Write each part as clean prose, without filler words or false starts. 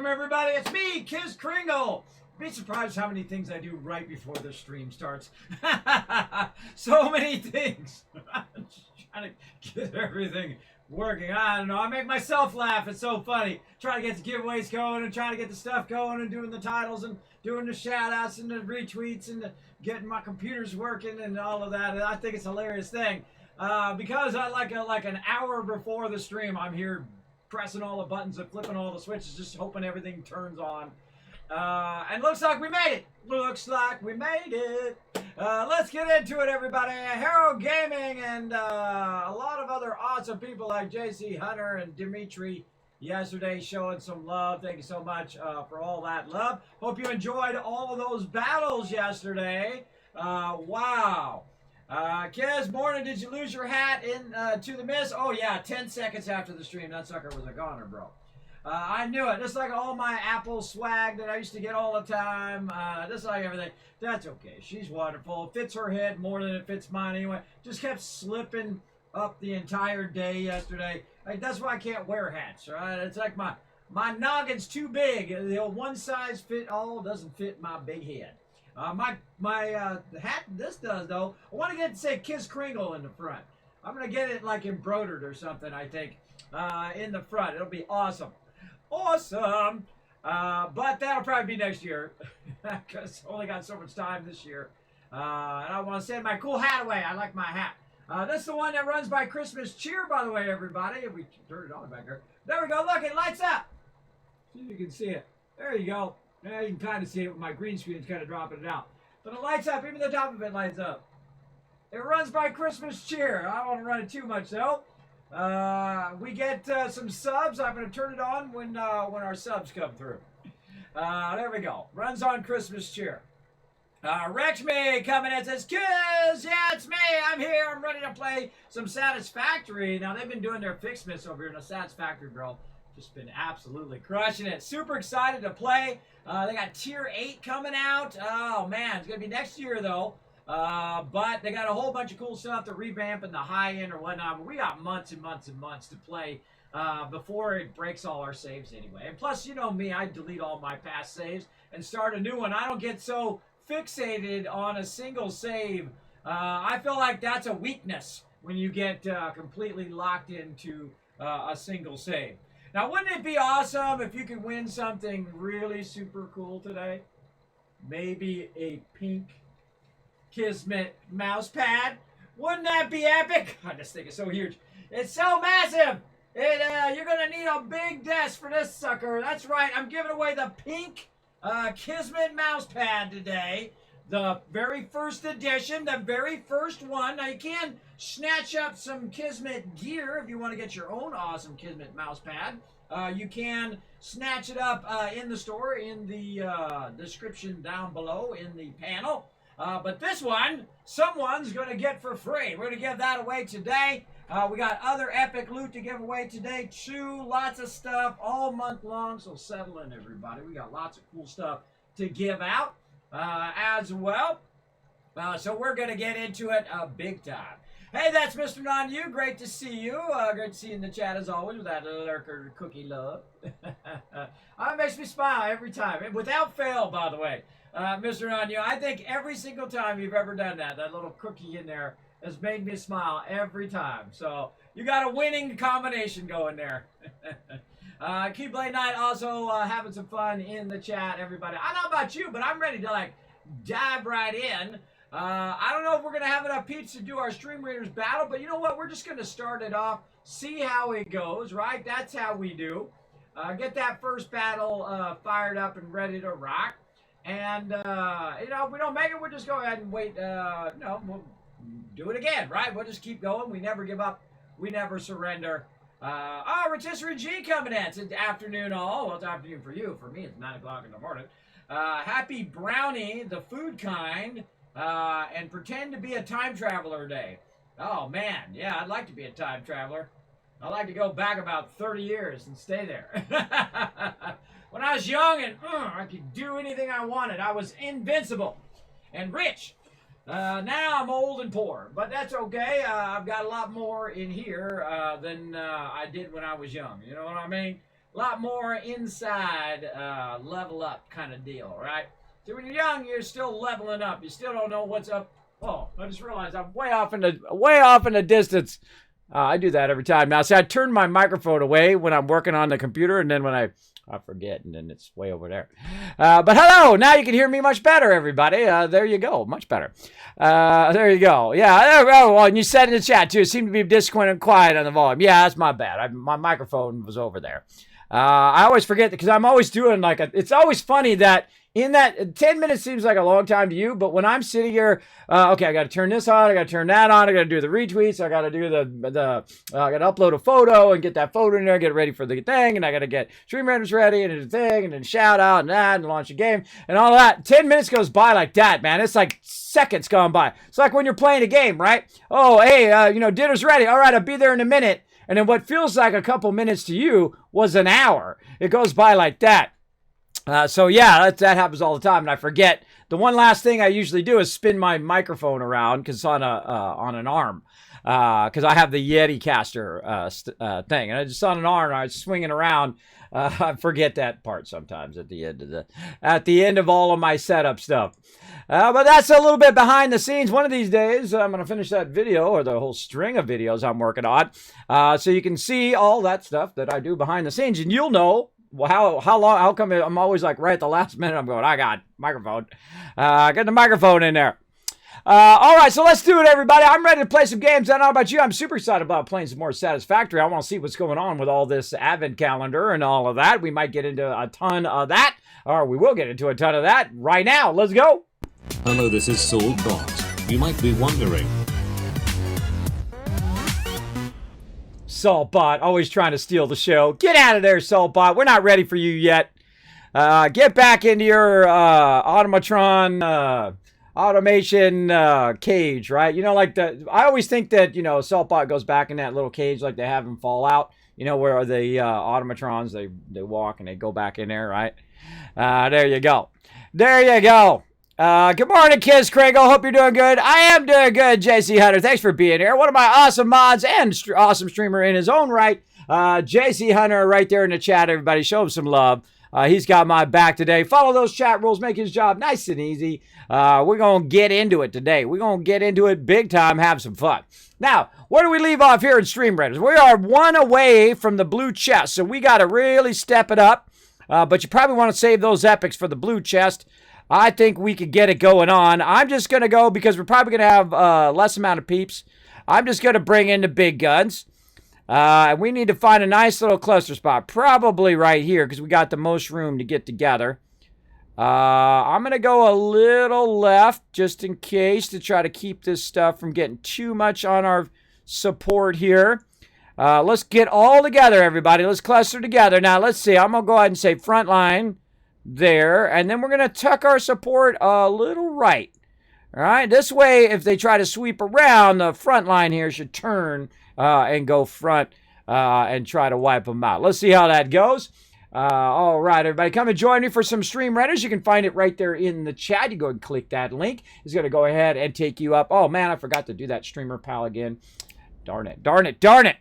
Welcome, everybody. It's me, Kiz Kringle. Be surprised how many things I do right before the stream starts. So many things. I'm just trying to get everything working. I don't know. I make myself laugh. It's so funny. Trying to get the giveaways going and trying to get the stuff going and doing the titles and doing the shout outs and the retweets and getting my computers working and all of that. And I think it's a hilarious thing. Because I like an hour before the stream, I'm here pressing all the buttons and flipping all the switches, just hoping everything turns on. And looks like we made it. Looks like we made it. Let's get into it, everybody. Hero Gaming and a lot of other awesome people like JC Hunter and Dimitri yesterday showing some love. Thank you so much for all that love. Hope you enjoyed all of those battles yesterday. Wow. Kiz, morning, did you lose your hat in to the miss? Oh, yeah, 10 seconds after the stream. That sucker was a goner, bro. I knew it. Just like all my Apple swag that I used to get all the time. Just like everything. That's okay. She's wonderful. It fits her head more than it fits mine anyway. Just kept slipping up the entire day yesterday. Like, that's why I can't wear hats, right? It's like my noggin's too big. The old one size fit all doesn't fit my big head. My hat, this does though. I want to get to say Kiz Kringle in the front. I'm going to get it like embroidered or something, I think, in the front. It'll be awesome. Awesome. But that'll probably be next year because I only got so much time this year. And I want to send my cool hat away. I like my hat. This is the one that runs by Christmas Cheer, by the way, everybody. If we turn it on back there. There we go. Look, it lights up. See if you can see it. There you go. Yeah, you can kind of see it with my green screen. It's kind of dropping it out. But it lights up. Even the top of it lights up. It runs by Christmas Cheer. I don't want to run it too much, though. We get some subs. I'm going to turn it on when our subs come through. There we go. Runs on Christmas Cheer. Rexme coming in says, Kiz, yeah, it's me. I'm here. I'm ready to play some Satisfactory. Now, they've been doing their FICS MAS over here in the Satisfactory, bro. Just been absolutely crushing it. Super excited to play. They got Tier 8 coming out. Oh, man. It's going to be next year, though. But they got a whole bunch of cool stuff to revamp in the high-end or whatnot. But we got months and months and months to play before it breaks all our saves anyway. And plus, you know me, I delete all my past saves and start a new one. I don't get so fixated on a single save. I feel like that's a weakness when you get completely locked into a single save. Now, wouldn't it be awesome if you could win something really super cool today? Maybe a pink Kismet mouse pad. Wouldn't that be epic? I just think it's so huge. It's so massive. You're going to need a big desk for this sucker. That's right. I'm giving away the pink Kismet mouse pad today. The very first edition, the very first one. Now, you can snatch up some Kismet gear if you want to get your own awesome Kismet mouse pad. You can snatch it up in the store in the description down below in the panel. But this one, someone's going to get for free. We're going to give that away today. We got other epic loot to give away today, too. Lots of stuff all month long, so settle in, everybody. We got lots of cool stuff to give out as well. So we're going to get into it big time. Hey, that's Mr. Non-You. Great to see you. Great to see you in the chat, as always, with that lurker cookie love. It makes me smile every time. Without fail, by the way. Mr. Non-You, I think every single time you've ever done that little cookie in there has made me smile every time. So you got a winning combination going there. Keyblade Knight also having some fun in the chat, everybody. I don't know about you, but I'm ready to dive right in. I don't know if we're going to have enough peeps to do our Stream Raiders battle, but you know what? We're just going to start it off, see how it goes, right? That's how we do. Get that first battle fired up and ready to rock. And, if we don't make it, we'll just go ahead and wait. We'll do it again, right? We'll just keep going. We never give up. We never surrender. Rotisserie G coming in. It's afternoon all. Well, it's afternoon for you. For me, it's 9 o'clock in the morning. Happy Brownie, the food kind, and pretend to be a time traveler day. Oh, man. Yeah, I'd like to be a time traveler. I'd like to go back about 30 years and stay there. When I was young and I could do anything I wanted. I was invincible and rich. Now I'm old and poor, but that's okay. I've got a lot more in here than I did when I was young. You know what I mean? A lot more inside level up kind of deal, right? So when you're young, you're still leveling up. You still don't know what's up. Oh, I just realized I'm way off in the distance. I do that every time. Now, see, I turn my microphone away when I'm working on the computer, and then when I forget, and then it's way over there. But hello, now you can hear me much better, everybody. There you go, much better. There you go. Yeah, well, and you said in the chat, too, it seemed to be disjointed and quiet on the volume. Yeah, that's my bad. My microphone was over there. I always forget that because I'm always doing it's always funny that in that 10 minutes seems like a long time to you, but when I'm sitting here, okay, I got to turn this on, I got to turn that on, I got to do the retweets, I got to do I got to upload a photo and get that photo in there, get ready for the thing, and I got to get stream renders ready and the thing, and then shout out and that, and launch a game, and all that. 10 minutes goes by like that, man. It's like seconds gone by. It's like when you're playing a game, right? Oh, hey, dinner's ready. All right, I'll be there in a minute. And then what feels like a couple minutes to you was an hour. It goes by like that. So yeah, that happens all the time, and I forget. The one last thing I usually do is spin my microphone around because on an arm, because I have the Yeti caster thing, and I just on an arm, I was swinging around. I forget that part sometimes at the end of all of my setup stuff. But that's a little bit behind the scenes. One of these days, I'm going to finish that video or the whole string of videos I'm working on, so you can see all that stuff that I do behind the scenes, and you'll know. Well, how come I'm always like right at the last minute I'm going, I got microphone. Get the microphone in there. All right, so let's do it, everybody. I'm ready to play some games. I don't know about you. I'm super excited about playing some more Satisfactory. I want to see what's going on with all this advent calendar and all of that. We might get into a ton of that, or we will get into a ton of that right now. Let's go. Hello, this is Saltbot. You might be wondering. Saltbot, always trying to steal the show. Get out of there, Saltbot. We're not ready for you yet. Get back into your automatron automation cage, right? I always think that, Saltbot goes back in that little cage like they have in Fallout, where the automatrons, they walk and they go back in there, right? There you go. There you go. Good morning, Kiz Kringle. Hope you're doing good. I am doing good, JC Hunter. Thanks for being here. One of my awesome mods and awesome streamer in his own right, JC Hunter, right there in the chat. Everybody, show him some love. He's got my back today. Follow those chat rules. Make his job nice and easy. We're going to get into it today. We're going to get into it big time, have some fun. Now, where do we leave off here in Stream Raiders? We are one away from the blue chest, so we got to really step it up. But you probably want to save those epics for the blue chest. I think we could get it going on. I'm just going to go because we're probably going to have less amount of peeps. I'm just going to bring in the big guns. We need to find a nice little cluster spot. Probably right here because we got the most room to get together. I'm going to go a little left just in case to try to keep this stuff from getting too much on our support here. Let's get all together, everybody. Let's cluster together. Now, let's see. I'm going to go ahead and say front line. There, and then we're going to tuck our support a little right. All right, this way, if they try to sweep around, the front line here should turn and go front and try to wipe them out. Let's see how that goes. All right, everybody, come and join me for some stream renders. You can find it right there in the chat. You go and click that link. It's going to go ahead and take you up. Oh, man, I forgot to do that streamer pal again. Darn it, darn it, darn it.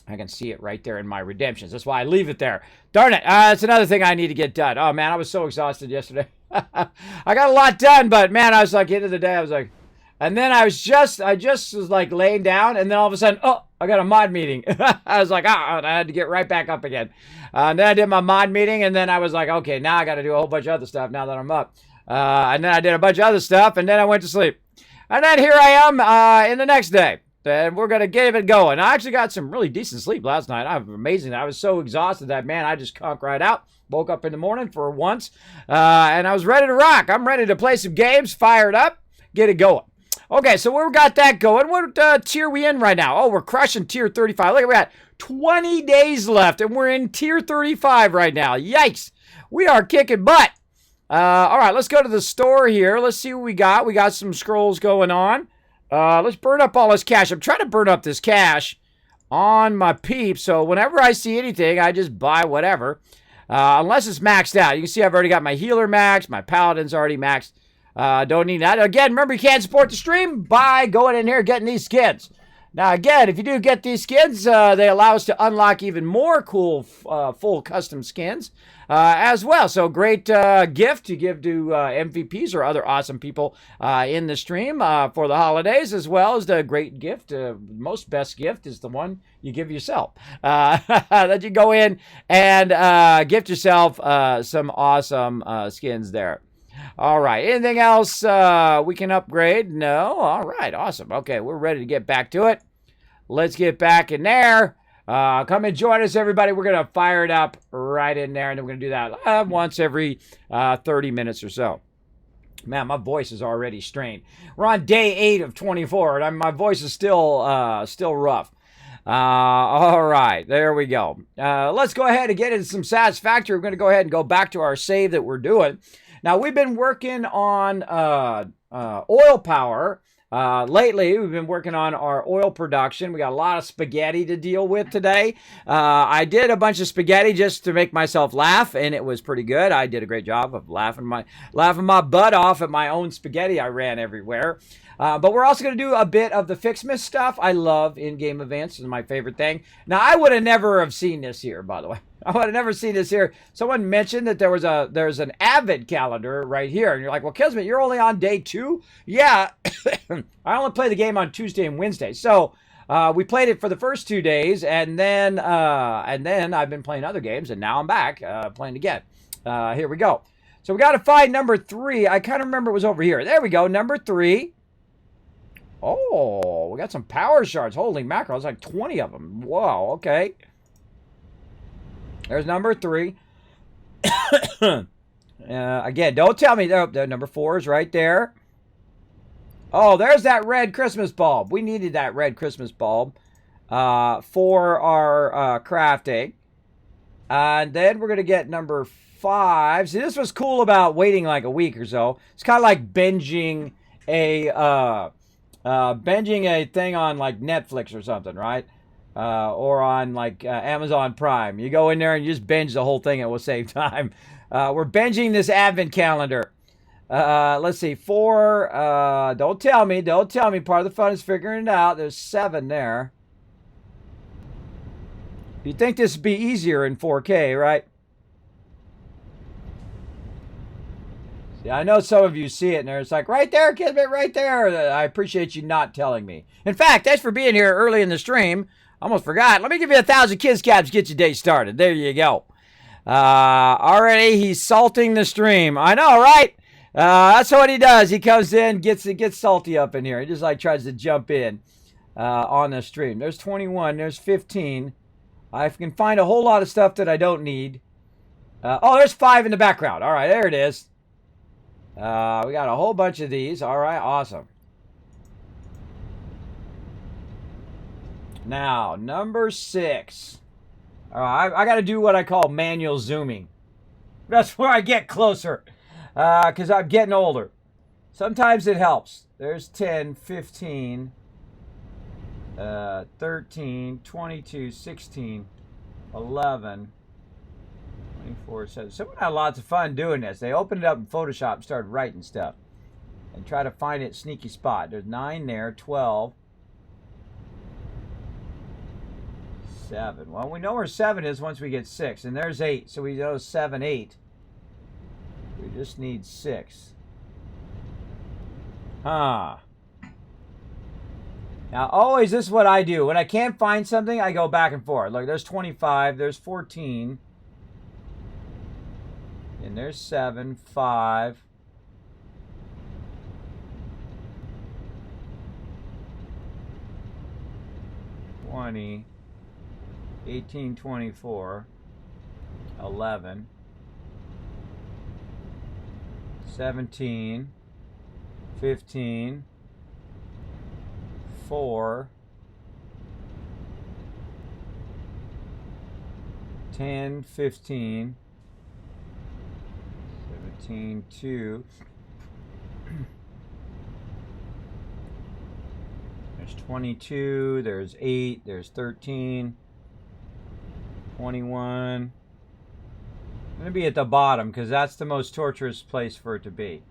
I can see it right there in my redemptions. That's why I leave it there. Darn it. That's another thing I need to get done. Oh, man, I was so exhausted yesterday. I got a lot done, but, man, I was like, end of the day, I was like, and then I just was like laying down, and then all of a sudden, oh, I got a mod meeting. I was like, I had to get right back up again. And then I did my mod meeting, and then I was like, okay, now I got to do a whole bunch of other stuff now that I'm up. And then I did a bunch of other stuff, and then I went to sleep. And then here I am in the next day. And we're going to get it going. I actually got some really decent sleep last night. I'm amazing. I was so exhausted that, man, I just conked right out. Woke up in the morning for once. And I was ready to rock. I'm ready to play some games, fire it up, get it going. Okay, so we got that going. What tier are we in right now? Oh, we're crushing tier 35. Look at that. 20 days left, and we're in tier 35 right now. Yikes. We are kicking butt. All right, let's go to the store here. Let's see what we got. We got some scrolls going on. Let's burn up all this cash. I'm trying to burn up this cash on my peeps, so whenever I see anything, I just buy whatever, unless it's maxed out. You can see I've already got my healer maxed, my paladin's already maxed. Don't need that. Again, remember, you can't support the stream by going in here getting these skins. Now, again, if you do get these skins, they allow us to unlock even more cool full custom skins as well. So great gift to give to MVPs or other awesome people in the stream for the holidays, as well as the great gift. Most best gift is the one you give yourself. That you go in and gift yourself some awesome skins there. All right. Anything else we can upgrade? No. All right. Awesome. Okay. We're ready to get back to it. Let's get back in there. Come and join us, everybody. We're going to fire it up right in there. And then we're going to do that once every 30 minutes or so. Man, my voice is already strained. We're on day 8 of 24. And my voice is still rough. All right, there we go. Let's go ahead and get into some Satisfactory. We're going to go ahead and go back to our save that we're doing. Now, we've been working on oil power. Lately, we've been working on our oil production. We got a lot of spaghetti to deal with today. I did a bunch of spaghetti just to make myself laugh, and it was pretty good. I did a great job of laughing my butt off at my own spaghetti I ran everywhere. But we're also going to do a bit of the FICS MAS stuff. I love in-game events. It's my favorite thing. Now, I would have never have seen this here, by the way. I would have never seen this here. Someone mentioned that there's an Avid calendar right here. And you're like, well, Kismet, you're only on day 2? Yeah. I only play the game on Tuesday and Wednesday. So we played it for the first 2 days. And then I've been playing other games. And now I'm back playing again. Here we go. So we got to find number 3. I kind of remember it was over here. There we go. Number 3. Oh, we got some power shards. Holy mackerel. It's like 20 of them. Whoa, okay. There's number 3. Again, don't tell me. Number 4 is right there. Oh, there's that red Christmas bulb. We needed that red Christmas bulb for our crafting. And then we're going to get number 5. See, this was cool about waiting like a week or so. It's kind of like binging a thing on like Netflix or something, right? Or on like Amazon Prime. You go in there and you just binge the whole thing. It will save time. We're binging this advent calendar. Let's see. 4. Don't tell me. Part of the fun is figuring it out. There's 7 there. You'd think this would be easier in 4K, right? See, I know some of you see it and it's like, right there, Kismet, right there. I appreciate you not telling me. In fact, thanks for being here early in the stream. Almost forgot. Let me give you 1,000 kids caps to get your day started. There you go. Already he's salting the stream. I know, right? That's what he does. He comes in, gets salty up in here. He just like tries to jump in on the stream. There's 21. There's 15. I can find a whole lot of stuff that I don't need. Oh, there's 5 in the background. All right, there it is. We got a whole bunch of these. All right, awesome. Now, number 6. All right, I got to do what I call manual zooming. That's where I get closer because I'm getting older. Sometimes it helps. There's 10, 15, 13, 22, 16, 11, 24, 7. Someone had lots of fun doing this. They opened it up in Photoshop and started writing stuff. And try to find it sneaky spot. There's 9 there, 12. 7. Well, we know where 7 is once we get 6. And there's 8. So we know 7, 8. We just need 6. Huh. Now, always this is what I do. When I can't find something, I go back and forth. Look, there's 25. There's 14. And there's 7, 5. $20, 18, 24, 11, 17, 15, 4, 10, 15, 17, 2. There's 22, there's 8, there's 13, 21. I'm going to be at the bottom because that's the most torturous place for it to be.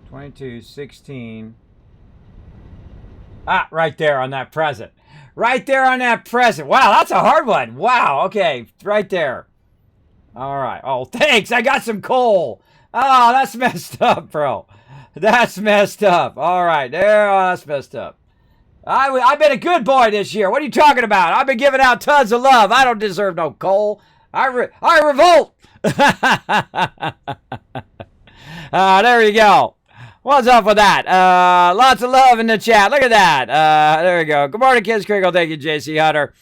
22, 16. Ah, right there on that present. Right there on that present. Wow, that's a hard one. Wow, okay, right there. All right. Oh, thanks. I got some coal. Oh, that's messed up, bro. That's messed up. All right, there. Oh, that's messed up. I've been a good boy this year. What are you talking about? I've been giving out tons of love. I don't deserve no coal. I revolt. There you go. What's up with that? Lots of love in the chat. Look at that. There we go. Good morning, Kids Crinkle. Thank you, JC Hunter.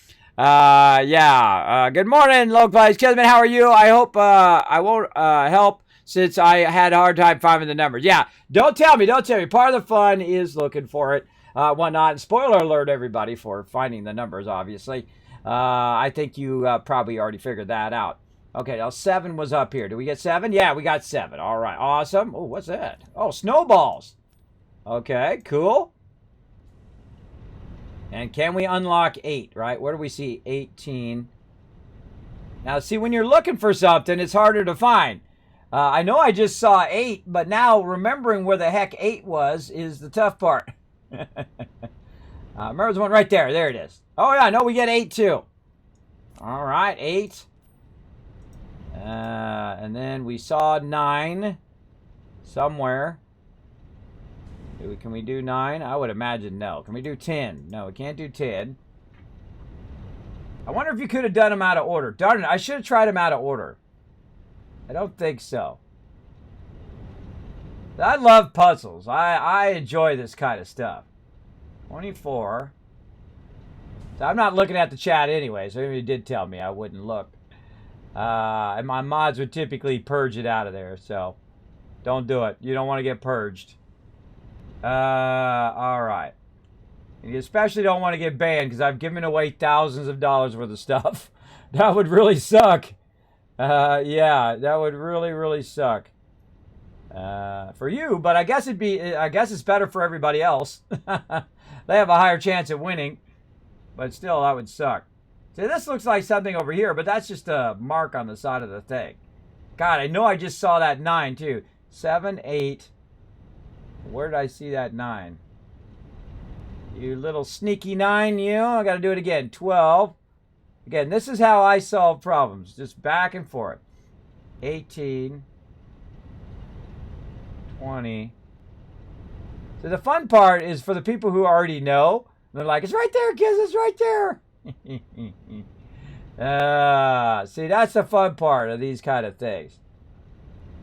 Good morning, Low Place. Kismet, how are you? I hope I won't help since I had a hard time finding the numbers. Yeah, don't tell me. Part of the fun is looking for it, whatnot. And spoiler alert, everybody, for finding the numbers, obviously. I think you probably already figured that out. Okay, now 7 was up here. Did we get 7? Yeah, we got 7. All right, awesome. Oh, what's that? Oh, snowballs. Okay, cool. And can we unlock 8, right? Where do we see 18? Now, see, when you're looking for something, it's harder to find. I know I just saw 8, but now remembering where the heck 8 was is the tough part. Remember the one right there. There it is. Oh, yeah, no, we get 8, too. All right, 8. And then we saw 9 somewhere. Can we do 9? I would imagine no. Can we do 10? No, we can't do 10. I wonder if you could have done them out of order. Darn it, I should have tried them out of order. I don't think so. I love puzzles. I enjoy this kind of stuff. 24. So I'm not looking at the chat anyway, so if you did tell me, I wouldn't look. And my mods would typically purge it out of there, so don't do it. You don't want to get purged. All right. And you especially don't want to get banned because I've given away thousands of dollars worth of stuff. That would really suck. Yeah, that would really, really suck. For you, but I guess it's better for everybody else. They have a higher chance of winning, but still, that would suck. See, this looks like something over here, but that's just a mark on the side of the thing. God, I know I just saw that 9, too. 7, 8. Where did I see that 9? You little sneaky 9, you. I got to do it again. 12. Again, this is how I solve problems. Just back and forth. 18. 20. So the fun part is for the people who already know. They're like, it's right there, kids. It's right there. See, that's the fun part of these kind of things.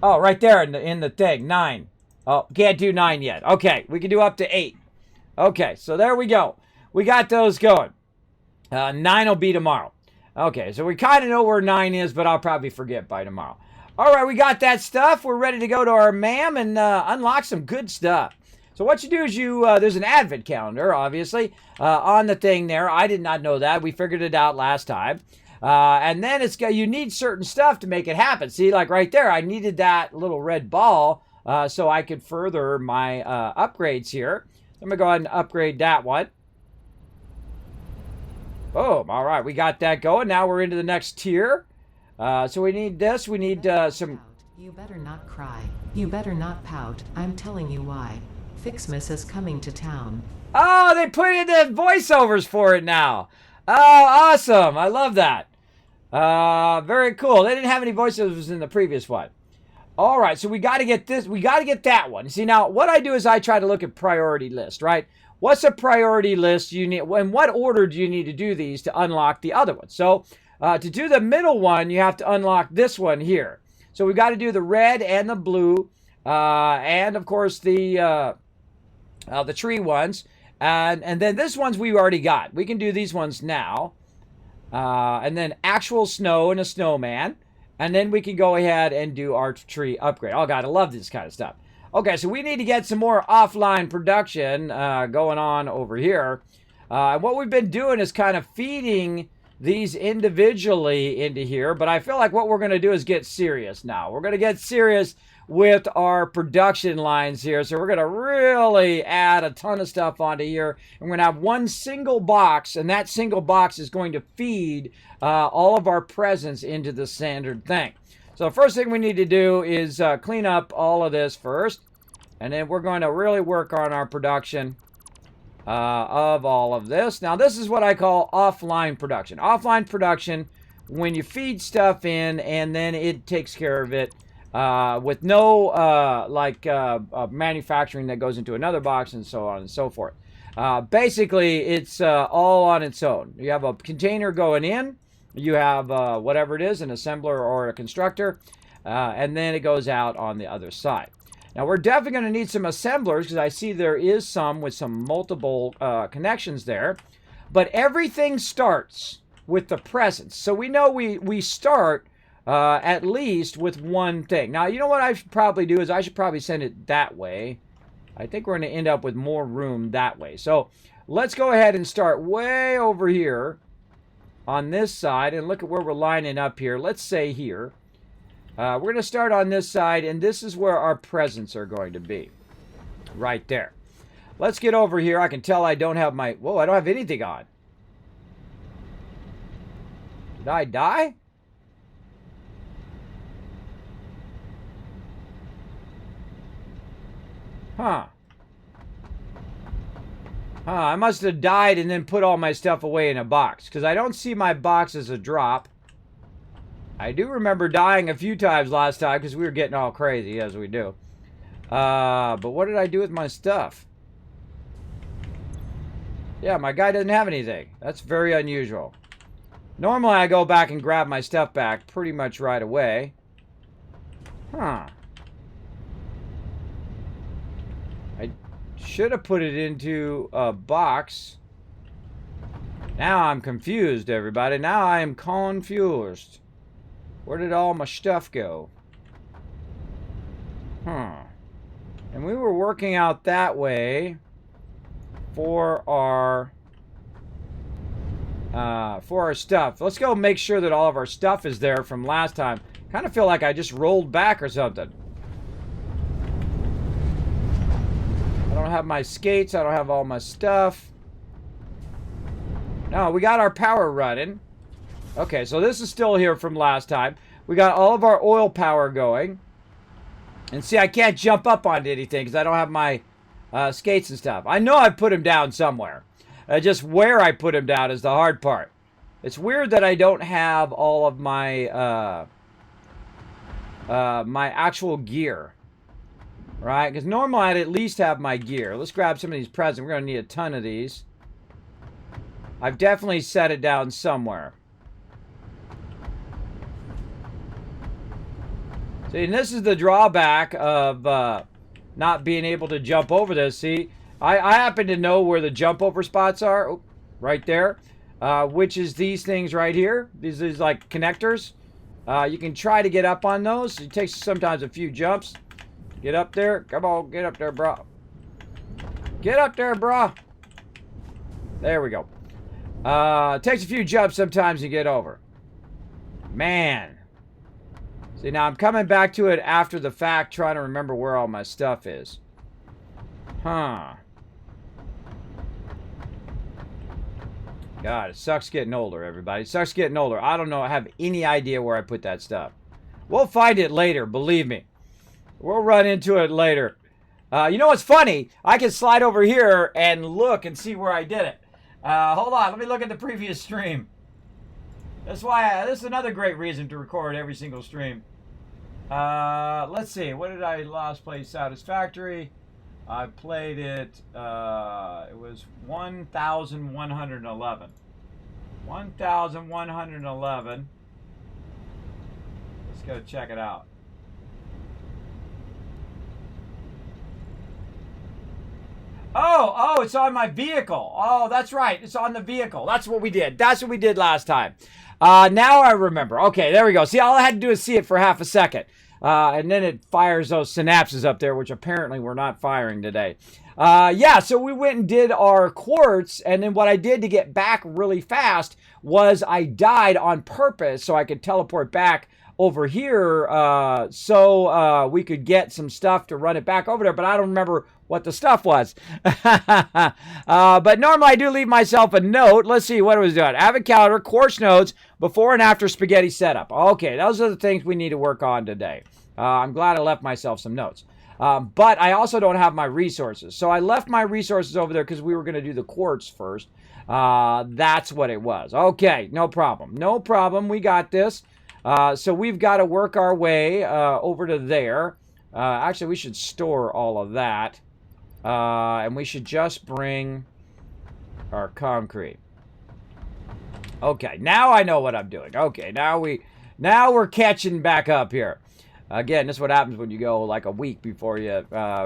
Oh, right there in the thing, 9. Oh, can't do 9 yet. Okay, we can do up to 8. Okay, so there we go. We got those going. 9 will be tomorrow. Okay, so we kind of know where 9 is, but I'll probably forget by tomorrow. All right, we got that stuff. We're ready to go to our MAM and unlock some good stuff. So what you do is there's an advent calendar, obviously, on the thing there. I did not know that. We figured it out last time. And then you need certain stuff to make it happen. See, like right there, I needed that little red ball so I could further my upgrades here. I'm going to go ahead and upgrade that one. Boom. All right, we got that going. Now we're into the next tier. So we need this. We need some... You better not cry. You better not pout. I'm telling you why. FICS MAS is coming to town. Oh, they put in the voiceovers for it now. Oh, awesome. I love that. Very cool. They didn't have any voiceovers in the previous one. All right, so we got to get this. We got to get that one. See, now, what I do is I try to look at priority list, right? What's a priority list you need? In what order do you need to do these to unlock the other one? So to do the middle one, you have to unlock this one here. So we've got to do the red and the blue and, of course, the tree ones. And then this ones we already got. We can do these ones now. And then actual snow and a snowman. And then we can go ahead and do our tree upgrade. Oh, God, I love this kind of stuff. Okay, so we need to get some more offline production going on over here. And what we've been doing is kind of feeding these individually into here. But I feel like what we're going to do is get serious now. We're going to get serious with our production lines here. So we're going to really add a ton of stuff onto here. And we're going to have one single box, and that single box is going to feed all of our presents into the standard thing. So the first thing we need to do is clean up all of this first. And then we're going to really work on our production. of all of this. Now, this is what I call offline production. Offline production, when you feed stuff in and then it takes care of it with no manufacturing that goes into another box and so on and so forth. Basically, it's all on its own. You have a container going in, you have whatever it is, an assembler or a constructor, and then it goes out on the other side. Now, we're definitely going to need some assemblers because I see there is some with some multiple connections there. But everything starts with the presence. So we know we start at least with one thing. Now, you know what I should probably do is I should probably send it that way. I think we're going to end up with more room that way. So let's go ahead and start way over here on this side. And look at where we're lining up here. Let's say here. We're going to start on this side, and this is where our presents are going to be. Right there. Let's get over here. I can tell I don't have my... Whoa, I don't have anything on. Did I die? Huh. I must have died and then put all my stuff away in a box, because I don't see my box as a drop. I do remember dying a few times last time because we were getting all crazy, as we do. But what did I do with my stuff? Yeah, my guy doesn't have anything. That's very unusual. Normally, I go back and grab my stuff back pretty much right away. Huh. I should have put it into a box. Now I'm confused, everybody. Now I am confused. Where did all my stuff go? And we were working out that way for our stuff. Let's go make sure that all of our stuff is there from last time. Kind of feel like I just rolled back or something. I don't have my skates. I don't have all my stuff. No, we got our power running. Okay, so this is still here from last time. We got all of our oil power going. And see, I can't jump up onto anything because I don't have my skates and stuff. I know I put them down somewhere. Just where I put them down is the hard part. It's weird that I don't have all of my my actual gear. Right? Because normally I'd at least have my gear. Let's grab some of these presents. We're going to need a ton of these. I've definitely set it down somewhere. See, and this is the drawback of not being able to jump over this. See, I happen to know where the jump over spots are. Oh, right there. Which is these things right here. These is like connectors. You can try to get up on those. It takes sometimes a few jumps. Get up there. Come on, get up there, bro. Get up there, bro. There we go. It takes a few jumps sometimes to get over. Man. See, now I'm coming back to it after the fact, trying to remember where all my stuff is. Huh. God, it sucks getting older, everybody. It sucks getting older. I don't know. I have any idea where I put that stuff. We'll find it later, believe me. We'll run into it later. You know what's funny? I can slide over here and look and see where I did it. Hold on. Let me look at the previous stream. That's why this is another great reason to record every single stream. Let's see. What did I last play? Satisfactory. I played it. It was 1,111. 1,111. Let's go check it out. Oh, it's on my vehicle. Oh, that's right. It's on the vehicle. That's what we did. That's what we did last time. Now I remember. Okay, there we go. See, all I had to do is see it for half a second. And then it fires those synapses up there, which apparently we're not firing today. Yeah, so we went and did our quartz, and then what I did to get back really fast was I died on purpose so I could teleport back over here so we could get some stuff to run it back over there, but I don't remember what the stuff was. But normally I do leave myself a note. Let's see what it was doing. Avid calendar, course notes, before and after spaghetti setup. Okay, those are the things we need to work on today. I'm glad I left myself some notes. But I also don't have my resources. So I left my resources over there because we were going to do the quartz first. That's what it was. Okay, no problem. No problem. We got this. So we've got to work our way over to there. Actually, we should store all of that. And we should just bring our concrete. Okay, now I know what I'm doing. Okay, now we're catching back up here. Again, this is what happens when you go like a week before you,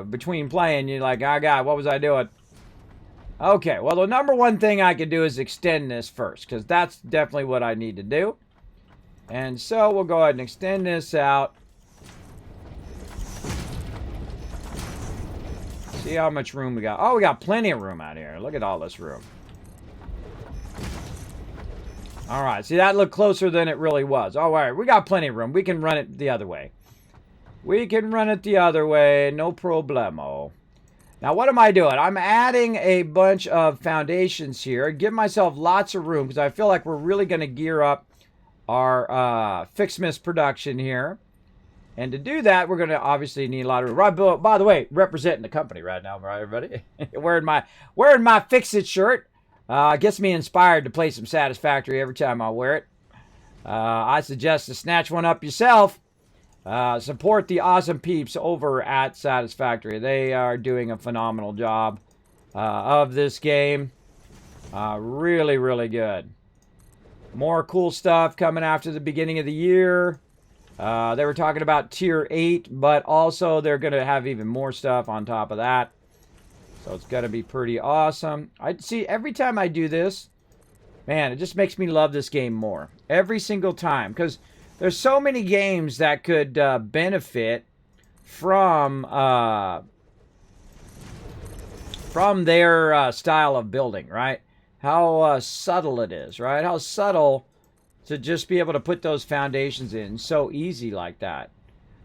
between playing, you're like, oh God, what was I doing? Okay, well, the number one thing I could do is extend this first, because that's definitely what I need to do. And so we'll go ahead and extend this out. See how much room we got. Oh, we got plenty of room out here. Look at all this room. All right, see, that looked closer than it really was. Oh, all right, we got plenty of room. We can run it the other way. We can run it the other way, no problemo. Now, what am I doing? I'm adding a bunch of foundations here. Give myself lots of room because I feel like we're really going to gear up our FICS MAS production here. And to do that, we're going to obviously need a lot of room. Right, by the way, representing the company right now, right, everybody? wearing my Fix It shirt. Gets me inspired to play some Satisfactory every time I wear it. I suggest to snatch one up yourself. Support the awesome peeps over at Satisfactory. They are doing a phenomenal job of this game. Really, really good. More cool stuff coming after the beginning of the year. They were talking about Tier 8, but also they're going to have even more stuff on top of that. So it's going to be pretty awesome. I see every time I do this, man, it just makes me love this game more. Every single time. Because there's so many games that could benefit from their style of building, right? How subtle it is, right? How subtle to just be able to put those foundations in so easy like that,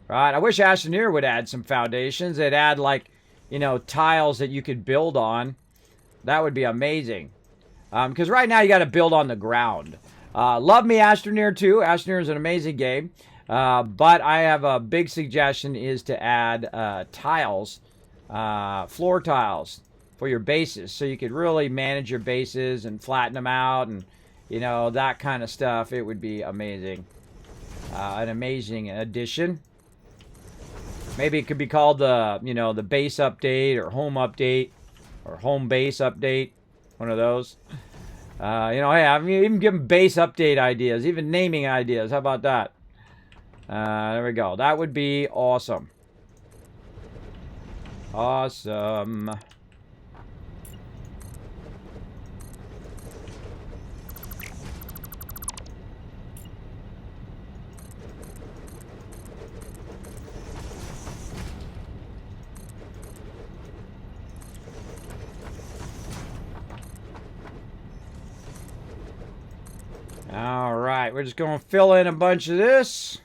right? I wish Astroneer would add some foundations. They'd add, like, you know, tiles that you could build on. That would be amazing. Because right now you got to build on the ground. Love me Astroneer too. Astroneer is an amazing game. But I have a big suggestion is to add tiles, floor tiles for your bases. So you could really manage your bases and flatten them out and, you know, that kind of stuff. It would be amazing. An amazing addition. Maybe it could be called the, you know, the base update or home base update. One of those. You know, hey, I'm even giving base update ideas, even naming ideas. How about that? There we go. That would be awesome. Awesome. All right, we're just going to fill in a bunch of this.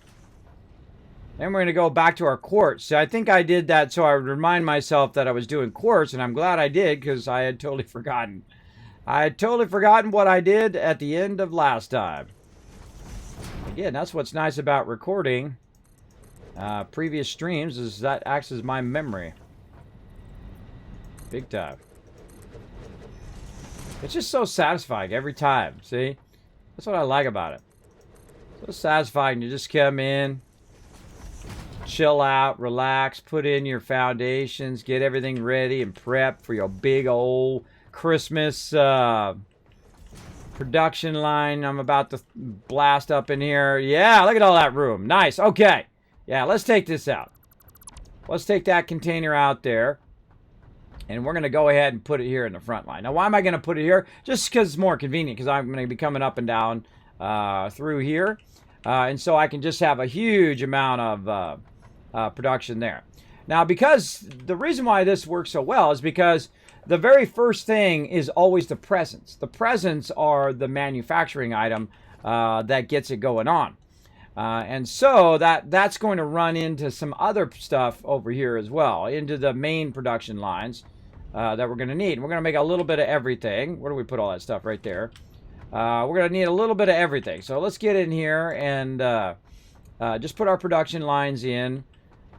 Then we're going to go back to our quartz. So I think I did that so I would remind myself that I was doing quartz, and I'm glad I did because I had totally forgotten. I had totally forgotten what I did at the end of last time. Again, that's what's nice about recording previous streams is that acts as my memory. Big time. It's just so satisfying every time, see? That's what I like about it. So satisfying. You just come in, chill out, relax, put in your foundations, get everything ready and prep for your big old Christmas production line I'm about to blast up in here. Yeah, look at all that room. Nice. Okay. Yeah, let's take this out. Let's take that container out there. And we're going to go ahead and put it here in the front line. Now, why am I going to put it here? Just because it's more convenient, because I'm going to be coming up and down through here. And so I can just have a huge amount of production there. Now, because the reason why this works so well is because the very first thing is always the presents. The presents are the manufacturing item that gets it going on. And so that's going to run into some other stuff over here as well, into the main production lines. That we're going to need. We're going to make a little bit of everything. Where do we put all that stuff? Right there. We're going to need a little bit of everything. So let's get in here and just put our production lines in.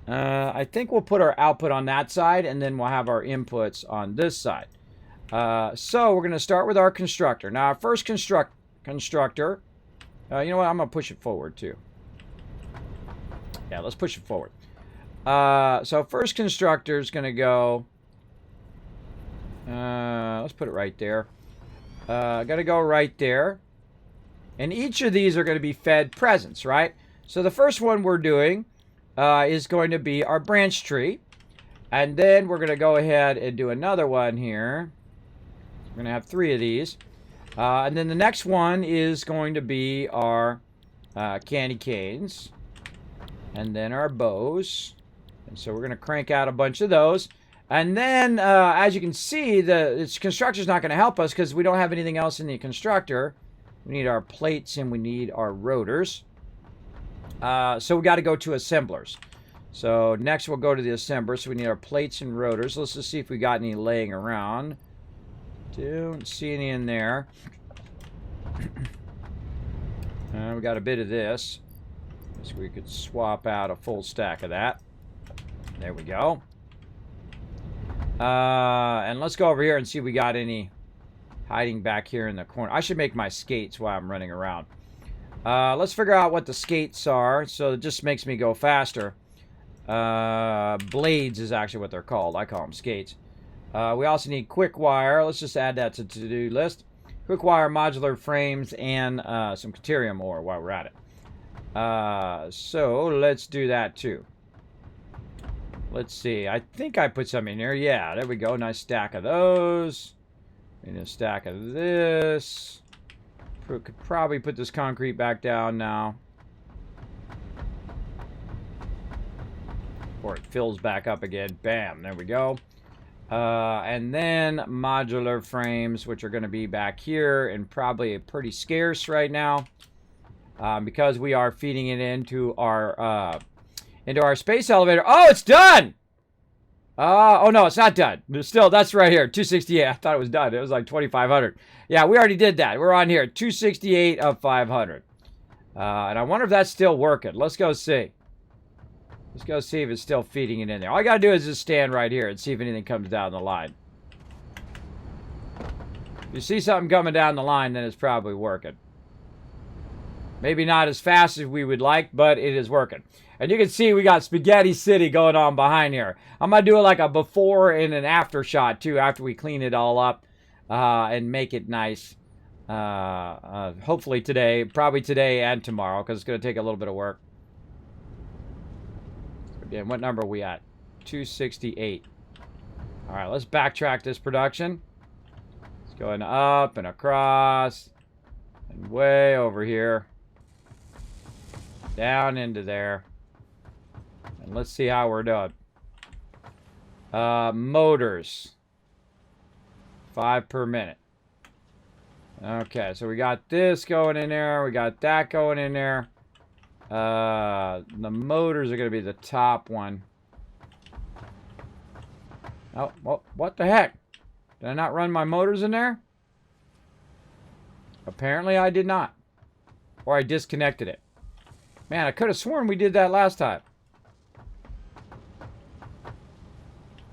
I think we'll put our output on that side, and then we'll have our inputs on this side. So we're going to start with our constructor. Now, our first constructor, you know what? I'm going to push it forward, too. Yeah, let's push it forward. So first constructor is going to go... let's put it right there. Got to go right there. And each of these are going to be fed presents, right? So the first one we're doing is going to be our branch tree. And then we're going to go ahead and do another one here. We're going to have 3 of these. And then the next one is going to be our candy canes. And then our bows. And so we're going to crank out a bunch of those. And then, as you can see, the constructor is not going to help us because we don't have anything else in the constructor. We need our plates and we need our rotors. So we got to go to assemblers. So next we'll go to the assembler. So we need our plates and rotors. Let's just see if we got any laying around. Don't see any in there. We got a bit of this. So we could swap out a full stack of that. There we go. And let's go over here and see if we got any hiding back here in the corner. I should make my skates while I'm running around. Let's figure out what the skates are. So it just makes me go faster. Blades is actually what they're called. I call them skates. We also need quick wire. Let's just add that to the to-do list. Quick wire, modular frames, and some Caterium ore while we're at it. So let's do that too. Let's see. I think I put some in here. Yeah, there we go. Nice stack of those. And a stack of this. Could probably put this concrete back down now. Or it fills back up again. Bam. There we go. And then modular frames, which are going to be back here and probably pretty scarce right now. Because we are feeding it into our space elevator. Oh, it's done! Oh, no, it's not done. Still, that's right here, 268. I thought it was done. It was like 2,500. Yeah, we already did that. We're on here, 268 of 500. And I wonder if that's still working. Let's go see. Let's go see if it's still feeding it in there. All I got to do is just stand right here and see if anything comes down the line. If you see something coming down the line, then it's probably working. Maybe not as fast as we would like, but it is working. And you can see we got Spaghetti City going on behind here. I'm going to do like a before and an after shot, too, after we clean it all up and make it nice. Hopefully today, probably today and tomorrow, because it's going to take a little bit of work. Again, what number are we at? 268. All right, let's backtrack this production. It's going up and across and way over here. Down into there. And let's see how we're doing. Motors. 5 per minute. Okay, so we got this going in there. We got that going in there. The motors are going to be the top one. Oh, well, what the heck? Did I not run my motors in there? Apparently I did not. Or I disconnected it. Man, I could have sworn we did that last time.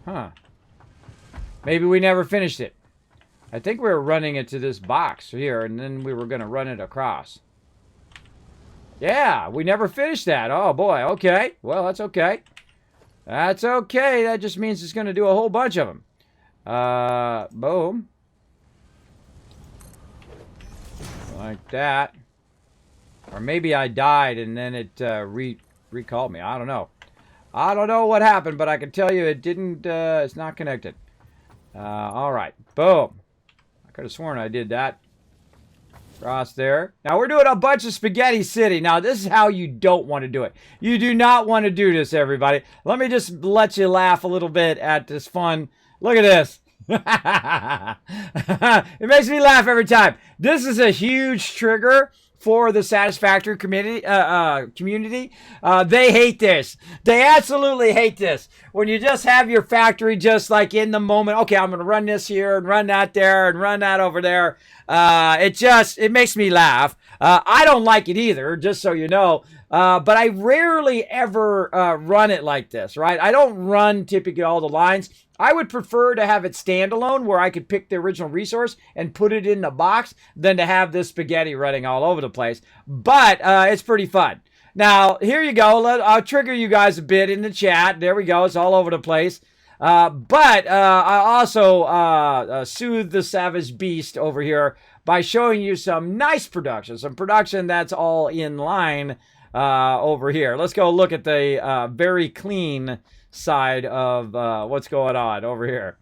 Huh. Maybe we never finished it. I think we were running it to this box here, and then we were going to run it across. Yeah, we never finished that. Oh, boy. Okay. Well, that's okay. That's okay. That just means it's going to do a whole bunch of them. Boom. Like that. Or maybe I died and then it recalled me. I don't know. I don't know what happened, but I can tell you it didn't, it's not connected. All right. Boom. I could have sworn I did that. Cross there. Now we're doing a bunch of Spaghetti City. Now this is how you don't want to do it. You do not want to do this, everybody. Let me just let you laugh a little bit at this fun. Look at this. It makes me laugh every time. This is a huge trigger for the Satisfactory community. They hate this. They absolutely hate this. When you just have your factory just like in the moment. Okay, I'm going to run this here and run that there and run that over there. It makes me laugh. I don't like it either, just so you know. But I rarely ever run it like this, right? I don't run typically all the lines. I would prefer to have it standalone where I could pick the original resource and put it in the box than to have this spaghetti running all over the place. But it's pretty fun. Now, here you go. I'll trigger you guys a bit in the chat. There we go. It's all over the place. But I also soothe the savage beast over here by showing you some nice production, some production that's all in line over here. Let's go look at the very clean side of what's going on over here.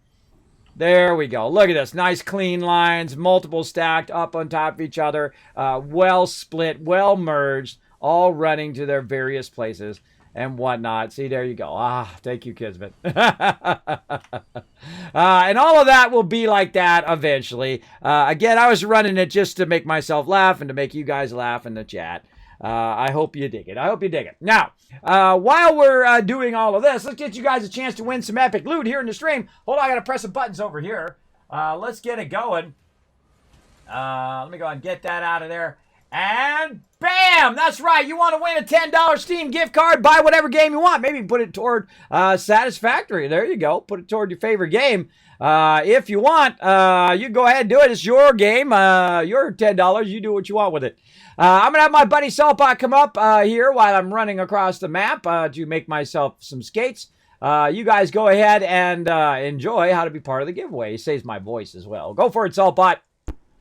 There we go. Look at this. Nice clean lines, multiple stacked up on top of each other, well split, well merged, all running to their various places and whatnot. See, there you go. Thank you, Kismet. And all of that will be like that eventually. Again, I was running it just to make myself laugh and to make you guys laugh in the chat. I hope you dig it. I hope you dig it. Now, while we're doing all of this, let's get you guys a chance to win some epic loot here in the stream. Hold on, I got to press some buttons over here. Let's get it going. Let me go and get that out of there. And bam! That's right. You want to win a $10 Steam gift card? Buy whatever game you want. Maybe put it toward Satisfactory. There you go. Put it toward your favorite game. If you want, you go ahead and do it. It's your game. Your $10. You do what you want with it. I'm going to have my buddy Saltbot come up here while I'm running across the map to make myself some skates. You guys go ahead and enjoy how to be part of the giveaway. It saves my voice as well. Go for it, Saltbot.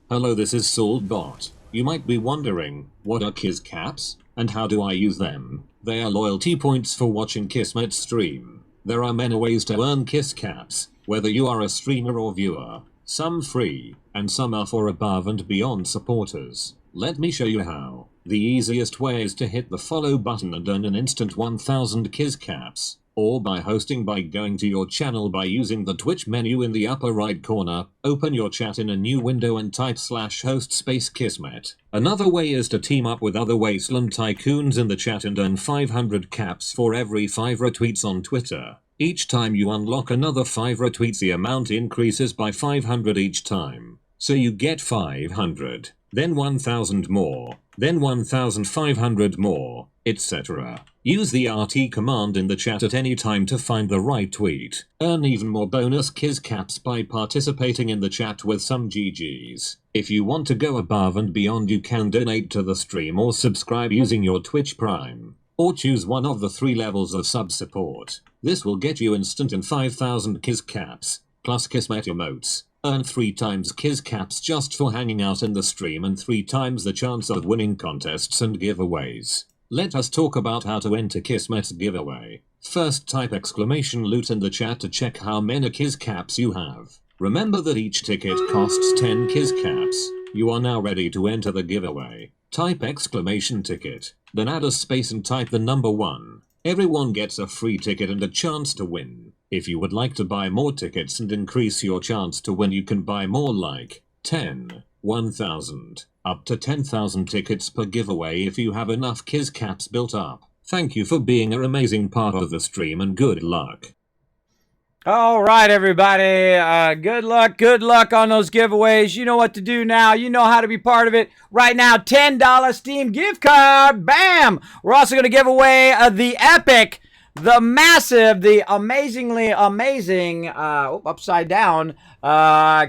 Hello, this is Saltbot. You might be wondering, what are Kiss Caps, and how do I use them? They are loyalty points for watching Kismet stream. There are many ways to earn Kiss Caps, whether you are a streamer or viewer. Some free, and some are for above and beyond supporters. Let me show you how. The easiest way is to hit the follow button and earn an instant 1000 Kiss Caps, or by hosting by going to your channel by using the Twitch menu in the upper right corner, open your chat in a new window and type /host Kismet. Another way is to team up with other Wasteland Tycoons in the chat and earn 500 caps for every 5 retweets on Twitter. Each time you unlock another 5 retweets, the amount increases by 500 each time. So you get 500, then 1000 more, then 1500 more, etc. Use the RT command in the chat at any time to find the right tweet. Earn even more bonus Kiss Caps by participating in the chat with some GGs. If you want to go above and beyond, you can donate to the stream or subscribe using your Twitch Prime. Or choose one of the 3 levels of sub support. This will get you instant and 5000 Kiss Caps, plus Kismet emotes. Earn 3 times Kiss Caps just for hanging out in the stream and 3 times the chance of winning contests and giveaways. Let us talk about how to enter Kismet's giveaway. First, type !loot in the chat to check how many Kiss Caps you have. Remember that each ticket costs 10 Kiss Caps. You are now ready to enter the giveaway. Type !ticket, then add a space and type the number 1. Everyone gets a free ticket and a chance to win. If you would like to buy more tickets and increase your chance to win, you can buy more, like 10, 1000, up to 10,000 tickets per giveaway if you have enough Kiss Caps built up. Thank you for being an amazing part of the stream and good luck. All right, everybody. Good luck on those giveaways. You know what to do now. You know how to be part of it. Right now, $10 Steam gift card. Bam! We're also going to give away the epic, the massive, the amazingly amazing, upside down,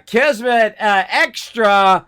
Kismet extra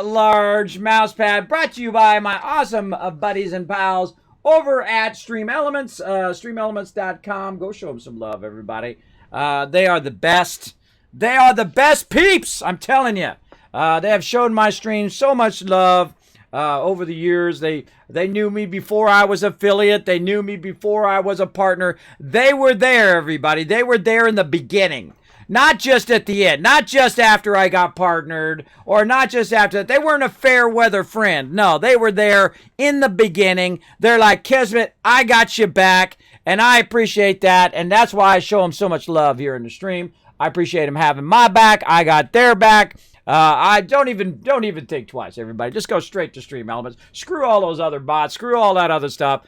large mouse pad, brought to you by my awesome buddies and pals over at Stream Elements, streamelements.com. Go show them some love, everybody. They are the best. They are the best peeps, I'm telling you. They have shown my stream so much love over the years. They knew me before I was affiliate. They knew me before I was a partner. They were there, everybody. They were there in the beginning. Not just at the end. Not just after I got partnered. Or not just after that. They weren't a fair weather friend. No, they were there in the beginning. They're like, Kismet, I got you back. And I appreciate that. And that's why I show them so much love here in the stream. I appreciate them having my back. I got their back. I don't even think twice, everybody. Just go straight to Stream Elements. Screw all those other bots. Screw all that other stuff.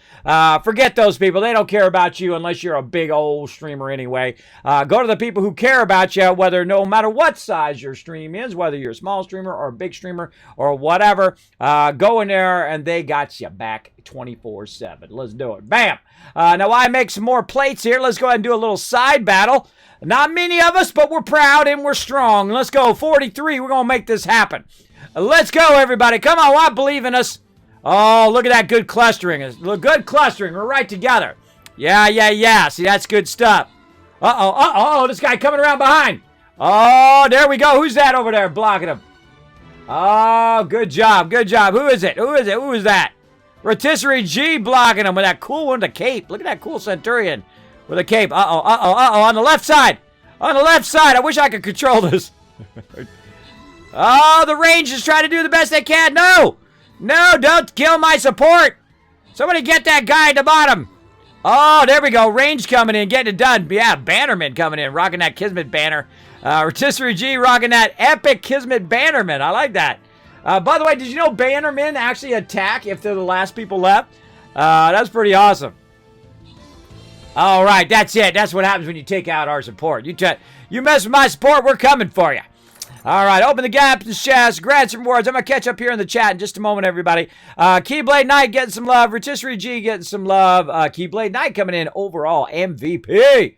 Forget those people. They don't care about you unless you're a big old streamer anyway. Go to the people who care about you, whether no matter what size your stream is, whether you're a small streamer or a big streamer or whatever. Go in there and they got you back 24/7. Let's do it. Bam. Now I make some more plates here. Let's go ahead and do a little side battle. Not many of us, but we're proud and we're strong. Let's go. 43. We're going to make this happen. Let's go, everybody. Come on. I believe in us. Oh, look at that good clustering. Good clustering. We're right together. Yeah. See, that's good stuff. Uh-oh. This guy coming around behind. Oh, there we go. Who's that over there blocking him? Oh, good job. Who is it? Who is that? Rotisserie G blocking him with that cool one, the cape. Look at that cool Centurion with a cape. On the left side. I wish I could control this. Oh, the range is trying to do the best they can. No, don't kill my support. Somebody get that guy at the bottom. Oh, there we go. Range coming in, getting it done. Yeah, Bannerman coming in, rocking that Kismet banner. Rotisserie G rocking that epic Kismet Bannerman. I like that. By the way, did you know Bannermen actually attack if they're the last people left? That's pretty awesome. All right, that's it. That's what happens when you take out our support. You mess with my support, we're coming for you. All right, open the gap, the chest, grab some rewards. I'm going to catch up here in the chat in just a moment, everybody. Keyblade Knight getting some love. Rotisserie G getting some love. Keyblade Knight coming in overall MVP.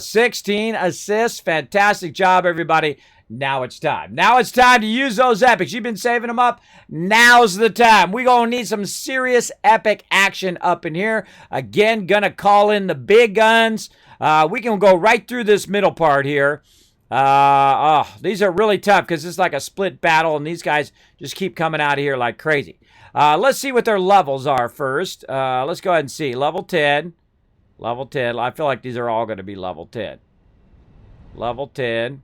16 assists. Fantastic job, everybody. Now it's time. Now it's time to use those epics. You've been saving them up. Now's the time. We're going to need some serious epic action up in here. Again, going to call in the big guns. We can go right through this middle part here. These are really tough because it's like a split battle, and these guys just keep coming out of here like crazy. Let's see what their levels are first. Let's go ahead and see. Level 10. Level 10. I feel like these are all going to be level 10. Level 10.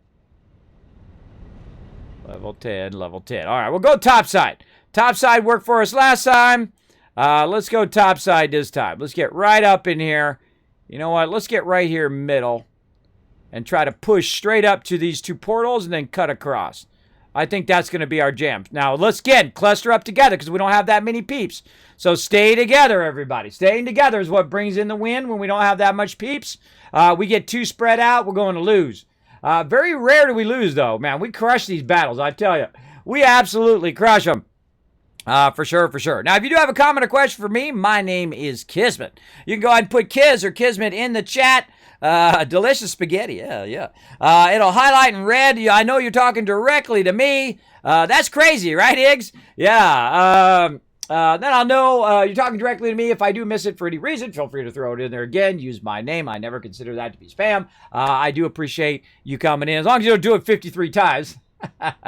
Level 10, level 10. All right, we'll go topside. Topside worked for us last time. Let's go topside this time. Let's get right up in here. You know what? Let's get right here middle and try to push straight up to these two portals and then cut across. I think that's going to be our jam. Now, let's again cluster up together because we don't have that many peeps. So stay together, everybody. Staying together is what brings in the win when we don't have that much peeps. We get too spread out, we're going to lose. Very rare do we lose, though. Man, we crush these battles, I tell you. We absolutely crush them. For sure. Now, if you do have a comment or question for me, my name is Kismet. You can go ahead and put Kiz or Kismet in the chat. Delicious spaghetti, yeah. It'll highlight in red. I know you're talking directly to me. That's crazy, right, Iggs? Yeah. Then I'll know you're talking directly to me. If I do miss it for any reason, feel free to throw it in there again. Use my name. I never consider that to be spam. I do appreciate you coming in, as long as you don't do it 53 times. Again,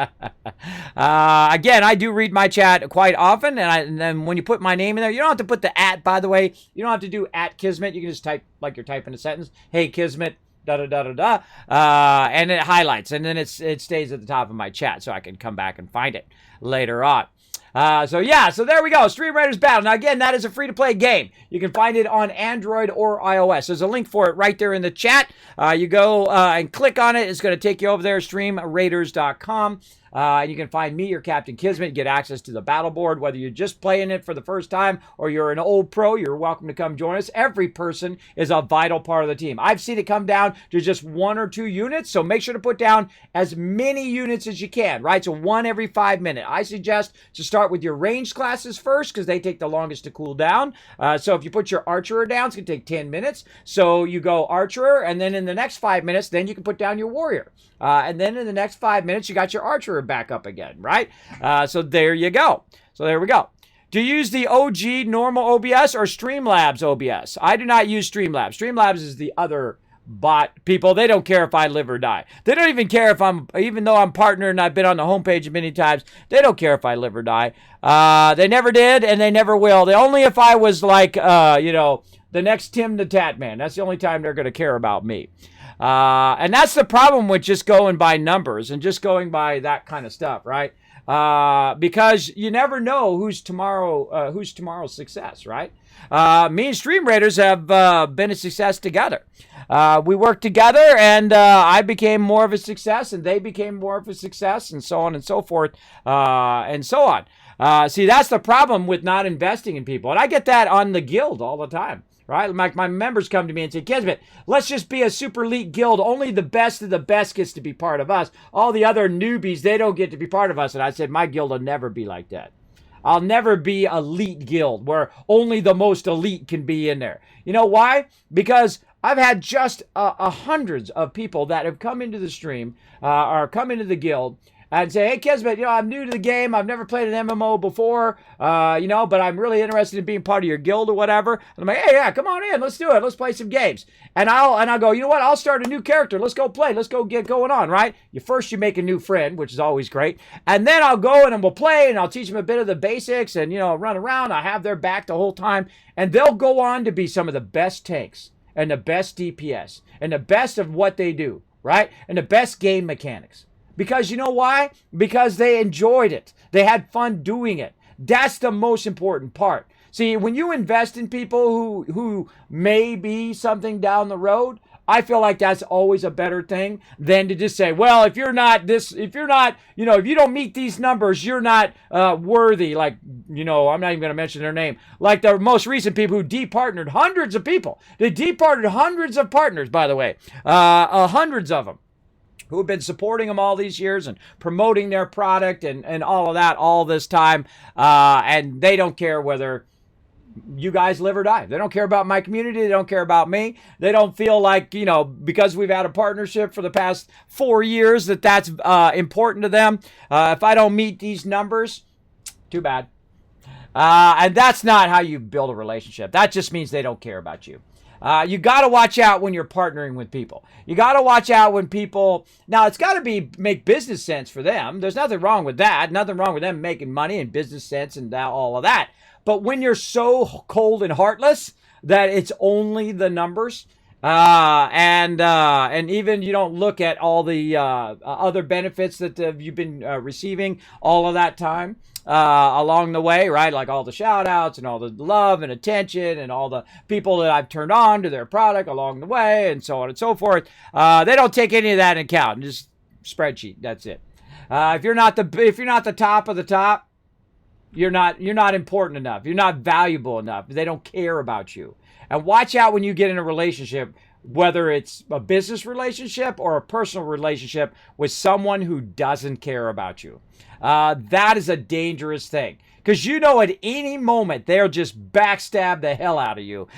I do read my chat quite often, and then when you put my name in there, you don't have to put the @ by the way. You don't have to do @Kismet. You can just type like you're typing a sentence. Hey, Kismet. And it highlights, and then it stays at the top of my chat, so I can come back and find it later on. So there we go. Stream Raiders Battle. Now, again, that is a free-to-play game. You can find it on Android or iOS. There's a link for it right there in the chat. You go and click on it. It's going to take you over there, streamraiders.com. And you can find me, your Captain Kismet, get access to the battle board. Whether you're just playing it for the first time or you're an old pro, you're welcome to come join us. Every person is a vital part of the team. I've seen it come down to just 1 or 2 units, so make sure to put down as many units as you can, right? So 1 every 5 minutes. I suggest to start with your ranged classes first because they take the longest to cool down. So if you put your archer down, it's going to take 10 minutes. So you go archer, and then in the next 5 minutes, then you can put down your warrior. And then in the next 5 minutes, you got your archer back up again, right? So there you go. So there we go. Do you use the OG normal OBS or Streamlabs OBS? I do not use Streamlabs. Streamlabs is the other bot people. They don't care if I live or die. They don't even care if even though I'm partnered and I've been on the homepage many times, they don't care if I live or die. They never did and they never will. They only if I was like, the next Tim the Tat Man. That's the only time they're going to care about me. And that's the problem with just going by numbers and just going by that kind of stuff, right? Because you never know who's tomorrow's success, right? Me and Stream Raiders have been a success together. We worked together, and I became more of a success, and they became more of a success, and so on and so forth, and so on. See, that's the problem with not investing in people, and I get that on the guild all the time. Right? Like my members come to me and say, Kismet, let's just be a super elite guild. Only the best of the best gets to be part of us. All the other newbies, they don't get to be part of us. And I said, my guild will never be like that. I'll never be elite guild where only the most elite can be in there. You know why? Because I've had just hundreds of people that have come into the stream or come into the guild and say, hey, Kismet, I'm new to the game. I've never played an MMO before, but I'm really interested in being part of your guild or whatever. And I'm like, hey, yeah, come on in. Let's do it. Let's play some games. And I'll go, you know what? I'll start a new character. Let's go play. Let's go get going on, right? You make a new friend, which is always great. And then I'll go and we'll play and I'll teach them a bit of the basics and, run around. I have their back the whole time. And they'll go on to be some of the best tanks and the best DPS and the best of what they do, right? And the best game mechanics. Because you know why? Because they enjoyed it. They had fun doing it. That's the most important part. See, when you invest in people who may be something down the road, I feel like that's always a better thing than to just say, well, if you don't meet these numbers, you're not worthy. Like, I'm not even going to mention their name. Like the most recent people who departnered hundreds of people. They departnered hundreds of partners, by the way, hundreds of them, who have been supporting them all these years and promoting their product and all of that all this time. And they don't care whether you guys live or die. They don't care about my community. They don't care about me. They don't feel like, because we've had a partnership for the past 4 years that's important to them. If I don't meet these numbers, too bad. And that's not how you build a relationship. That just means they don't care about you. You got to watch out when you're partnering with people. You got to watch out when people... Now, it's got to make business sense for them. There's nothing wrong with that. Nothing wrong with them making money and business sense and all of that. But when you're so cold and heartless that it's only the numbers, and even you don't look at all the other benefits that you've been receiving all of that time, along the way, right? Like all the shout outs and all the love and attention and all the people that I've turned on to their product along the way and so on and so forth. They don't take any of that into account. Just spreadsheet. That's it. If you're not the top of the top, you're not important enough. You're not valuable enough. They don't care about you. And watch out when you get in a relationship, whether it's a business relationship or a personal relationship with someone who doesn't care about you. That is a dangerous thing. Because at any moment, they'll just backstab the hell out of you.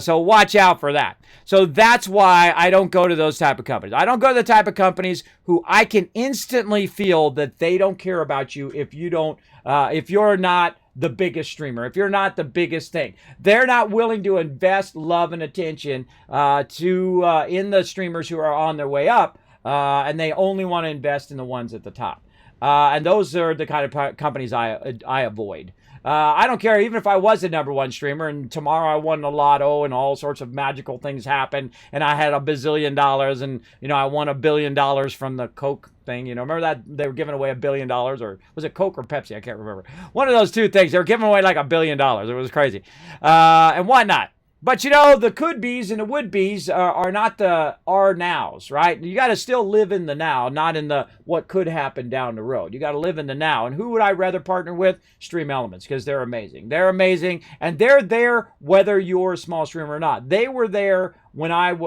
So watch out for that. So that's why I don't go to those type of companies. I don't go to the type of companies who I can instantly feel that they don't care about you if you're not the biggest streamer, if you're not the biggest thing. They're not willing to invest love and attention in the streamers who are on their way up, and they only want to invest in the ones at the top. And those are the kind of companies I avoid. I don't care even if I was the number one streamer and tomorrow I won the lotto and all sorts of magical things happen and I had $1 bazillion and, I won $1 billion from the Coke thing. Remember that they were giving away $1 billion, or was it Coke or Pepsi? I can't remember. One of those two things. They were giving away like $1 billion. It was crazy. And whatnot. But the could-be's and the would-be's are not the are-nows, right? You got to still live in the now, not in the what could happen down the road. You got to live in the now. And who would I rather partner with? Stream Elements, because they're amazing. They're amazing, and they're there whether you're a small streamer or not. They were there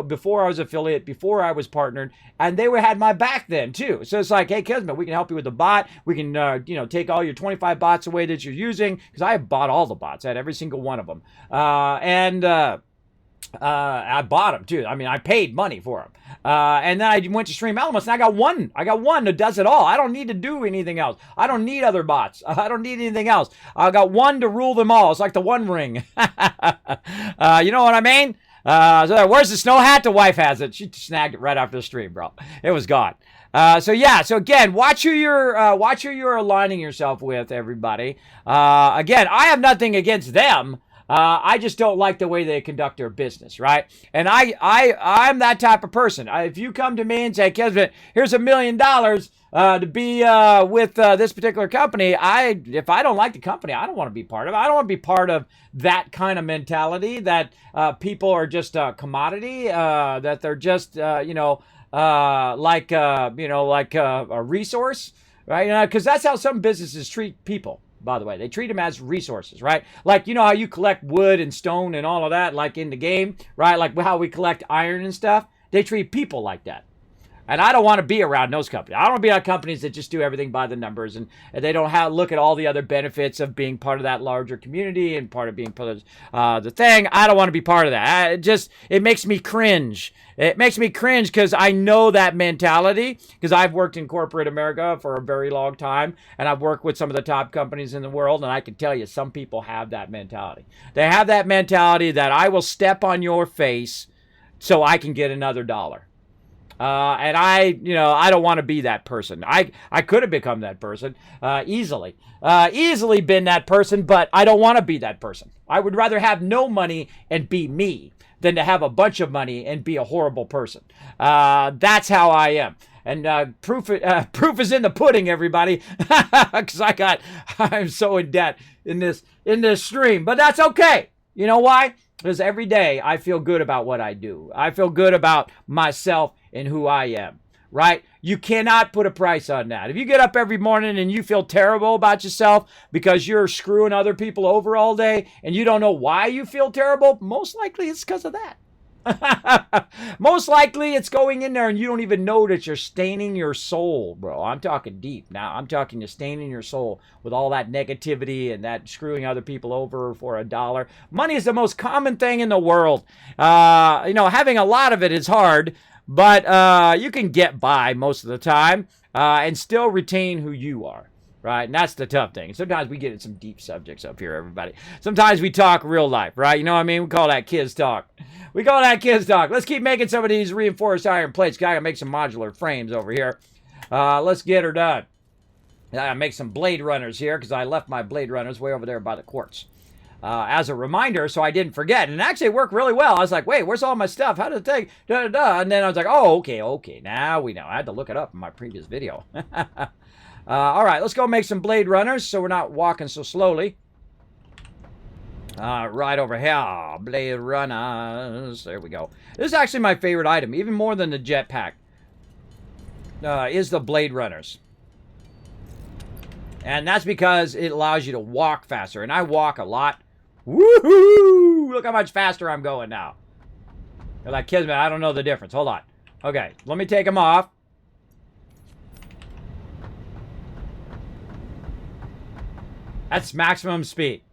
before I was affiliate, before I was partnered, and they had my back then too. So it's like, hey, Kismet, we can help you with the bot. We can, take all your 25 bots away that you're using, because I have bought all the bots. I had every single one of them, I bought them too. I mean, I paid money for them, and then I went to Stream Elements, and I got one that does it all. I don't need to do anything else. I don't need other bots. I don't need anything else. I got one to rule them all. It's like the One Ring. You know what I mean? So where's the snow hat? The wife has it. She snagged it right after the stream, bro. It was gone. So again, watch who you're aligning yourself with, everybody. Again, I have nothing against them. I just don't like the way they conduct their business, right? And I'm that type of person. If you come to me and say, Kismet, here's $1 million to be with this particular company, if I don't like the company, I don't want to be part of it. I don't want to be part of that kind of mentality that people are just a commodity, that they're just, like a resource, right? Because that's how some businesses treat people. By the way, they treat them as resources, right? Like, you know how you collect wood and stone and all of that, like in the game, right? Like how we collect iron and stuff. They treat people like that. And I don't want to be around those companies. I don't want to be around companies that just do everything by the numbers and they don't look at all the other benefits of being part of that larger community and part of being part of the thing. I don't want to be part of that. It makes me cringe. It makes me cringe because I know that mentality because I've worked in corporate America for a very long time and I've worked with some of the top companies in the world, and I can tell you some people have that mentality. They have that mentality that I will step on your face so I can get another dollar. And I don't want to be that person. I could have become that person easily been that person, but I don't want to be that person. I would rather have no money and be me than to have a bunch of money and be a horrible person. That's how I am. And proof is in the pudding, everybody, because I'm so in debt in this stream, but that's okay. You know why? Because every day I feel good about what I do. I feel good about myself and who I am, right? You cannot put a price on that. If you get up every morning and you feel terrible about yourself because you're screwing other people over all day and you don't know why you feel terrible, most likely it's because of that. Most likely it's going in there and you don't even know that you're staining your soul, bro. I'm talking deep now. I'm talking you're staining your soul with all that negativity and that screwing other people over for $1. Money is the most common thing in the world. Having a lot of it is hard, but you can get by most of the time and still retain who you are. Right? And that's the tough thing. Sometimes we get in some deep subjects up here, everybody. Sometimes we talk real life, right? You know what I mean? We call that kids talk. Let's keep making some of these reinforced iron plates. Gotta make some modular frames over here. Let's get her done. I gotta make some blade runners here because I left my blade runners way over there by the quartz. As a reminder, so I didn't forget. And actually it worked really well. I was like, wait, where's all my stuff? How did it take? And then I was like, oh, okay. Now we know. I had to look it up in my previous video. All right, let's go make some blade runners so we're not walking so slowly. Right over here, blade runners. There we go. This is actually my favorite item, even more than the jetpack, is the blade runners. And that's because it allows you to walk faster. And I walk a lot. Woohoo! Look how much faster I'm going now. You're like, Kismet, I don't know the difference. Hold on. Okay, let me take them off. That's maximum speed.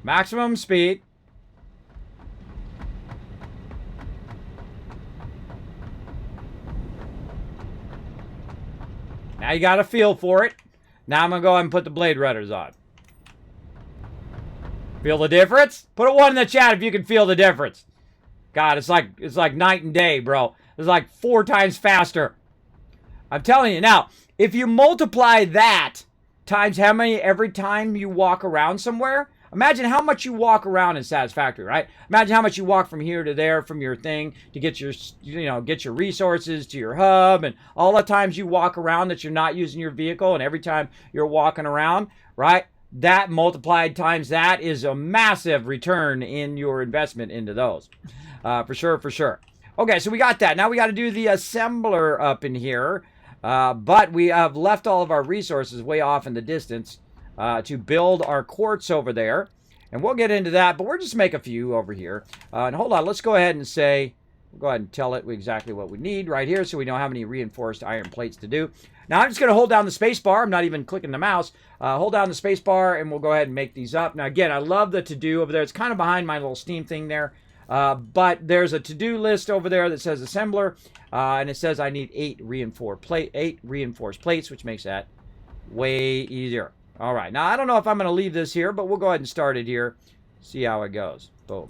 Maximum speed. Now you got a feel for it. Now I'm going to go ahead and put the blade runners on. Feel the difference? Put a 1 in the chat if you can feel the difference. God, it's like night and day, bro. It's like 4 times faster. I'm telling you. Now, if you multiply that times how many every time you walk around somewhere. Imagine how much you walk around in Satisfactory, right? Imagine how much you walk from here to there from your thing to get your, get your resources to your hub, and all the times you walk around that you're not using your vehicle, and every time you're walking around, right? That multiplied times that is a massive return in your investment into those. For sure. Okay, so we got that. Now we got to do the assembler up in here. But we have left all of our resources way off in the distance to build our quartz over there. And we'll get into that, but we'll just make a few over here. And hold on, let's go ahead and we'll go ahead and tell it exactly what we need right here so we know how many reinforced iron plates to do. Now I'm just going to hold down the space bar. I'm not even clicking the mouse. Hold down the space bar and we'll go ahead and make these up. Now again, I love the to-do over there. It's kind of behind my little Steam thing there. But there's a to-do list over there that says assembler, and it says I need 8 reinforced plates, which makes that way easier. All right, now I don't know if I'm going to leave this here, but we'll go ahead and start it here. See how it goes. Boom.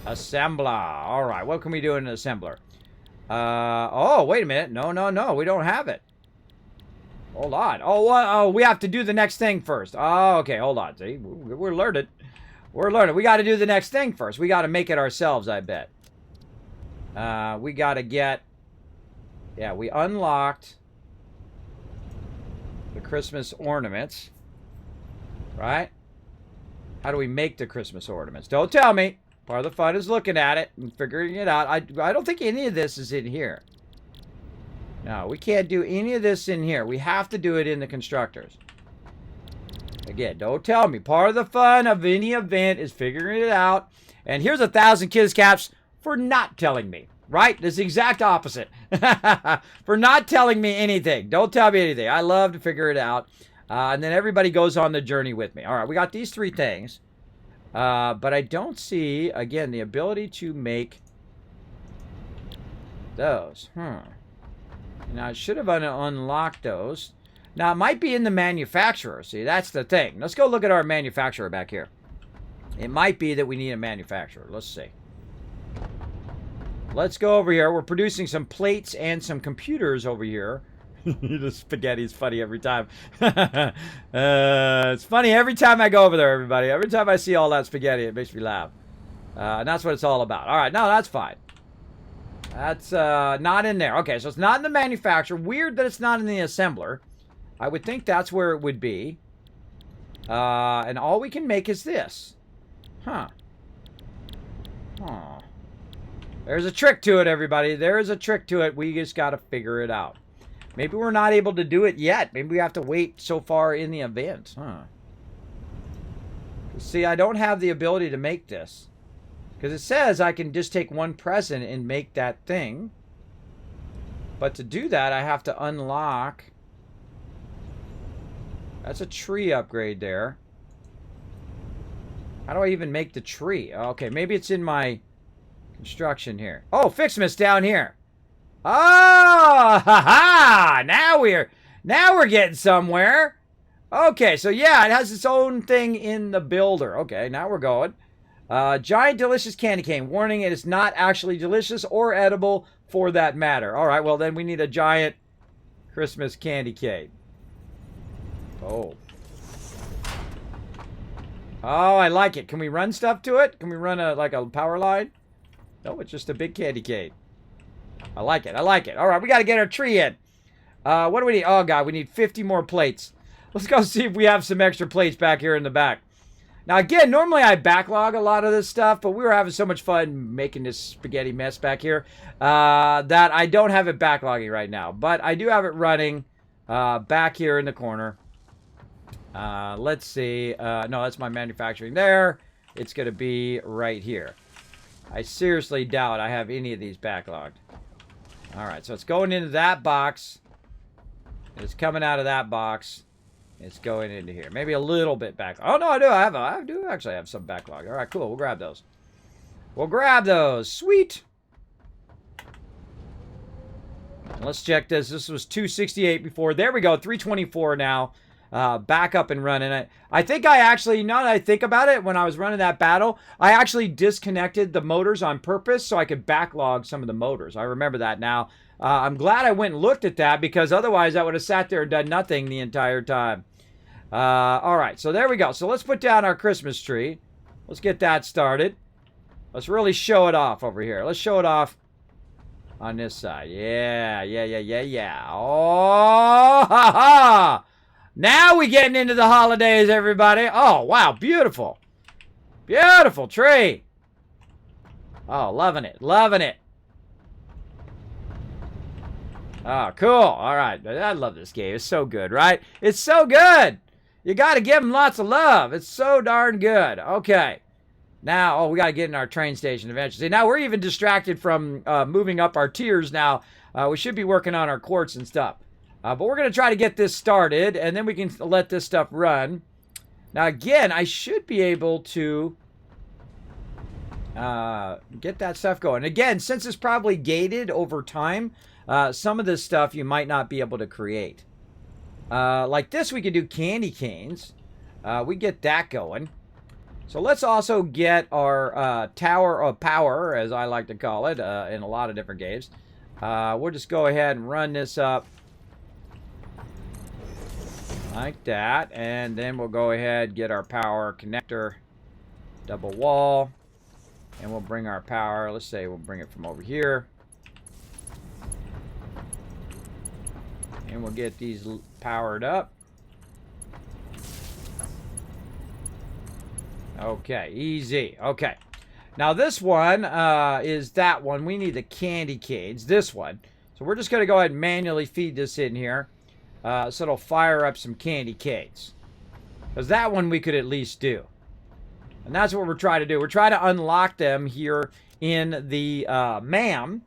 Assembler. All right, what can we do in an assembler? Oh, wait a minute. No, we don't have it. Hold on. Oh, we have to do the next thing first. Oh, okay, hold on. See, we're alerted. We're learning. We got to do the next thing first. We got to make it ourselves, I bet. We got to get... Yeah, we unlocked the Christmas ornaments. Right? How do we make the Christmas ornaments? Don't tell me. Part of the fun is looking at it and figuring it out. I don't think any of this is in here. No, we can't do any of this in here. We have to do it in the constructors. Again, don't tell me. Part of the fun of any event is figuring it out. And here's 1,000 kids caps for not telling me. Right? It's the exact opposite. For not telling me anything. Don't tell me anything. I love to figure it out. And then everybody goes on the journey with me. All right, we got these 3 things. But I don't see, again, the ability to make those. Now, I should have unlocked those. Now, it might be in the manufacturer. See, that's the thing. Let's go look at our manufacturer back here. It might be that we need a manufacturer. Let's see. Let's go over here. We're producing some plates and some computers over here. The spaghetti is funny every time. It's funny every time I go over there, everybody. Every time I see all that spaghetti, it makes me laugh. And that's what it's all about. All right, no, that's fine. That's not in there. Okay, so it's not in the manufacturer. Weird that it's not in the assembler. I would think that's where it would be. And all we can make is this. Huh. Oh. There's a trick to it, everybody. There is a trick to it. We just got to figure it out. Maybe we're not able to do it yet. Maybe we have to wait so far in the event. Huh. See, I don't have the ability to make this. Because it says I can just take one present and make that thing. But to do that, I have to unlock... That's a tree upgrade there. How do I even make the tree? Okay, maybe it's in my construction here. Oh, FICS MAS down here. Oh, ha ha! Now we're getting somewhere. Okay, so yeah, it has its own thing in the builder. Okay, now we're going. Giant delicious candy cane. Warning, it is not actually delicious or edible for that matter. All right, well then we need a giant Christmas candy cane. Oh. Oh, I like it. Can we run stuff to it? Can we run like a power line? No, it's just a big candy cane. I like it. I like it. All right, we got to get our tree in. What do we need? Oh, God, we need 50 more plates. Let's go see if we have some extra plates back here in the back. Now, again, normally I backlog a lot of this stuff, but we were having so much fun making this spaghetti mess back here that I don't have it backlogging right now. But I do have it running back here in the corner. Let's see. No, that's my manufacturing there. It's going to be right here. I seriously doubt I have any of these backlogged. All right, so it's going into that box. It's coming out of that box. It's going into here. Maybe a little bit back. Oh, no, I do. I do actually have some backlog. All right, cool. We'll grab those. We'll grab those. Sweet. Let's check this. This was 268 before. There we go. 324 now. Back up and running. I think I actually, now that I think about it, when I was running that battle, I actually disconnected the motors on purpose so I could backlog some of the motors. I remember that now. I'm glad I went and looked at that because otherwise I would have sat there and done nothing the entire time. All right, so there we go. So let's put down our Christmas tree. Let's get that started. Let's really show it off over here. Let's show it off on this side. Yeah. Oh, ha ha! Now we getting into the holidays, everybody. Oh, wow, beautiful. Beautiful tree. Oh, loving it, loving it. Oh, cool. All right, I love this game. It's so good, right? It's so good. You got to give them lots of love. It's so darn good. Okay. Now, we got to get in our train station eventually. Now, we're even distracted from moving up our tiers now. We should be working on our quartz and stuff. But we're going to try to get this started, and then we can let this stuff run. Now, again, I should be able to get that stuff going. Again, since it's probably gated over time, some of this stuff you might not be able to create. Like this, we could do candy canes. We get that going. So let's also get our Tower of Power, as I like to call it, in a lot of different games. We'll just go ahead and run this up. Like that, and then we'll go ahead and get our power connector Double wall. And we'll bring our power. Let's say we'll bring it from over here. And we'll get these powered up. Okay, easy. Okay. Now this one is that one. We need the candy canes. This one. So we're just going to go ahead and manually feed this in here. So it'll fire up some candy canes. Because that one we could at least do. And that's what we're trying to do. We're trying to unlock them here in the MAM.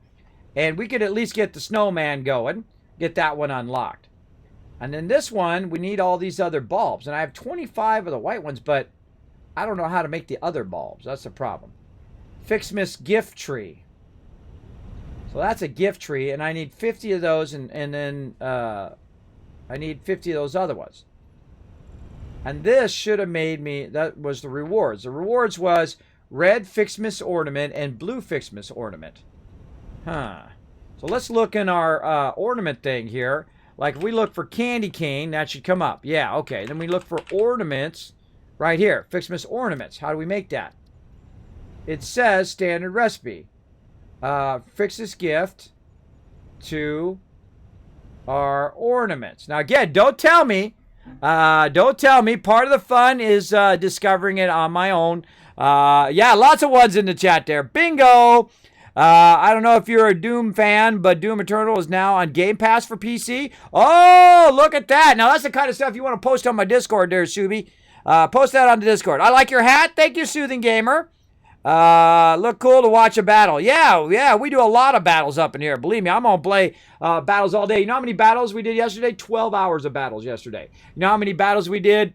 And we could at least get the snowman going. Get that one unlocked. And then this one, we need all these other bulbs. And I have 25 of the white ones, but I don't know how to make the other bulbs. That's the problem. FICS MAS gift tree. So that's a gift tree. And I need 50 of those. And then I need 50 of those other ones. And this should have made me, that was the rewards. The rewards was red FICS MAS ornament and blue FICS MAS ornament. Huh. So let's look in our ornament thing here. Like if we look for candy cane, that should come up. Yeah, okay. Then we look for ornaments right here. FICS MAS ornaments. How do we make that? It says standard recipe. Fix this gift to our ornaments. Now again, don't tell me. Don't tell me. Part of the fun is discovering it on my own. Yeah, lots of ones in the chat there. Bingo! I don't know if you're a Doom fan, but Doom Eternal is now on Game Pass for PC. Oh, look at that. Now, that's the kind of stuff you want to post on my Discord there, Subi. Post that on the Discord. I like your hat. Thank you, Soothing Gamer. Look cool to watch a battle. Yeah, we do a lot of battles up in here. Believe me, I'm going to play battles all day. You know how many battles we did yesterday? 12 hours of battles yesterday. You know how many battles we did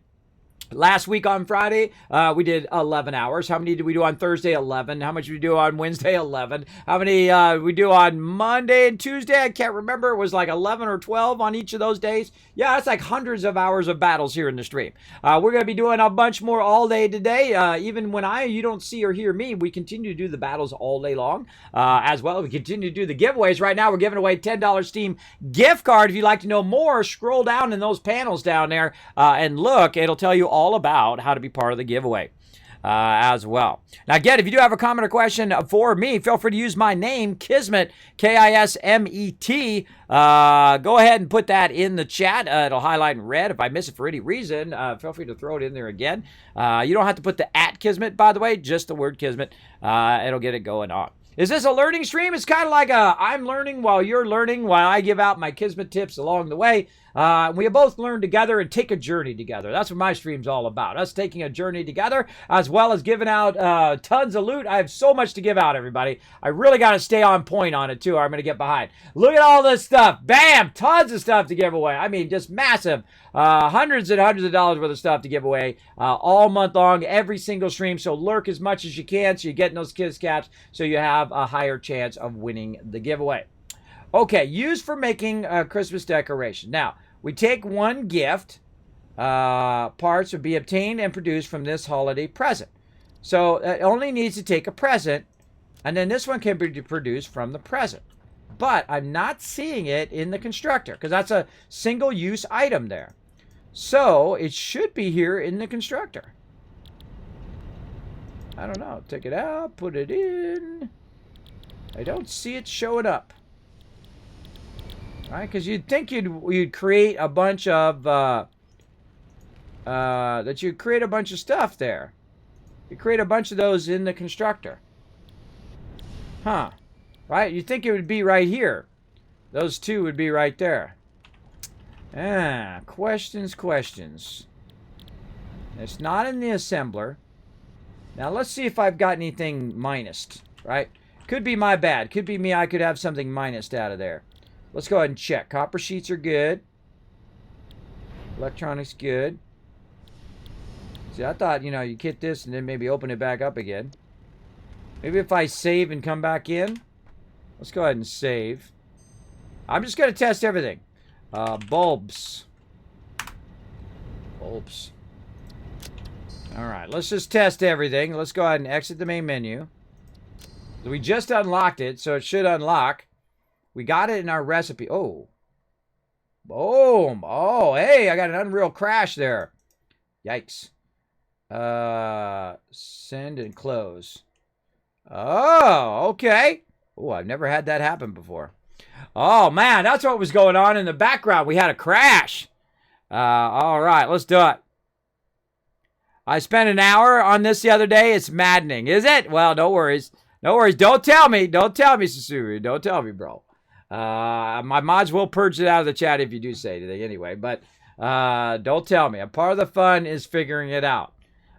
last week on Friday? We did 11 hours. How many did we do on Thursday? 11. How much did we do on Wednesday? 11. How many we do on Monday and Tuesday? I can't remember. It was like 11 or 12 on each of those days. Yeah, that's like hundreds of hours of battles here in the stream. We're going to be doing a bunch more all day today. Even when you don't see or hear me, we continue to do the battles all day long. As well, we continue to do the giveaways. Right now, we're giving away $10 Steam gift card. If you'd like to know more, scroll down in those panels down there and look. It'll tell you all about how to be part of the giveaway as well. Now, again, if you do have a comment or question for me, feel free to use my name, Kismet, Kismet. Go ahead and put that in the chat. It'll highlight in red. If I miss it for any reason, feel free to throw it in there again. You don't have to put the @Kismet, by the way, just the word Kismet. It'll get it going on. Is this a learning stream? It's kind of like I'm learning while you're learning, while I give out my Kismet tips along the way. We both learn together and take a journey together. That's what my stream's all about. Us taking a journey together, as well as giving out tons of loot. I have so much to give out, everybody. I really got to stay on point on it, too, or I'm going to get behind. Look at all this stuff. Bam! Tons of stuff to give away. I mean, just massive. Hundreds and hundreds of dollars worth of stuff to give away all month long, every single stream. So lurk as much as you can so you're getting those kiss caps so you have a higher chance of winning the giveaway. Okay, used for making a Christmas decoration. Now, we take one gift. Parts would be obtained and produced from this holiday present. So it only needs to take a present, and then this one can be produced from the present. But I'm not seeing it in the constructor because that's a single-use item there. So it should be here in the constructor. I don't know. Take it out, put it in. I don't see it showing up. Right, because you'd think you'd create a bunch of that you'd create a bunch of stuff there. You create a bunch of those in the constructor. Huh. Right? You'd think it would be right here. Those two would be right there. Questions. It's not in the assembler. Now let's see if I've got anything minused, right? Could be my bad. Could be me. I could have something minused out of there. Let's go ahead and check. Copper sheets are good. Electronics good. See, I thought, you get this and then maybe open it back up again. Maybe if I save and come back in. Let's go ahead and save. I'm just going to test everything. Bulbs. Bulbs. Alright, let's just test everything. Let's go ahead and exit the main menu. We just unlocked it, so it should unlock. We got it in our recipe. Oh. Boom. Oh, hey, I got an Unreal crash there. Yikes. Send and close. Oh, okay. Oh, I've never had that happen before. Oh, man, that's what was going on in the background. We had a crash. All right, let's do it. I spent an hour on this the other day. It's maddening. Is it? Well, no worries. No worries. Don't tell me. Don't tell me, Susuri. Don't tell me, bro. My mods will purge it out of the chat if you do say anything anyway. But don't tell me. A part of the fun is figuring it out.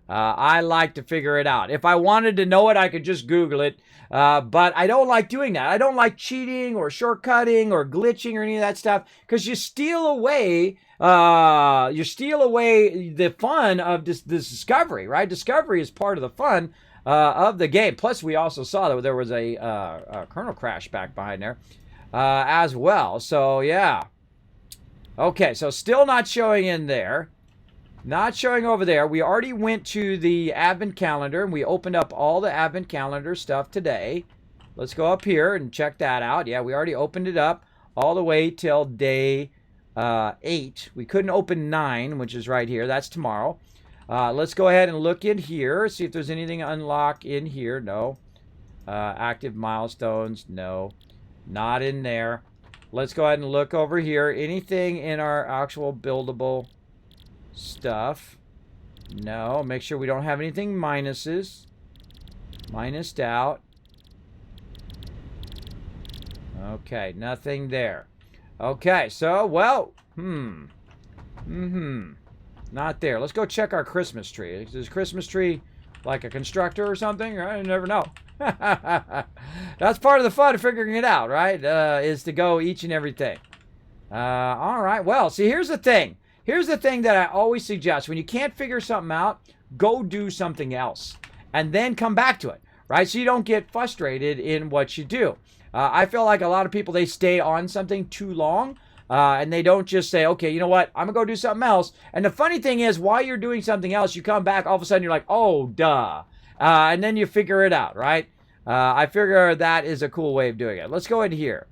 I like to figure it out. If I wanted to know it, I could just Google it. But I don't like doing that. I don't like cheating or shortcutting or glitching or any of that stuff because you steal away the fun of this discovery, right? Discovery is part of the fun of the game. Plus, we also saw that there was a kernel crash back behind there as well. So, yeah. Okay, so still not showing in there. Not showing over there. We already went to the advent calendar, and we opened up all the advent calendar stuff today. Let's go up here and check that out. Yeah, we already opened it up all the way till day 8. We couldn't open 9, which is right here. That's tomorrow. Let's go ahead and look in here, see if there's anything to unlock in here. No. Active milestones. No. Not in there. Let's go ahead and look over here. Anything in our actual buildable stuff? No. Make sure we don't have anything minuses. Minused out. Okay. Nothing there. Okay. So, well. Not there. Let's go check our Christmas tree. Is this Christmas tree like a constructor or something? I never know. That's part of the fun of figuring it out, right? Is to go each and everything. All right. Well, see, here's the thing. Here's the thing that I always suggest. When you can't figure something out, go do something else. And then come back to it, right? So you don't get frustrated in what you do. I feel like a lot of people, they stay on something too long. And they don't just say, okay, you know what? I'm going to go do something else. And the funny thing is, while you're doing something else, you come back, all of a sudden you're like, oh, duh. And then you figure it out, right? I figure that is a cool way of doing it. Let's go in here.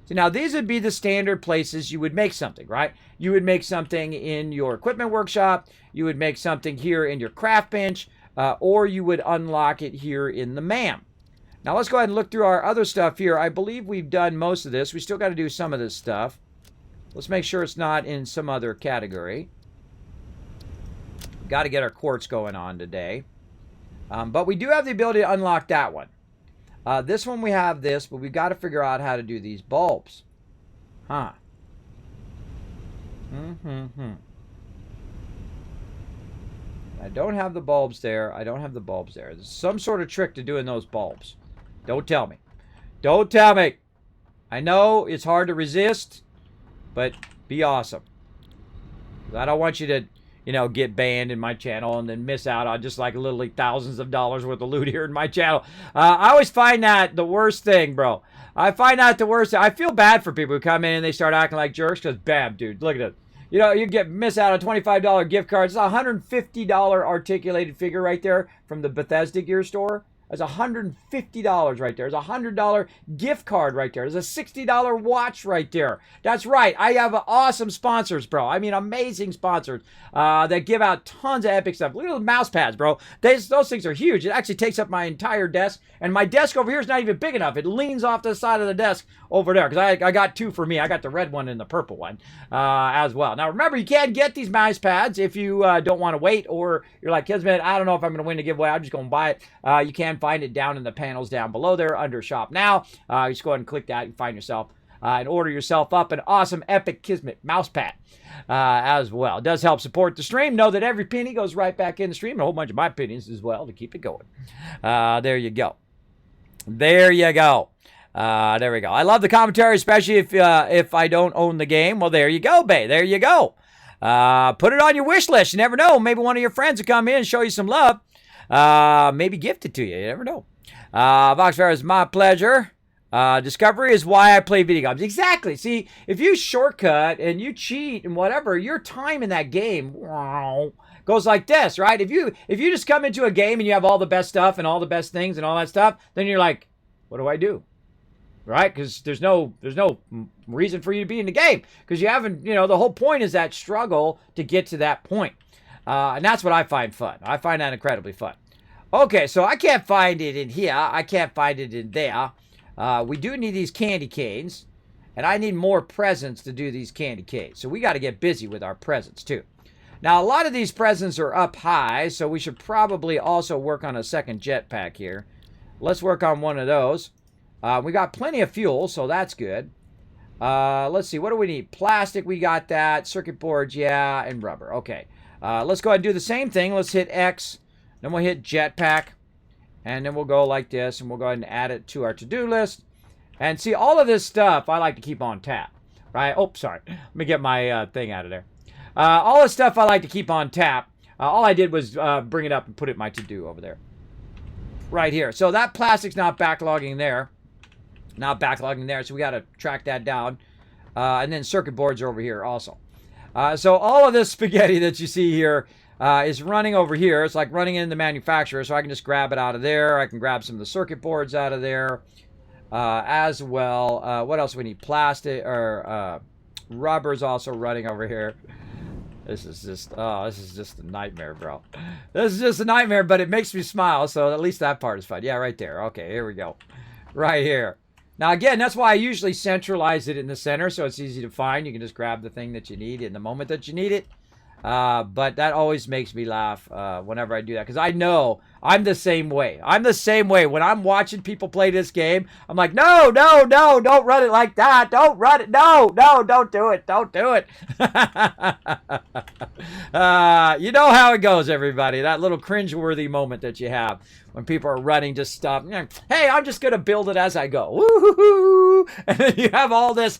So now these would be the standard places you would make something, right? You would make something in your equipment workshop. You would make something here in your craft bench. Or you would unlock it here in the MAM. Now let's go ahead and look through our other stuff here. I believe we've done most of this. We still got to do some of this stuff. Let's make sure it's not in some other category. Got to get our quartz going on today. But we do have the ability to unlock that one. This one we have this, but we've got to figure out how to do these bulbs. Huh. I don't have the bulbs there. I don't have the bulbs there. There's some sort of trick to doing those bulbs. Don't tell me. Don't tell me. I know it's hard to resist, but be awesome. I don't want you to, you know, get banned in my channel and then miss out on just like literally thousands of dollars worth of loot here in my channel. I always find that the worst thing, bro. I find that the worst. I feel bad for people who come in and they start acting like jerks because, bam, dude, look at it. You know, you miss out on $25 gift cards. It's a $150 articulated figure right there from the Bethesda gear store. There's $150 right there. There's a $100 gift card right there. There's a $60 watch right there. That's right. I have awesome sponsors, bro. I mean, amazing sponsors that give out tons of epic stuff. Look at those mouse pads, bro. Those things are huge. It actually takes up my entire desk. And my desk over here is not even big enough. It leans off the side of the desk over there. Because I got two for me. I got the red one and the purple one as well. Now, remember, you can get these mouse pads if you don't want to wait. Or you're like, Kismet, I don't know if I'm going to win the giveaway. I'm just going to buy it. You can find it down in the panels down below there under Shop Now. Just go ahead and click that and find yourself and order yourself up an awesome epic Kismet mouse pad as well. It does help support the stream. Know that every penny goes right back in the stream and a whole bunch of my pennies as well to keep it going. There you go. There you go. There we go. I love the commentary, especially if I don't own the game. Well, there you go, babe. There you go. Put it on your wish list. You never know. Maybe one of your friends will come in and show you some love. Maybe gift it to you. You never know. Voxfair is my pleasure. Discovery is why I play video games. Exactly. See, if you shortcut and you cheat and whatever, your time in that game goes like this, right? If you just come into a game and you have all the best stuff and all the best things and all that stuff, then you're like, what do I do? Right? Because there's no reason for you to be in the game because you haven't, the whole point is that struggle to get to that point. And that's what I find fun. I find that incredibly fun. Okay, so I can't find it in here. I can't find it in there. We do need these candy canes. And I need more presents to do these candy canes. So we got to get busy with our presents, too. Now, a lot of these presents are up high, so we should probably also work on a second jetpack here. Let's work on one of those. We got plenty of fuel, so that's good. Let's see, what do we need? Plastic, we got that. Circuit boards, yeah, and rubber. Okay, let's go ahead and do the same thing. Let's hit X, then we'll hit jetpack, and then we'll go like this, and we'll go ahead and add it to our to-do list. And see, all of this stuff I like to keep on tap, right? Oh, sorry. Let me get my thing out of there. All this stuff I like to keep on tap. All I did was bring it up and put it in my to-do over there. Right here. So that plastic's not backlogging there. Not backlogging there, so we got to track that down. And then circuit boards are over here also. So all of this spaghetti that you see here is running over here. It's like running in the manufacturer, so I can just grab it out of there. I can grab some of the circuit boards out of there. As well, what else we need? Plastic or rubber's also running over here. This is just a nightmare, bro. This is just a nightmare, but it makes me smile, so at least that part is fun. Yeah, right there. Okay, here we go. Right here. Now, again, that's why I usually centralize it in the center, so it's easy to find. You can just grab the thing that you need in the moment that you need it. But that always makes me laugh whenever I do that, because I know I'm the same way. I'm the same way. When I'm watching people play this game, I'm like, no, don't run it like that. Don't run it. No, don't do it. Don't do it. You know how it goes, everybody. That little cringeworthy moment that you have when people are running, just stop. Hey, I'm just going to build it as I go. Woo-hoo-hoo. And then you have all this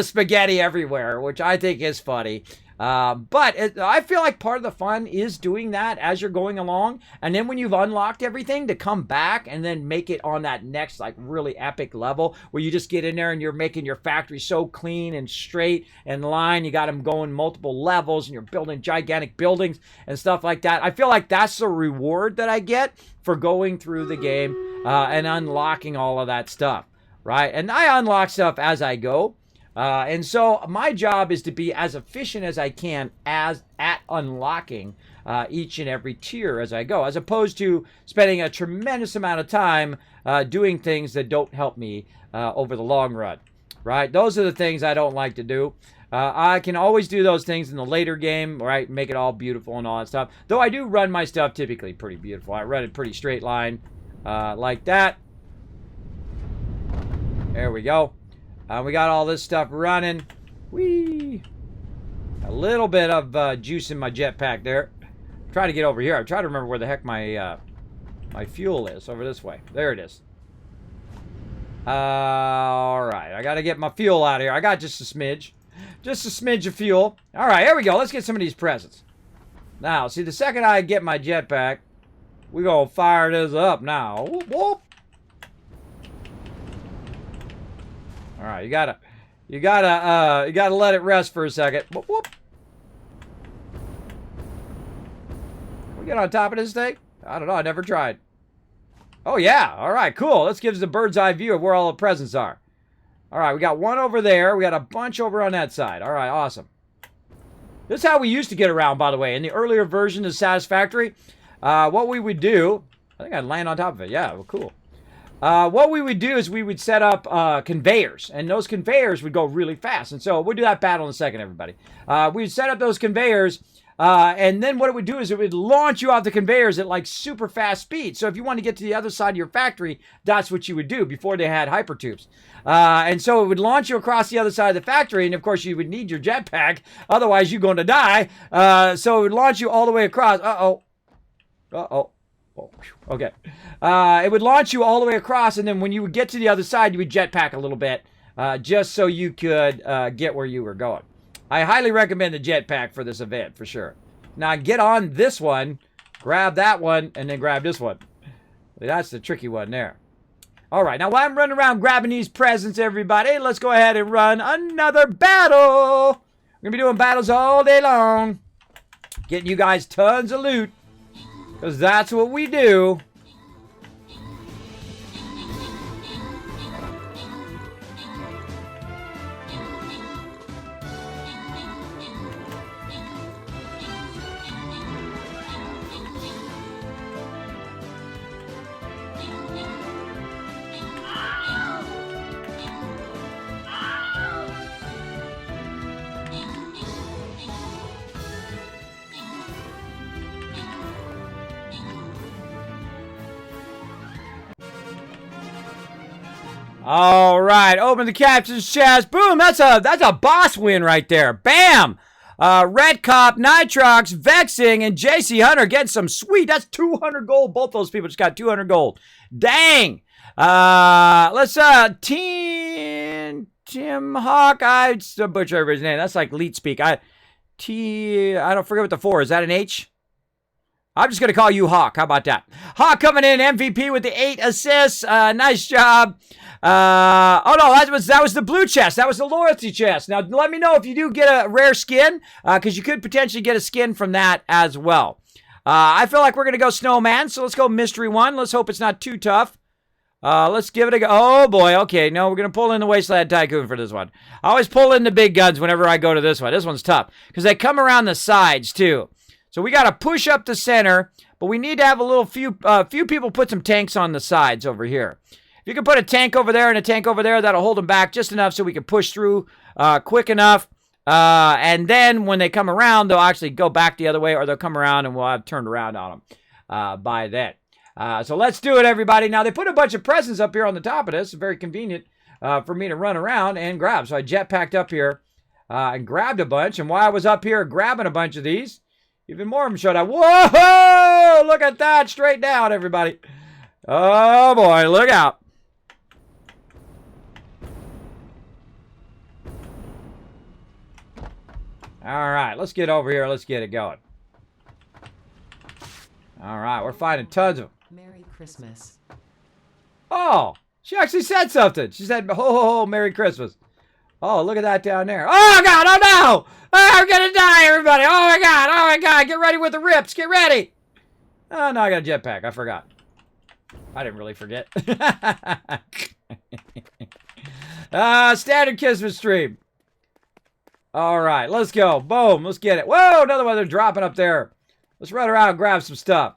spaghetti everywhere, which I think is funny. But I feel like part of the fun is doing that as you're going along. And then when you've unlocked everything, to come back and then make it on that next, like, really epic level where you just get in there and you're making your factory so clean and straight and line. You got them going multiple levels and you're building gigantic buildings and stuff like that. I feel like that's the reward that I get for going through the game and unlocking all of that stuff, right? And I unlock stuff as I go. And so my job is to be as efficient as I can at unlocking each and every tier as I go, as opposed to spending a tremendous amount of time doing things that don't help me over the long run, right? Those are the things I don't like to do. I can always do those things in the later game, right? Make it all beautiful and all that stuff. Though I do run my stuff typically pretty beautiful. I run it pretty straight line like that. There we go. We got all this stuff running. Whee! A little bit of juice in my jetpack there. Try to get over here. I'm trying to remember where the heck my my fuel is. Over this way. There it is. All right. I got to get my fuel out of here. I got just a smidge. Just a smidge of fuel. All right. Here we go. Let's get some of these presents. Now, see, the second I get my jetpack, we're going to fire this up now. Whoop, whoop. All right, you gotta let it rest for a second. Whoop, whoop. Can we get on top of this thing? I don't know. I never tried. Oh yeah. All right, cool. Let's give us a bird's eye view of where all the presents are. All right, we got one over there. We got a bunch over on that side. All right, awesome. This is how we used to get around, by the way. In the earlier version of Satisfactory, what we would do, I think I'd land on top of it. Yeah, well, cool. What we would do is we would set up conveyors, and those conveyors would go really fast. And so we'll do that battle in a second, everybody. We'd set up those conveyors, and then what it would do is it would launch you off the conveyors at like super fast speed. So if you want to get to the other side of your factory, that's what you would do before they had hypertubes. And so it would launch you across the other side of the factory, and of course you would need your jetpack, otherwise you're going to die. So it would launch you all the way across. Uh-oh. Oh, okay. It would launch you all the way across, and then when you would get to the other side, you would jetpack a little bit, just so you could get where you were going. I highly recommend the jetpack for this event, for sure. Now, get on this one, grab that one, and then grab this one. That's the tricky one there. All right, now while I'm running around grabbing these presents, everybody, let's go ahead and run another battle. We're going to be doing battles all day long, getting you guys tons of loot. Because that's what we do. All right, open the captain's chest. Boom, that's a boss win right there. Bam! Red Cop, Nitrox, Vexing, and JC Hunter getting some sweet. That's 200 gold. Both those people just got 200 gold. Dang! Let's Tim Hawk. I butcher everybody's name. That's like leet speak. I don't forget what the 4 is. That an H? I'm just going to call you Hawk. How about that? Hawk coming in MVP with the 8 assists. Nice job. Oh no, that was the blue chest. That was the loyalty chest. Now let me know if you do get a rare skin, because you could potentially get a skin from that as well. I feel like we're going to go Snowman, so let's go Mystery 1. Let's hope it's not too tough. Let's give it a go. Oh boy, okay. No, we're going to pull in the Wasteland Tycoon for this one. I always pull in the big guns whenever I go to this one. This one's tough, because they come around the sides too. So we got to push up the center, but we need to have a few people put some tanks on the sides over here. If you can put a tank over there and a tank over there, that'll hold them back just enough so we can push through quick enough. And then when they come around, they'll actually go back the other way, or they'll come around and we'll have turned around on them by then. So let's do it, everybody. Now, they put a bunch of presents up here on the top of this. It's very convenient for me to run around and grab. So I jetpacked up here and grabbed a bunch. And while I was up here grabbing a bunch of these, even more of them showed up. Whoa! Look at that. Straight down, everybody. Oh, boy. Look out. All right. Let's get over here. Let's get it going. All right. We're finding tons of them. Merry Christmas. Oh, she actually said something. She said, ho, ho, ho, Merry Christmas. Oh, look at that down there. Oh, God. Oh, no. Oh, we're going to die, everybody. Oh, my God. Oh, my God. Get ready with the rips. Get ready. Oh, no, I got a jetpack. I forgot. I didn't really forget. Standard Kismet stream. All right, let's go. Boom. Let's get it. Whoa, another one. They're dropping up there. Let's run around and grab some stuff.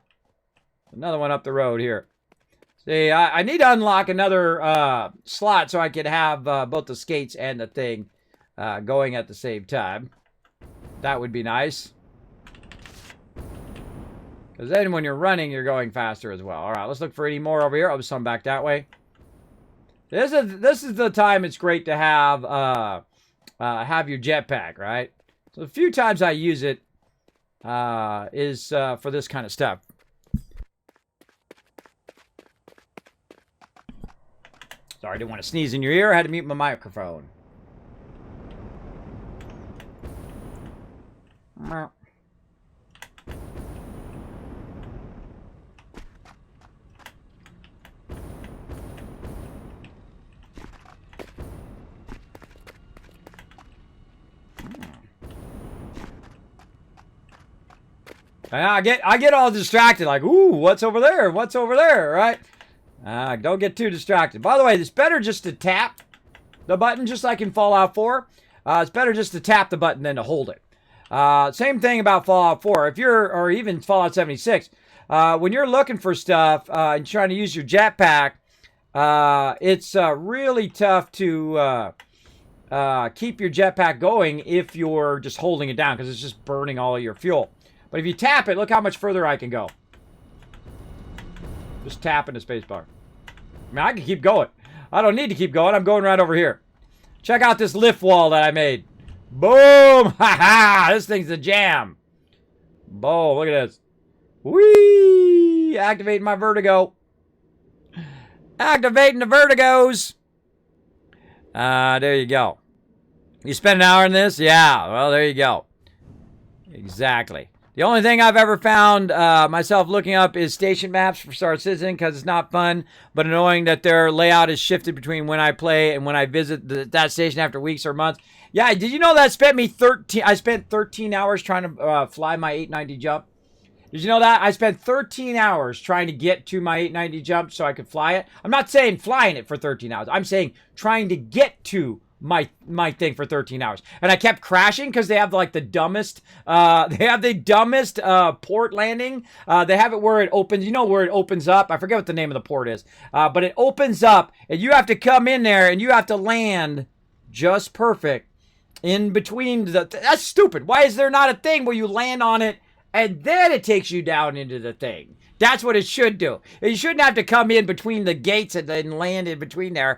Another one up the road here. See, I need to unlock another slot so I can have both the skates and the thing going at the same time. That would be nice. Because then when you're running, you're going faster as well. All right, let's look for any more over here. Oh, there's some back that way. This is the time it's great to have your jetpack, right? So the few times I use it is for this kind of stuff. Sorry, I didn't want to sneeze in your ear. I had to mute my microphone. I get all distracted, like, ooh, what's over there? What's over there, right? Don't get too distracted. By the way, it's better just to tap the button, just like in Fallout 4. It's better just to tap the button than to hold it. Same thing about Fallout 4, or even Fallout 76. When you're looking for stuff and trying to use your jetpack, it's really tough to keep your jetpack going if you're just holding it down, because it's just burning all of your fuel. But if you tap it, look how much further I can go. Just tapping the spacebar. I mean, I can keep going. I don't need to keep going. I'm going right over here. Check out this lift wall that I made. Boom! Ha ha! This thing's a jam. Boom! Look at this. Whee! Activating my vertigo. Activating the vertigos. There you go. You spend an hour in this? Yeah. Well, there you go. Exactly. The only thing I've ever found myself looking up is station maps for Star Citizen, because it's not fun, but annoying that their layout is shifted between when I play and when I visit that station after weeks or months. Yeah, did you know that I spent 13 hours trying to fly my 890 jump? Did you know that? I spent 13 hours trying to get to my 890 jump so I could fly it. I'm not saying flying it for 13 hours. I'm saying trying to get to my thing for 13 hours. And I kept crashing because they have like the dumbest, port landing. They have it where it opens, you know, where it opens up. I forget what the name of the port is. But it opens up and you have to come in there and you have to land just perfect in between that's stupid. Why is there not a thing where you land on it and then it takes you down into the thing? That's what it should do. You shouldn't have to come in between the gates and then land in between there.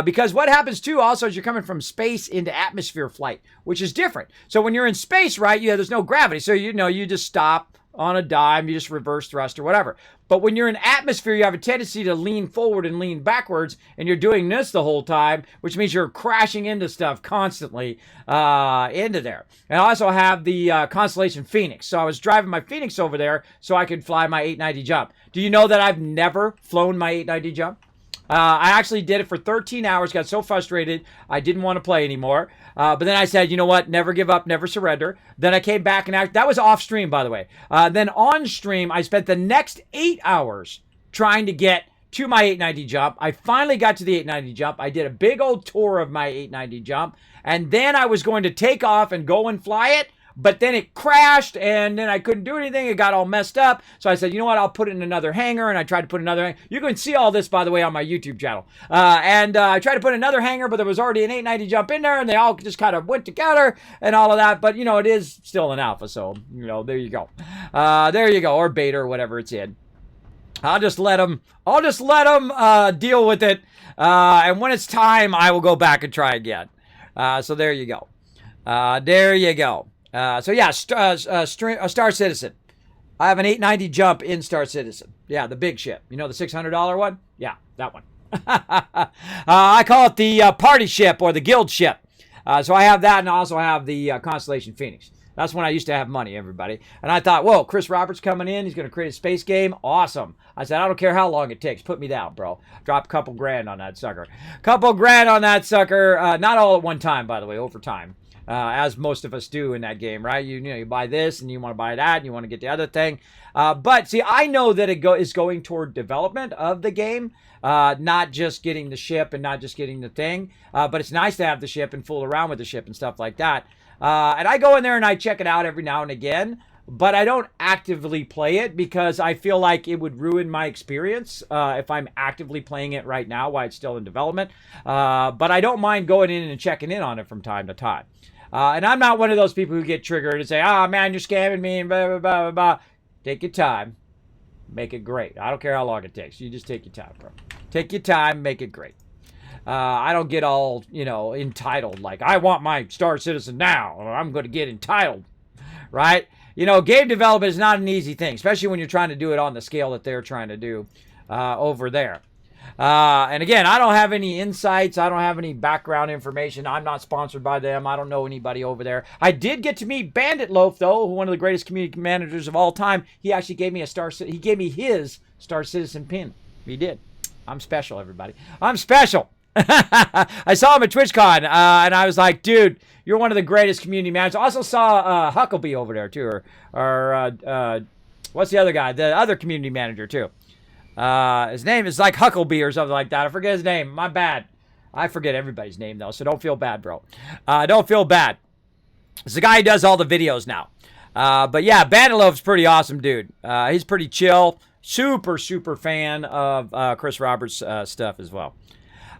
Because what happens too also is you're coming from space into atmosphere flight, which is different. So when you're in space, right, there's no gravity. So, you just stop on a dime, you just reverse thrust or whatever. But when you're in atmosphere, you have a tendency to lean forward and lean backwards, and you're doing this the whole time, which means you're crashing into stuff constantly into there. And I also have the Constellation Phoenix. So I was driving my Phoenix over there so I could fly my 890 jump. Do you know that I've never flown my 890 jump? I actually did it for 13 hours, got so frustrated, I didn't want to play anymore. But then I said, you know what, never give up, never surrender. Then I came back and that was off stream, by the way. Then on stream, I spent the next 8 hours trying to get to my 890 jump. I finally got to the 890 jump. I did a big old tour of my 890 jump. And then I was going to take off and go and fly it. But then it crashed, and then I couldn't do anything. It got all messed up. So I said, you know what? I'll put it in another hangar, and I tried to put another hangar. You can see all this, by the way, on my YouTube channel. I tried to put another hangar, but there was already an 890 jump in there, and they all just kind of went together and all of that. But, it is still an alpha, so, there you go. There you go, or beta or whatever it's in. I'll just let them deal with it. And when it's time, I will go back and try again. So there you go. There you go. Star Citizen. I have an 890 jump in Star Citizen. Yeah, the big ship. The $600 one? Yeah, that one. I call it the party ship or the guild ship. So I have that, and I also have the Constellation Phoenix. That's when I used to have money, everybody. And I thought, whoa, Chris Roberts coming in. He's going to create a space game. Awesome. I said, I don't care how long it takes. Put me down, bro. Drop a couple grand on that sucker. Not all at one time, by the way, over time. As most of us do in that game, right? You buy this and you want to buy that and you want to get the other thing. But see, I know that it is going toward development of the game, not just getting the ship and not just getting the thing. But it's nice to have the ship and fool around with the ship and stuff like that. And I go in there and I check it out every now and again. But I don't actively play it because I feel like it would ruin my experience if I'm actively playing it right now while it's still in development. But I don't mind going in and checking in on it from time to time. And I'm not one of those people who get triggered and say, man, you're scamming me and blah, blah, blah, blah, blah. Take your time. Make it great. I don't care how long it takes. You just take your time, bro. Take your time. Make it great. I don't get all, entitled. Like, I want my Star Citizen now, or I'm going to get entitled, right? Game development is not an easy thing, especially when you're trying to do it on the scale that they're trying to do over there. And again, I don't have any insights. I don't have any background information. I'm not sponsored by them. I don't know anybody over there. I did get to meet Bandit Loaf, though, one of the greatest community managers of all time. He actually gave me he gave me his Star Citizen pin. He did. I'm special, everybody. I'm special. I saw him at TwitchCon, and I was like, dude, you're one of the greatest community managers. I also saw Huckabee over there, too, or what's the other guy? The other community manager, too. His name is like Huckabee or something like that. I forget his name. My bad. I forget everybody's name, though, so don't feel bad, bro. Don't feel bad. It's the guy who does all the videos now. But yeah, Bandalove's pretty awesome, dude. He's pretty chill. Super, super fan of Chris Roberts' stuff as well.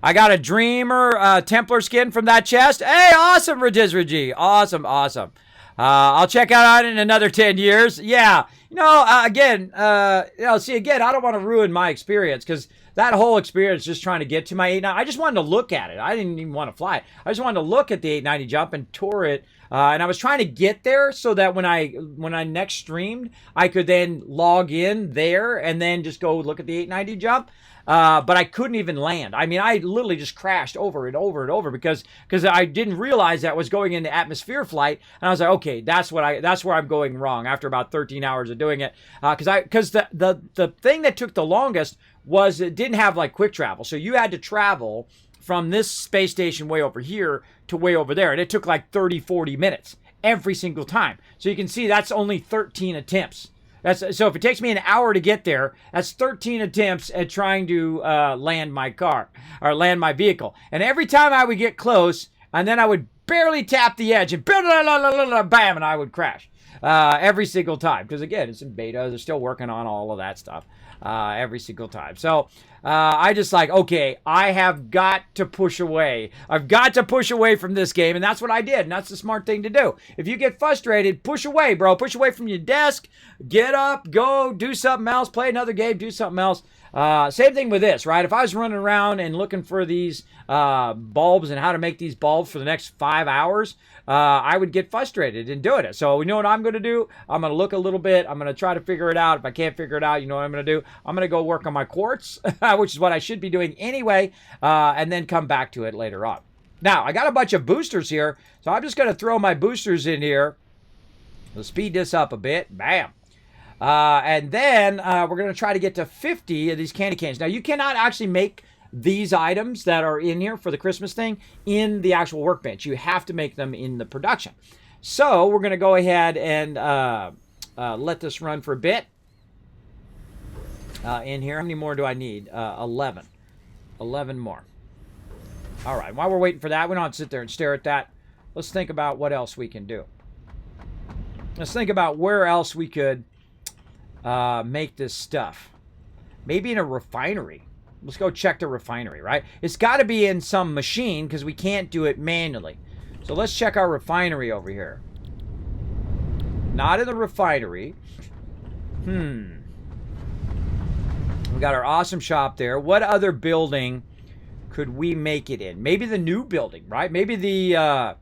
I got a Dreamer Templar skin from that chest. Hey, awesome, Radizraji. Awesome, awesome. I'll check out on it in another 10 years. Yeah. Again, I don't want to ruin my experience because that whole experience just trying to get to my 890, I just wanted to look at it. I didn't even want to fly it. I just wanted to look at the 890 jump and tour it. And I was trying to get there so that when I next streamed, I could then log in there and then just go look at the 890 jump. But I couldn't even land. I mean, I literally just crashed over and over and over because I didn't realize that I was going into atmosphere flight, and I was like, okay, that's where I'm going wrong after about 13 hours of doing it. Because the thing that took the longest was it didn't have like quick travel, so you had to travel from this space station way over here to way over there, and it took like 30-40 minutes every single time. So you can see that's only 13 attempts. So if it takes me an hour to get there, that's 13 attempts at trying to land my car or land my vehicle. And every time I would get close, and then I would barely tap the edge, and bam, and I would crash. every single time. Because again, it's in beta. They're still working on all of that stuff every single time. So I just like, okay, I have got to push away. I've got to push away from this game. And that's what I did. And that's the smart thing to do. If you get frustrated, push away, bro. Push away from your desk. Get up, go, do something else, play another game, do something else. Same thing with this, right? If I was running around and looking for these bulbs and how to make these bulbs for the next 5 hours, I would get frustrated in doing it. So you know what I'm going to do? I'm going to look a little bit. I'm going to try to figure it out. If I can't figure it out, you know what I'm going to do? I'm going to go work on my quartz, which is what I should be doing anyway, and then come back to it later on. Now, I got a bunch of boosters here, so I'm just going to throw my boosters in here. We'll speed this up a bit. Bam. And then we're going to try to get to 50 of these candy canes. Now, you cannot actually make these items that are in here for the Christmas thing in the actual workbench. You have to make them in the production. So we're going to go ahead and let this run for a bit in here. How many more do I need? 11. 11 more. All right. While we're waiting for that, we don't have to sit there and stare at that. Let's think about what else we can do. Let's think about where else we could make this stuff. Maybe in a refinery. Let's go check the refinery, right? It's got to be in some machine because we can't do it manually. So let's check our refinery over here. Not in the refinery. We got our awesome shop there. What other building could we make it in? Maybe the new building, right? Maybe the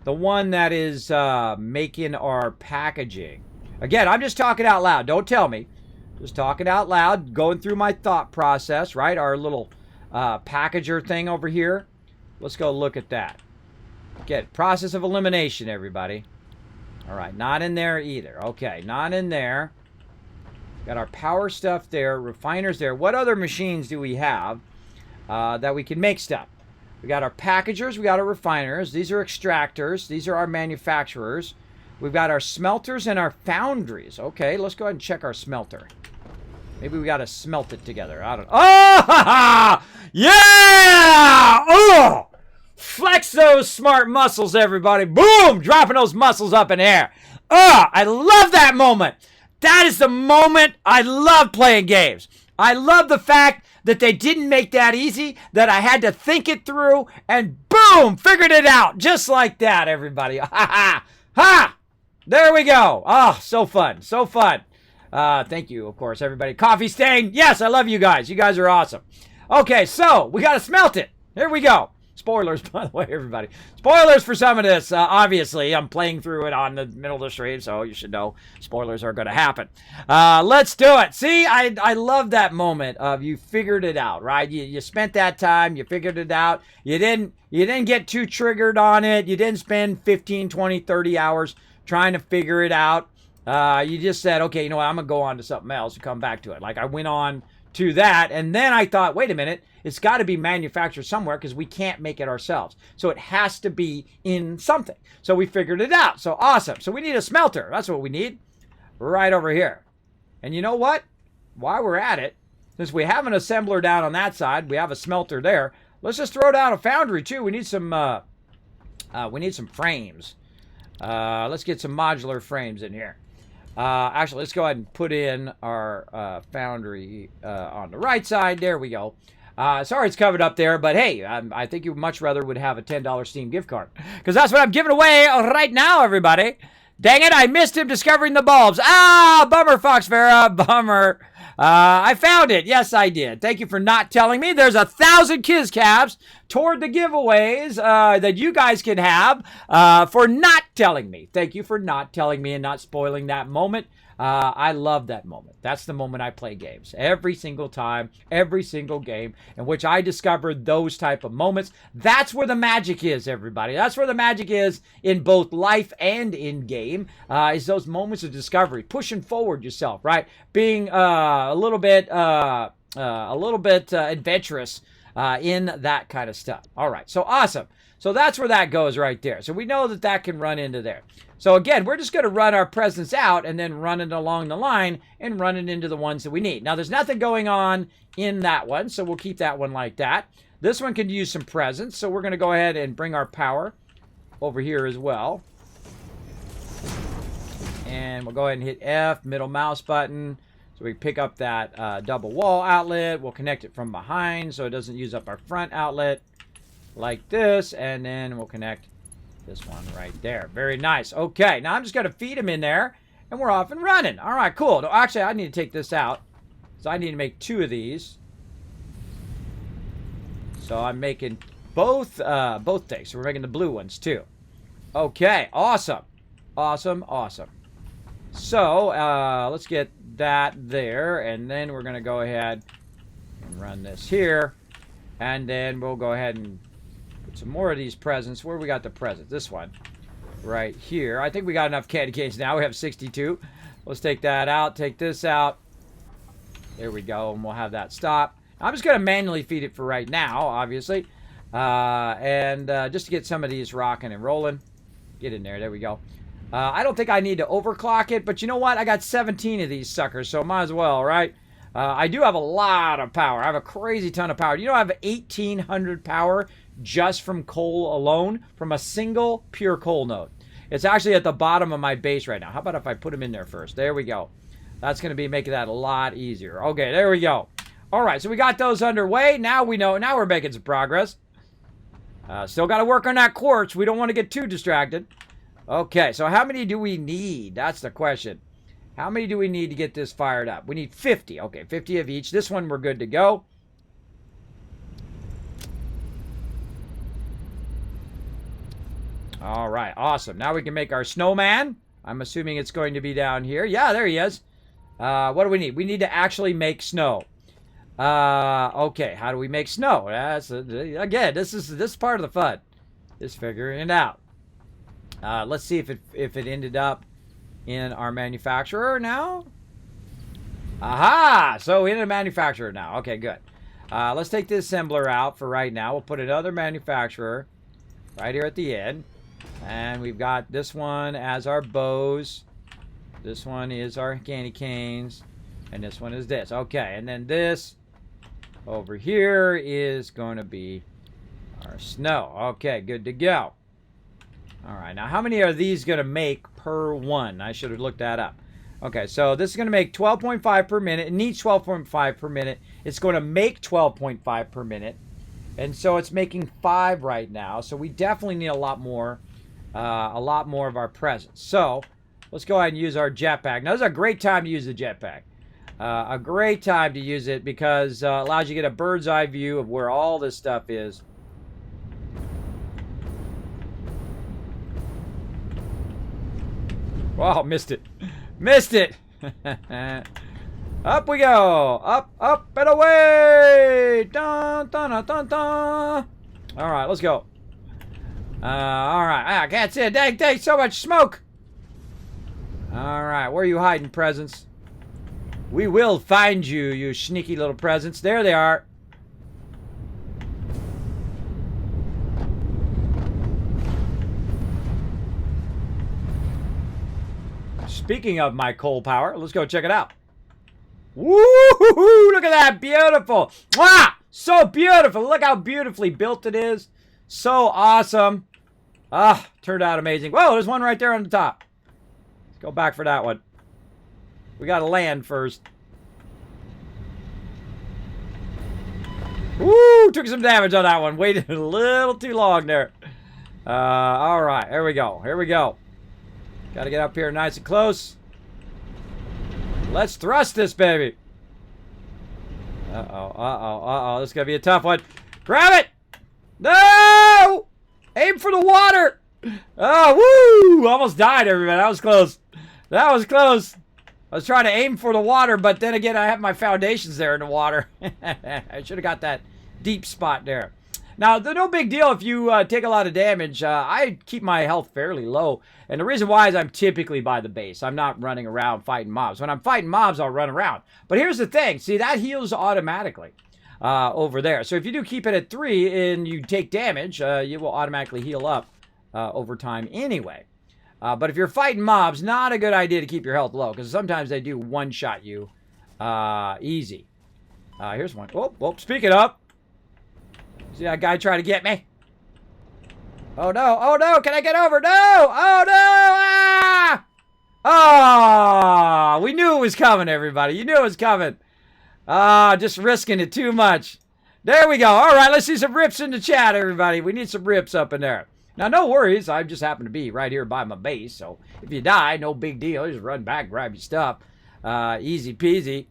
one that is making our packaging. Again, I'm just talking out loud. Don't tell me. Just talking out loud, going through my thought process, right? Our little packager thing over here. Let's go look at that. Get process of elimination, everybody. All right, not in there either. Okay, not in there. Got our power stuff there, refiners there. What other machines do we have that we can make stuff? We got our packagers, we got our refiners. These are extractors. These are our manufacturers. We've got our smelters and our foundries. Okay, let's go ahead and check our smelter. Maybe we got to smelt it together. I don't know. Oh! Yeah! Oh! Flex those smart muscles, everybody. Boom! Dropping those muscles up in air. Oh, I love that moment. That is the moment I love playing games. I love the fact that they didn't make that easy, that I had to think it through, and boom! Figured it out. Just like that, everybody. Ha ha! Ha! There we go. Oh, so fun. So fun. Thank you, of course, everybody. Coffee Stain. Yes, I love you guys. You guys are awesome. Okay, so we got to smelt it. Here we go. Spoilers, by the way, everybody. Spoilers for some of this. Obviously, I'm playing through it on the middle of the stream, so you should know spoilers are going to happen. Let's do it. See, I love that moment of you figured it out, right? You spent that time. You figured it out. You didn't get too triggered on it. You didn't spend 15, 20, 30 hours trying to figure it out. You just said, okay, you know what? I'm going to go on to something else and come back to it. Like I went on to that, and then I thought, wait a minute, it's got to be manufactured somewhere because we can't make it ourselves. So it has to be in something. So we figured it out. So awesome. So we need a smelter. That's what we need right over here. And you know what? While we're at it, since we have an assembler down on that side, we have a smelter there. Let's just throw down a foundry too. We need some frames. Let's get some modular frames in here. Actually, let's go ahead and put in our foundry on the right side. There we go. Sorry it's covered up there, but hey, I think you much rather would have a $10 Steam gift card. Because that's what I'm giving away right now, everybody. Dang it, I missed him discovering the bulbs. Ah, bummer, Foxvera, bummer. I found it. Yes, I did. Thank you for not telling me. There's 1,000 Kiz Caps toward the giveaways that you guys can have for not telling me. Thank you for not telling me and not spoiling that moment. I love that moment. That's the moment I play games. Every single time, every single game in which I discovered those type of moments. That's where the magic is, everybody. That's where the magic is in both life and in game, is those moments of discovery, pushing forward yourself, right? Being a little bit adventurous in that kind of stuff. All right, so awesome. So that's where that goes right there. So we know that that can run into there. So again, we're just going to run our presents out and then run it along the line and run it into the ones that we need. Now, there's nothing going on in that one, so we'll keep that one like that. This one can use some presents, so we're going to go ahead and bring our power over here as well. And we'll go ahead and hit F, middle mouse button. So we pick up that double wall outlet. We'll connect it from behind so it doesn't use up our front outlet like this. And then we'll connect this one right there. Very nice. Okay, now I'm just going to feed them in there. And we're off and running. All right, cool. Actually, I need to take this out. So I need to make 2 of these. So I'm making both things. So we're making the blue ones too. Okay, awesome. Awesome, awesome. So, let's get that there. And then we're going to go ahead and run this here. And then we'll go ahead and put some more of these presents. Where we got the presents? This one. Right here. I think we got enough candy canes now. We have 62. Let's take that out. Take this out. There we go. And we'll have that stop. I'm just going to manually feed it for right now, obviously. Just to get some of these rocking and rolling. Get in there. There we go. I don't think I need to overclock it, but you know what? I got 17 of these suckers, so might as well, right? I do have a lot of power. I have a crazy ton of power. You know, I have 1,800 power just from coal alone, from a single pure coal node. It's actually at the bottom of my base right now. How about if I put them in there first? There we go. That's going to be making that a lot easier. Okay, there we go. All right, so we got those underway. Now we know. Now we're making some progress. Still got to work on that quartz. We don't want to get too distracted. Okay, so how many do we need? That's the question. How many do we need to get this fired up? We need 50. Okay, 50 of each. This one we're good to go. All right, awesome. Now we can make our snowman. I'm assuming it's going to be down here. Yeah, there he is. What do we need? We need to actually make snow. Okay, how do we make snow? Again, this is part of the fun. Just figuring it out. Let's see if it ended up in our manufacturer now. Aha! So in a manufacturer now. Okay, good. Let's take the assembler out for right now. We'll put another manufacturer right here at the end. And we've got this one as our bows. This one is our candy canes. And this one is this. Okay, and then this over here is going to be our snow. Okay, good to go. All right, now how many are these going to make per one? I should have looked that up. Okay, so this is going to make 12.5 per minute. It needs 12.5 per minute. It's going to make 12.5 per minute. And so it's making 5 right now. So we definitely need a lot more of our presents. So let's go ahead and use our jetpack. Now, this is a great time to use the jetpack. A great time to use it because it allows you to get a bird's eye view of where all this stuff is. Wow, missed it. Missed it. Up we go. Up, up, and away. Dun, dun, dun, dun, dun. All right, let's go. All right. I can't see it. Dang, so much smoke. All right, where are you hiding, presents? We will find you, you sneaky little presents. There they are. Speaking of my coal power, let's go check it out. Woo-hoo-hoo! Look at that, beautiful. Mwah! So beautiful. Look how beautifully built it is. So awesome. Turned out amazing. Whoa, there's one right there on the top. Let's go back for that one. We got to land first. Woo! Took some damage on that one. Waited a little too long there. All right, here we go. Here we go. Got to get up here nice and close. Let's thrust this baby. Uh-oh. This is going to be a tough one. Grab it! No! Aim for the water! Oh, woo! Almost died, everybody. That was close. That was close. I was trying to aim for the water, but then again, I have my foundations there in the water. I should have got that deep spot there. Now, no big deal if you take a lot of damage. I keep my health fairly low. And the reason why is I'm typically by the base. I'm not running around fighting mobs. When I'm fighting mobs, I'll run around. But here's the thing. See, that heals automatically over there. So if you do keep it at 3 and you take damage, you will automatically heal up over time anyway. But if you're fighting mobs, not a good idea to keep your health low. Because sometimes they do one-shot you easy. Here's one. Oh, speaking of. See that guy trying to get me? Oh no, can I get over? No! Oh no! Ah! Ah, we knew it was coming, everybody. You knew it was coming. Ah, just risking it too much. There we go. All right, let's see some rips in the chat, everybody. We need some rips up in there. Now, no worries. I just happen to be right here by my base, so if you die, no big deal. Just run back, grab your stuff. Easy peasy.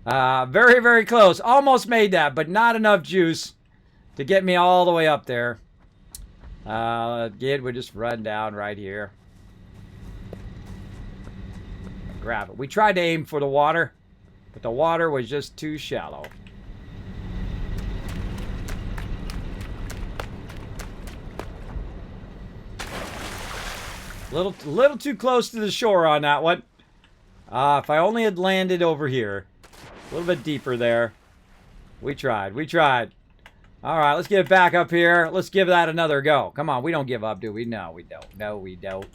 Very, very close. Almost made that, but not enough juice to get me all the way up there. Again, we'll just run down right here. Grab it. We tried to aim for the water, but the water was just too shallow. Little too close to the shore on that one. If I only had landed over here. A little bit deeper there. We tried. All right, let's get back up here. Let's give that another go. Come on, we don't give up, do we? No, we don't. No, we don't.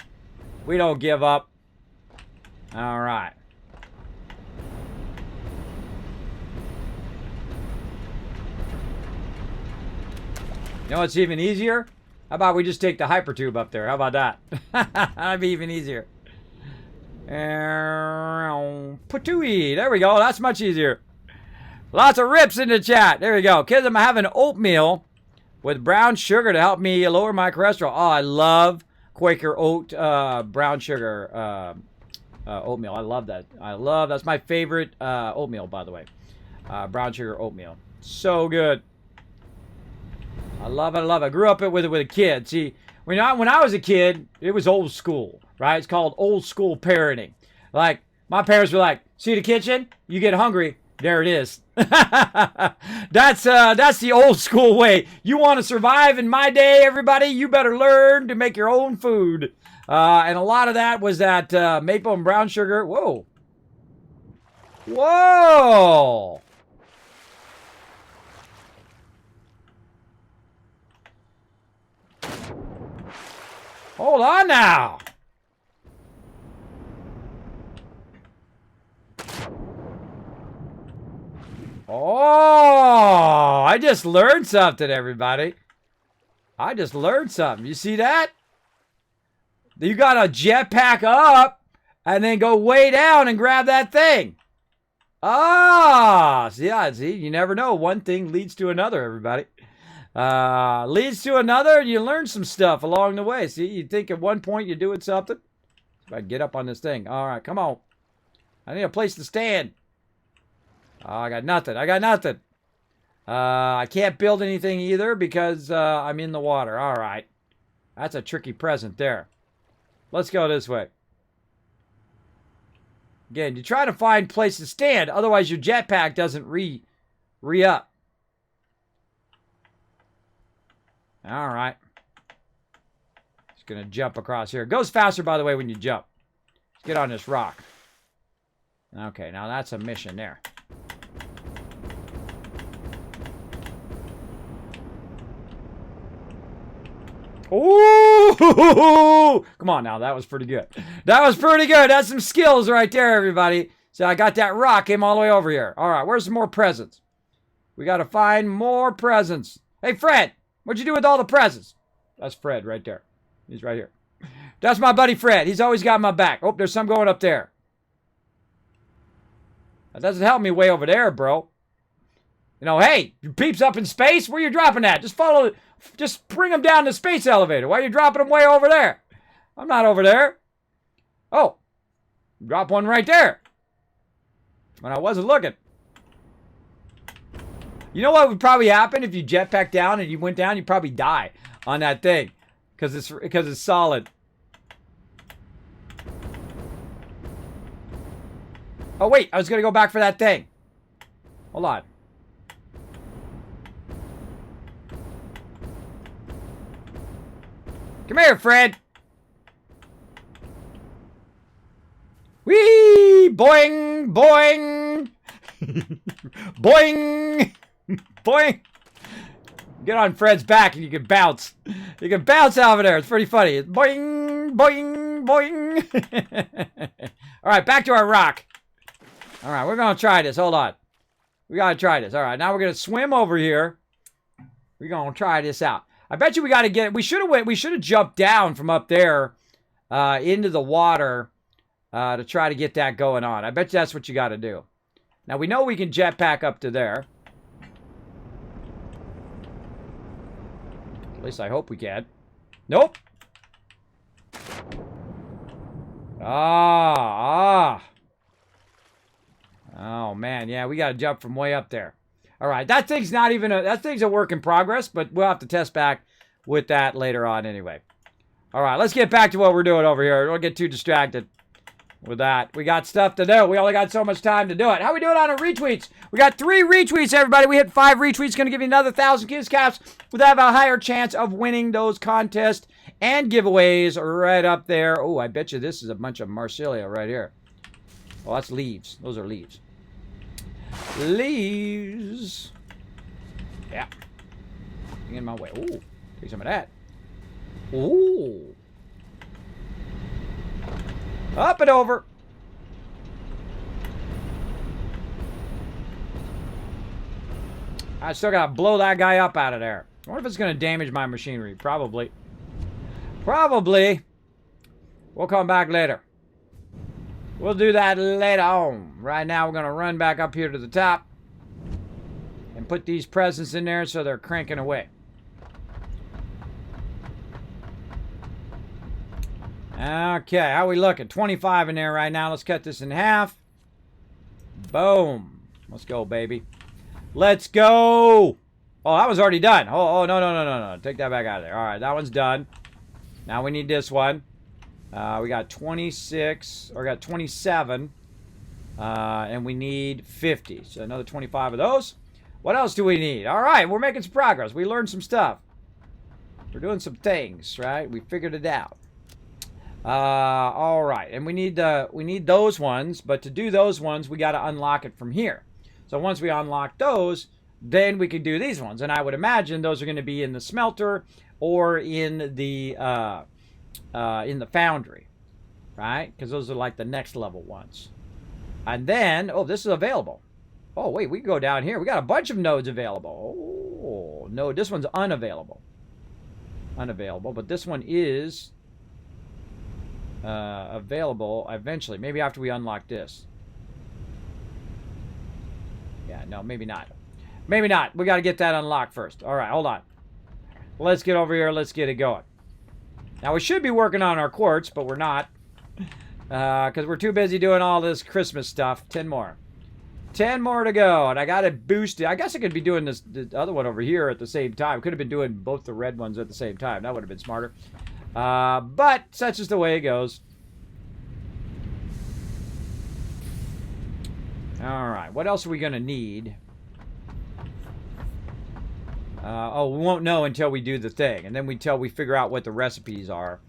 We don't give up. All right. You know what's even easier? How about we just take the hypertube up there? How about that? That'd be even easier. Patooey. There we go. That's much easier. Lots of rips in the chat. There we go. Kids, I'm having oatmeal with brown sugar to help me lower my cholesterol. Oh, I love Quaker oat brown sugar oatmeal. I love that. That's my favorite oatmeal, by the way. Brown sugar oatmeal. So good. I love it. I grew up with it with a kid. See, when I was a kid, it was old school, right? It's called old school parenting. Like, my parents were like, see the kitchen? You get hungry, there it is. That's the old school way. You want to survive in my day, everybody? You better learn to make your own food. And a lot of that was that maple and brown sugar. Whoa. Whoa. Hold on now. Oh, I just learned something, everybody. I just learned something. You see that? You got to jetpack up and then go way down and grab that thing. Ah, see, you never know. One thing leads to another, everybody. Leads to another, and you learn some stuff along the way. See, you think at one point you're doing something. If I can get up on this thing. All right, come on. I need a place to stand. Oh, I got nothing. I can't build anything either because I'm in the water. All right. That's a tricky present there. Let's go this way. Again, you try to find a place to stand. Otherwise, your jetpack doesn't re-up. All right. Just going to jump across here. It goes faster, by the way, when you jump. Let's get on this rock. Okay, now that's a mission there. Ooh! Come on now, that was pretty good. That's some skills right there, everybody. So I got that rock, came all the way over here. All right, where's some more presents? We got to find more presents. Hey, Fred, what'd you do with all the presents? That's Fred right there. He's right here. That's my buddy Fred. He's always got my back. Oh, there's some going up there. That doesn't help me way over there, bro. You know, hey, your peeps up in space, where you dropping at? Just bring them down the space elevator. Why are you dropping them way over there? I'm not over there. Oh, drop one right there. When I wasn't looking. You know what would probably happen if you jetpack down and you went down? You'd probably die on that thing because it's solid. Oh wait, I was gonna go back for that thing. Hold on. Come here, Fred. Whee! Boing! Boing! Boing! Boing! Get on Fred's back and you can bounce. You can bounce out of there. It's pretty funny. It's boing! Boing! Boing! All right, back to our rock. All right, we're going to try this. Hold on. We got to try this. All right, now we're going to swim over here. We're going to try this out. I bet you we got to get it. We should have jumped down from up there into the water to try to get that going on. I bet you that's what you got to do. Now, we know we can jetpack up to there. At least I hope we can. Nope. Oh, man. Yeah, we got to jump from way up there. All right. That thing's not even that thing's a work in progress, but we'll have to test back with that later on anyway. All right. Let's get back to what we're doing over here. Don't get too distracted with that. We got stuff to do. We only got so much time to do it. How we doing on our retweets? We got 3 retweets, everybody. We hit 5 retweets. Going to give you another 1,000 Kids Caps. We'll have a higher chance of winning those contests and giveaways right up there. Oh, I bet you this is a bunch of Marsilia right here. Oh, that's leaves. Those are leaves. Leaves. Yeah. Getting in my way. Ooh, take some of that. Ooh. Up and over. I still got to blow that guy up out of there. I wonder if it's going to damage my machinery. Probably. Probably. We'll come back later. We'll do that later on. Right now, we're going to run back up here to the top and put these presents in there so they're cranking away. Okay, how we looking? 25 in there right now. Let's cut this in half. Boom. Let's go, baby. Let's go. Oh, that was already done. Oh, no. Take that back out of there. All right, that one's done. Now we need this one. We got 26, or got 27. And we need 50. So another 25 of those. What else do we need? All right, we're making some progress. We learned some stuff. We're doing some things, right? We figured it out. All right, and we need those ones, but to do those ones, we got to unlock it from here. So once we unlock those, then we can do these ones, and I would imagine those are going to be in the smelter or in the foundry, right? Because those are like the next level ones. And then, oh, this is available. Oh, wait, we can go down here. We got a bunch of nodes available. Oh, no, this one's unavailable. Unavailable, but this one is available eventually. Maybe after we unlock this. Yeah, no, maybe not. Maybe not. We got to get that unlocked first. All right, hold on. Let's get over here. Let's get it going. Now, we should be working on our quartz, but we're not. Because we're too busy doing all this Christmas stuff. 10 more. 10 more to go. And I got to boost it. I guess I could be doing this the other one over here at the same time. Could have been doing both the red ones at the same time. That would have been smarter. But that's just the way it goes. All right. What else are we going to need? Oh, we won't know until we do the thing. And then until we figure out what the recipes are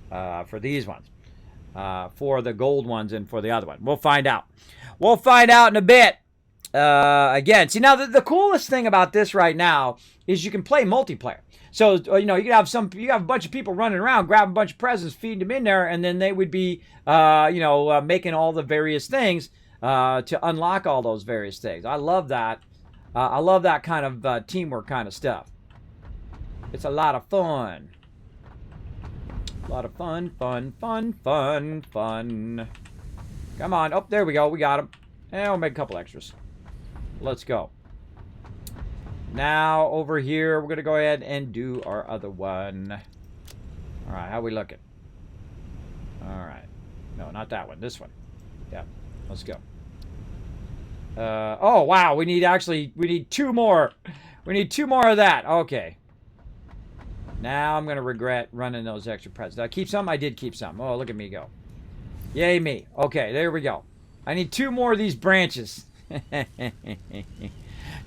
for these ones. For the gold ones and for the other one. We'll find out. We'll find out in a bit. Again, see, now the coolest thing about this right now is you can play multiplayer. So, you know, you have a bunch of people running around, grabbing a bunch of presents, feeding them in there, and then they would be, making all the various things to unlock all those various things. I love that. I love that kind of teamwork kind of stuff. It's a lot of fun. A lot of fun. Come on. Oh, there we go. We got them. And we'll make a couple extras. Let's go. Now, over here, we're going to go ahead and do our other one. All right, how we looking? All right. No, not that one. This one. Yeah, let's go. Oh, wow. We need 2 more. We need 2 more of that. Okay. Now I'm going to regret running those extra presents. Did I keep some? I did keep some. Oh, look at me go. Yay, me. Okay, there we go. I need 2 more of these branches.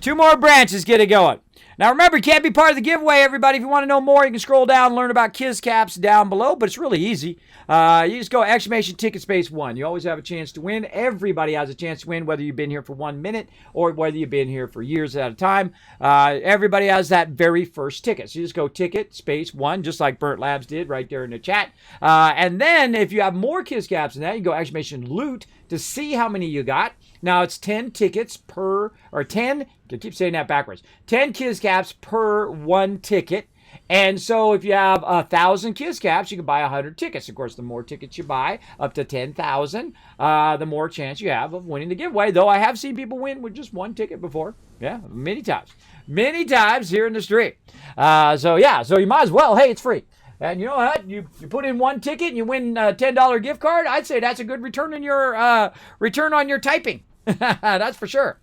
2 more branches, get it going. Now remember, you can't be part of the giveaway, everybody. If you want to know more, you can scroll down and learn about Kids Caps down below, but it's really easy. You just go !ticket1. You always have a chance to win. Everybody has a chance to win, whether you've been here for 1 minute or whether you've been here for years at a time. Everybody has that very first ticket. So you just go !1, just like Burnt Labs did right there in the chat. And then if you have more Kids Caps than that, you go !loot to see how many you got. Now it's 10 tickets per, or 10, I keep saying that backwards, 10 Kids Caps per 1 ticket. And so if you have 1,000 Kiss caps, you can buy 100 tickets. Of course, the more tickets you buy, up to 10,000, the more chance you have of winning the giveaway. Though I have seen people win with just one ticket before. Yeah, many times. Many times here in the street. So you might as well. Hey, it's free. And you know what? You put in one ticket and you win a $10 gift card. I'd say that's a good return on your typing. That's for sure.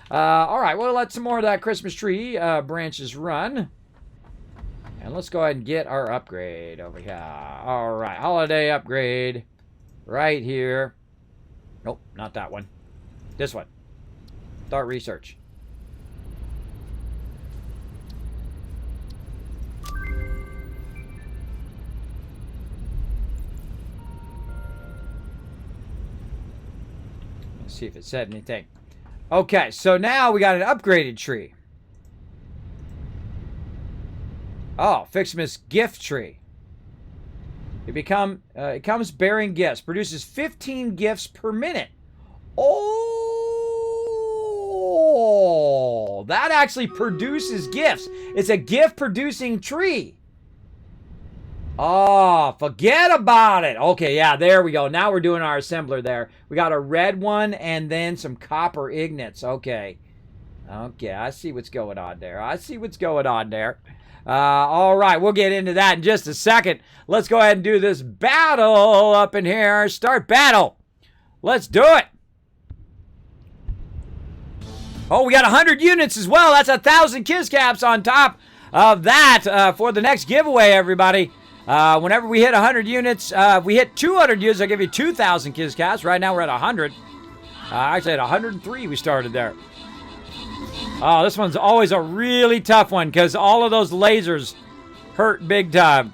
All right, we'll let some more of that Christmas tree branches run. And let's go ahead and get our upgrade over here. All right, holiday upgrade right here. Nope, not that one. This one. Start research. Let's see if it said anything. Okay, so now we got an upgraded tree. Oh, FICS MAS gift tree. It comes bearing gifts. Produces 15 gifts per minute. Oh, that actually produces gifts. It's a gift producing tree. Oh, forget about it. Okay, yeah, there we go. Now we're doing our assembler there. We got a red one and then some copper ingots. Okay. Okay, I see what's going on there. All right, we'll get into that in just a second. Let's go ahead and do this battle up in here. Start battle. Let's do it. Oh, we got 100 units as well. That's 1,000 Kiss caps on top of that for the next giveaway, everybody. Whenever we hit 100 units, if we hit 200 units, I'll give you 2,000 Kiss caps. Right now we're at 100. Actually, at 103 we started there. Oh, this one's always a really tough one because all of those lasers hurt big time.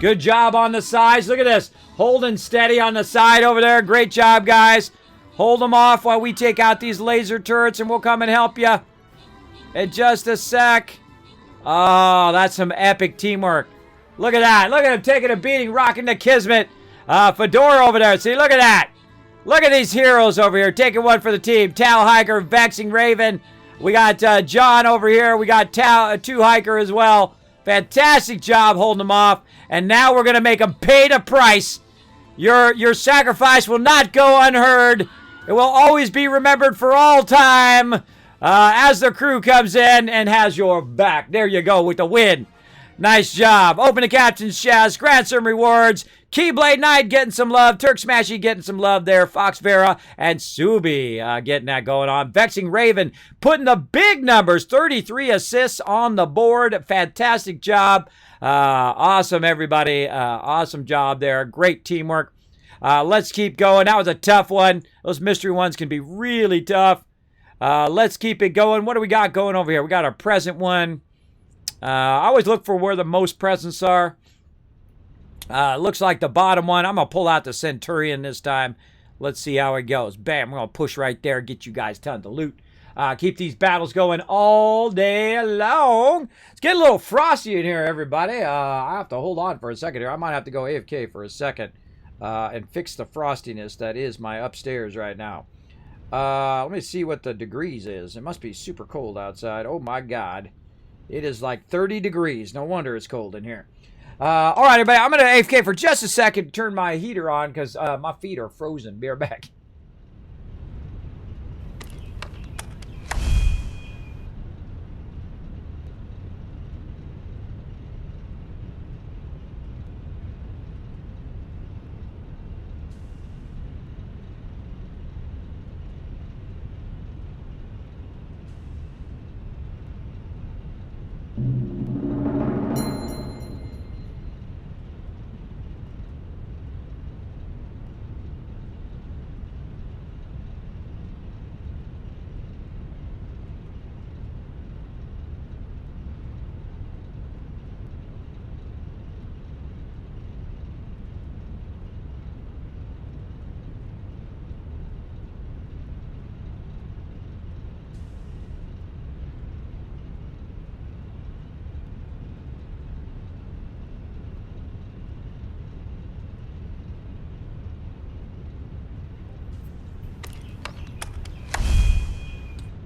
Good job on the sides. Look at this. Holding steady on the side over there. Great job, guys. Hold them off while we take out these laser turrets and we'll come and help you in just a sec. Oh, that's some epic teamwork. Look at that. Look at him taking a beating, rocking the Kismet. Fedora over there. See, look at that. Look at these heroes over here, taking one for the team. Tau Hiker, Vexing Raven. We got John over here. We got Two Hiker as well. Fantastic job holding them off. And now we're going to make them pay the price. Your sacrifice will not go unheard. It will always be remembered for all time as the crew comes in and has your back. There you go with the win. Nice job. Open the captain's chest. Grant some rewards. Keyblade Knight getting some love. Turk Smashy getting some love there. Fox Vera and Subi getting that going on. Vexing Raven putting the big numbers. 33 assists on the board. Fantastic job. Awesome, everybody. Awesome job there. Great teamwork. Let's keep going. That was a tough one. Those mystery ones can be really tough. Let's keep it going. What do we got going over here? We got our present one. I always look for where the most presents are. Looks like the bottom one. I'm going to pull out the Centurion this time. Let's see how it goes. Bam, we're going to push right there, get you guys tons of loot. Keep these battles going all day long. It's getting a little frosty in here, everybody. I have to hold on for a second here. I might have to go AFK for a second and fix the frostiness that is my upstairs right now. Let me see what the degrees is. It must be super cold outside. Oh, my God. It is like 30 degrees. No wonder it's cold in here. All right, everybody. I'm going to AFK for just a second to turn my heater on because my feet are frozen. Be right back.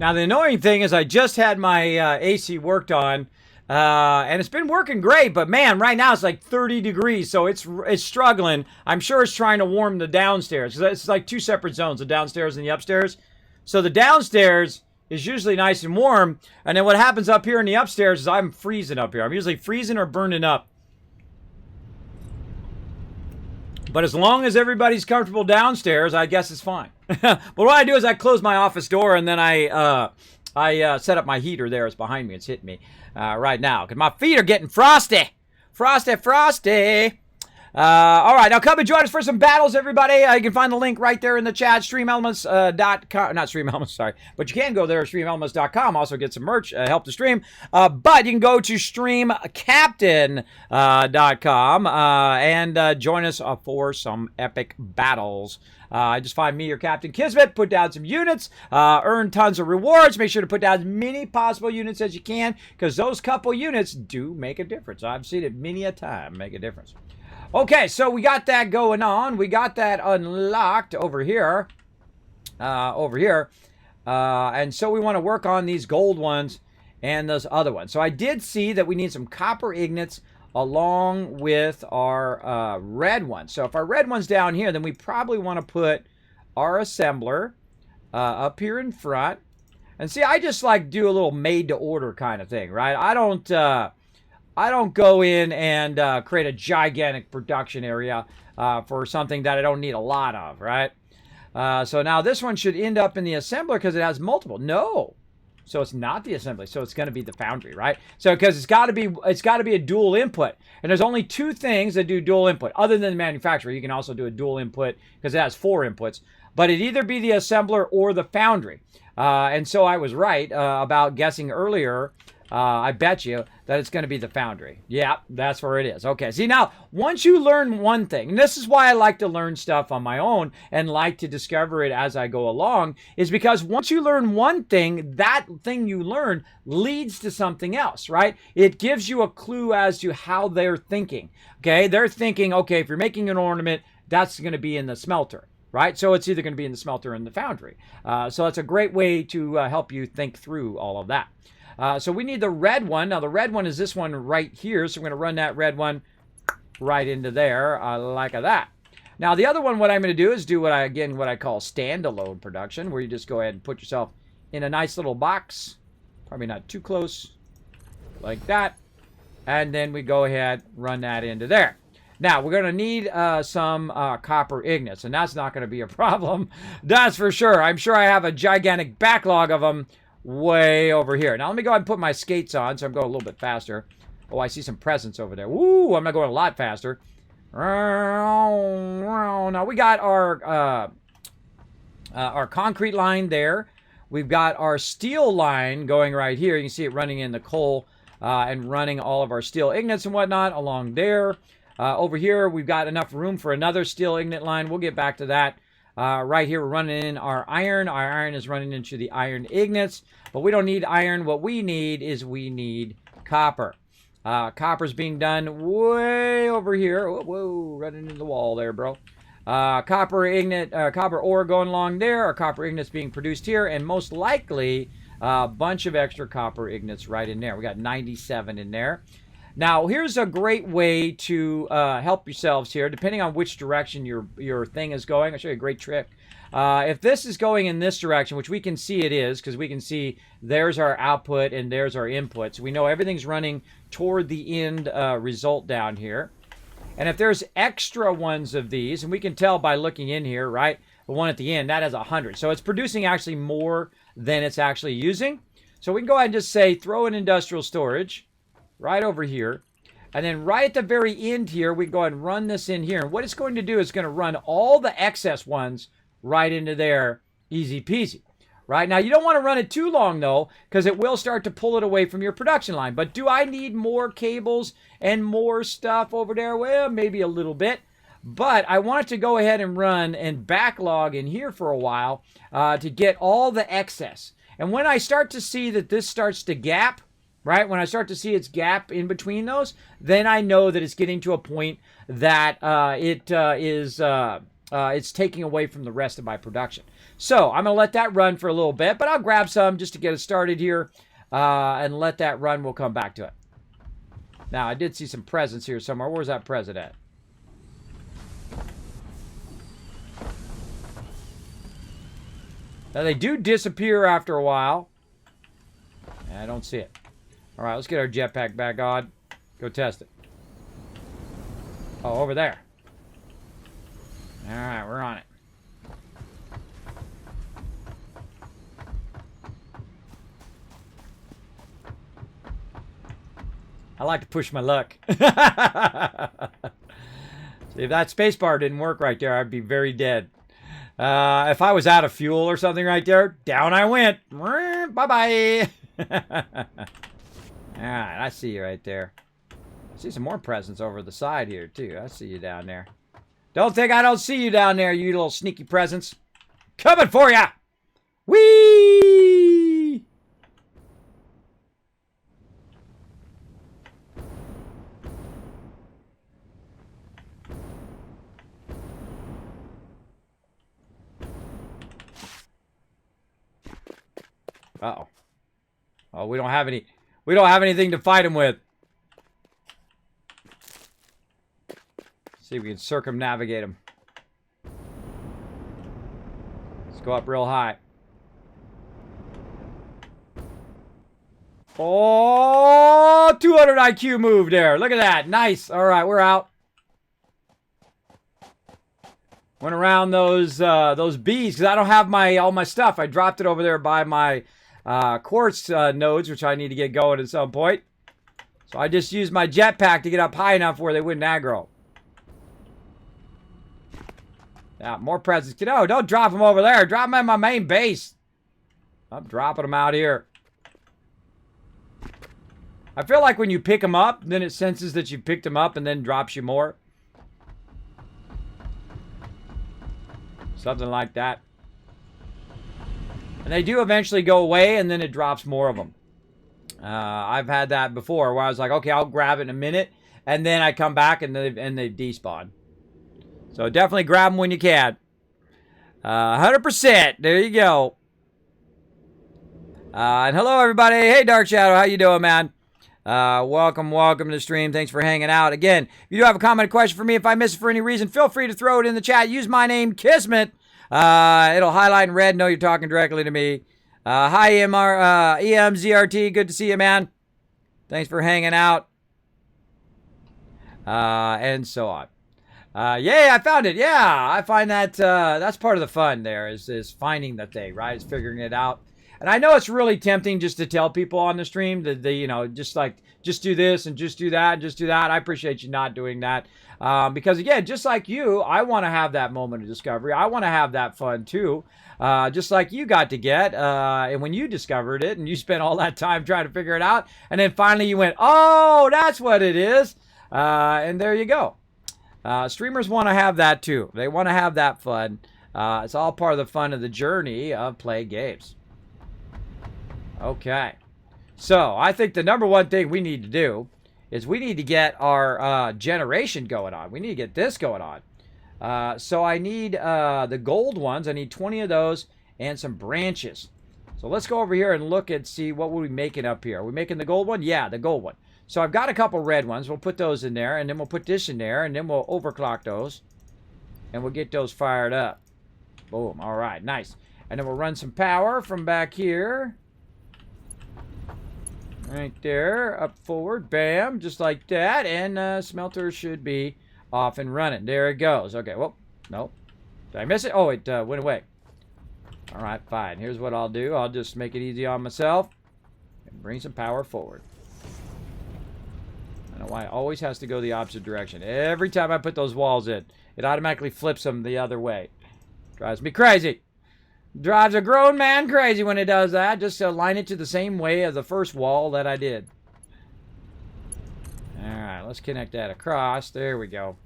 Now, the annoying thing is I just had my AC worked on, and it's been working great, but man, right now it's like 30 degrees, so it's struggling. I'm sure it's trying to warm the downstairs, because it's like two separate zones, the downstairs and the upstairs. So the downstairs is usually nice and warm, and then what happens up here in the upstairs is I'm freezing up here. I'm usually freezing or burning up. But as long as everybody's comfortable downstairs, I guess it's fine. But what I do is I close my office door, and then I set up my heater there. It's behind me. It's hitting me right now because my feet are getting frosty. Frosty, frosty. All right, now come and join us for some battles, everybody. You can find the link right there in the chat, streamelements.com. Not Stream Elements, sorry. But you can go there, streamelements.com. Also get some merch, help the stream. But you can go to streamcaptain.com and join us for some epic battles. Just find me or Captain Kismet, put down some units, earn tons of rewards. Make sure to put down as many possible units as you can, because those couple units do make a difference. I've seen it many a time make a difference. Okay, so we got that going on. We got that unlocked over here. And so we want to work on these gold ones and those other ones. So I did see that we need some copper ingots along with our red ones. So if our red one's down here, then we probably want to put our assembler up here in front. And see, I just like do a little made-to-order kind of thing, right? I don't go in and create a gigantic production area for something that I don't need a lot of, right? So now this one should end up in the assembler because it has multiple. No. So it's not the assembly. So it's going to be the foundry, right? So because it's got to be a dual input. And there's only two things that do dual input. Other than the manufacturer, you can also do a dual input because it has 4 inputs. But it'd either be the assembler or the foundry. And so I was right about guessing earlier. I bet you that it's going to be the foundry. Yeah, that's where it is. Okay, see now, once you learn one thing, and this is why I like to learn stuff on my own and like to discover it as I go along, is because once you learn one thing, that thing you learn leads to something else, right? It gives you a clue as to how they're thinking. Okay, they're thinking, okay, if you're making an ornament, that's going to be in the smelter. Right? So it's either going to be in the smelter or in the foundry. So that's a great way to help you think through all of that. So we need the red one. Now the red one is this one right here. So we're going to run that red one right into there like that. Now the other one, what I'm going to do is do what I call standalone production, where you just go ahead and put yourself in a nice little box. Probably not too close. Like that. And then we go ahead, run that into there. Now, we're going to need some copper ingots, and that's not going to be a problem. That's for sure. I'm sure I have a gigantic backlog of them way over here. Now, let me go ahead and put my skates on, so I'm going a little bit faster. Oh, I see some presents over there. Woo, I'm not going a lot faster. Now, we got our concrete line there. We've got our steel line going right here. You can see it running in the coal and running all of our steel ingots and whatnot along there. Over here, we've got enough room for another steel ingot line. We'll get back to that. Right here, we're running in our iron. Our iron is running into the iron ingots, but we don't need iron. What we need is copper. Copper's being done way over here. Whoa, running into the wall there, bro. Copper ore going along there. Our copper ingots being produced here, and most likely a bunch of extra copper ingots right in there. We got 97 in there. Now, here's a great way to help yourselves here, depending on which direction your thing is going. I'll show you a great trick. If this is going in this direction, which we can see it is, because we can see there's our output and there's our input. So we know everything's running toward the end result down here. And if there's extra ones of these, and we can tell by looking in here, right? The one at the end, that has 100. So it's producing actually more than it's actually using. So we can go ahead and just say, throw in industrial storage. Right over here. And then right at the very end here, we go ahead and run this in here. And what it's going to do is going to run all the excess ones right into there, easy peasy. Right? Now, you don't want to run it too long, though, because it will start to pull it away from your production line. But do I need more cables and more stuff over there? Well, maybe a little bit. But I want it to go ahead and run and backlog in here for a while to get all the excess. And when I start to see that this starts to gap, right? When I start to see its gap in between those, then I know that it's getting to a point that it is it's taking away from the rest of my production. So I'm going to let that run for a little bit, but I'll grab some just to get it started here and let that run. We'll come back to it. Now, I did see some presents here somewhere. Where's that present at? Now, they do disappear after a while. I don't see it. All right, let's get our jetpack back on. Go test it. Oh, over there. All right, we're on it. I like to push my luck. See, if that spacebar didn't work right there, I'd be very dead. If I was out of fuel or something right there, down I went. Bye-bye. All right, I see you right there. I see some more presents over the side here, too. I see you down there. Don't think I don't see you down there, you little sneaky presents. Coming for ya! Whee! Uh-oh. Oh, we don't have anything to fight him with. See if we can circumnavigate him. Let's go up real high. Oh, 200 IQ move there. Look at that. Nice. All right, we're out. Went around those bees because I don't have all my stuff. I dropped it over there by my quartz nodes, which I need to get going at some point. So I just used my jetpack to get up high enough where they wouldn't aggro. Yeah, more presents. No, don't drop them over there. Drop them at my main base. I'm dropping them out here. I feel like when you pick them up, then it senses that you picked them up and then drops you more. Something like that. And they do eventually go away, and then it drops more of them. I've had that before, where I was like, okay, I'll grab it in a minute, and then I come back, and they despawn. So definitely grab them when you can. 100%. There you go. And hello, everybody. Hey, Dark Shadow. How you doing, man? Welcome to the stream. Thanks for hanging out. Again, if you do have a comment or question for me, if I miss it for any reason, feel free to throw it in the chat. Use my name, Kismet. It'll highlight in red. Know you're talking directly to me. Hi, EMZRT. Good to see you, man. Thanks for hanging out. And so on. Yay, I found it. Yeah, I find that that's part of the fun there is finding the thing, right? Is figuring it out. And I know it's really tempting just to tell people on the stream that just do this and just do that and just do that. I appreciate you not doing that. Because again, just like you, I want to have that moment of discovery. I want to have that fun too. Just like you got to get. And when you discovered it and you spent all that time trying to figure it out. And then finally you went, oh, that's what it is. And there you go. Streamers want to have that too. They want to have that fun. It's all part of the fun of the journey of playing games. Okay. So, I think the number one thing we need to do is we need to get our generation going on. We need to get this going on. So, I need the gold ones. I need 20 of those and some branches. So, let's go over here and look and see what we're making up here. Are we making the gold one? Yeah, the gold one. So, I've got a couple red ones. We'll put those in there, and then we'll put this in there, and then we'll overclock those. And we'll get those fired up. Boom. All right. Nice. And then we'll run some power from back here. Right there, up forward, bam, just like that, and smelter should be off and running. There it goes. Okay, well, no. Did I miss it? Oh, it went away. All right, fine. Here's what I'll do. I'll just make it easy on myself and bring some power forward. I don't know why it always has to go the opposite direction. Every time I put those walls in, it automatically flips them the other way. Drives me crazy. Drives a grown man crazy when it does that. Just align it to the same way as the first wall that I did. Alright, let's connect that across. There we go.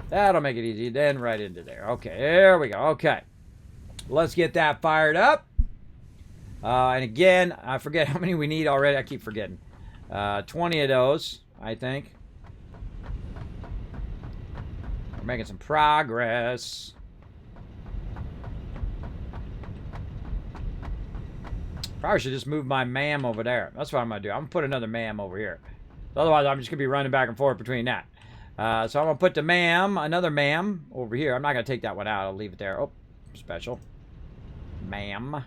That'll make it easy. Then right into there. Okay, there we go. Okay. Let's get that fired up. And again, I forget how many we need already. I keep forgetting. 20 of those, I think. Or making some progress. Probably should just move my MAM over there. That's what I'm going to do. I'm going to put another MAM over here. Otherwise, I'm just going to be running back and forth between that. So I'm going to put the MAM, another MAM over here. I'm not going to take that one out. I'll leave it there. Oh, special. MAM.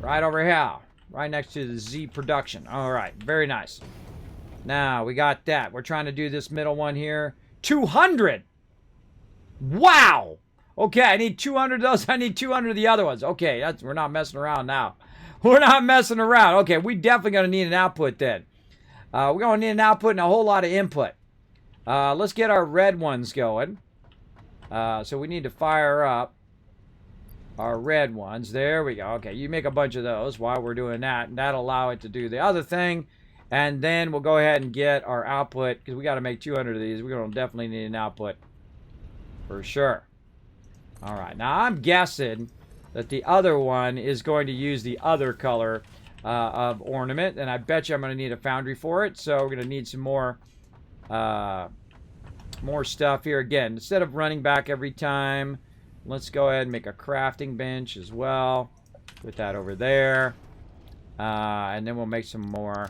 Right over here. Right next to the Z production. All right. Very nice. Now, we got that. We're trying to do this middle one here. 200! Wow! Okay, I need 200 of those. I need 200 of the other ones. Okay, we're not messing around now. We're not messing around. Okay, we definitely going to need an output then. We're going to need an output and a whole lot of input. Let's get our red ones going. So we need to fire up our red ones. There we go. Okay, you make a bunch of those while we're doing that. And that'll allow it to do the other thing. And then we'll go ahead and get our output. Because we got to make 200 of these. We're going to definitely need an output. For sure. All right. Now, I'm guessing that the other one is going to use the other color of ornament. And I bet you I'm going to need a foundry for it. So we're going to need some more stuff here. Again, instead of running back every time, let's go ahead and make a crafting bench as well. Put that over there. And then we'll make some more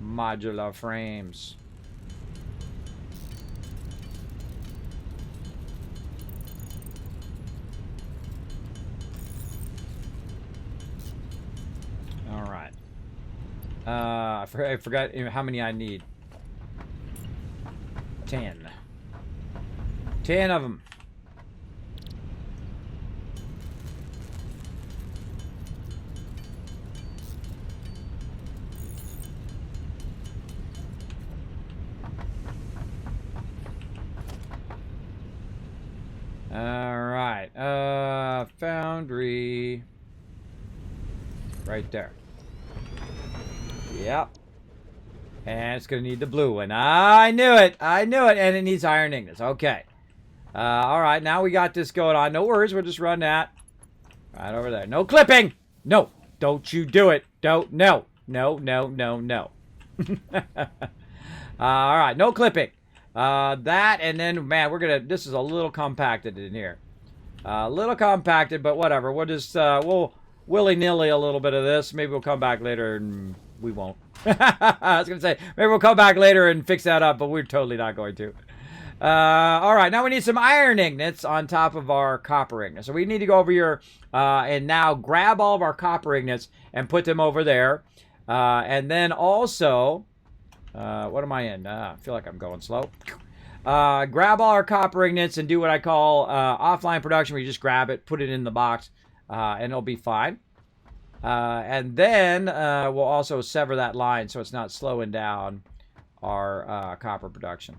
modular frames. All right. I forgot how many I need. 10. 10 of them. All right. Foundry. Right there. Yep. And it's going to need the blue one. I knew it. I knew it. And it needs iron ingots. Okay. All right. Now we got this going on. No worries. We'll just run that. Right over there. No clipping. No. Don't you do it. Don't. No. No, no, no, no. All right. No clipping. That and then, man, we're going to, this is a little compacted in here. A little compacted, but whatever. We'll just, we'll willy-nilly a little bit of this. Maybe we'll come back later and we won't. I was going to say, maybe we'll come back later and fix that up, but we're totally not going to. All right, now we need some iron ingots on top of our copper ingots. So we need to go over here and now grab all of our copper ingots and put them over there. And then also, what am I in? I feel like I'm going slow. Grab all our copper ingots and do what I call offline production, where you just grab it, put it in the box, and it'll be fine. And then we'll also sever that line so it's not slowing down our copper production.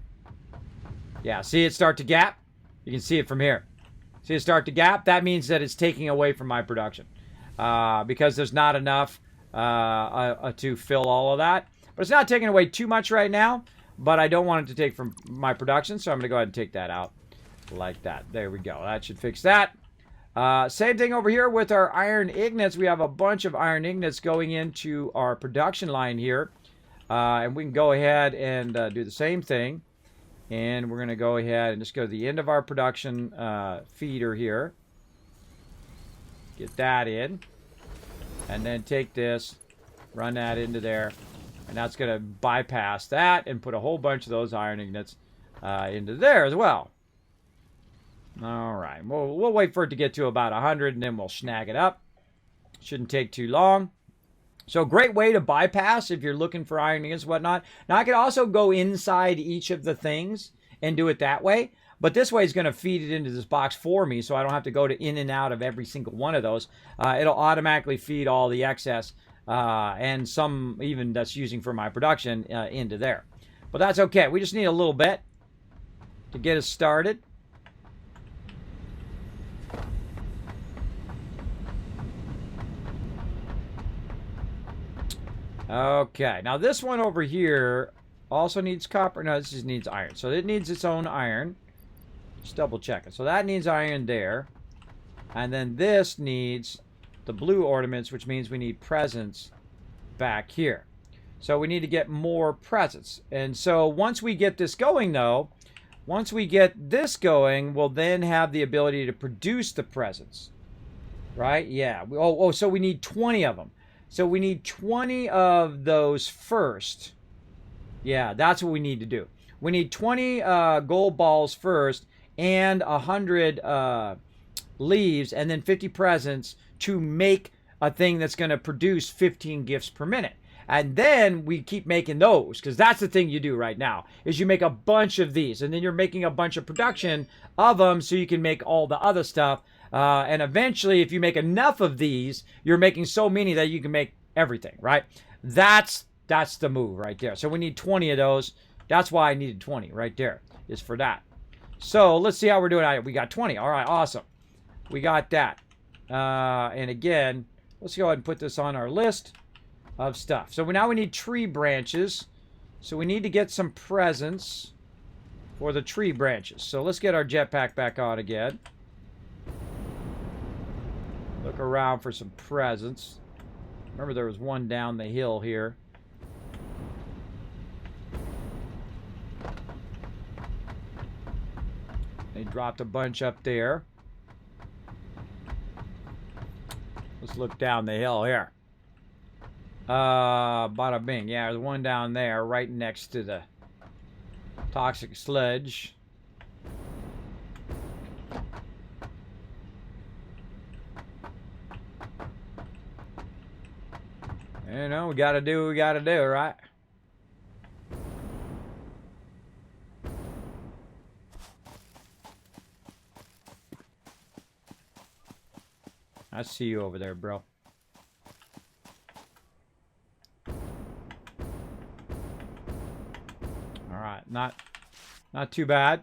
Yeah, see it start to gap? You can see it from here. See it start to gap? That means that it's taking away from my production. Because there's not enough to fill all of that. But it's not taking away too much right now. But I don't want it to take from my production, so I'm going to go ahead and take that out. Like that. There we go. That should fix that. Same thing over here with our iron ingots. We have a bunch of iron ingots going into our production line here. And we can go ahead and do the same thing. And we're going to go ahead and just go to the end of our production feeder here. Get that in. And then take this, run that into there. And that's going to bypass that and put a whole bunch of those iron ingots into there as well. All right. We'll wait for it to get to about 100 and then we'll snag it up. Shouldn't take too long. So great way to bypass if you're looking for iron ingots and whatnot. Now I could also go inside each of the things and do it that way. But this way is going to feed it into this box for me so I don't have to go in and out of every single one of those. It'll automatically feed all the excess and some even that's using for my production into there. But that's okay. We just need a little bit to get us started. Okay, now this one over here also needs copper. No, this just needs iron. So it needs its own iron. Just double check it. So that needs iron there. And then this needs the blue ornaments, which means we need presents back here. So we need to get more presents. And so once we get this going, though, once we get this going, we'll then have the ability to produce the presents. Right? Yeah. So we need 20 of them. So we need 20 of those first. Yeah, that's what we need to do. We need 20 gold balls first and 100 leaves and then 50 presents to make a thing that's going to produce 15 gifts per minute. And then we keep making those, because that's the thing you do right now, is you make a bunch of these, and then you're making a bunch of production of them so you can make all the other stuff. And eventually, if you make enough of these, you're making so many that you can make everything, right? That's the move right there. So we need 20 of those. That's why I needed 20 right there, is for that. So let's see how we're doing. We got 20. All right, awesome. We got that. And again, let's go ahead and put this on our list of stuff. So now we need tree branches. So we need to get some presents for the tree branches. So let's get our jetpack back on again. Look around for some presents. Remember, there was one down the hill here. They dropped a bunch up there. Let's look down the hill here. Bada bing. Yeah, there's one down there right next to the toxic sludge. You know, we gotta do what we gotta do, right? I see you over there, bro. Alright, not too bad.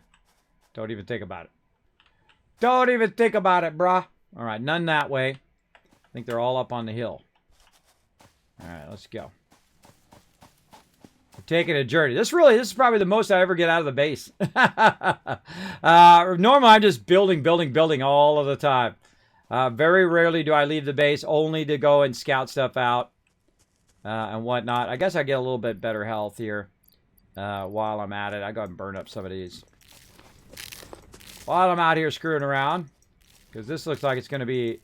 Don't even think about it. Don't even think about it, bruh. Alright, none that way. I think they're all up on the hill. Alright, let's go. We're taking a journey. This is probably the most I ever get out of the base. Normally, I'm just building all of the time. Very rarely do I leave the base, only to go and scout stuff out and whatnot. I guess I get a little bit better health here while I'm at it. I go ahead and burn up some of these. While I'm out here screwing around, because this looks like it's going to be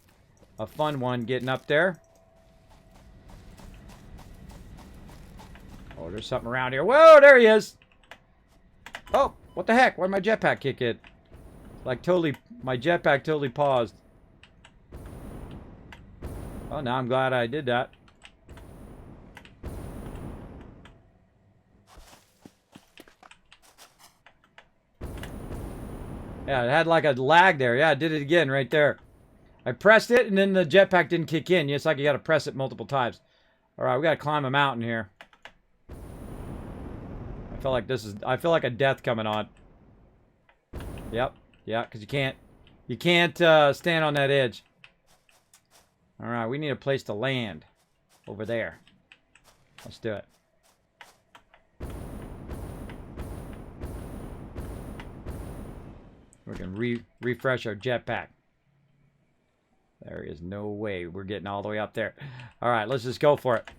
a fun one getting up there. Oh, there's something around here. Whoa, there he is. Oh, what the heck? Why'd my jetpack kick in? Like, totally, my jetpack totally paused. Oh, now I'm glad I did that. Yeah, it had like a lag there. Yeah, I did it again right there. I pressed it, and then the jetpack didn't kick in. It's like you got to press it multiple times. All right, we got to climb a mountain here. I feel like a death coming on. Yep. Yeah, because you can't stand on that edge. All right, we need a place to land over there. Let's do it. We can refresh our jetpack. There is no way we're getting all the way up there. All right, let's just go for it.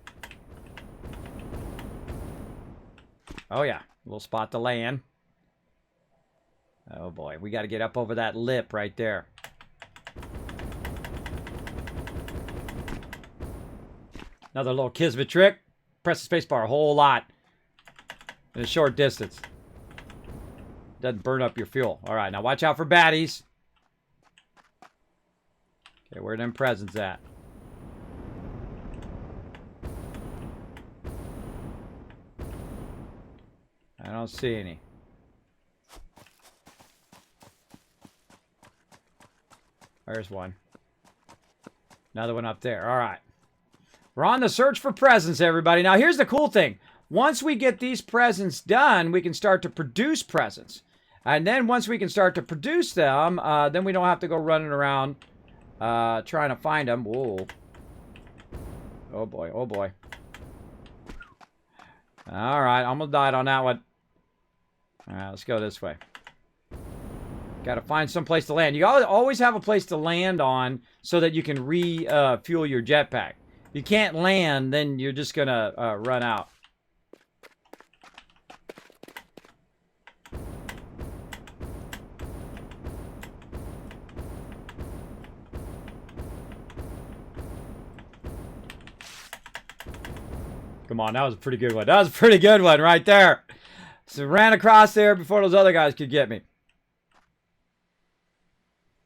Oh, yeah. A little spot to land. Oh, boy. We got to get up over that lip right there. Another little Kismet trick. Press the spacebar a whole lot in a short distance. Doesn't burn up your fuel. All right, now watch out for baddies. Okay, where are them presents at? I don't see any. There's one. Another one up there. All right. We're on the search for presents, everybody. Now, here's the cool thing. Once we get these presents done, we can start to produce presents. And then once we can start to produce them, then we don't have to go running around trying to find them. Whoa. Oh, boy. Oh, boy. All right. Almost died on that one. All right. Let's go this way. Got to find some place to land. You always have a place to land on so that you can refuel your jetpack. If you can't land, then you're just going to run out. Come on, that was a pretty good one. That was a pretty good one right there. So ran across there before those other guys could get me.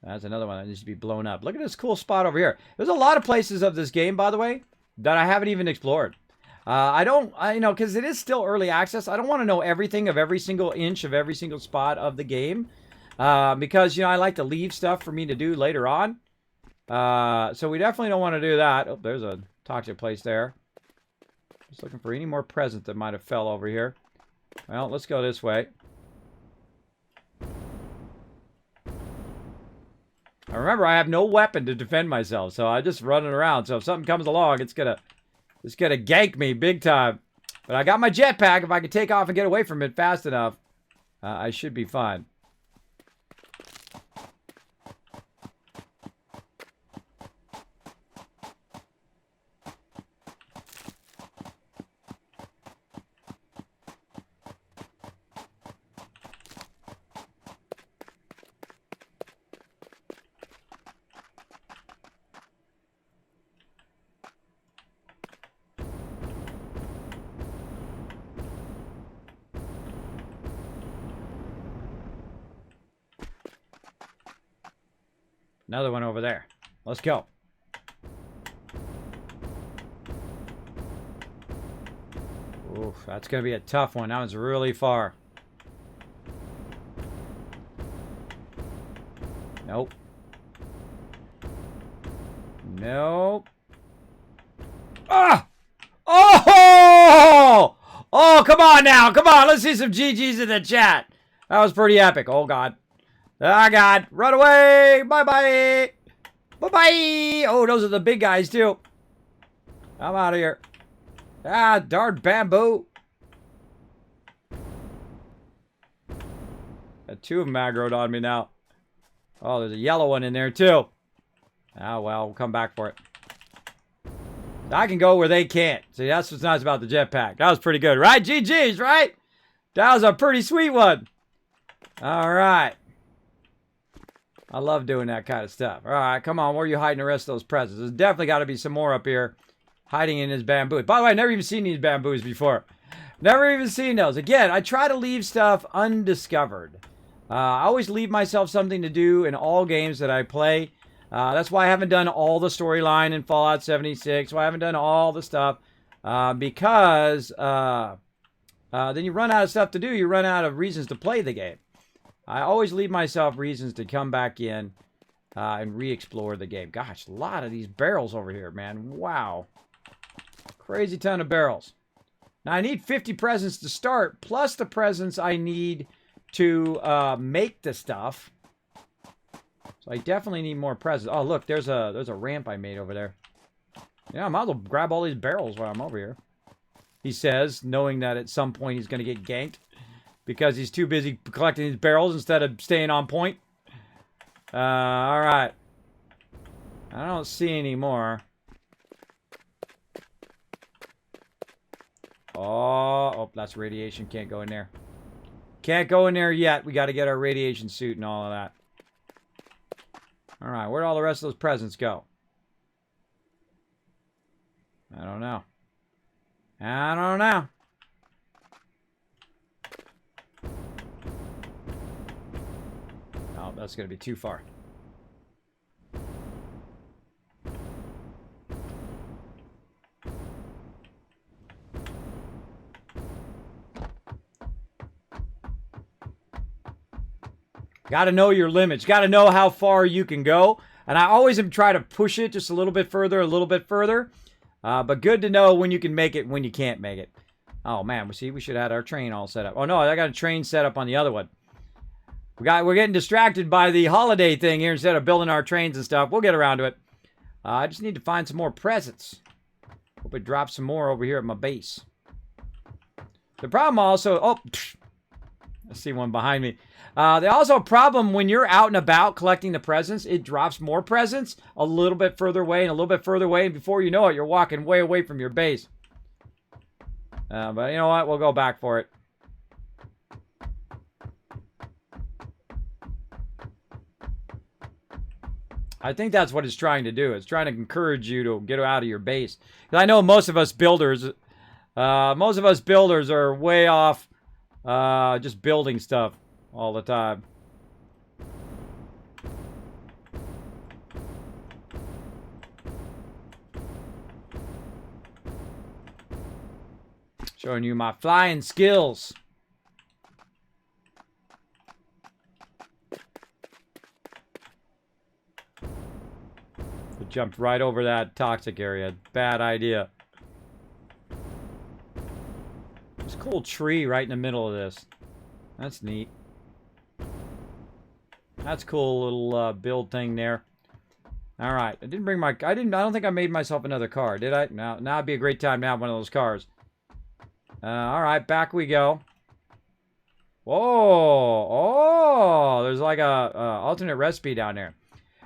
That's another one that needs to be blown up. Look at this cool spot over here. There's a lot of places of this game, by the way, that I haven't even explored. You know, because it is still early access. I don't want to know everything of every single inch of every single spot of the game. Because, you know, I like to leave stuff for me to do later on. So we definitely don't want to do that. Oh, there's a toxic place there. Just looking for any more presents that might have fell over here. Well, let's go this way. Now remember, I have no weapon to defend myself, so I'm just running around. So if something comes along, it's gonna gank me big time. But I got my jetpack. If I can take off and get away from it fast enough, I should be fine. Another one over there. Let's go. Oof, that's going to be a tough one. That one's really far. Nope. Nope. Ah! Oh! Oh, come on now. Come on. Let's see some GGs in the chat. That was pretty epic. Oh, God. Ah, God. Run away. Bye-bye. Bye-bye. Oh, those are the big guys, too. I'm out of here. Ah, darn bamboo. Got two of them aggroed on me now. Oh, there's a yellow one in there, too. Ah, well, we'll come back for it. I can go where they can't. See, that's what's nice about the jetpack. That was pretty good, right? GG's, right? That was a pretty sweet one. All right. I love doing that kind of stuff. All right, come on. Where are you hiding the rest of those presents? There's definitely got to be some more up here hiding in his bamboo. By the way, I've never even seen these bamboos before. Never even seen those. Again, I try to leave stuff undiscovered. I always leave myself something to do in all games that I play. That's why I haven't done all the storyline in Fallout 76. Why I haven't done all the stuff. Because then you run out of stuff to do. You run out of reasons to play the game. I always leave myself reasons to come back in and re-explore the game. Gosh, a lot of these barrels over here, man. Wow. Crazy ton of barrels. Now, I need 50 presents to start, plus the presents I need to make the stuff. So I definitely need more presents. Oh, look, there's a ramp I made over there. Yeah, I might as well grab all these barrels while I'm over here. He says, knowing that at some point he's going to get ganked. Because he's too busy collecting these barrels instead of staying on point. All right. I don't see any more. Oh, that's radiation. Can't go in there. Can't go in there yet. We got to get our radiation suit and all of that. All right. Where'd all the rest of those presents go? I don't know. I don't know. That's going to be too far. Got to know your limits. Got to know how far you can go. And I always am trying to push it just a little bit further, a little bit further. But good to know when you can make it and when you can't make it. Oh, man. See, we should have had our train all set up. Oh, no. I got a train set up on the other one. We're getting distracted by the holiday thing here instead of building our trains and stuff. We'll get around to it. I just need to find some more presents. Hope it drops some more over here at my base. The problem also... Oh, I see one behind me. There's also a problem when you're out and about collecting the presents. It drops more presents a little bit further away and a little bit further away. And before you know it, you're walking way away from your base. But you know what? We'll go back for it. I think that's what it's trying to do. It's trying to encourage you to get out of your base. I know most of us builders, Most of us builders are way off just building stuff all the time. Showing you my flying skills. I jumped right over that toxic area. Bad idea. There's a cool tree right in the middle of this. That's neat. That's cool little build thing there. All right, I don't think I made myself another car, did I? Now it'd be a great time to have one of those cars. All right, back we go. Oh, there's like a alternate recipe down there.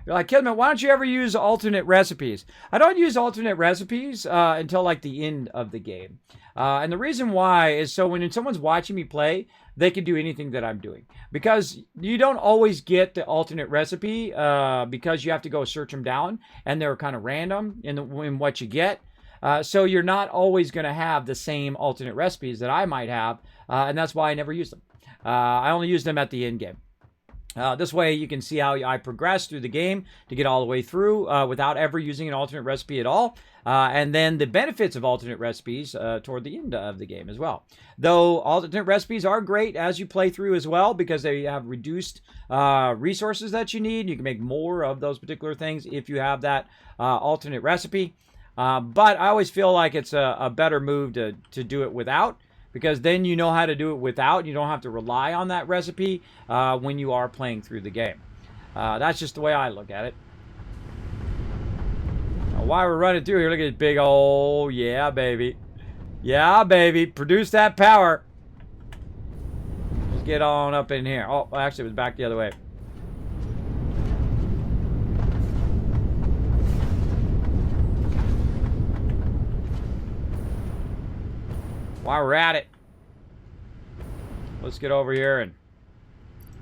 You're like, Kismet, why don't you ever use alternate recipes? I don't use alternate recipes until like the end of the game. And the reason why is so when someone's watching me play, they can do anything that I'm doing. Because you don't always get the alternate recipe because you have to go search them down. And they're kind of random in what you get. So you're not always going to have the same alternate recipes that I might have. And that's why I never use them. I only use them at the end game. This way you can see how I progress through the game to get all the way through without ever using an alternate recipe at all. And then the benefits of alternate recipes toward the end of the game as well. Though alternate recipes are great as you play through as well because they have reduced resources that you need. You can make more of those particular things if you have that alternate recipe. But I always feel like it's a better move to do it without. Because then you know how to do it without. You don't have to rely on that recipe when you are playing through the game. That's just the way I look at it. Now, while we're running through here, look at this big old, yeah, baby. Yeah, baby. Produce that power. Let's get on up in here. Oh, actually, it was back the other way. While we're at it, let's get over here and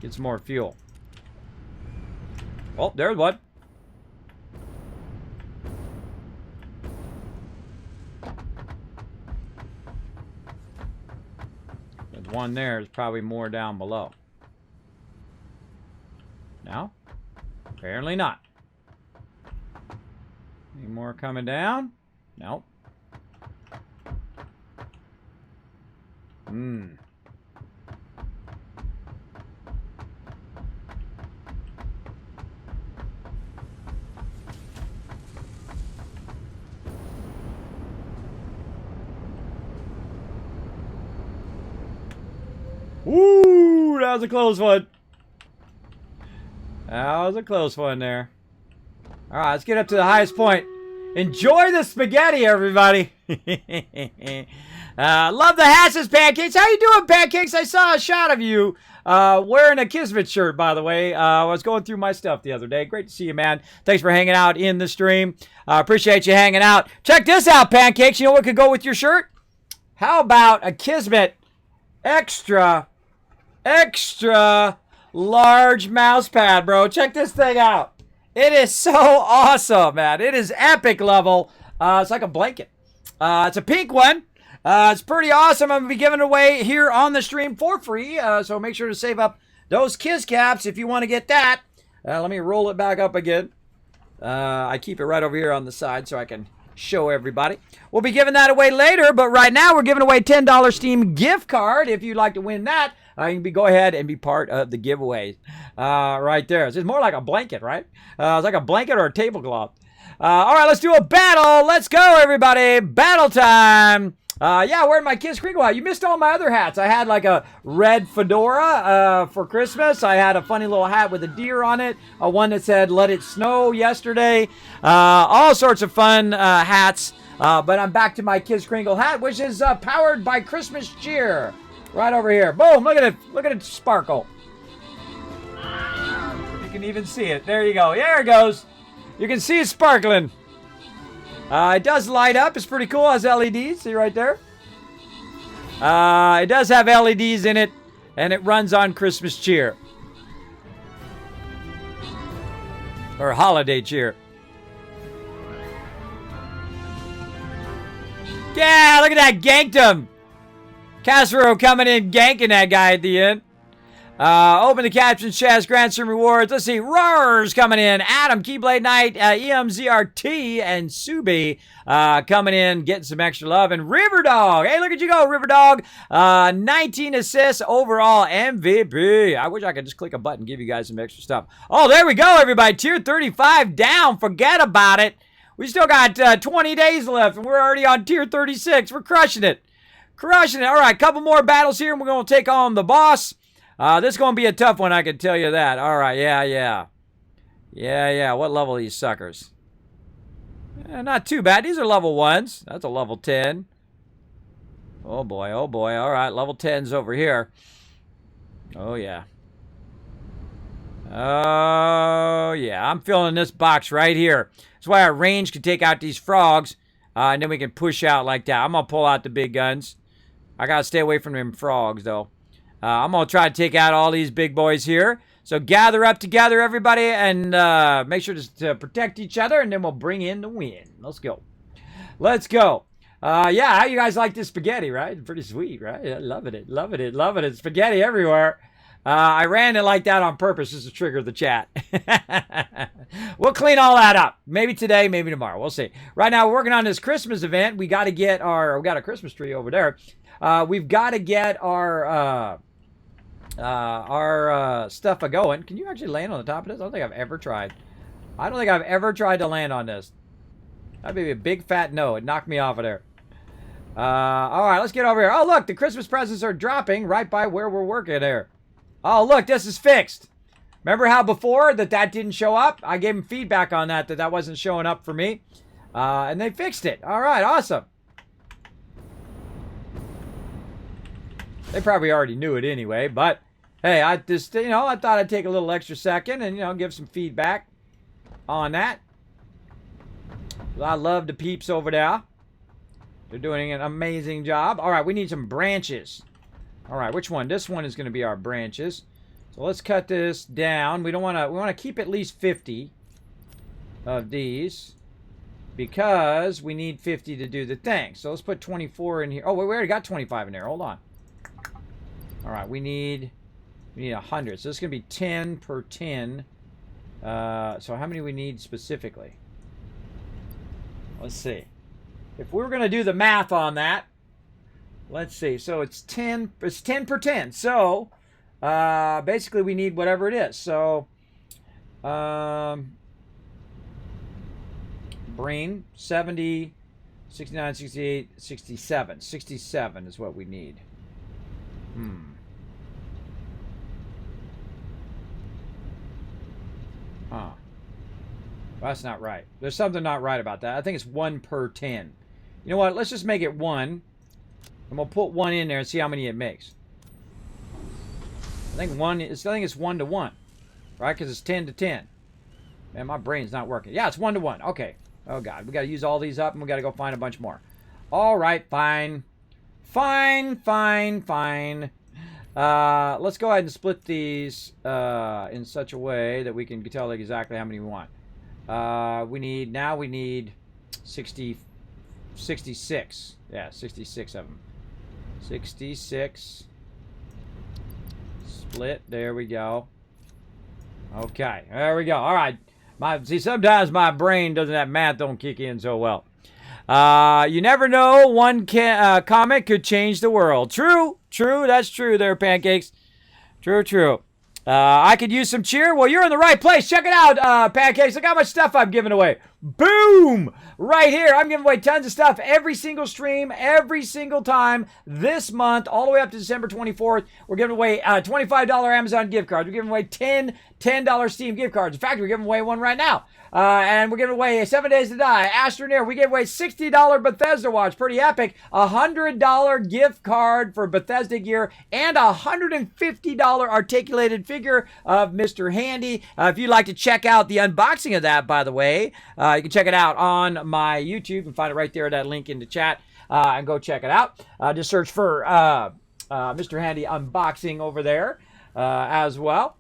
get some more fuel. Oh, there's one. There's one there. There's probably more down below. No? Apparently not. Any more coming down? Nope. Woo! That was a close one. That was a close one there. All right, let's get up to the highest point. Enjoy the spaghetti, everybody. Love the hats, Pancakes. How you doing, Pancakes? I saw a shot of you wearing a Kismet shirt, by the way. I was going through my stuff the other day. Great to see you, man. Thanks for hanging out in the stream. Appreciate you hanging out. Check this out, Pancakes. You know what could go with your shirt? How about a Kismet extra large mouse pad, bro? Check this thing out. It is so awesome, man. It is epic level. It's like a blanket. It's a pink one. It's pretty awesome. I'm going to be giving it away here on the stream for free. So make sure to save up those Kiss caps if you want to get that. Let me roll it back up again. I keep it right over here on the side so I can show everybody. We'll be giving that away later, but right now we're giving away a $10 Steam gift card. If you'd like to win that, you can go ahead and be part of the giveaway right there. It's more like a blanket, right? It's like a blanket or a tablecloth. All right, let's do a battle. Let's go, everybody. Battle time. Yeah, wearing my Kiss Kringle hat. You missed all my other hats. I had like a red fedora for Christmas. I had a funny little hat with a deer on it. One that said, "Let it snow" yesterday. All sorts of fun hats. But I'm back to my Kiss Kringle hat, which is powered by Christmas cheer. Right over here. Boom, look at it. Look at it sparkle. You can even see it. There you go. There it goes. You can see it sparkling. It does light up. It's pretty cool. It has LEDs. See right there? It does have LEDs in it, and it runs on Christmas cheer. Or holiday cheer. Yeah, look at that. Ganked him. Casero coming in, ganking that guy at the end. Open the captions, Chaz, grant some rewards. Let's see. Roars coming in. Adam, Keyblade Knight, EMZRT, and Subi coming in, getting some extra love. And Riverdog. Hey, look at you go, Riverdog. 19 assists, overall MVP. I wish I could just click a button and give you guys some extra stuff. Oh, there we go, everybody. Tier 35 down. Forget about it. We still got 20 days left, and we're already on Tier 36. We're crushing it. Crushing it. All right, couple more battles here, and we're going to take on the boss. This is going to be a tough one, I can tell you that. All right, yeah. What level are these suckers? Not too bad. These are level 1s. That's a level 10. Oh, boy. All right, level 10's over here. Oh, yeah. I'm filling this box right here. That's why our range can take out these frogs, and then we can push out like that. I'm going to pull out the big guns. I got to stay away from them frogs, though. I'm going to try to take out all these big boys here. So gather up together, everybody, and make sure to protect each other, and then we'll bring in the win. Let's go. Yeah, how you guys like this spaghetti, right? Pretty sweet, right? I loving it. Spaghetti everywhere. I ran it like that on purpose just to trigger the chat. We'll clean all that up. Maybe today, maybe tomorrow. We'll see. Right now, we're working on this Christmas event. We got to get we got a Christmas tree over there. We've got to get our stuff going. Can you actually land on the top of this? I don't think I've ever tried. To land on this. That'd be a big fat no. It knocked me off of there. All right, let's get over here. Oh, look, the Christmas presents are dropping right by where we're working there. Oh, look, this is fixed. Remember how before that didn't show up? I gave them feedback on that wasn't showing up for me. And they fixed it. All right, awesome. They probably already knew it anyway, but hey, I thought I'd take a little extra second and, give some feedback on that. I love the peeps over there. They're doing an amazing job. All right, we need some branches. All right, which one? This one is going to be our branches. So let's cut this down. We want to keep at least 50 of these because we need 50 to do the thing. So let's put 24 in here. Oh, wait, we already got 25 in there. Hold on. All right, we need 100. So this is going to be 10 per 10. So how many we need specifically? Let's see. If we were going to do the math on that, let's see. So it's 10 per 10. So basically we need whatever it is. So brain 70, 69, 68, 67. 67 is what we need. Huh. Well, that's not right. There's something not right about that. I think it's 1 per 10. You know what? Let's just make it 1. And we'll put 1 in there and see how many it makes. I think it's 1 to 1. Right? Because it's 10 to 10. Man, my brain's not working. Yeah, it's 1 to 1. Okay. Oh, God. We got to use all these up and we got to go find a bunch more. All right. Fine. Fine. Let's go ahead and split these in such a way that we can tell exactly how many we want. We need 66. Yeah, 66 of them. 66. Split. There we go. Okay, there we go. All right. Sometimes my brain that math don't kick in so well. You never know. One comment could change the world. True. That's true there, Pancakes. True. I could use some cheer. Well, you're in the right place. Check it out, Pancakes. Look how much stuff I'm giving away. Boom! Right here. I'm giving away tons of stuff every single stream, every single time this month, all the way up to December 24th. We're giving away $25 Amazon gift cards. We're giving away $10 Steam gift cards. In fact, we're giving away one right now. And we're giving away 7 Days to Die, Astroneer. We gave away $60 Bethesda watch. Pretty epic. $100 gift card for Bethesda gear and $150 articulated figure of Mr. Handy. If you'd like to check out the unboxing of that, by the way, you can check it out on my YouTube. You can find it right there, that link in the chat, and go check it out. Just search for Mr. Handy unboxing over there as well.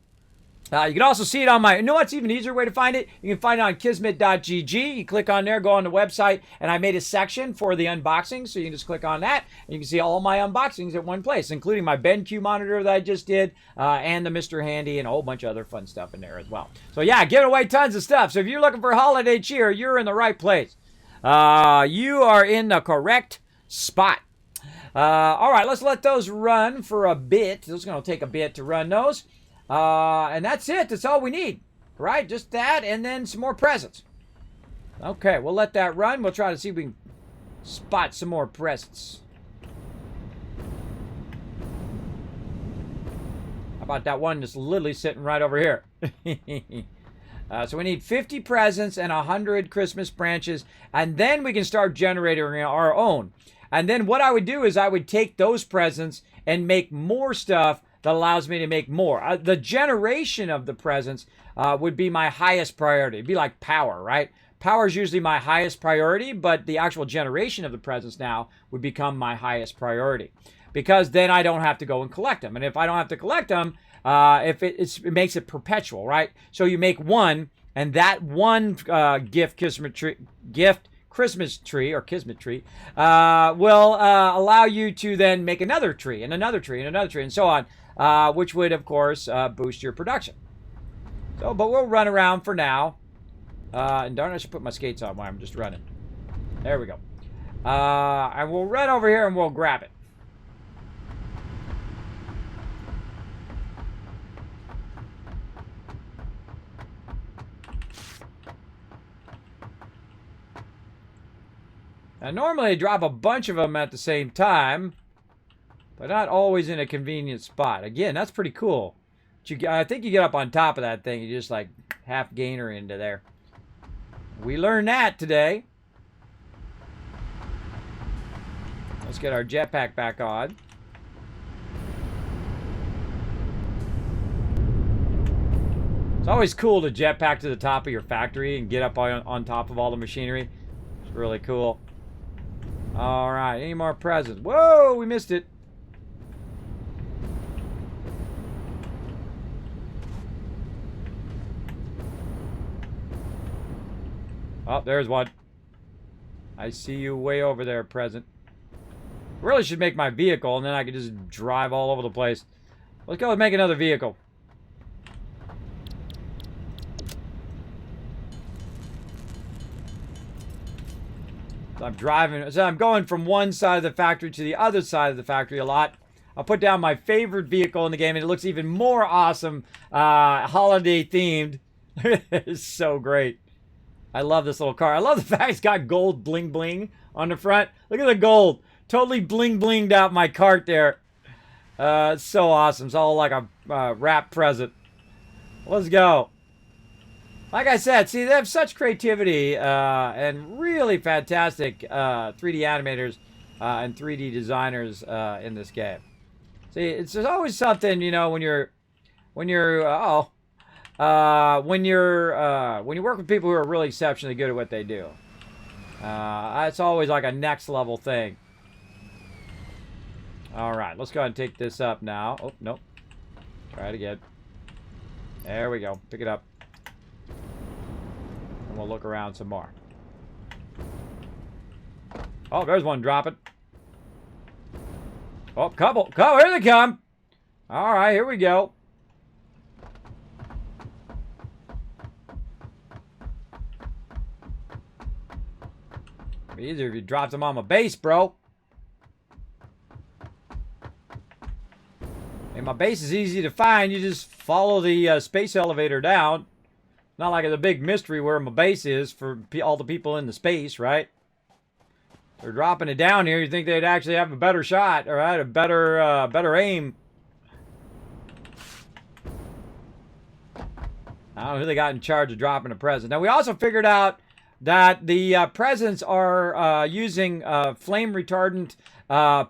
You can also see it on my, you know what's even easier way to find it? You can find it on kismet.gg. You click on there, go on the website, and I made a section for the unboxing, so you can just click on that, and you can see all my unboxings at one place, including my BenQ monitor that I just did, and the Mr. Handy, and a whole bunch of other fun stuff in there as well. So yeah, giving away tons of stuff. So if you're looking for holiday cheer, you're in the right place. You are in the correct spot. All right, let's let those run for a bit. It's going to take a bit to run those. And that's it. That's all we need, right? Just that and then some more presents. Okay, we'll let that run. We'll try to see if we can spot some more presents. How about that one that's literally sitting right over here? So we need 50 presents and 100 Christmas branches, and then we can start generating our own. And then what I would do is I would take those presents and make more stuff that allows me to make more. The generation of the presents would be my highest priority. It'd be like power, right? Power is usually my highest priority, but the actual generation of the presents now would become my highest priority, because then I don't have to go and collect them. And if I don't have to collect them, if it makes it perpetual, right? So you make one, and that one Kismet tree will allow you to then make another tree and another tree and another tree and so on, which would of course boost your production. So, but we'll run around for now. And darn, I should put my skates on while I'm just running. There we go. And we'll run over here and we'll grab it. Now, normally I drop a bunch of them at the same time, but not always in a convenient spot. Again, that's pretty cool. I think you get up on top of that thing, you just like half gainer into there. We learned that today. Let's get our jetpack back on. It's always cool to jetpack to the top of your factory and get up on top of all the machinery. It's really cool. All right, any more presents? Whoa, we missed it. Oh, there's one. I see you way over there, present. Really should make my vehicle, and then I can just drive all over the place. Let's go and make another vehicle. I'm driving, so I'm going from one side of the factory to the other side of the factory a lot. I'll put down my favorite vehicle in the game, and it looks even more awesome, holiday themed. It's so great. I love this little car. I love the fact it's got gold bling bling on the front. Look at the gold. Totally bling blinged out my cart there. It's so awesome. It's all like a wrap present. Let's go. Like I said, see, they have such creativity and really fantastic 3D animators and 3D designers in this game. See, it's there's always something, you know, when you work with people who are really exceptionally good at what they do. It's always like a next level thing. All right, let's go ahead and take this up now. Oh, nope. Try it again. There we go. Pick it up. And we'll look around some more. Oh, there's one dropping. Oh, couple. Oh, here they come. All right, here we go. It'd be easier if you dropped them on my base, bro. And my base is easy to find. You just follow the space elevator down. Not like it's a big mystery where my base is for all the people in the space, right? They're dropping it down here. You think they'd actually have a better shot, all right? A better aim. I don't know who they got in charge of dropping a present. Now, we also figured out that the presents are using flame retardant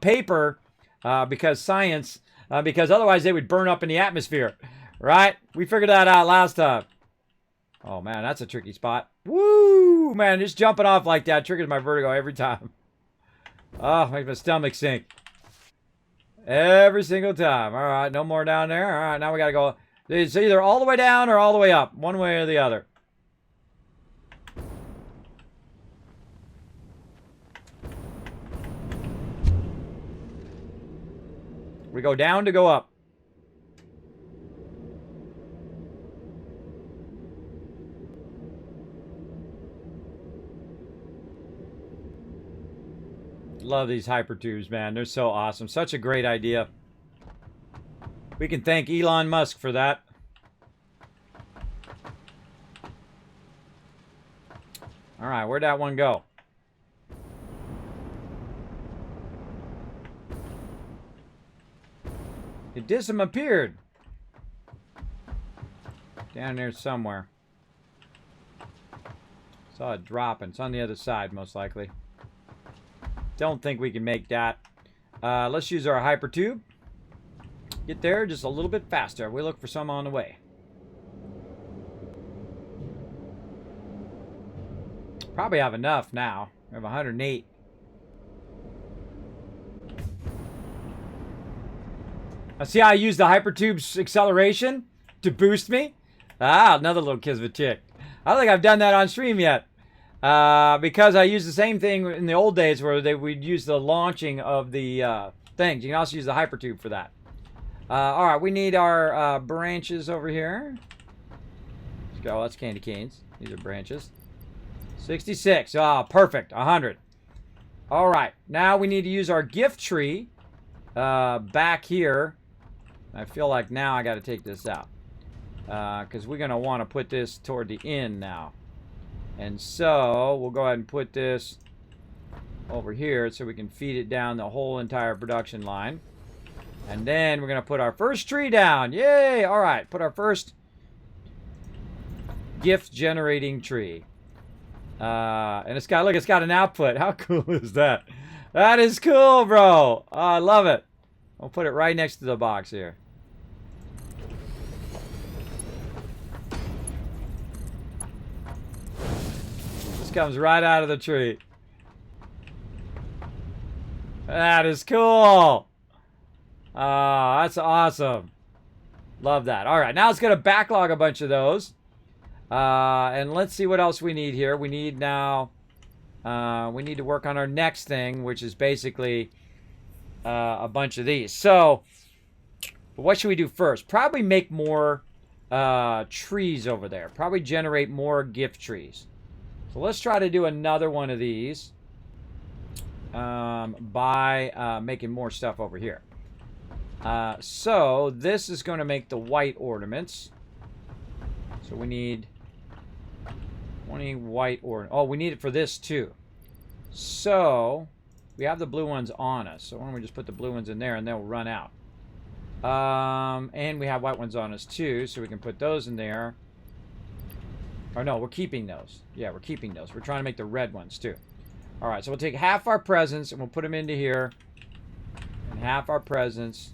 paper because science, because otherwise they would burn up in the atmosphere, right? We figured that out last time. Oh, man, that's a tricky spot. Woo! Man, just jumping off like that triggers my vertigo every time. Oh, makes my stomach sink. Every single time. All right, no more down there. All right, now we got to go. It's either all the way down or all the way up. One way or the other. We go down to go up. Love these hypertubes, man. They're so awesome. Such a great idea. We can thank Elon Musk for that. All right, where'd that one go? It disappeared. Down there somewhere. Saw it dropping. It's on the other side, most likely. Don't think we can make that. Let's use our hypertube. Get there just a little bit faster. We look for some on the way. Probably have enough now. We have 108. Now see how I use the hypertube's acceleration to boost me? Ah, another little Kismet chick. I don't think I've done that on stream yet. Because I use the same thing in the old days where we'd use the launching of the things. You can also use the hypertube for that. All right, we need our branches over here. Let's go. That's candy canes. These are branches. 66. Ah, perfect. 100. All right. Now we need to use our gift tree back here. I feel like now I got to take this out because we're going to want to put this toward the end now. And so we'll go ahead and put this over here so we can feed it down the whole entire production line. And then we're going to put our first tree down. Yay! All right, put our first gift generating tree. And it's got, look, it's got an output. How cool is that? That is cool, bro. Oh, I love it. I'll put it right next to the box here. This comes right out of the tree. That is cool. Oh, that's awesome. Love that. All right, now it's going to backlog a bunch of those. And let's see what else we need here. We need now, we need to work on our next thing, which is basically a bunch of these. So, what should we do first? Probably make more trees over there. Probably generate more gift trees. So let's try to do another one of these by making more stuff over here. So this is going to make the white ornaments. So we need 20 white ornaments. Oh, we need it for this too. So we have the blue ones on us. So why don't we just put the blue ones in there and they'll run out. And we have white ones on us too, so we can put those in there. Or no, we're keeping those. Yeah, we're keeping those. We're trying to make the red ones too. All right, so we'll take half our presents and we'll put them into here. And half our presents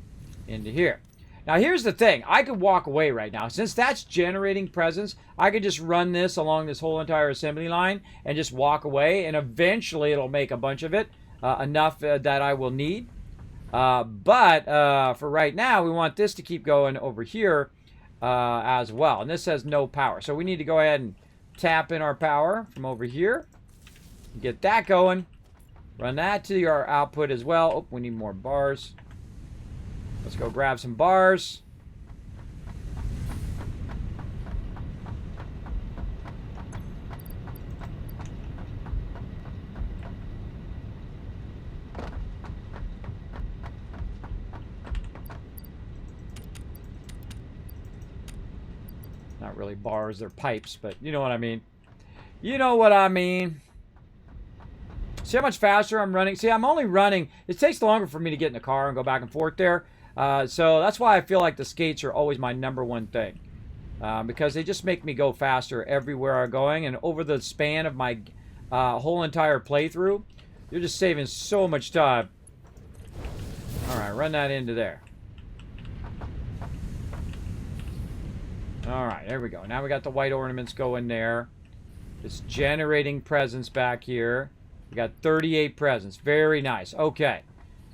into here. Now here's the thing. I could walk away right now. Since that's generating presents, I could just run this along this whole entire assembly line and just walk away. And eventually it'll make a bunch of it. Enough that I will need. But for right now, we want this to keep going over here as well. And this has no power. So we need to go ahead and tap in our power from over here. Get that going. Run that to our output as well. Oh, we need more bars. Let's go grab some bars. Not really bars, they're pipes, but you know what I mean. You know what I mean. See how much faster I'm running? See, I'm only running. It takes longer for me to get in the car and go back and forth there. So that's why I feel like the skates are always my #1 thing. Because they just make me go faster everywhere I'm going. And over the span of my whole entire playthrough, you're just saving so much time. All right, run that into there. All right, there we go. Now we got the white ornaments going there. It's generating presents back here. We got 38 presents. Very nice. Okay.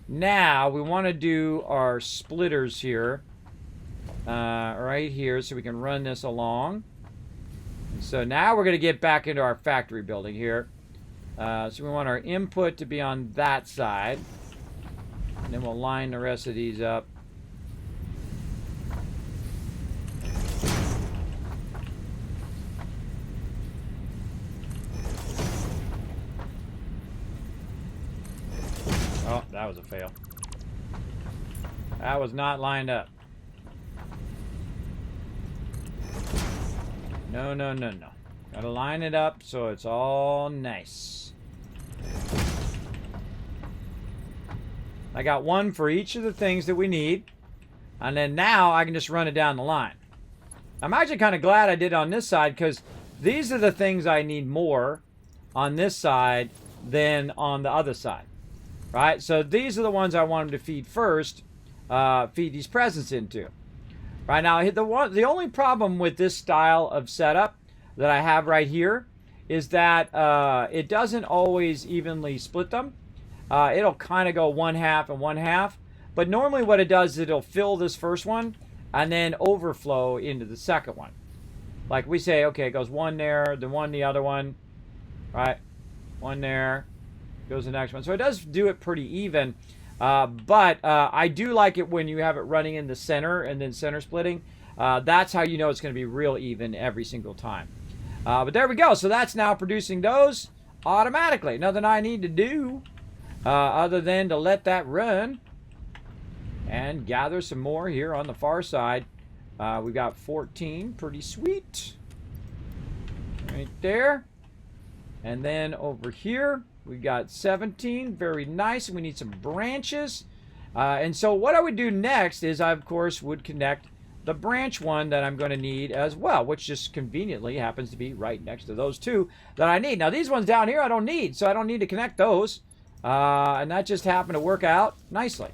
Now we want to do our splitters here. right here so we can run this along. And so now we're going to get back into our factory building here. So we want our input to be on that side. And then we'll line the rest of these up. Oh, that was a fail. That was not lined up. No, no, no, no. Gotta line it up so it's all nice. I got one for each of the things that we need. And then now I can just run it down the line. I'm actually kind of glad I did on this side because these are the things I need more on this side than on the other side. Right? So these are the ones I want them to feed first. Feed these presents into. Right now, the only problem with this style of setup that I have right here is that it doesn't always evenly split them. It'll kind of go 1/2 and 1/2. But normally what it does is it'll fill this first one and then overflow into the second one. Like we say, okay, it goes one there, then one the other one. Right? One there. Goes the next one. So it does do it pretty even. But I do like it when you have it running in the center and then center splitting. That's how you know it's going to be real even every single time. But there we go. So that's now producing those automatically. Nothing I need to do other than to let that run and gather some more here on the far side. We've got 14. Pretty sweet. Right there. And then over here, we got 17, very nice. We need some branches. And so what I would do next is I, of course, would connect the branch one that I'm going to need as well, which just conveniently happens to be right next to those two that I need. Now, these ones down here I don't need, so I don't need to connect those. And that just happened to work out nicely.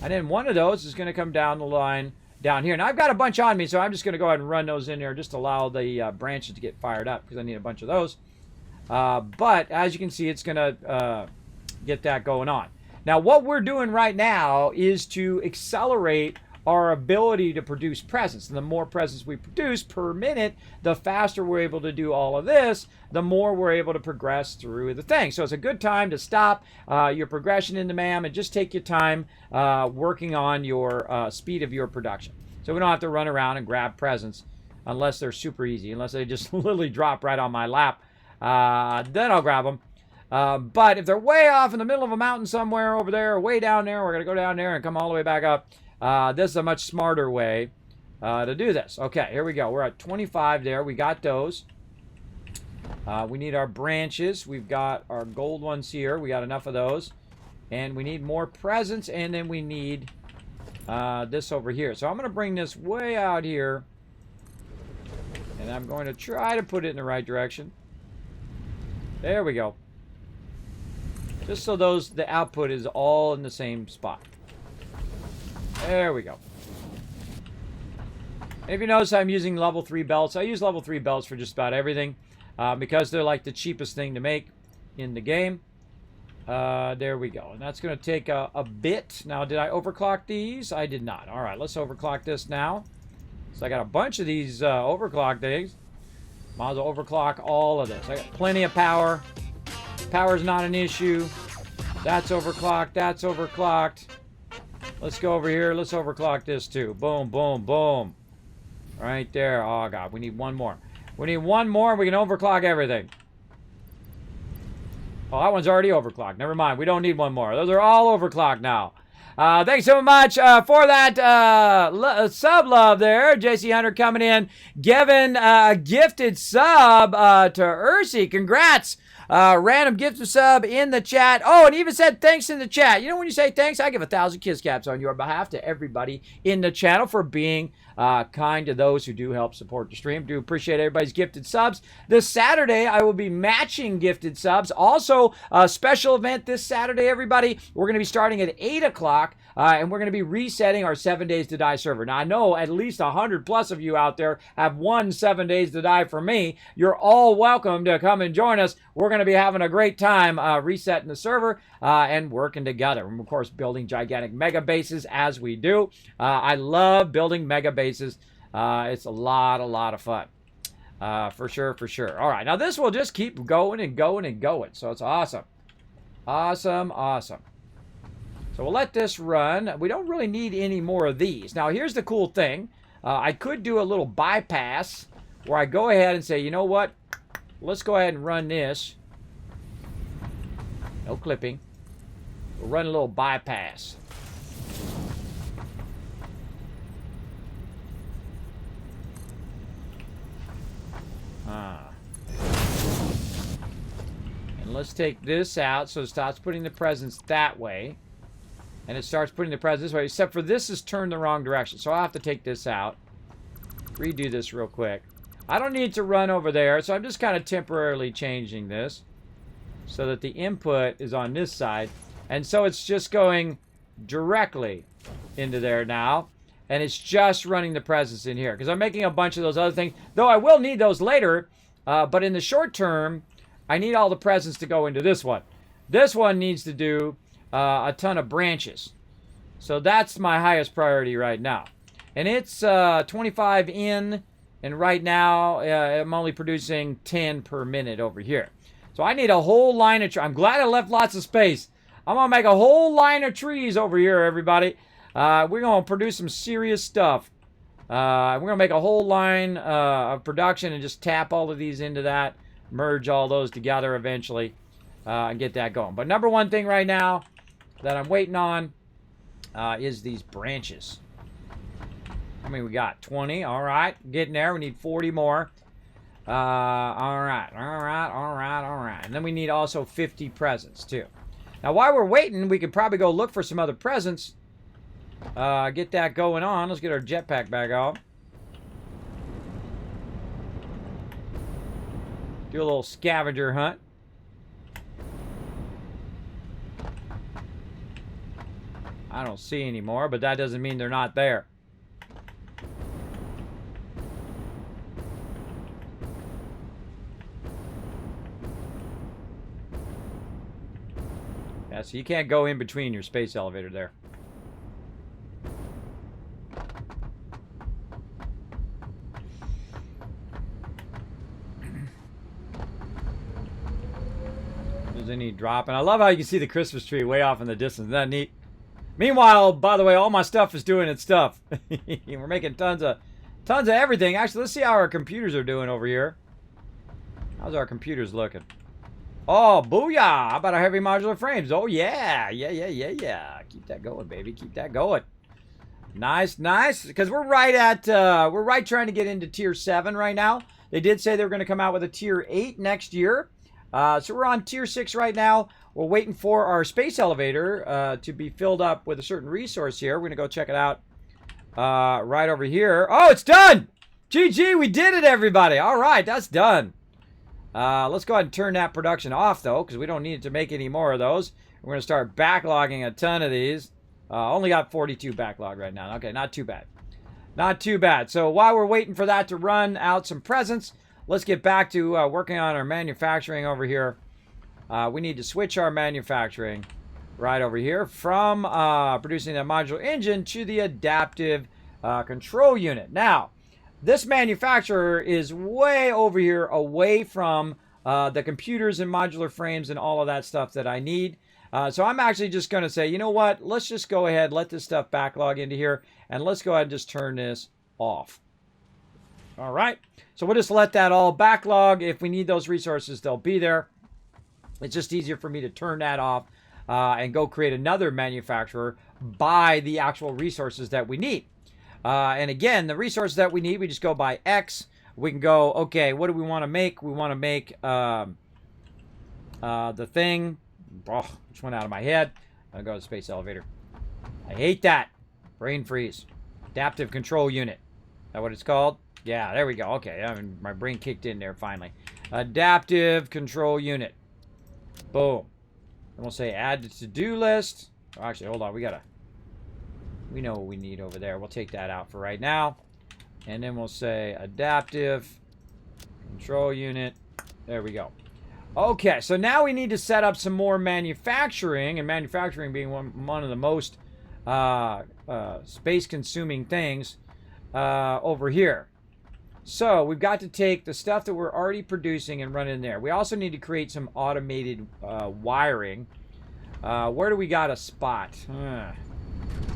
And then one of those is going to come down the line down here. Now, I've got a bunch on me, so I'm just going to go ahead and run those in there just to allow the branches to get fired up because I need a bunch of those. But as you can see, it's going to get that going on. Now, what we're doing right now is to accelerate our ability to produce presents. And the more presents we produce per minute, the faster we're able to do all of this, the more we're able to progress through the thing. So it's a good time to stop your progression into MAM and just take your time working on your speed of your production. So we don't have to run around and grab presents unless they're super easy, unless they just literally drop right on my lap. Then I'll grab them. But if they're way off in the middle of a mountain somewhere over there, or way down there, we're going to go down there and come all the way back up. This is a much smarter way to do this. Okay, here we go. We're at 25 there. We got those. We need our branches. We've got our gold ones here. We got enough of those. And we need more presents. And then we need this over here. So I'm going to bring this way out here. And I'm going to try to put it in the right direction. There we go. Just so the output is all in the same spot. There we go. If you notice, I'm using level 3 belts. I use level 3 belts for just about everything because they're like the cheapest thing to make in the game. There we go. And that's going to take a bit. Now, did I overclock these? I did not. All right, let's overclock this now. So I got a bunch of these overclock things. Might as well overclock all of this. I got plenty of power. Power's not an issue. That's overclocked. That's overclocked. Let's go over here. Let's overclock this too. Boom, boom, boom. Right there. Oh, God. We need one more. We need one more. We can overclock everything. Oh, that one's already overclocked. Never mind. We don't need one more. Those are all overclocked now. Thanks so much for that sub love there. JC Hunter coming in. Giving a gifted sub to Ursi. Congrats. Random gifted sub in the chat. Oh, and even said thanks in the chat. You know when you say thanks, I give 1,000 kiss caps on your behalf to everybody in the channel for being kind to those who do help support the stream. Do appreciate everybody's gifted subs. This Saturday, I will be matching gifted subs. Also, a special event this Saturday, everybody. We're going to be starting at 8 o'clock. and we're going to be resetting our 7 Days to Die server. Now, I know at least 100 plus of you out there have won 7 Days to Die from me. You're all welcome to come and join us. We're going to be having a great time resetting the server and working together. And, of course, building gigantic mega bases as we do. I love building mega bases. It's a lot of fun. For sure, for sure. All right, now this will just keep going and going and going. So it's awesome. Awesome, awesome. So we'll let this run. We don't really need any more of these. Now, here's the cool thing. I could do a little bypass where I go ahead and say, you know what? Let's go ahead and run this. No clipping. We'll run a little bypass. And let's take this out so it starts putting the presents that way. And it starts putting the presents this way, except for this is turned the wrong direction. So I'll have to take this out. Redo this real quick. I don't need to run over there, so I'm just kind of temporarily changing this so that the input is on this side. And so it's just going directly into there now. And it's just running the presents in here. Because I'm making a bunch of those other things. Though I will need those later. But in the short term, I need all the presents to go into this one. This one needs to do a ton of branches. So that's my highest priority right now. And it's 25 in. And right now, I'm only producing 10 per minute over here. So I need a whole line of trees. I'm glad I left lots of space. I'm going to make a whole line of trees over here, everybody. We're going to produce some serious stuff. We're going to make a whole line of production and just tap all of these into that. Merge all those together eventually and get that going. But number one thing right now that I'm waiting on is these branches. How many we got? 20. All right. Getting there. We need 40 more. All right. And then we need also 50 presents too. Now, while we're waiting, we could probably go look for some other presents. Get that going on. Let's get our jetpack back out. Do a little scavenger hunt. I don't see any more, but that doesn't mean they're not there. Yeah, so you can't go in between your space elevator there. There's any dropping. I love how you can see the Christmas tree way off in the distance. Isn't that neat? Meanwhile, by the way, all my stuff is doing its stuff. We're making tons of everything. Actually, let's see how our computers are doing over here. How's our computers looking? Oh, booyah! How about our heavy modular frames? Oh, yeah. Yeah. Keep that going, baby. Keep that going. Nice. Because we're right trying to get into Tier 7 right now. They did say they were going to come out with a Tier 8 next year. So we're on Tier 6 right now. We're waiting for our space elevator to be filled up with a certain resource here. We're going to go check it out right over here. Oh, it's done! GG, we did it, everybody. All right, that's done. Let's go ahead and turn that production off, though, because we don't need to make any more of those. We're going to start backlogging a ton of these. Only got 42 backlog right now. Okay, not too bad. Not too bad. So while we're waiting for that to run out some presents, let's get back to working on our manufacturing over here. We need to switch our manufacturing right over here from producing the modular engine to the adaptive control unit. Now, this manufacturer is way over here away from the computers and modular frames and all of that stuff that I need. So I'm actually just going to say, you know what? Let's just go ahead, let this stuff backlog into here, and let's go ahead and just turn this off. All right. So we'll just let that all backlog. If we need those resources, they'll be there. It's just easier for me to turn that off and go create another manufacturer by the actual resources that we need. And again, the resources that we need, we just go by X. We can go, okay, what do we want to make? We want to make the thing. Oh, which went out of my head. I'll go to the space elevator. I hate that. Brain freeze. Adaptive control unit. Is that what it's called? Yeah, there we go. Okay, my brain kicked in there finally. Adaptive control unit. Boom. And we'll say add to to-do list. Oh, actually, hold on. We gotta We know what we need over there. We'll take that out for right now. And then we'll say adaptive control unit. There we go. Okay, so now we need to set up some more manufacturing, and manufacturing being one of the most space-consuming things over here. So we've got to take the stuff that we're already producing and run in there. We also need to create some automated wiring. Where do we got a spot?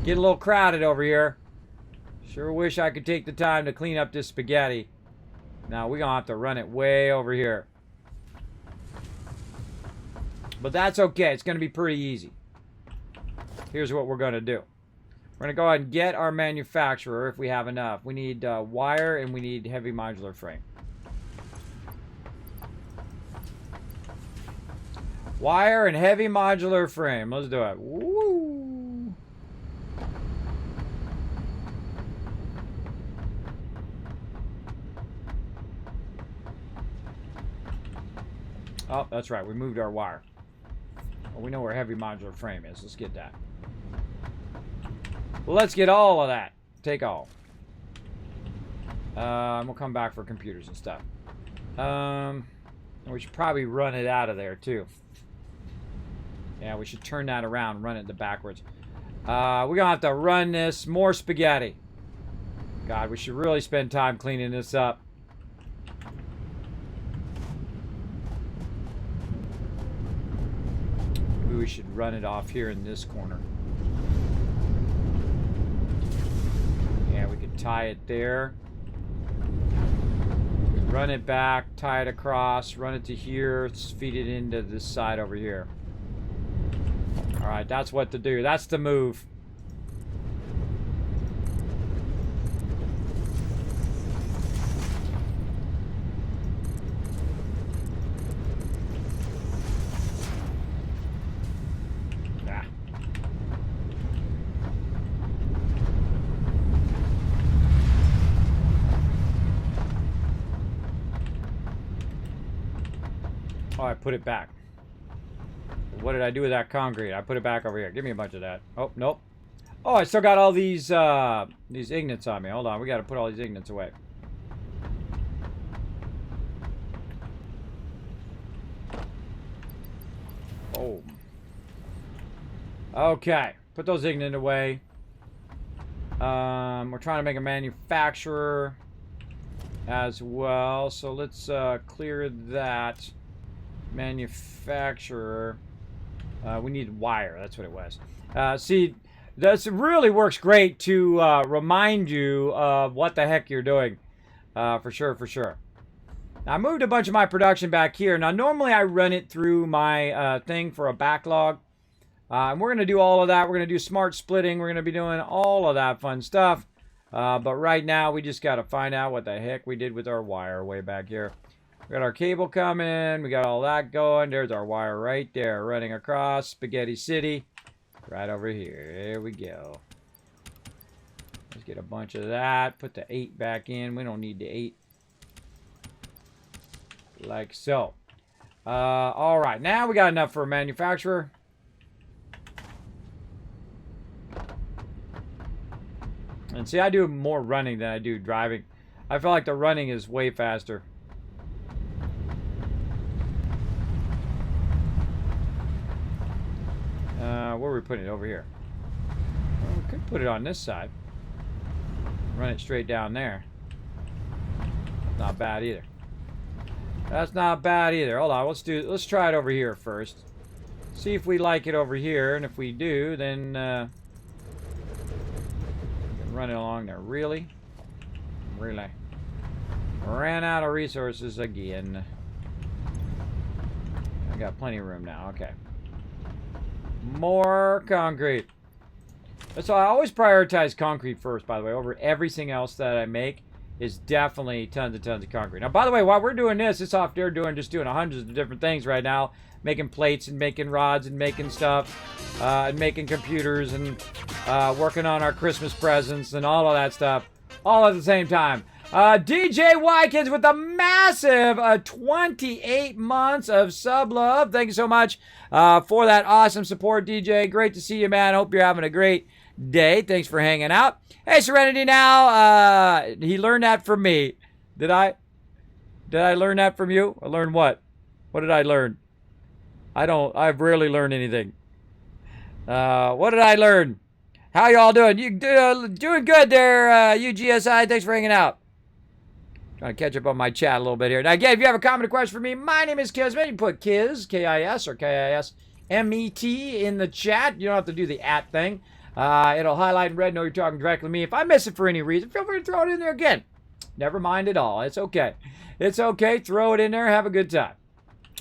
Getting a little crowded over here. Sure wish I could take the time to clean up this spaghetti. Now we're going to have to run it way over here. But that's okay. It's going to be pretty easy. Here's what we're going to do. We're going to go ahead and get our manufacturer if we have enough. We need wire and we need heavy modular frame. Wire and heavy modular frame. Let's do it. Woo! Oh, that's right. We moved our wire. Well, we know where heavy modular frame is. Let's get that. Well, let's get all of that. Take all. We'll come back for computers and stuff. We should probably run it out of there, too. Yeah, we should turn that around and run it backwards. We're going to have to run this. More spaghetti. God, we should really spend time cleaning this up. Maybe we should run it off here in this corner. Yeah, we could tie it there. Run it back, tie it across, run it to here, feed it into this side over here. Alright, that's what to do. That's the move. Ah. Oh, I put it back. What did I do with that concrete? I put it back over here. Give me a bunch of that. Oh, nope. Oh, I still got all these ignits on me. Hold on. We got to put all these ignits away. Oh. Okay. Put those ignits away. We're trying to make a manufacturer as well. So let's clear that. Manufacturer. We need wire. That's what it was. See, this really works great to remind you of what the heck you're doing. For sure, for sure. Now, I moved a bunch of my production back here. Now, normally I run it through my thing for a backlog. And we're going to do all of that. We're going to do smart splitting. We're going to be doing all of that fun stuff. But right now, we just got to find out what the heck we did with our wire way back here. We got our cable coming. We got all that going. There's our wire right there running across Spaghetti City. Right over here. There we go. Let's get a bunch of that. Put the 8 back in. We don't need the 8. Like so. All right. Now we got enough for a manufacturer. And see, I do more running than I do driving. I feel like the running is way faster. Where are we putting it? Over here. Well, we could put it on this side. Run it straight down there. That's not bad either. That's not bad either. Hold on, let's try it over here first. See if we like it over here, and if we do, then we can run it along there. Really? Really? Ran out of resources again. I got plenty of room now. Okay. More concrete. So I always prioritize concrete first, by the way, over everything else that I make is definitely tons and tons of concrete. Now, by the way, while we're doing this, it's off there just doing hundreds of different things right now. Making plates and making rods and making stuff and making computers and working on our Christmas presents and all of that stuff all at the same time. DJ Wykins with a massive 28 months of sub love. Thank you so much for that awesome support, DJ. Great to see you, man. Hope you're having a great day. Thanks for hanging out. Hey, Serenity now. He learned that from me. Did I learn that from you? I learned what? What did I learn? I've rarely learned anything. What did I learn? How y'all doing? You doing good there, UGSI. Thanks for hanging out. Trying to catch up on my chat a little bit here. Now, again, if you have a comment or question for me, my name is Kismet. You can put Kiz, K-I-S, or K-I-S-M-E-T in the chat. You don't have to do the @ thing. It'll highlight in red, know you're talking directly to me. If I miss it for any reason, feel free to throw it in there again. Never mind at all. It's okay. It's okay. Throw it in there. Have a good time.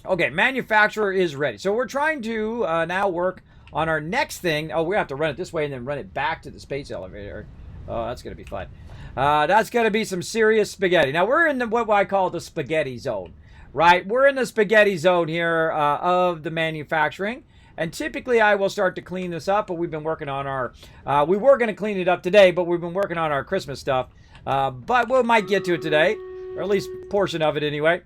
Okay, manufacturer is ready. So we're trying to now work on our next thing. Oh, we have to run it this way and then run it back to the space elevator. Oh, that's going to be fun. That's going to be some serious spaghetti. Now, we're in what I call the spaghetti zone, right? We're in the spaghetti zone here of the manufacturing. And typically, I will start to clean this up, but we've been working on our... we were going to clean it up today, but we've been working on our Christmas stuff. But we might get to it today, or at least a portion of it anyway.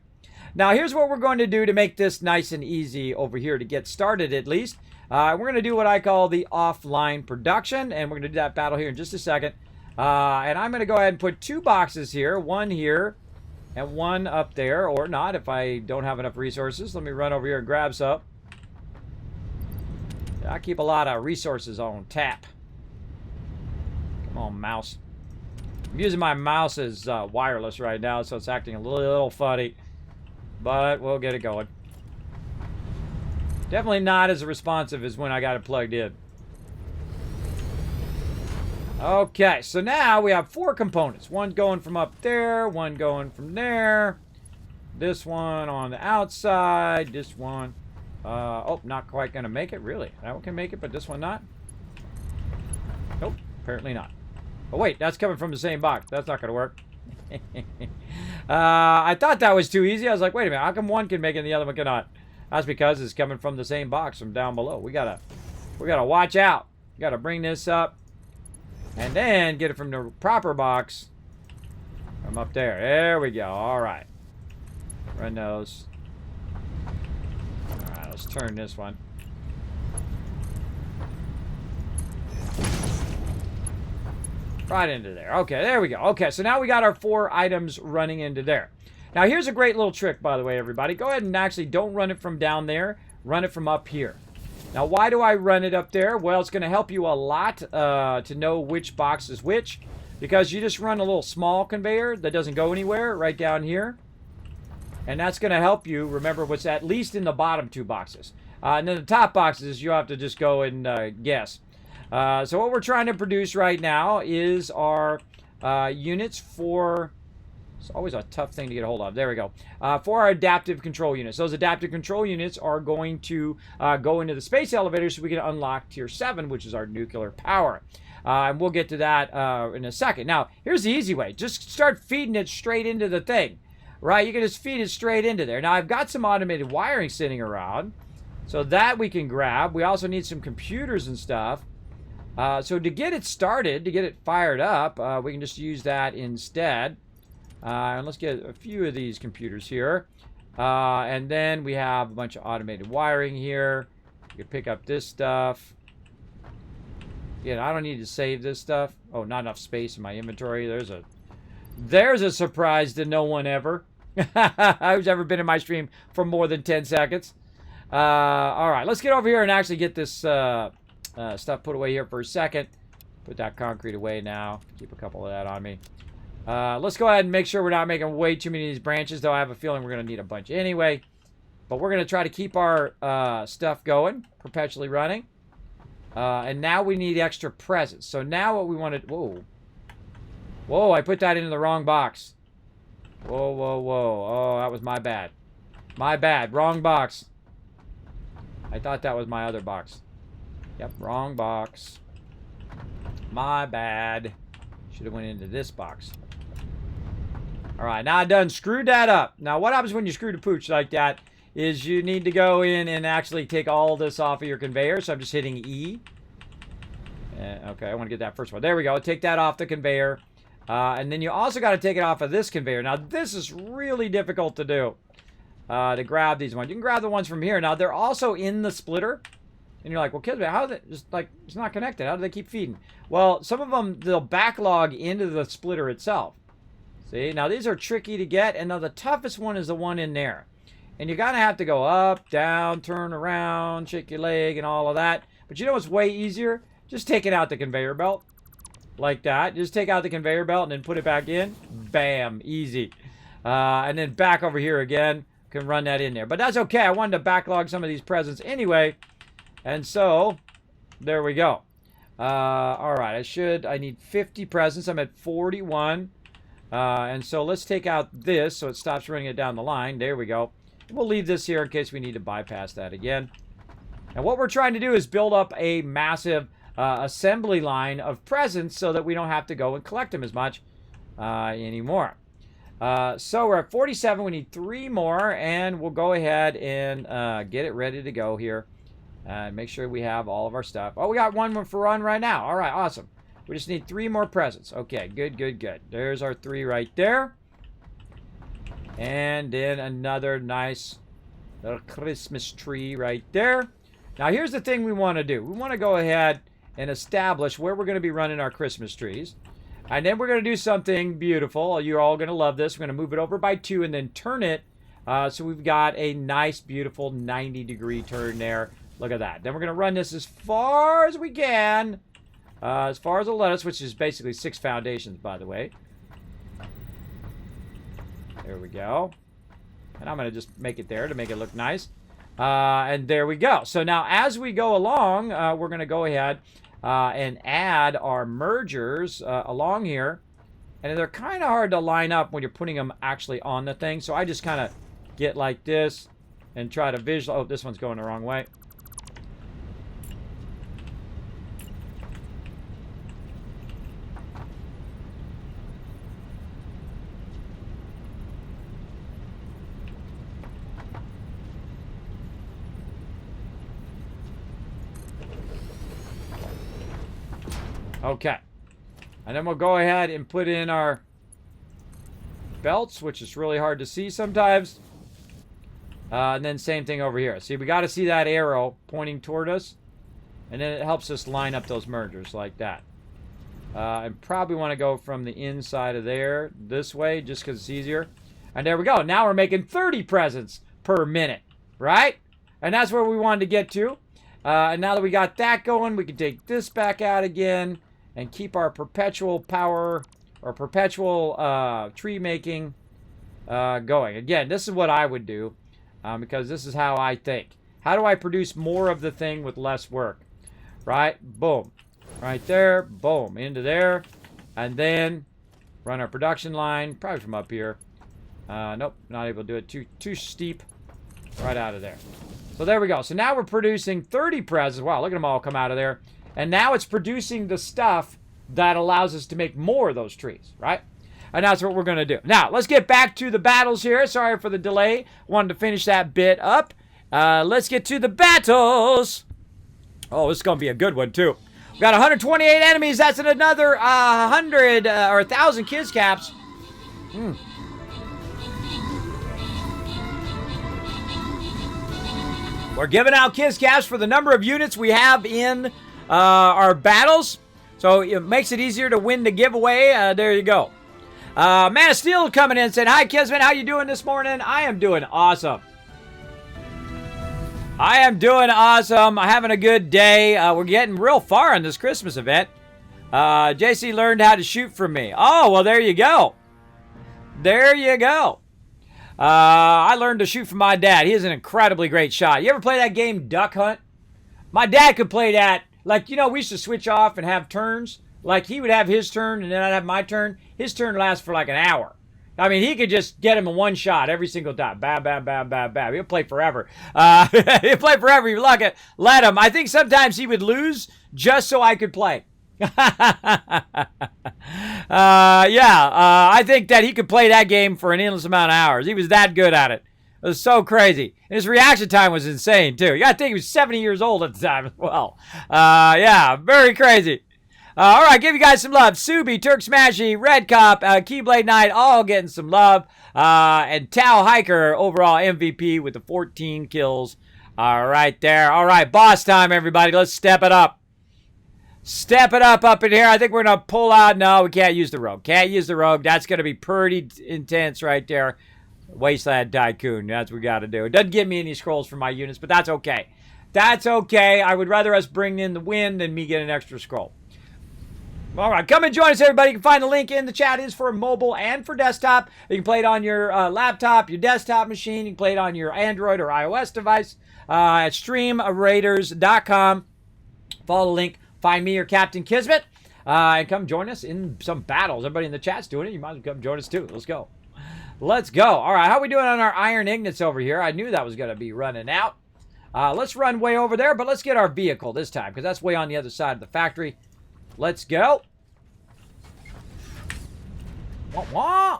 Now, here's what we're going to do to make this nice and easy over here to get started, at least. We're going to do what I call the offline production, and we're going to do that battle here in just a second. And I'm going to go ahead and put 2 boxes here, one here and one up there, or not if I don't have enough resources. Let me run over here and grab some. I keep a lot of resources on tap. Come on, mouse. I'm using my mouse as wireless right now, so it's acting a little funny. But we'll get it going. Definitely not as responsive as when I got it plugged in. Okay, so now we have 4 components. One going from up there, one going from there. This one on the outside, this one. Oh, not quite going to make it, really. That one can make it, but this one not? Nope, apparently not. Oh, wait, that's coming from the same box. That's not going to work. I thought that was too easy. I was like, wait a minute, how come one can make it and the other one cannot? That's because it's coming from the same box from down below. We gotta watch out. We gotta bring this up and then get it from the proper box from up there. There we go. All right. Run those. All right, let's turn this one. Right into there. Okay, there we go. Okay, so now we got our 4 items running into there. Now, here's a great little trick, by the way, everybody. Go ahead and actually don't run it from down there. Run it from up here. Now, why do I run it up there? Well, it's going to help you a lot to know which box is which. Because you just run a little small conveyor that doesn't go anywhere right down here. And that's going to help you remember what's at least in the bottom 2 boxes. And then the top boxes, you have to just go and guess. So what we're trying to produce right now is our units for... It's always a tough thing to get a hold of. There we go. For our adaptive control units. Those adaptive control units are going to go into the space elevator so we can unlock Tier 7, which is our nuclear power. And we'll get to that in a second. Now, here's the easy way. Just start feeding it straight into the thing. Right? You can just feed it straight into there. Now, I've got some automated wiring sitting around. So that we can grab. We also need some computers and stuff. So to get it started, to get it fired up, we can just use that instead. And let's get a few of these computers here. And then we have a bunch of automated wiring here. You can pick up this stuff. Yeah, I don't need to save this stuff. Oh, not enough space in my inventory. There's a surprise to no one ever. Who's ever been in my stream for more than 10 seconds. All right, let's get over here and actually get this stuff put away here for a second. Put that concrete away now. Keep a couple of that on me. Let's go ahead and make sure we're not making way too many of these branches, though I have a feeling we're going to need a bunch anyway. But we're going to try to keep our stuff going, perpetually running. And now we need extra presents. So now what we want to... Whoa. Whoa, I put that into the wrong box. Whoa, whoa, whoa. Oh, that was my bad. My bad. Wrong box. I thought that was my other box. Yep, wrong box. My bad. Should have went into this box. Alright, now I done screwed that up. Now, what happens when you screw the pooch like that is you need to go in and actually take all this off of your conveyor. So I'm just hitting E. Okay, I want to get that first one. There we go. Take that off the conveyor. And then you also got to take it off of this conveyor. Now, this is really difficult to do. To grab these ones. You can grab the ones from here. Now, they're also in the splitter. And you're like, well, Kismet, how they just like it's not connected? How do they keep feeding? Well, some of them they'll backlog into the splitter itself. See, now these are tricky to get, and now the toughest one is the one in there. And you're gonna have to go up, down, turn around, shake your leg, and all of that. But you know what's way easier? Just take it out the conveyor belt. Like that. Just take out the conveyor belt and then put it back in. Bam. Easy. And then back over here again. Can run that in there. But that's okay. I wanted to backlog some of these presents anyway. And so, there we go. Alright. I need 50 presents. I'm at 41. And so let's take out this so it stops running it down the line. There we go. We'll leave this here in case we need to bypass that again. And what we're trying to do is build up a massive assembly line of presents so that we don't have to go and collect them as much anymore. So we're at 47. We need 3 more, and we'll go ahead and get it ready to go here. Make sure we have all of our stuff. Oh, we got one for run right now. All right, awesome. We just need 3 more presents. Okay, good, good, good. There's our 3 right there. And then another nice little Christmas tree right there. Now, here's the thing we want to do. We want to go ahead and establish where we're going to be running our Christmas trees. And then we're going to do something beautiful. You're all going to love this. We're going to move it over by 2 and then turn it. So we've got a nice, beautiful 90-degree turn there. Look at that. Then we're going to run this as far as we can. As far as the lettuce, which is basically 6 foundations, by the way. There we go. And I'm going to just make it there to make it look nice. And there we go. So now as we go along, we're going to go ahead and add our mergers along here. And they're kind of hard to line up when you're putting them actually on the thing. So I just kind of get like this and try to visualize. Oh, this one's going the wrong way. Okay. And then we'll go ahead and put in our belts, which is really hard to see sometimes. And then same thing over here. See, we got to see that arrow pointing toward us. And then it helps us line up those mergers like that. And probably want to go from the inside of there this way just because it's easier. And there we go. Now we're making 30 presents per minute, right? And that's where we wanted to get to. And now that we got that going, we can take this back out again and keep our perpetual power or perpetual tree making going. Again, this is what I would do because this is how I think. How do I produce more of the thing with less work? Right? Boom. Right there. Boom. Into there. And then run our production line. Probably from up here. Nope. Not able to do it. Too steep. Right out of there. So there we go. So now we're producing 30 presents. Wow, look at them all come out of there. And now it's producing the stuff that allows us to make more of those trees, right? And that's what we're going to do. Now, let's get back to the battles here. Sorry for the delay. Wanted to finish that bit up. Let's get to the battles. Oh, this is going to be a good one, too. We've got 128 enemies. That's another 100 or 1,000 kids caps. We're giving out kids caps for the number of units we have in our battles. So it makes it easier to win the giveaway. There you go. Man of Steel coming in saying, "Hi, Kismet. How you doing this morning?" I am doing awesome. I am doing awesome. I'm having a good day. We're getting real far in this Christmas event. JC learned how to shoot from me. Oh, well, there you go. There you go. I learned to shoot from my dad. He is an incredibly great shot. You ever play that game Duck Hunt? My dad could play that. Like, you know, we used to switch off and have turns. Like, he would have his turn and then I'd have my turn. His turn lasts for like an hour. I mean, he could just get him in one shot every single time. Bam, bam, bam, bam, bam. He'll play forever. He'll play forever. You let him. I think sometimes he would lose just so I could play. I think that he could play that game for an endless amount of hours. He was that good at it. It was so crazy. And his reaction time was insane, too. You gotta think he was 70 years old at the time as well. Very crazy. All right, give you guys some love. Subi, Turk Smashy, Red Cop, Keyblade Knight, all getting some love. And Tao Hiker, overall MVP with the 14 kills. All right, there. All right, boss time, everybody. Let's step it up. Step it up in here. I think we're going to pull out. No, we can't use the rogue. Can't use the rogue. That's going to be pretty intense right there. Wasteland Tycoon. That's what we got to do. It doesn't give me any scrolls for my units, but that's okay. That's okay. I would rather us bring in the wind than me get an extra scroll. All right, come and join us, everybody. You can find the link in the chat. It is for mobile and for desktop. You can play it on your laptop, your desktop machine. You can play it on your Android or iOS device at streamraiders.com. Follow the link. Find me or Captain Kismet. And come join us in some battles. Everybody in the chat's doing it. You might as well come join us, too. Let's go. Let's go. All right, how are we doing on our iron ingots over here? I knew that was going to be running out. Let's run way over there, but let's get our vehicle this time, because that's way on the other side of the factory. Let's go. Wah, wah.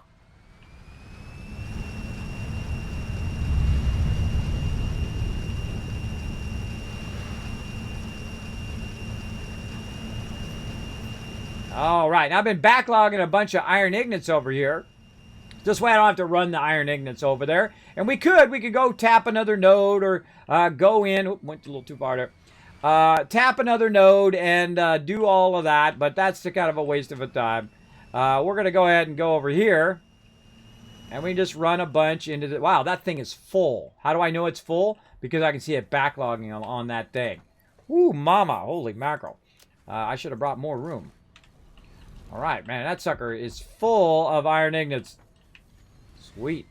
All right, now I've been backlogging a bunch of iron ingots over here. This way I don't have to run the iron ingots over there. And we could go tap another node or go in. Oop, went a little too far there. Tap another node and do all of that, but that's kind of a waste of a time. We're going to go ahead and go over here. And we just run a bunch into the... Wow, that thing is full. How do I know it's full? Because I can see it backlogging on that thing. Ooh, mama. Holy mackerel. I should have brought more room. All right, man, that sucker is full of iron ingots. Sweet.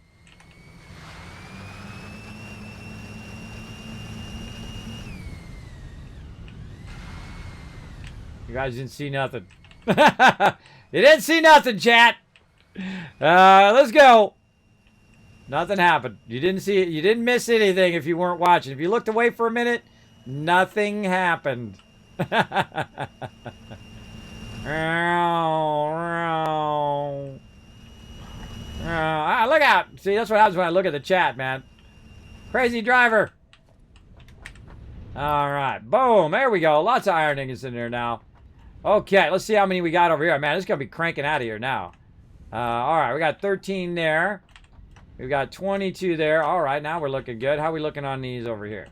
You guys didn't see nothing. You didn't see nothing, chat. Let's go. Nothing happened. You didn't see it. You didn't miss anything if you weren't watching. If you looked away for a minute, nothing happened. Look out. See, that's what happens when I look at the chat, man. Crazy driver. All right. Boom. There we go. Lots of iron ingots in there now. Okay. Let's see how many we got over here. Man, this is going to be cranking out of here now. All right. We got 13 there. We've got 22 there. All right. Now we're looking good. How are we looking on these over here?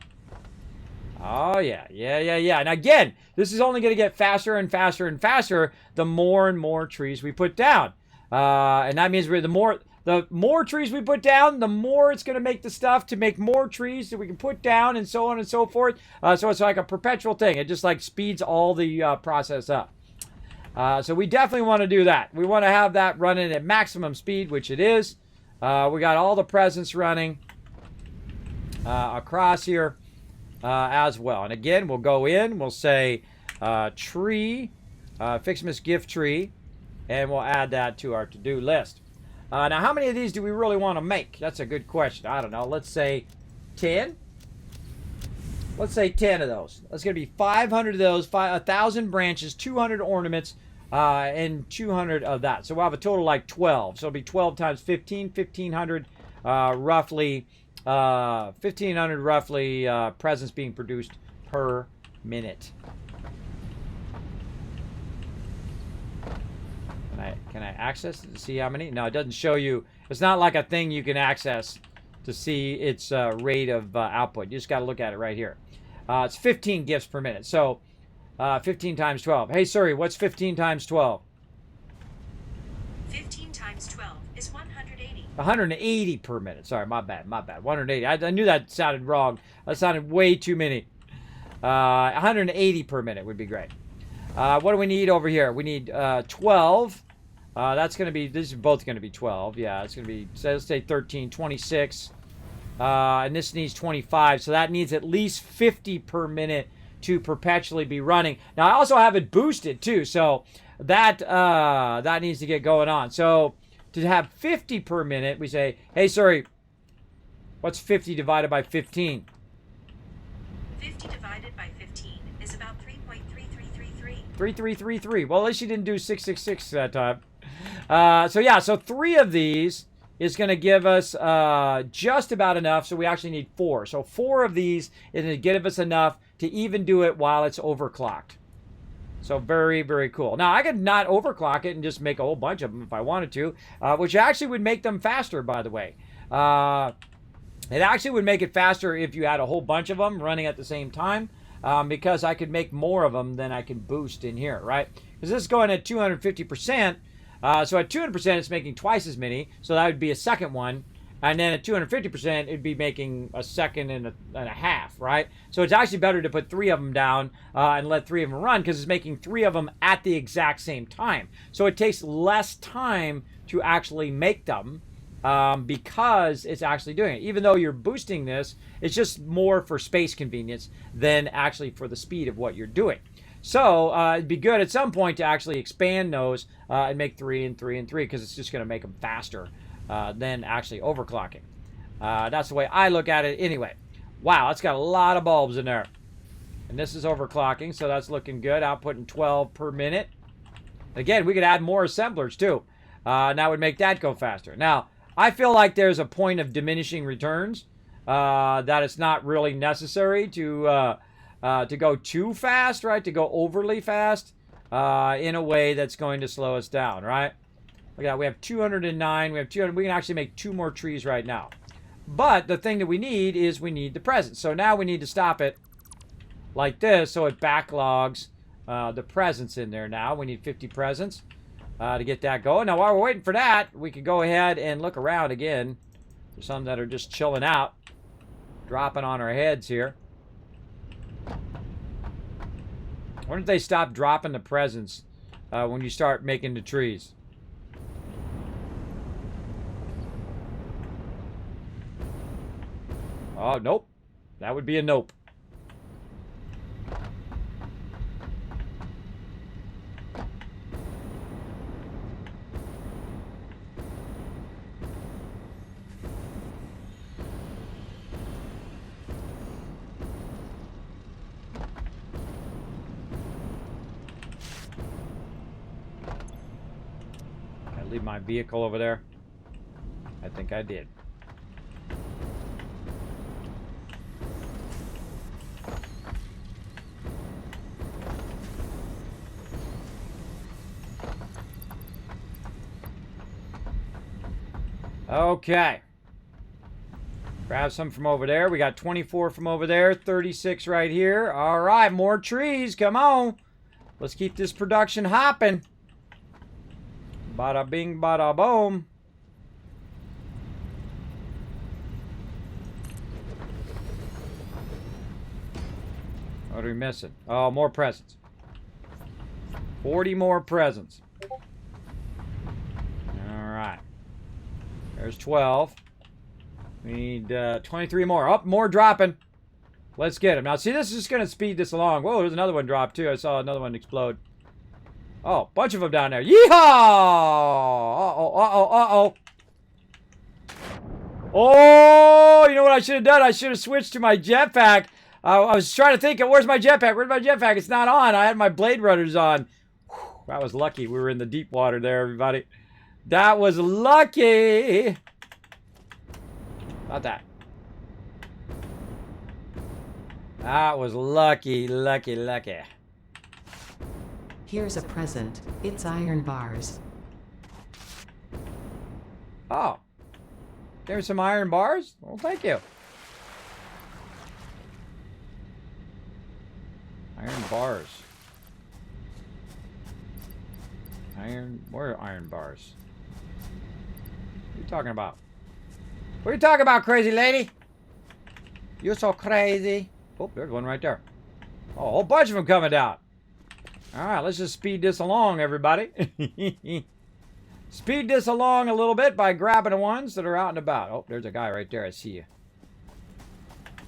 Oh, yeah. And again, this is only going to get faster and faster and faster the more and more trees we put down. And that means the more trees we put down, the more it's going to make the stuff to make more trees that we can put down and so on and so forth. So it's like a perpetual thing. It just like speeds all the process up. So we definitely want to do that. We want to have that running at maximum speed, which it is. We got all the presents running across here. As well. And again, we'll go in, we'll say tree, FICS MAS gift tree, and we'll add that to our to-do list. Now, how many of these do we really want to make? That's a good question. I don't know. Let's say 10. Let's say 10 of those. That's going to be 500 of those, 1,000 branches, 200 ornaments, and 200 of that. So we'll have a total like 12. So it'll be 12 times 15, 1,500 roughly. 1,500 roughly presents being produced per minute. Can I access it to see how many? No, it doesn't show you. It's not like a thing you can access to see its rate of output. You just got to look at it right here. It's 15 gifts per minute. So 15 times 12. Hey, Siri, what's 15 times 12? 15 times 12 is 180. 180 per minute. Sorry, my bad. 180. I knew that sounded wrong. That sounded way too many. 180 per minute would be great. What do we need over here? We need 12. That's going to be, this is both going to be 12. Yeah, it's going to be, so let's say 13, 26. And this needs 25. So that needs at least 50 per minute to perpetually be running. Now, I also have it boosted too. So that needs to get going on. So to have 50 per minute, we say, hey, sorry, what's 50 divided by 15? 50 divided by 15 is about 3.3333. 3333. Well, at least you didn't do 666 that time. So 3 of these is going to give us just about enough. So we actually need 4. So 4 of these is going to give us enough to even do it while it's overclocked. So very, very cool. Now, I could not overclock it and just make a whole bunch of them if I wanted to, which actually would make them faster, by the way. It actually would make it faster if you had a whole bunch of them running at the same time, because I could make more of them than I can boost in here, right? Because this is going at 250%. So at 200%, it's making twice as many. So that would be a second one. And then at 250%, it'd be making a second and a half, right? So it's actually better to put 3 of them down and let 3 of them run, because it's making 3 of them at the exact same time. So it takes less time to actually make them, because it's actually doing it. Even though you're boosting this, it's just more for space convenience than actually for the speed of what you're doing. So it'd be good at some point to actually expand those and make 3 and 3 and 3, because it's just going to make them faster than actually overclocking. That's the way I look at it anyway. Wow, that's got a lot of bulbs in there. And this is overclocking, so that's looking good. Outputting 12 per minute. Again, we could add more assemblers too. That would make that go faster. Now, I feel like there's a point of diminishing returns, that it's not really necessary to go too fast, right? To go overly fast in a way that's going to slow us down, right? Look at that. We have 209. We have 200. We can actually make 2 more trees right now. But the thing that we need is we need the presents. So now we need to stop it like this so it backlogs the presents in there now. We need 50 presents to get that going. Now, while we're waiting for that, we can go ahead and look around again. There's some that are just chilling out, dropping on our heads here. I wonder if they stop dropping the presents when you start making the trees. Oh, nope. That would be a nope. Can I leave my vehicle over there? I think I did. Okay. Grab some from over there. We got 24 from over there, 36 right here. All right, more trees. Come on. Let's keep this production hopping. Bada bing, bada boom. What are we missing? Oh, more presents. 40 more presents. All right. There's 12. We need 23 more. Oh, more dropping. Let's get them. Now, see, this is just going to speed this along. Whoa, there's another one drop, too. I saw another one explode. Oh, bunch of them down there. Yeehaw! Uh-oh, uh-oh, uh-oh. Oh, you know what I should have done? I should have switched to my jetpack. I was trying to think, where's my jetpack? Where's my jetpack? It's not on. I had my Blade Runners on. Whew, that was lucky. We were in the deep water there, everybody. That was lucky. Not that. That was lucky, lucky, lucky. Here's a present. It's iron bars. Oh. There's some iron bars? Well, thank you. Iron bars. Where are iron bars? What are you talking about? What are you talking about, crazy lady? You're so crazy. Oh, there's one right there. Oh, a whole bunch of them coming down. All right, let's just speed this along, everybody. Speed this along a little bit by grabbing the ones that are out and about. Oh, there's a guy right there. I see you.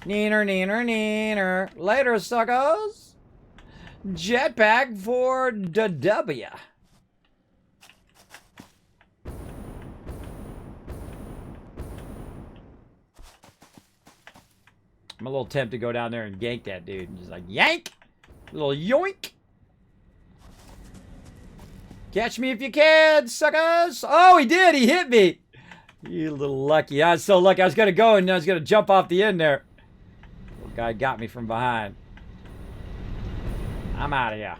Neener, neener, neener. Later, suckers. Jetpack for the W. I'm a little tempted to go down there and yank that dude. And just like, yank! A little yoink! Catch me if you can, suckers! Oh, he did! He hit me! You little lucky. I was so lucky. I was going to go and I was going to jump off the end there. Little guy got me from behind. I'm out of here.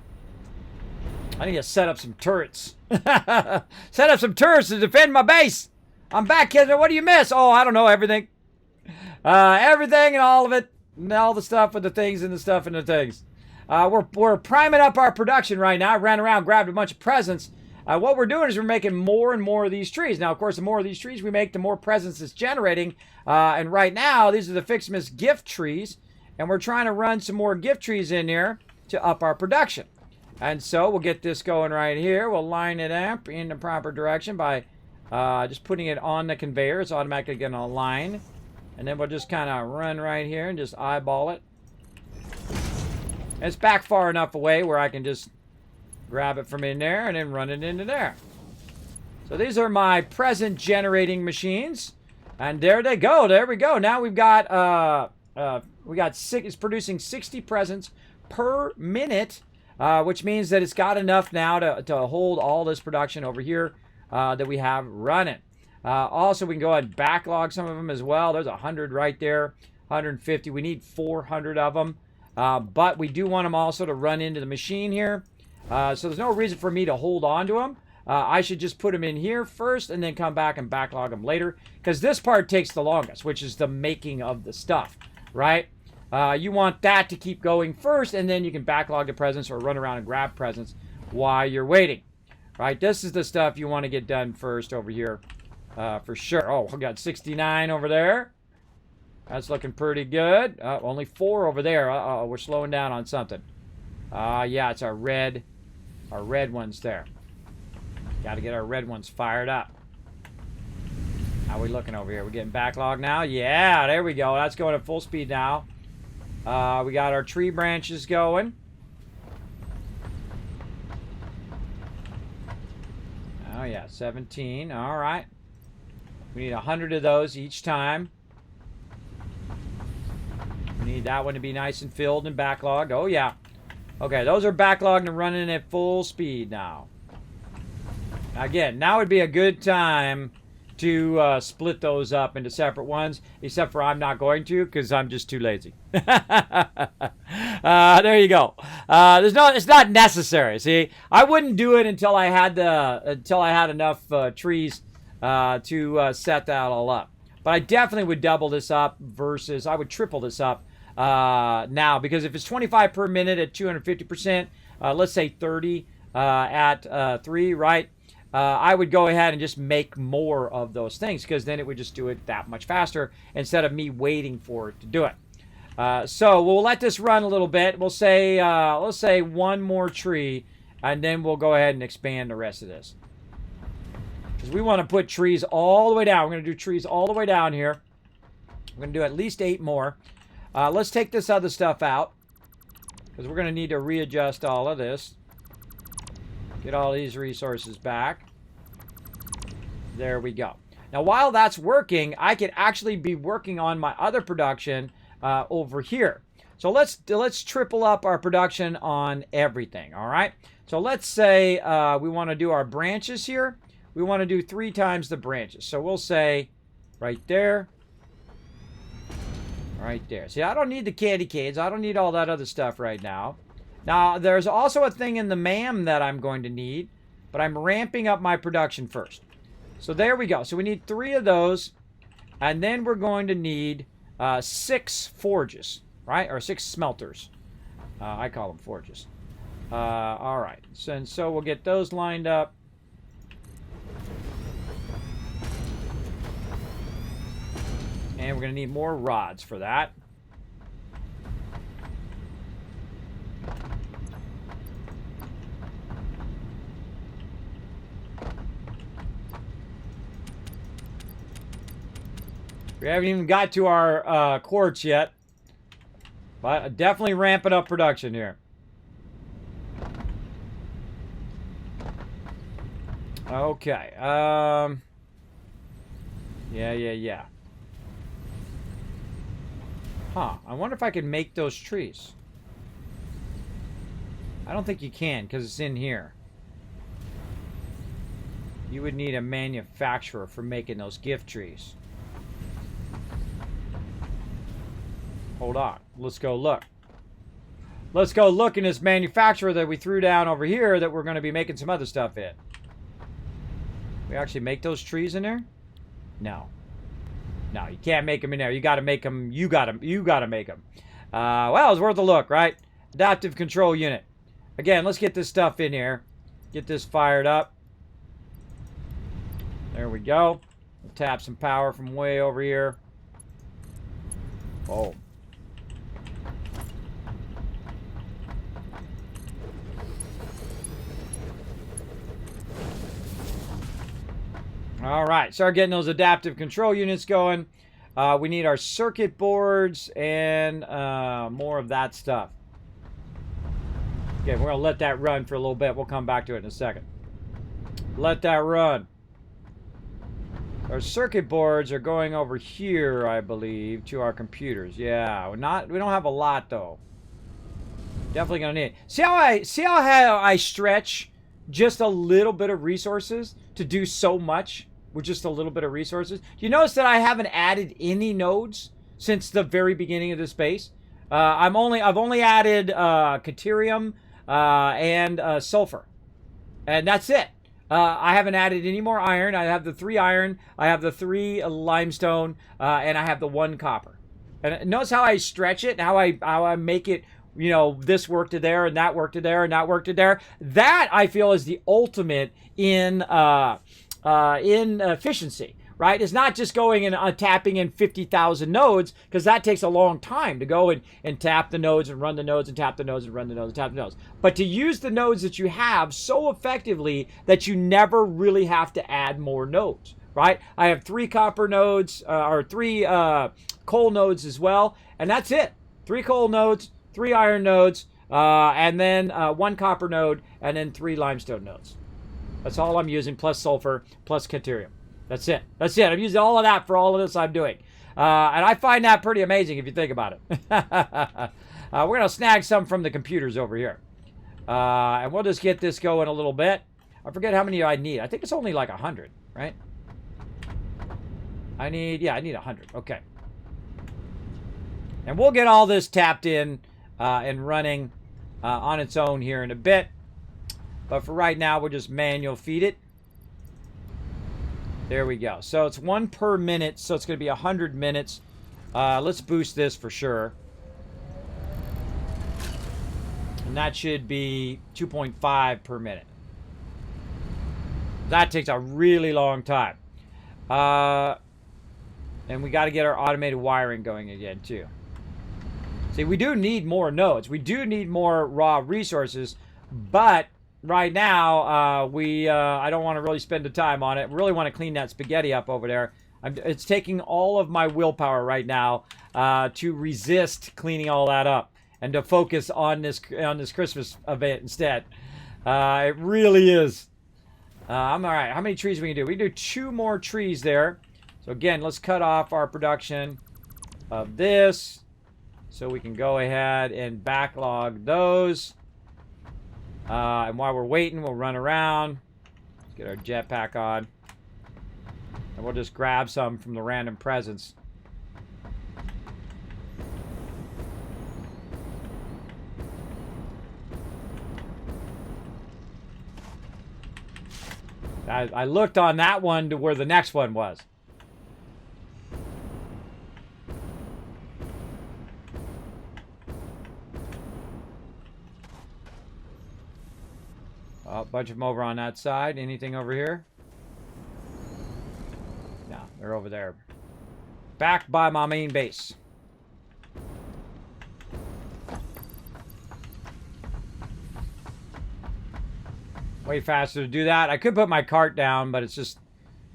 I need to set up some turrets. Set up some turrets to defend my base! I'm back, kids. What do you miss? Oh, I don't know. Everything. Everything and all of it, and all the stuff with the things and the stuff and the things. We're priming up our production right now. I ran around, grabbed a bunch of presents. What we're doing is we're making more and more of these trees. Now, of course, the more of these trees we make, the more presents it's generating. And right now, these are the FICS MAS gift trees. And we're trying to run some more gift trees in here to up our production. And so we'll get this going right here. We'll line it up in the proper direction by just putting it on the conveyor. It's automatically going to line. And then we'll just kind of run right here and just eyeball it. It's back far enough away where I can just grab it from in there and then run it into there. So these are my present generating machines. And there they go. There we go. Now we've got it's producing 60 presents per minute, which means that it's got enough now to hold all this production over here that we have running. Also, we can go ahead and backlog some of them as well. There's 100 right there, 150. We need 400 of them. But we do want them also to run into the machine here. So there's no reason for me to hold on to them. I should just put them in here first and then come back and backlog them later. Because this part takes the longest, which is the making of the stuff, right? You want that to keep going first, and then you can backlog the presents or run around and grab presents while you're waiting, right? This is the stuff you want to get done first over here for sure. Oh, we got 69 over there. That's looking pretty good. Only 4 over there. Uh-oh, we're slowing down on something. Yeah, it's our red ones there. Got to get our red ones fired up. How are we looking over here? We're getting backlogged now? Yeah, there we go. That's going at full speed now. We got our tree branches going. Oh, yeah, 17. All right. We need 100 of those each time. We need that one to be nice and filled and backlogged. Oh, yeah. Okay, those are backlogged and running at full speed now. Again, now would be a good time to split those up into separate ones, except for I'm not going to because I'm just too lazy. There you go. It's not necessary. See, I wouldn't do it until I had enough trees to set that all up. But I definitely would double this up versus I would triple this up now, because if it's 25 per minute at 250%, let's say 30 at 3, right? I would go ahead and just make more of those things, because then it would just do it that much faster instead of me waiting for it to do it. So we'll let this run a little bit. We'll say, let's say one more tree, and then we'll go ahead and expand the rest of this. Because we want to put trees all the way down. We're going to do trees all the way down here. We're going to do at least 8 more. Let's take this other stuff out, because we're going to need to readjust all of this. Get all these resources back. There we go. Now, while that's working, I could actually be working on my other production over here. So let's triple up our production on everything, all right? So let's say we want to do our branches here. We want to do 3 times the branches. So we'll say right there, right there. See, I don't need the candy canes. I don't need all that other stuff right now. Now, there's also a thing in the MAM that I'm going to need, but I'm ramping up my production first. So there we go. So we need 3 of those, and then we're going to need 6 forges, right? Or 6 smelters. I call them forges. All right. So we'll get those lined up. And we're going to need more rods for that. We haven't even got to our quartz yet. But definitely ramping up production here. Okay. Yeah. Huh. I wonder if I can make those trees. I don't think you can, because it's in here. You would need a manufacturer for making those gift trees. Hold on. Let's go look. Let's go look in this manufacturer that we threw down over here that we're going to be making some other stuff in. We actually make those trees in there? No. No, you can't make them in there. You got to make them. You got to make them. Well, it's worth a look, right? Adaptive control unit. Again, let's get this stuff in here. Get this fired up. There we go. We'll tap some power from way over here. Oh. All right, start getting those adaptive control units going. We need our circuit boards and more of that stuff. Okay, we're going to let that run for a little bit. We'll come back to it in a second. Let that run. Our circuit boards are going over here, I believe, to our computers. Yeah, we don't have a lot though. Definitely gonna need it. See how I stretch just a little bit of resources to do so much with just a little bit of resources? Do you notice that I haven't added any nodes since the very beginning of this base? I've only added Caterium and sulfur, and that's it. I haven't added any more iron. I have the 3 iron, I have the 3 limestone, and I have the 1 copper. And notice how I stretch it, how I make it, you know, this work to there, and that work to there, and that work to there. That, I feel, is the ultimate in efficiency, right? It's not just going and tapping in 50,000 nodes, because that takes a long time to go and tap the nodes and run the nodes and tap the nodes and run the nodes and tap the nodes. But to use the nodes that you have so effectively that you never really have to add more nodes, right? I have 3 copper nodes, or 3 coal nodes as well, and that's it. 3 coal nodes, 3 iron nodes, and then 1 copper node, and then 3 limestone nodes. That's all I'm using, plus sulfur, plus Caterium. That's it. That's it. I'm using all of that for all of this I'm doing. And I find that pretty amazing if you think about it. We're going to snag some from the computers over here. And we'll just get this going a little bit. I forget how many I need. I think it's only like 100, right? I need 100. Okay. And we'll get all this tapped in and running on its own here in a bit. But for right now, we'll just manual feed it. There we go. So it's 1 per minute, so it's going to be 100 minutes. Let's boost this for sure. And that should be 2.5 per minute. That takes a really long time. And we got to get our automated wiring going again, too. See, we do need more nodes. We do need more raw resources, but right now, I don't want to really spend the time on it. I really want to clean that spaghetti up over there. It's taking all of my willpower right now to resist cleaning all that up and to focus on this Christmas event instead. It really is. I'm all right. How many trees we can do? We can do 2 more trees there. So again, let's cut off our production of this so we can go ahead and backlog those. And while we're waiting, we'll run around. Let's get our jetpack on. And we'll just grab some from the random presents. I looked on that one to where the next one was. A bunch of them over on that side. Anything over here? No, they're over there. Back by my main base. Way faster to do that. I could put my cart down, but it's just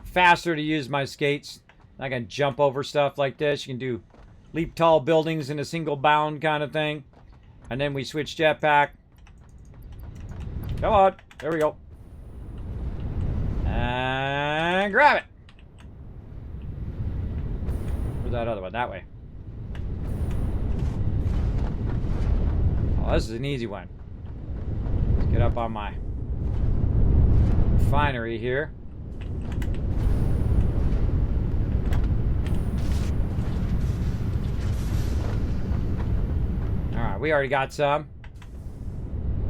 faster to use my skates. I can jump over stuff like this. You can do leap tall buildings in a single bound kind of thing. And then we switch jetpack. Come on. There we go. And grab it. Where's that other one? That way. Oh, this is an easy one. Let's get up on my refinery here. Alright, we already got some.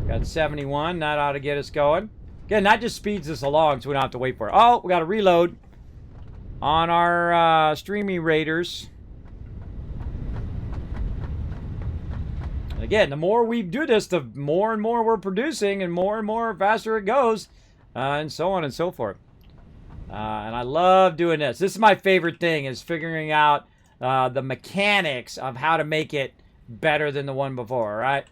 Got 71. That ought to get us going. Again, that just speeds us along so we don't have to wait for it. Oh, we got to reload. on our streamy raters. And again, the more we do this, the more and more we're producing, and more faster it goes, and so on and so forth. And I love doing this. This is my favorite thing, is figuring out the mechanics of how to make it better than the one before, right?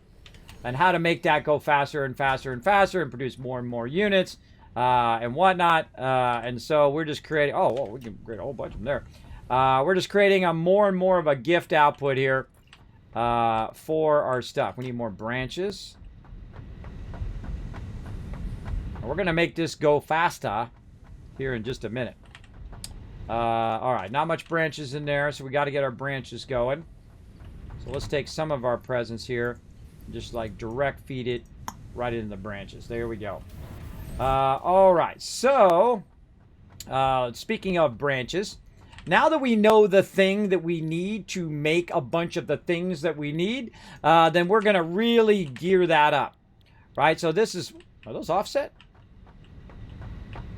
And how to make that go faster and faster and faster and produce more and more units and whatnot. And so we're just creating, oh, well, we can create a whole bunch of them there. We're just creating a more and more of a gift output here for our stuff. We need more branches. We're going to make this go faster here in just a minute. All right, not much branches in there, so we got to get our branches going. So let's take some of our presents here, and just like direct feed it right into the branches. There we go. All right, so speaking of branches, now that we know the thing that we need to make a bunch of the things that we need, then we're going to really gear that up, right? So this is, are those offset?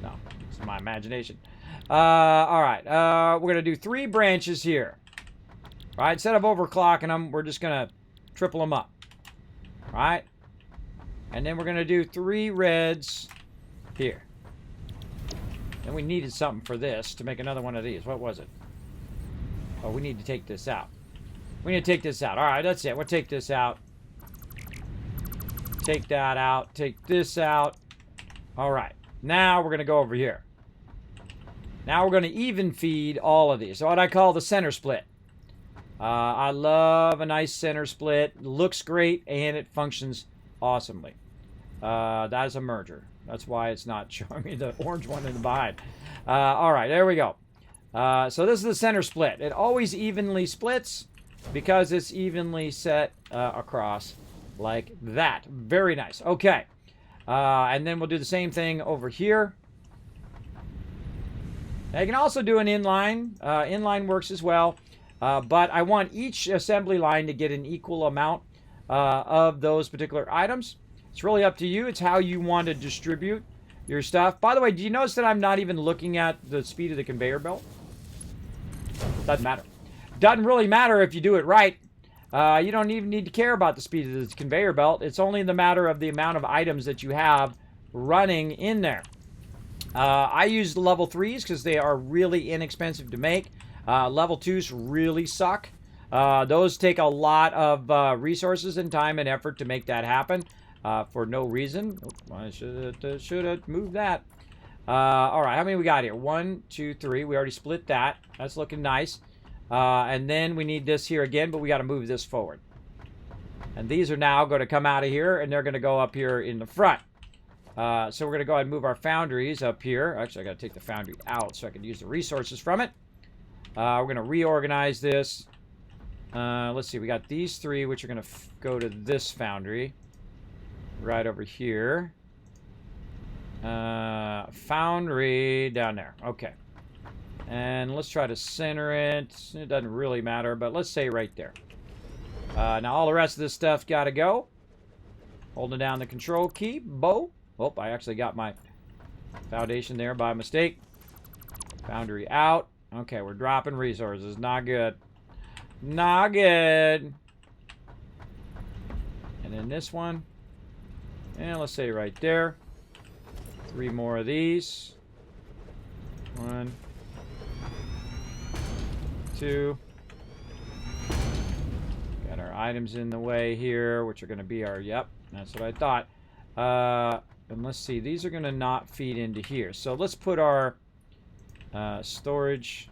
No, it's my imagination. All right, we're going to do 3 branches here. Right, instead of overclocking them, we're just going to triple them up. Right? And then we're going to do 3 reds here. And we needed something for this to make another one of these. What was it? Oh, we need to take this out. We need to take this out. All right, that's it. We'll take this out. Take that out. Take this out. All right. Now we're going to go over here. Now we're going to even feed all of these. So what I call the center split. I love a nice center split. Looks great, and it functions awesomely. That is a merger. That's why it's not showing me the orange one in the behind. All right, there we go. So this is the center split. It always evenly splits because it's evenly set across like that. Very nice. Okay. And then we'll do the same thing over here. Now you can also do an inline. Inline works as well. But I want each assembly line to get an equal amount of those particular items. It's really up to you. It's how you want to distribute your stuff. By the way, do you notice that I'm not even looking at the speed of the conveyor belt? Doesn't matter. Doesn't really matter if you do it right. You don't even need to care about the speed of the conveyor belt. It's only the matter of the amount of items that you have running in there. I use the level 3s because they are really inexpensive to make. Level 2s really suck. Those take a lot of resources and time and effort to make that happen for no reason. Oh, I should have moved that. All right, how many we got here? 1, 2, 3. We already split that. That's looking nice. And then we need this here again, but we got to move this forward. And these are now going to come out of here, and they're going to go up here in the front. So we're going to go ahead and move our foundries up here. Actually, I got to take the foundry out so I can use the resources from it. We're going to reorganize this. Let's see. We got these 3, which are going to go to this foundry. Right over here. Foundry down there. Okay. And let's try to center it. It doesn't really matter, but let's say right there. Now all the rest of this stuff got to go. Holding down the control key. Bow. Oh, I actually got my foundation there by mistake. Foundry out. Okay, we're dropping resources. Not good. Not good. And then this one. And let's say right there. 3 more of these. 1, 2. Got our items in the way here, which are going to be our, yep, that's what I thought. And let's see, these are going to not feed into here. So let's put our storage.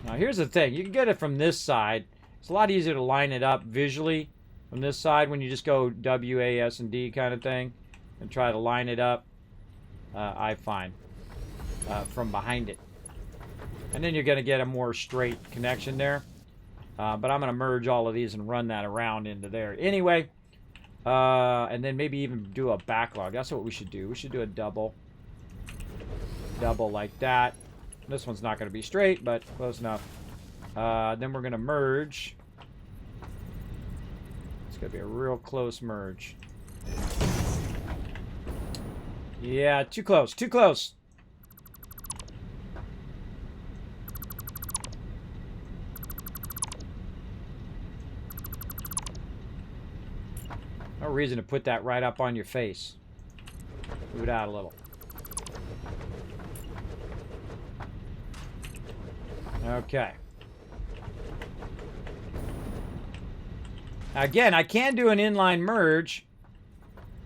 Now here's the thing, you can get it from this side. It's a lot easier to line it up visually from this side when you just go W, A, S, and D kind of thing and try to line it up, I find, from behind it. And then you're going to get a more straight connection there. But I'm going to merge all of these and run that around into there. Anyway, and then maybe even do a backlog. That's what we should do. We should do a double. Double like that. This one's not going to be straight, but close enough. Then we're going to merge. It's going to be a real close merge. Yeah, too close. Too close. No reason to put that right up on your face. Move it out a little. Okay. Again, I can do an inline merge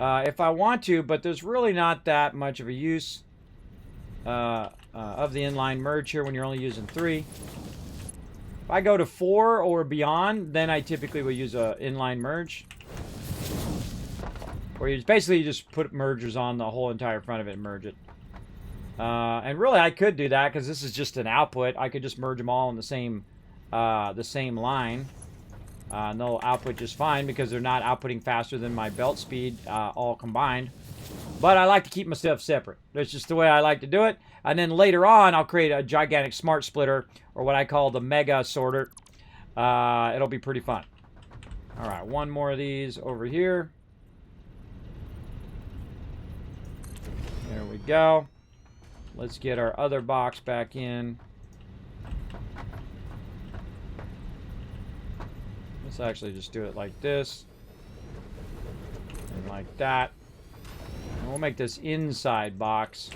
if I want to, but there's really not that much of a use of the inline merge here when you're only using 3. If I go to 4 or beyond, then I typically will use an inline merge. Where you basically just put mergers on the whole entire front of it and merge it. And really, I could do that because this is just an output. I could just merge them all in the same line. And they'll output just fine because they're not outputting faster than my belt speed all combined. But I like to keep my stuff separate. That's just the way I like to do it. And then later on, I'll create a gigantic smart splitter, or what I call the mega sorter. It'll be pretty fun. All right, one more of these over here. There we go. Let's get our other box back in. Let's actually just do it like this. And like that. And we'll make this inside box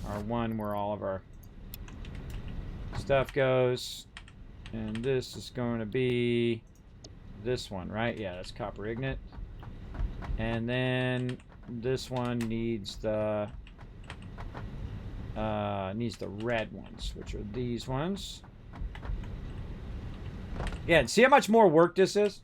our one where all of our stuff goes. And this is going to be this one, right? Yeah, that's copper ignet. And then this one needs the red ones, which are these ones. Again, see how much more work this is?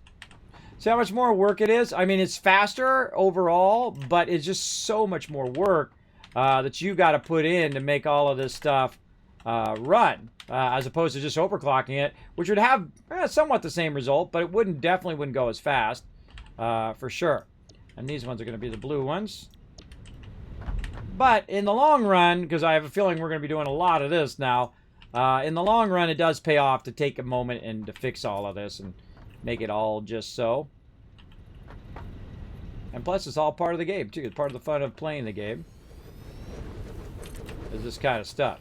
See how much more work it is? I mean, it's faster overall, but it's just so much more work that you got to put in to make all of this stuff run, as opposed to just overclocking it, which would have somewhat the same result, but it definitely wouldn't go as fast, for sure. And these ones are going to be the blue ones. But in the long run, because I have a feeling we're going to be doing a lot of this now, in the long run, it does pay off to take a moment and to fix all of this and make it all just so. And plus, it's all part of the game, too. It's part of the fun of playing the game. Is this kind of stuff.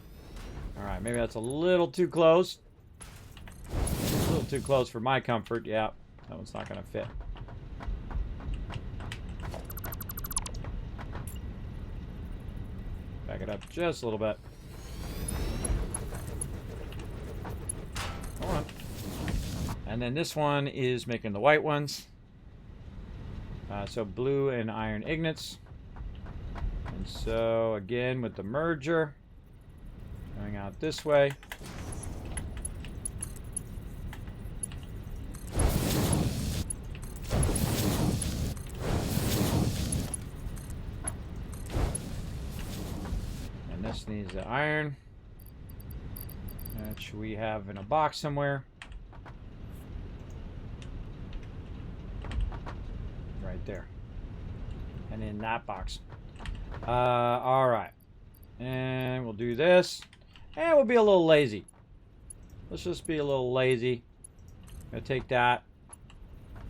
All right, maybe that's a little too close. A little too close for my comfort. Yeah, that one's not going to fit. Back it up just a little bit. Hold on. And then this one is making the white ones. So blue and iron ignits. And so again with the merger, going out this way. And this needs the iron, which we have in a box somewhere. Right there. And in that box. Alright. And we'll do this. And we'll be a little lazy. Let's just be a little lazy. Gonna take that.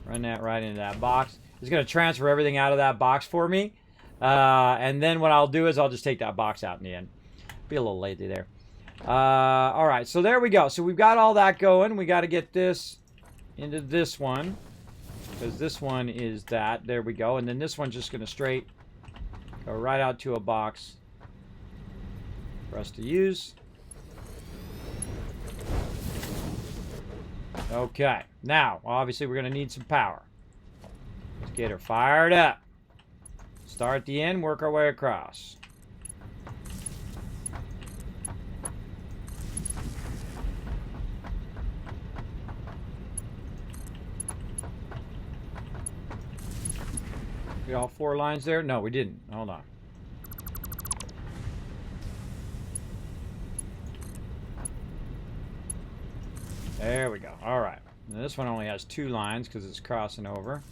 Run that right into that box. It's gonna transfer everything out of that box for me. And then what I'll do is I'll just take that box out in the end. Be a little lazy there. Alright, so there we go. So we've got all that going. We got to get this into this one. Because this one is that. There we go. And then this one's just going to straight go right out to a box for us to use. Okay. Now, obviously, we're going to need some power. Let's get her fired up. Start at the end, work our way across. We all 4 lines there? No, we didn't. Hold on. There we go. All right. Now this one only has 2 lines because it's crossing over.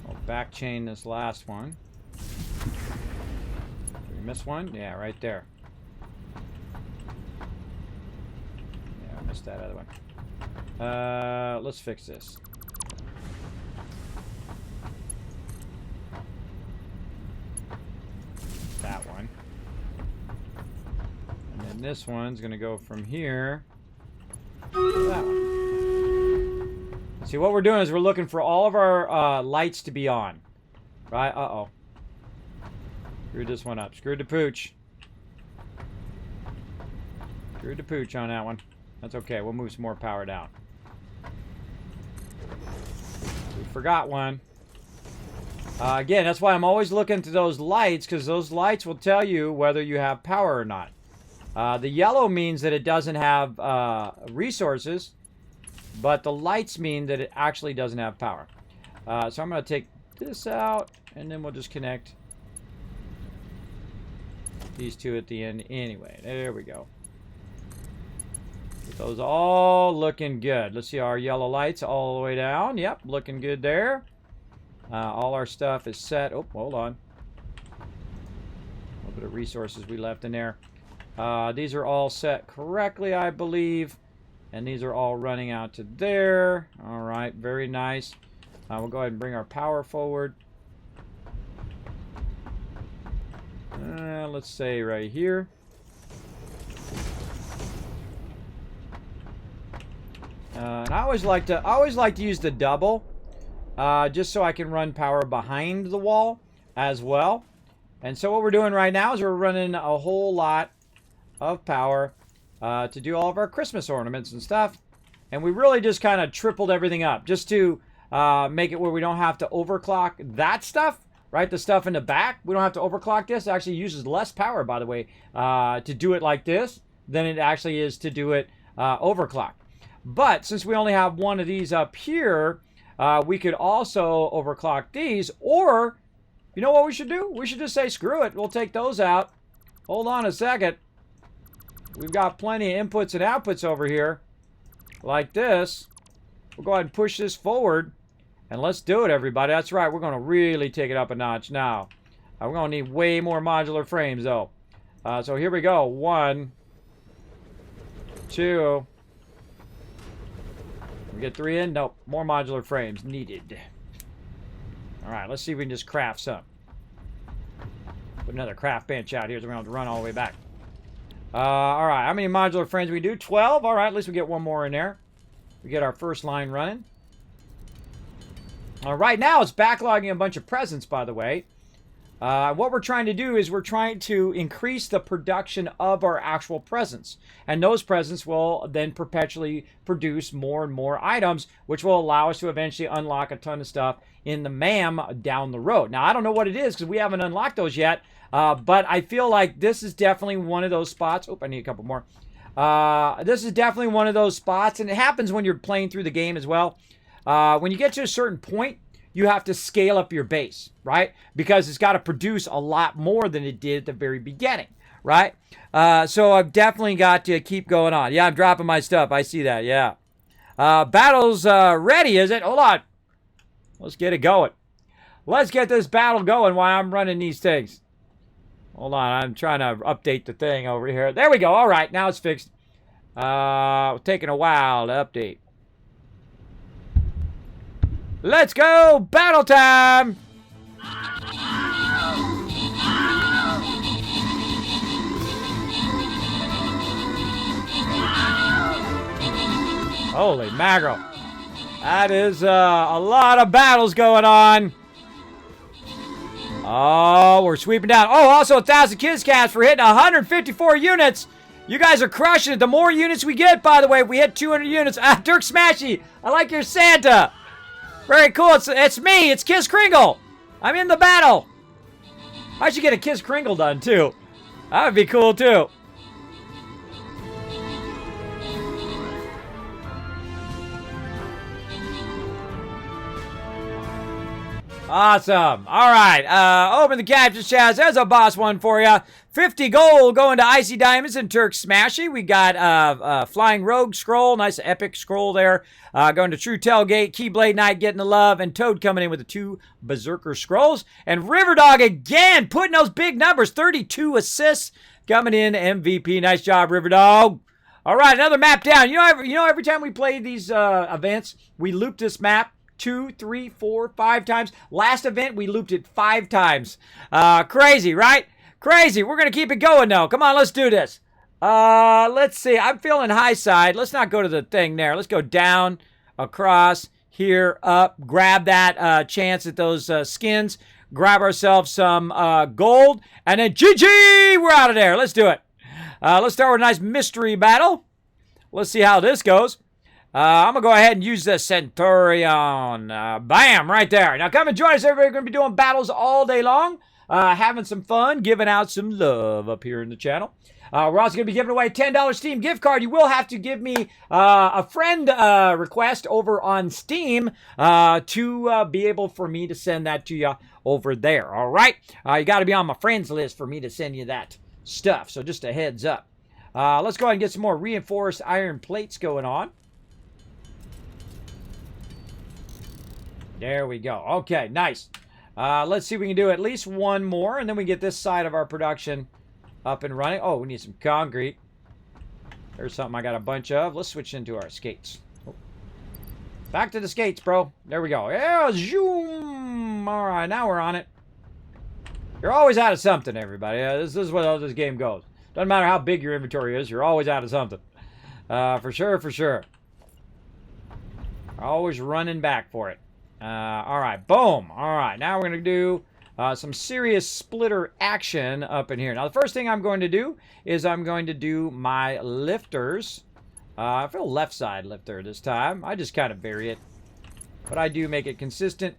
I'll back chain this last one. Did we miss one? Yeah, right there. Yeah, I missed that other one. Let's fix this. That one. And then this one's gonna go from here That one. See, what we're doing is we're looking for all of our lights to be on. Right? Uh-oh. Screwed this one up. Screwed the pooch. Screwed the pooch on that one. That's okay. We'll move some more power down. We forgot one. Again, that's why I'm always looking to those lights, because those lights will tell you whether you have power or not. The yellow means that it doesn't have resources, but the lights mean that it actually doesn't have power. So I'm going to take this out, and then we'll just connect these two at the end anyway. There we go. Get those all looking good. Let's see our yellow lights all the way down. Yep, looking good there. All our stuff is set. Oh, hold on. A little bit of resources we left in there. These are all set correctly, I believe. And these are all running out to there. All right, very nice. We'll go ahead and bring our power forward. Let's say right here. And I always like to use the double, just so I can run power behind the wall as well. And so what we're doing right now is we're running a whole lot of power to do all of our Christmas ornaments and stuff. And we really just kind of tripled everything up just to make it where we don't have to overclock that stuff, right? The stuff in the back, we don't have to overclock this. It actually uses less power, by the way, to do it like this than it actually is to do it overclock. But since we only have one of these up here, we could also overclock these. Or, you know what we should do? We should just say, screw it. We'll take those out. Hold on a second. We've got plenty of inputs and outputs over here. Like this. We'll go ahead and push this forward. And let's do it, everybody. That's right. We're going to really take it up a notch now. We're going to need way more modular frames, though. So here we go. 1, 2... We get 3 in? Nope. More modular frames needed. Alright, let's see if we can just craft some. Put another craft bench out here so we don't have to run all the way back. Alright, how many modular frames we do? 12? Alright, at least we get one more in there. We get our first line running. Right now it's backlogging a bunch of presents, by the way. What we're trying to do is we're trying to increase the production of our actual presents. And those presents will then perpetually produce more and more items, which will allow us to eventually unlock a ton of stuff in the MAM down the road. Now, I don't know what it is because we haven't unlocked those yet, but I feel like this is definitely one of those spots. Oh, I need a couple more. This is definitely one of those spots, and it happens when you're playing through the game as well. When you get to a certain point, you have to scale up your base, right? Because it's got to produce a lot more than it did at the very beginning, right? So I've definitely got to keep going on. Yeah, I'm dropping my stuff. I see that, yeah. Battle's ready, is it? Hold on. Let's get it going. Let's get this battle going while I'm running these things. Hold on, I'm trying to update the thing over here. There we go. All right, now it's fixed. Taking a while to update. Let's go! Battle time! Holy mackerel. That is a lot of battles going on. Oh, we're sweeping down. Oh, also 1,000 Kids Cats for hitting 154 units. You guys are crushing it. The more units we get, by the way, if we hit 200 units. Dirk Smashy, I like your Santa. Very cool. It's me. It's Kiss Kringle. I'm in the battle. I should get a Kiss Kringle done, too. That would be cool, too. Awesome. All right. Open the capture chest. There's a boss one for you. 50 gold going to Icy Diamonds and Turk Smashy. We got Flying Rogue scroll. Nice epic scroll there. Going to True Tailgate. Keyblade Knight getting the love. And Toad coming in with the 2 Berserker scrolls. And Riverdog again putting those big numbers. 32 assists coming in MVP. Nice job, Riverdog. All right. Another map down. You know, every time we play these events, we loop this map 2, 3, 4, 5 times. Last event, we looped it 5 times. Crazy, right? Crazy. We're going to keep it going, though. Come on, let's do this. Let's see. I'm feeling high side. Let's not go to the thing there. Let's go down, across, here, up. Grab that chance at those skins. Grab ourselves some gold. And then GG! We're out of there. Let's do it. Let's start with a nice mystery battle. Let's see how this goes. I'm going to go ahead and use the Centurion. Bam! Right there. Now come and join us. Everybody, we're going to be doing battles all day long. Having some fun. Giving out some love up here in the channel. We're also going to be giving away a $10 Steam gift card. You will have to give me a friend request over on Steam to be able for me to send that to you over there. All right? You got to be on my friends list for me to send you that stuff. So just a heads up. Let's go ahead and get some more reinforced iron plates going on. There we go. Okay, nice. Let's see if we can do at least one more, and then we get this side of our production up and running. Oh, we need some concrete. There's something I got a bunch of. Let's switch into our skates. Oh. Back to the skates, bro. There we go. Yeah, zoom. All right, now we're on it. You're always out of something, everybody. This is what this game goes. Doesn't matter how big your inventory is, you're always out of something. For sure, for sure. Always running back for it. All right, boom. All right, now we're going to do some serious splitter action up in here. Now, the first thing I'm going to do is I'm going to do my lifters. I feel left side lifter this time. I just kind of vary it. But I do make it consistent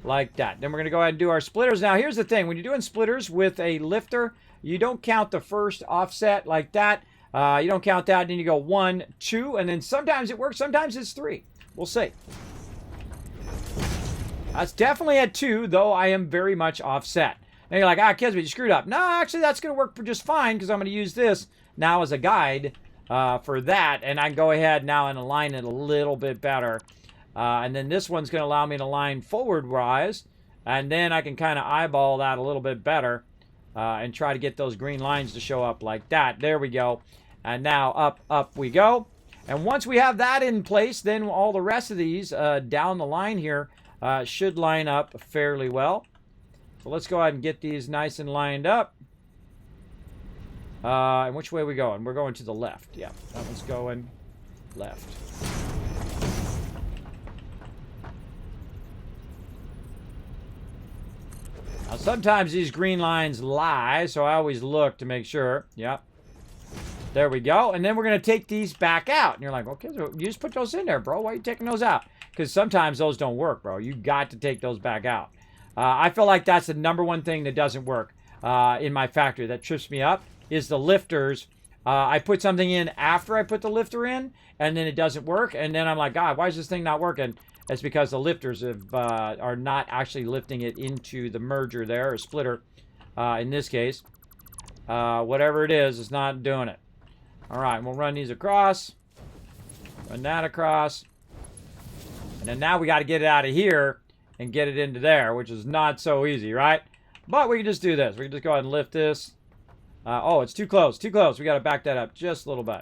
like that. Then we're going to go ahead and do our splitters. Now, here's the thing. When you're doing splitters with a lifter, you don't count the first offset like that. You don't count that. Then you go 1, 2, and then sometimes it works. Sometimes it's 3. We'll see. That's definitely at 2, though I am very much offset. Now you're like, Kismet, you screwed up. No, actually, that's going to work just fine because I'm going to use this now as a guide for that. And I can go ahead now and align it a little bit better. And then this one's going to allow me to line forward-wise. And then I can kind of eyeball that a little bit better and try to get those green lines to show up like that. There we go. And now up we go. And once we have that in place, then all the rest of these down the line here should line up fairly well. So let's go ahead and get these nice and lined up. And which way are we going? We're going to the left. Yeah, that one's going left. Now, sometimes these green lines lie, so I always look to make sure. Yep. There we go. And then we're going to take these back out. And you're like, okay, so you just put those in there, bro. Why are you taking those out? Because sometimes those don't work, bro. You got to take those back out. I feel like that's the #1 thing that doesn't work in my factory that trips me up is the lifters. I put something in after I put the lifter in, and then it doesn't work. And then I'm like, God, why is this thing not working? It's because the lifters are not actually lifting it into the merger there, or splitter in this case. Whatever it is, it's not doing it. All right, we'll run these across. Run that across. And then now we got to get it out of here and get it into there, which is not so easy, right? But we can just do this. We can just go ahead and lift this. Oh, it's too close. Too close. We got to back that up just a little bit.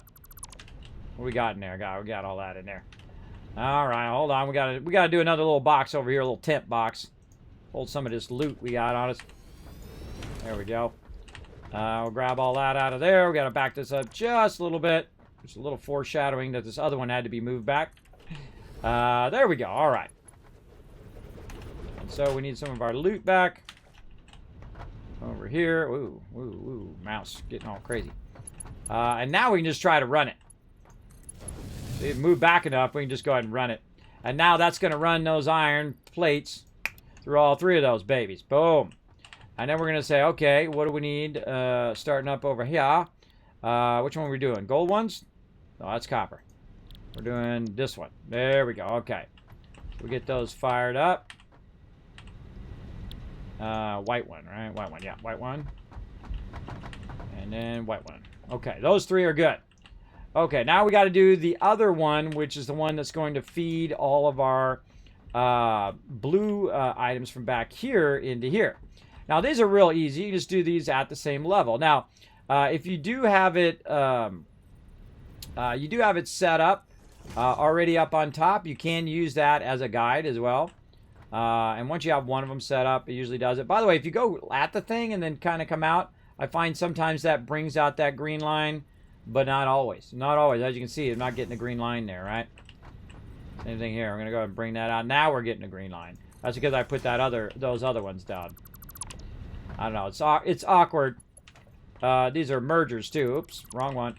What we got in there? We got all that in there. All right, hold on. We got to do another little box over here, a little tent box. Hold some of this loot we got on us. There we go. We'll grab all that out of there. We got to back this up just a little bit. Just a little foreshadowing that this other one had to be moved back. There we go. All right. And so we need some of our loot back. Over here. Ooh, ooh, ooh. Mouse getting all crazy. And now we can just try to run it. So if move back enough, we can just go ahead and run it. And now that's going to run those iron plates through all 3 of those babies. Boom. And then we're going to say, okay, what do we need starting up over here? Which one are we doing? Gold ones? No, that's copper. We're doing this one. There we go. Okay. So we get those fired up. White one, right? White one. Yeah, white one. And then white one. Okay, those 3 are good. Okay, now we got to do the other one, which is the one that's going to feed all of our blue items from back here into here. Now, these are real easy. You just do these at the same level. Now, if you do have it, set up already up on top, you can use that as a guide as well. And once you have one of them set up, it usually does it. By the way, if you go at the thing and then kind of come out, I find sometimes that brings out that green line. but not always. Not always. As you can see, I'm not getting the green line there, right? Same thing here. I'm going to go ahead and bring that out. Now we're getting a green line. That's because I put those other ones down. I don't know. It's awkward. These are mergers, too. Oops, wrong one.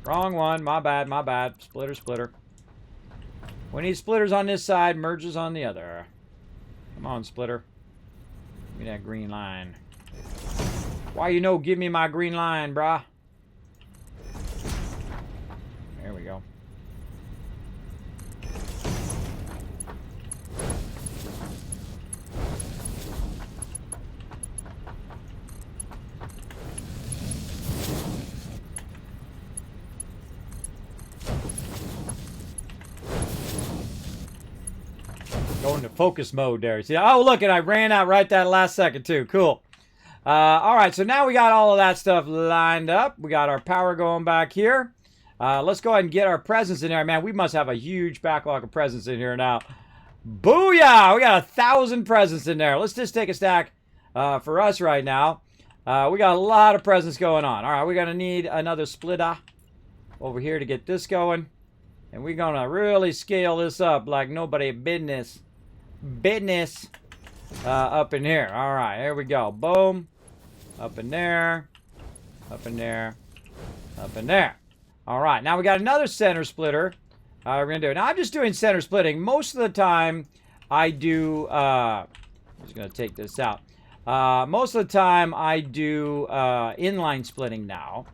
Wrong one. My bad, my bad. Splitter, splitter. We need splitters on this side, mergers on the other. Come on, splitter. Give me that green line. Why you no give me my green line, brah? There we go. Go into focus mode there. See, oh, look, and I ran out right that last second, too. Cool. All right, so now we got all of that stuff lined up. We got our power going back here. Let's go ahead and get our presents in there. Man, we must have a huge backlog of presents in here now. Booyah! We got 1,000 presents in there. Let's just take a stack for us right now. We got a lot of presents going on. All right, we're going to need another splitter over here to get this going. And we're going to really scale this up like nobody business. Up in here. All right, here we go. Boom. Up in there. Up in there. Up in there. All right, now we got another center splitter. We're going to do it. Now, I'm just doing center splitting. Most of the time, I do... I'm just going to take this out. Most of the time, I do inline splitting now.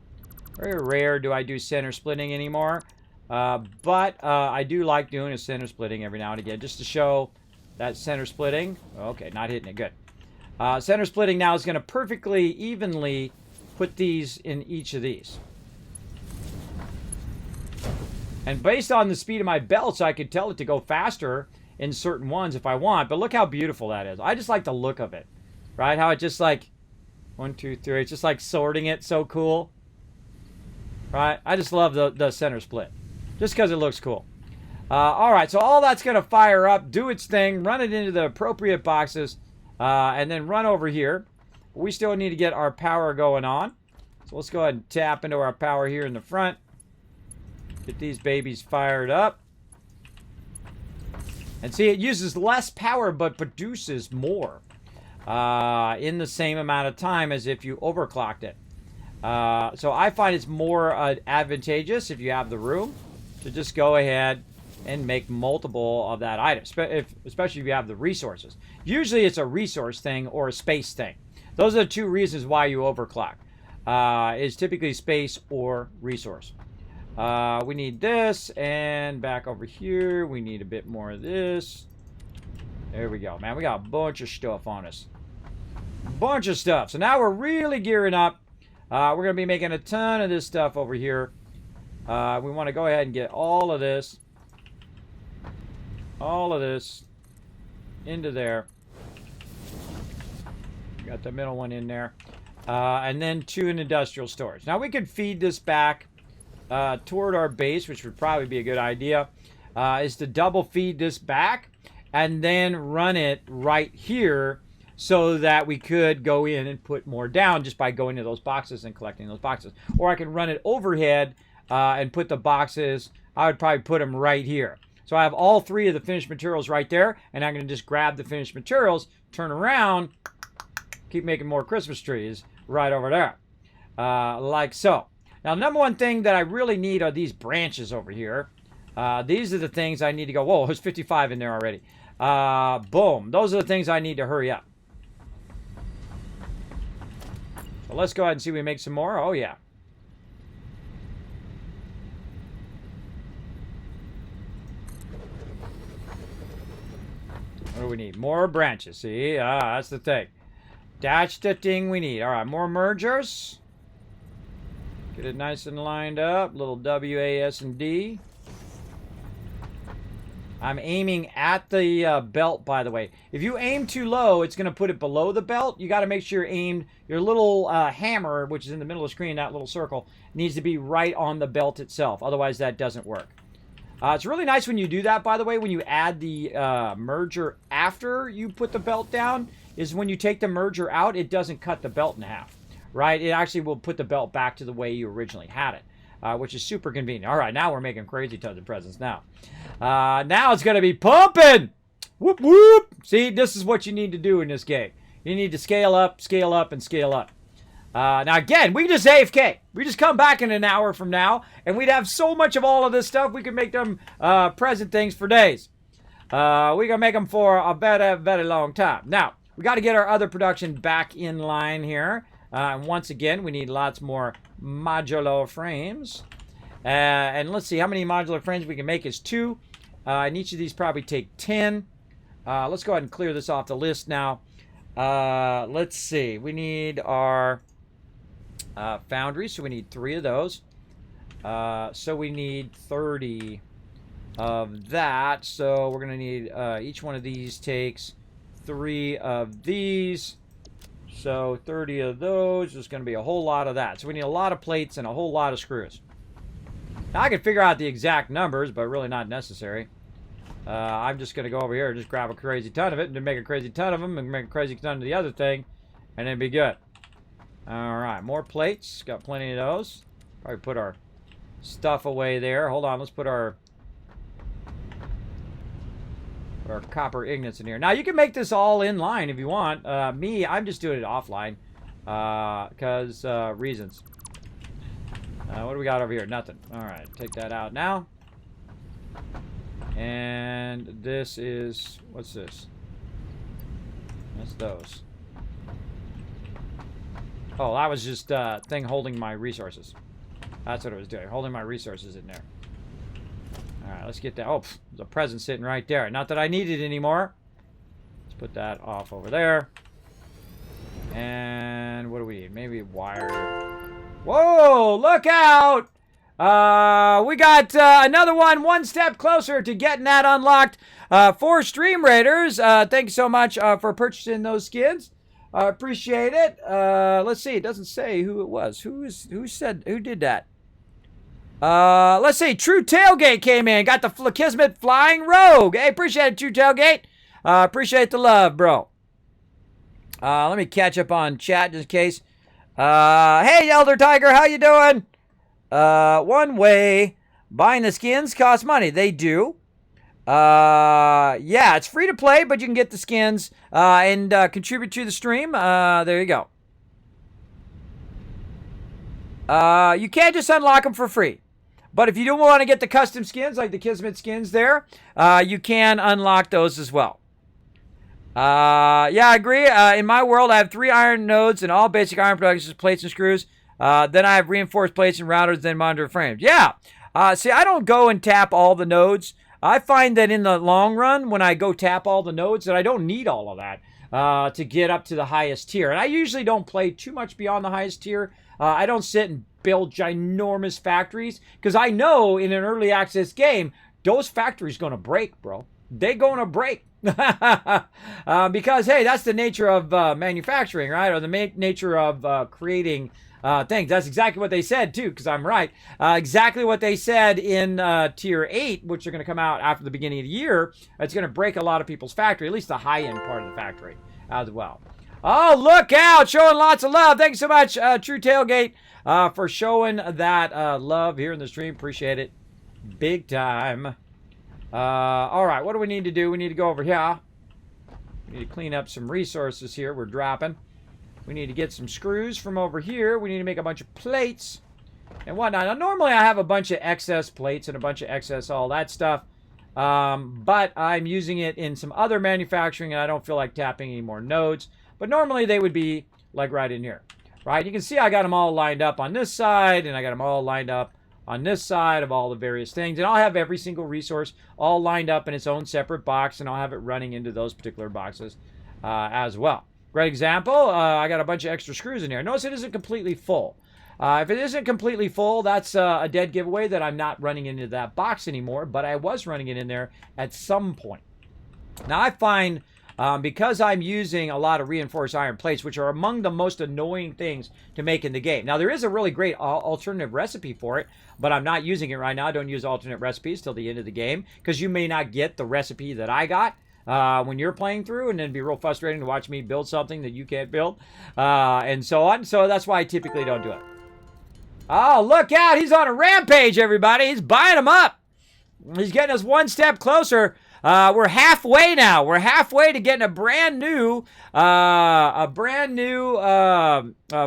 Very rare do I do center splitting anymore. But I do like doing a center splitting every now and again, just to show that center splitting. Okay, not hitting it. Good. Center splitting now is going to perfectly evenly put these in each of these. And based on the speed of my belts, I could tell it to go faster in certain ones if I want. But look how beautiful that is. I just like the look of it. Right? How it just like, 1, 2, 3. It's just like sorting it. So cool. Right? I just love the center split. Just because it looks cool. All right, so all that's going to fire up, do its thing, run it into the appropriate boxes, and then run over here. We still need to get our power going on. So let's go ahead and tap into our power here in the front. Get these babies fired up. And see, it uses less power but produces more in the same amount of time as if you overclocked it. So I find it's more advantageous if you have the room to just go ahead and make multiple of that item, especially if you have the resources. Usually it's a resource thing or a space thing. Those are the two reasons why you overclock. Is typically space or resource. We need this, and back over here, we need a bit more of this. There we go, man. We got a bunch of stuff on us. Bunch of stuff. So now we're really gearing up. We're going to be making a ton of this stuff over here. We want to go ahead and get all of this into there. Got the middle one in there. And then to an industrial storage. Now we could feed this back toward our base, which would probably be a good idea, is to double feed this back and then run it right here so that we could go in and put more down just by going to those boxes and collecting those boxes. Or I can run it overhead and put the boxes, I would probably put them right here. So I have all three of the finished materials right there, and I'm going to just grab the finished materials, turn around, keep making more Christmas trees right over there, like so. Now, number one thing that I really need are these branches over here. These are the things I need to go, whoa, there's 55 in there already. Boom, those are the things I need to hurry up. So let's go ahead and see if we make some more. Oh, yeah. What do we need? More branches. See? That's the thing. That's the thing we need. All right, more mergers. Get it nice and lined up. Little W, A, S, and D. I'm aiming at the belt, by the way. If you aim too low, it's going to put it below the belt. You got to make sure you're aimed. Your little hammer, which is in the middle of the screen, that little circle, needs to be right on the belt itself. Otherwise, that doesn't work. It's really nice when you do that, by the way, when you add the merger after you put the belt down, is when you take the merger out, it doesn't cut the belt in half. right? It actually will put the belt back to the way you originally had it, which is super convenient. All right, now we're making crazy tons of presents now. Now it's going to be pumping. Whoop, whoop. See, this is what you need to do in this game. You need to scale up, and scale up. Now, again, we just AFK. We just come back in an hour from now, and we'd have so much of all of this stuff, we could make them present things for days. We can make them for a very, very long time. Now, we got to get our other production back in line here. And once again, we need lots more modular frames. And let's see, how many modular frames we can make is 2. And each of these probably take 10. Let's go ahead and clear this off the list now. Let's see, we need our foundry, so we need 3 of those. So we need 30 of that. So we're going to need, each one of these takes 3 of these. So 30 of those is going to be a whole lot of that. So we need a lot of plates and a whole lot of screws. Now I can figure out the exact numbers, but really not necessary. I'm just going to go over here and just grab a crazy ton of it and then make a crazy ton of them and make a crazy ton of the other thing and then be good. Alright, more plates. Got plenty of those. Probably put our stuff away there. Hold on, let's put our copper ingots in here. Now, you can make this all in line if you want. Me, I'm just doing it offline because reasons. What do we got over here? Nothing. Alright, take that out now. And this is, what's this? That's those. Oh, that was just a thing holding my resources. That's what it was doing, holding my resources in there. Alright, let's get that. Oh, there's a present sitting right there. Not that I need it anymore. Let's put that off over there. And what do we need? Maybe wire. Whoa, look out! We got another one step closer to getting that unlocked for Stream Raiders. Thank you so much for purchasing those skins. Appreciate it. Let's see. It doesn't say who it was. Who did that? Let's see. True Tailgate came in. Got the Kismet Flying Rogue. Hey, appreciate it, True Tailgate. Appreciate the love, bro. Let me catch up on chat just in case. Hey, Elder Tiger, how you doing? One way, buying the skins costs money. They do. Yeah, it's free to play, but you can get the skins and contribute to the stream. There you go. You can't just unlock them for free. But if you don't want to get the custom skins, like the Kismet skins there, you can unlock those as well. Yeah, I agree. In my world, I have 3 iron nodes and all basic iron products, plates and screws. Then I have reinforced plates and routers, then monitor frames. Yeah. See, I don't go and tap all the nodes. I find that in the long run, when I go tap all the nodes, that I don't need all of that to get up to the highest tier. And I usually don't play too much beyond the highest tier. I don't sit and build ginormous factories because I know in an early access game, those factories going to break, bro. They're going to break. Because, hey, that's the nature of manufacturing, right? Or the nature of creating things. That's exactly what they said, too, because I'm right. Exactly what they said in Tier 8, which are going to come out after the beginning of the year. It's going to break a lot of people's factory, at least the high-end part of the factory as well. Oh, look out! Showing lots of love. Thanks so much, True Tailgate, for showing that love here in the stream. Appreciate it. Big time. All right, what do we need to do? We need to go over here. We need to clean up some resources here. We're dropping. We need to get some screws from over here. We need to make a bunch of plates and whatnot. Now, normally I have a bunch of excess plates and a bunch of excess all that stuff. But I'm using it in some other manufacturing and I don't feel like tapping any more nodes. But normally they would be like right in here, right? You can see I got them all lined up on this side and I got them all lined up on this side of all the various things. And I'll have every single resource all lined up in its own separate box and I'll have it running into those particular boxes as well. Great example, I got a bunch of extra screws in here. Notice it isn't completely full. If it isn't completely full, that's a dead giveaway that I'm not running into that box anymore, but I was running it in there at some point. Now I find, because I'm using a lot of reinforced iron plates, which are among the most annoying things to make in the game. Now there is a really great alternative recipe for it, but I'm not using it right now. I don't use alternate recipes till the end of the game, because you may not get the recipe that I got. when you're playing through, and then it'd be real frustrating to watch me build something that you can't build, and so on. So that's why I typically don't do it. Oh, look out. He's on a rampage, everybody. He's buying them up. He's getting us one step closer. We're halfway now. We're halfway to getting a brand new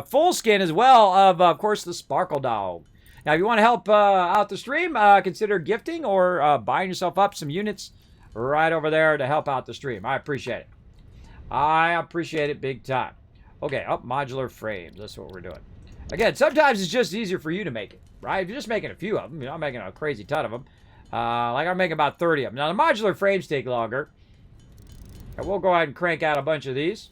full skin as well of course, the Sparkle Dog. Now, if you want to help out the stream, consider gifting or buying yourself up some units right over there to help out the stream. I appreciate it. I appreciate it big time. Okay, modular frames. That's what we're doing. Again, sometimes it's just easier for you to make it, right? If you're just making a few of them, you're not making a crazy ton of them. Like I'm making about 30 of them. Now, the modular frames take longer. And we'll go ahead and crank out a bunch of these.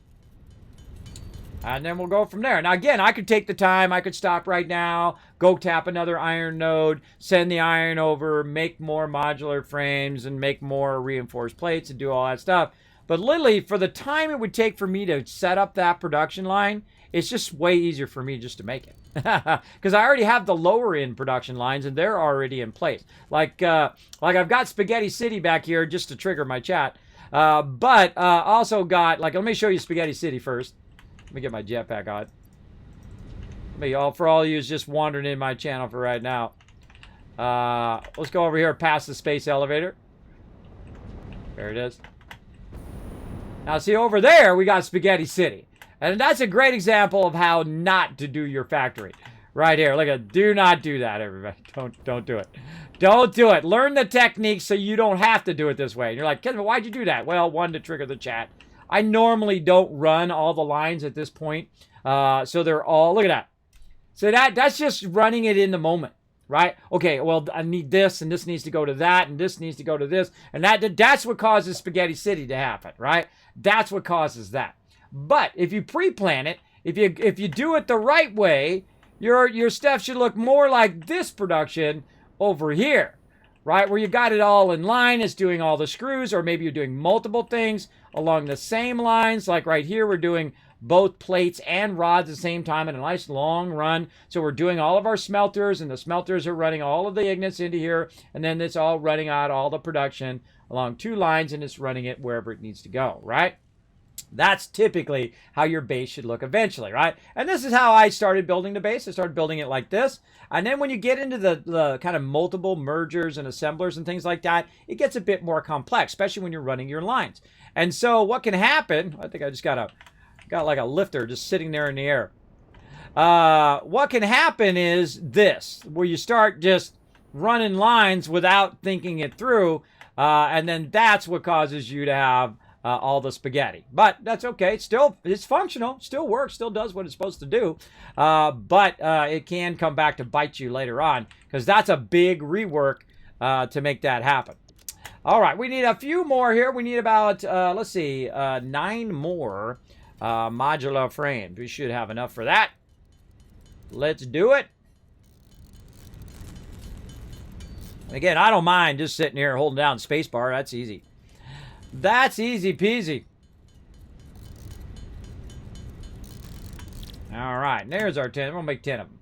And then we'll go from there. Now, again, I could take the time. I could stop right now, go tap another iron node, send the iron over, make more modular frames, and make more reinforced plates and do all that stuff. But literally, for the time it would take for me to set up that production line, it's just way easier for me just to make it. Because I already have the lower end production lines, and they're already in place. Like I've got Spaghetti City back here just to trigger my chat. But also got, like, let me show you Spaghetti City first. Let me get my jetpack on. For all of you who's just wandering in my channel for right now. Let's go over here past the space elevator. There it is. Now, see, over there, we got Spaghetti City. And that's a great example of how not to do your factory. Right here. Look at, do not do that, everybody. Don't do it. Don't do it. Learn the technique so you don't have to do it this way. And you're like, Kismet, why'd you do that? Well, one, to trigger the chat. I normally don't run all the lines at this point. So they're all, look at that. So that's just running it in the moment, right? Okay, well, I need this, and this needs to go to that, and this needs to go to this. And that's what causes Spaghetti City to happen, right? That's what causes that. But if you pre-plan it, if you do it the right way, your stuff should look more like this production over here, right? Where you've got it all in line, it's doing all the screws, or maybe you're doing multiple things along the same lines. Like right here, we're doing both plates and rods at the same time in a nice long run. So we're doing all of our smelters, and the smelters are running all of the ignits into here, and then it's all running out all the production along two lines, and it's running it wherever it needs to go, right? That's typically how your base should look eventually, right? And this is how I started building the base. I started building it like this. And then when you get into the kind of multiple mergers and assemblers and things like that, it gets a bit more complex, especially when you're running your lines. And so what can happen, I think I just got like a lifter just sitting there in the air. What can happen is this, where you start just running lines without thinking it through. And then that's what causes you to have all the spaghetti. But that's okay. It's functional, still works, still does what it's supposed to do. But it can come back to bite you later on, because that's a big rework to make that happen. All right, we need a few more here. We need about, let's see, 9 more modular frames. We should have enough for that. Let's do it. Again, I don't mind just sitting here holding down spacebar. That's easy. That's easy peasy. All right, and there's our 10. We'll make 10 of them.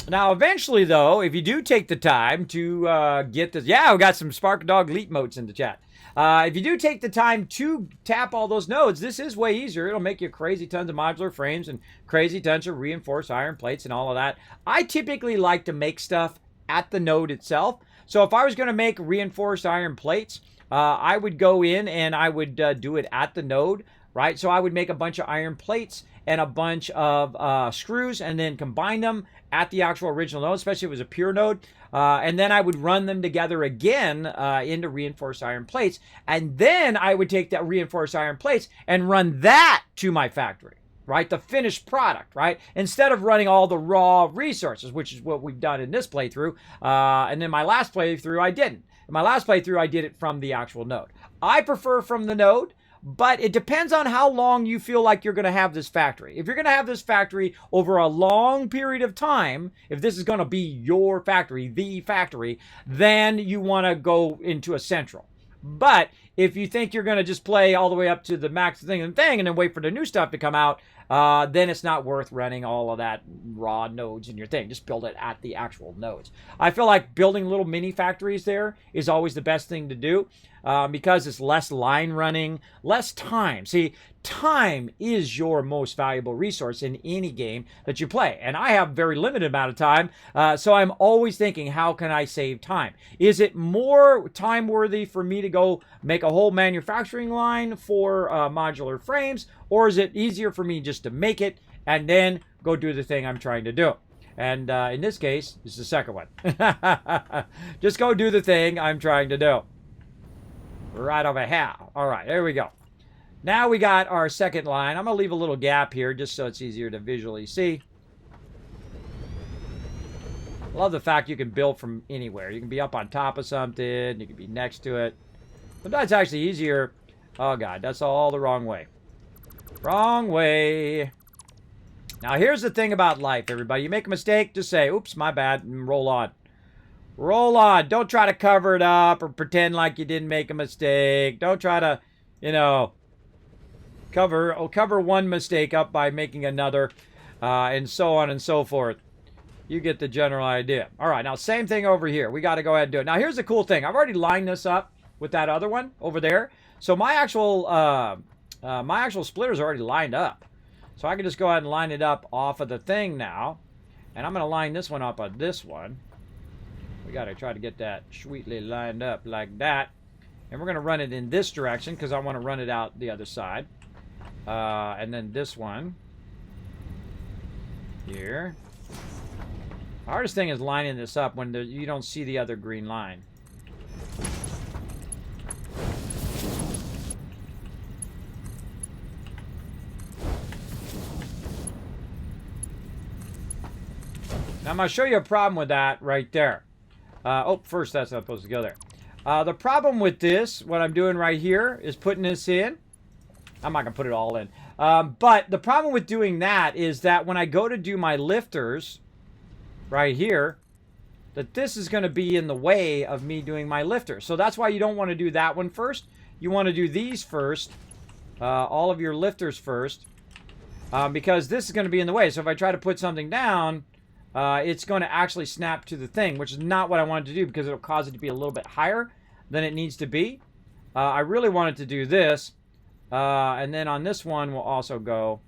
Now, eventually, though, if you do take the time to get this... Yeah, we got some Spark Dog Leap motes in the chat. If you do take the time to tap all those nodes, this is way easier. It'll make you crazy tons of modular frames and crazy tons of reinforced iron plates and all of that. I typically like to make stuff at the node itself. So if I was going to make reinforced iron plates, I would go in and I would do it at the node, right? So I would make a bunch of iron plates and a bunch of screws and then combine them at the actual original node, especially if it was a pure node. And then I would run them together again into reinforced iron plates. And then I would take that reinforced iron plates and run that to my factory, right? The finished product, right? Instead of running all the raw resources, which is what we've done in this playthrough. And then my last playthrough, I didn't. In my last playthrough, I did it from the actual node. I prefer from the node, but it depends on how long you feel like you're going to have this factory. If you're going to have this factory over a long period of time, if this is going to be your factory, the factory, then you want to go into a central. But if you think you're going to just play all the way up to the max thing and then wait for the new stuff to come out, then it's not worth running all of that raw nodes in your thing. Just build it at the actual nodes. I feel like building little mini factories there is always the best thing to do because it's less line running, less time. See, time is your most valuable resource in any game that you play. And I have very limited amount of time, so I'm always thinking, how can I save time? Is it more time worthy for me to go make a whole manufacturing line for modular frames, or is it easier for me just to make it and then go do the thing I'm trying to do? And in this case, it's the second one. Just go do the thing I'm trying to do. Right over here. All right, there we go. Now we got our second line. I'm going to leave a little gap here just so it's easier to visually see. Love the fact you can build from anywhere. You can be up on top of something. You can be next to it. But that's actually easier. Oh, God, that's all the wrong way. Wrong way. Now, here's the thing about life, everybody. You make a mistake, just say, oops, my bad, and roll on. Roll on. Don't try to cover it up or pretend like you didn't make a mistake. Don't try to, you know, cover one mistake up by making another, and so on and so forth. You get the general idea. All right, now same thing over here. We got to go ahead and do it. Now, here's the cool thing. I've already lined this up with that other one over there. So my actual splitter's already lined up. So I can just go ahead and line it up off of the thing now. And I'm going to line this one up on this one. We got to try to get that sweetly lined up like that. And we're going to run it in this direction because I want to run it out the other side. And then this one here. The hardest thing is lining this up when you don't see the other green line. Now I'm going to show you a problem with that right there. First that's not supposed to go there. The problem with this, what I'm doing right here, is putting this in. I'm not going to put it all in. But the problem with doing that is that when I go to do my lifters right here, that this is going to be in the way of me doing my lifters. So that's why you don't want to do that one first. You want to do these first, all of your lifters first, because this is going to be in the way. So if I try to put something down, it's going to actually snap to the thing, which is not what I wanted to do because it'll cause it to be a little bit higher than it needs to be. I really wanted to do this. And then on this one, we'll also go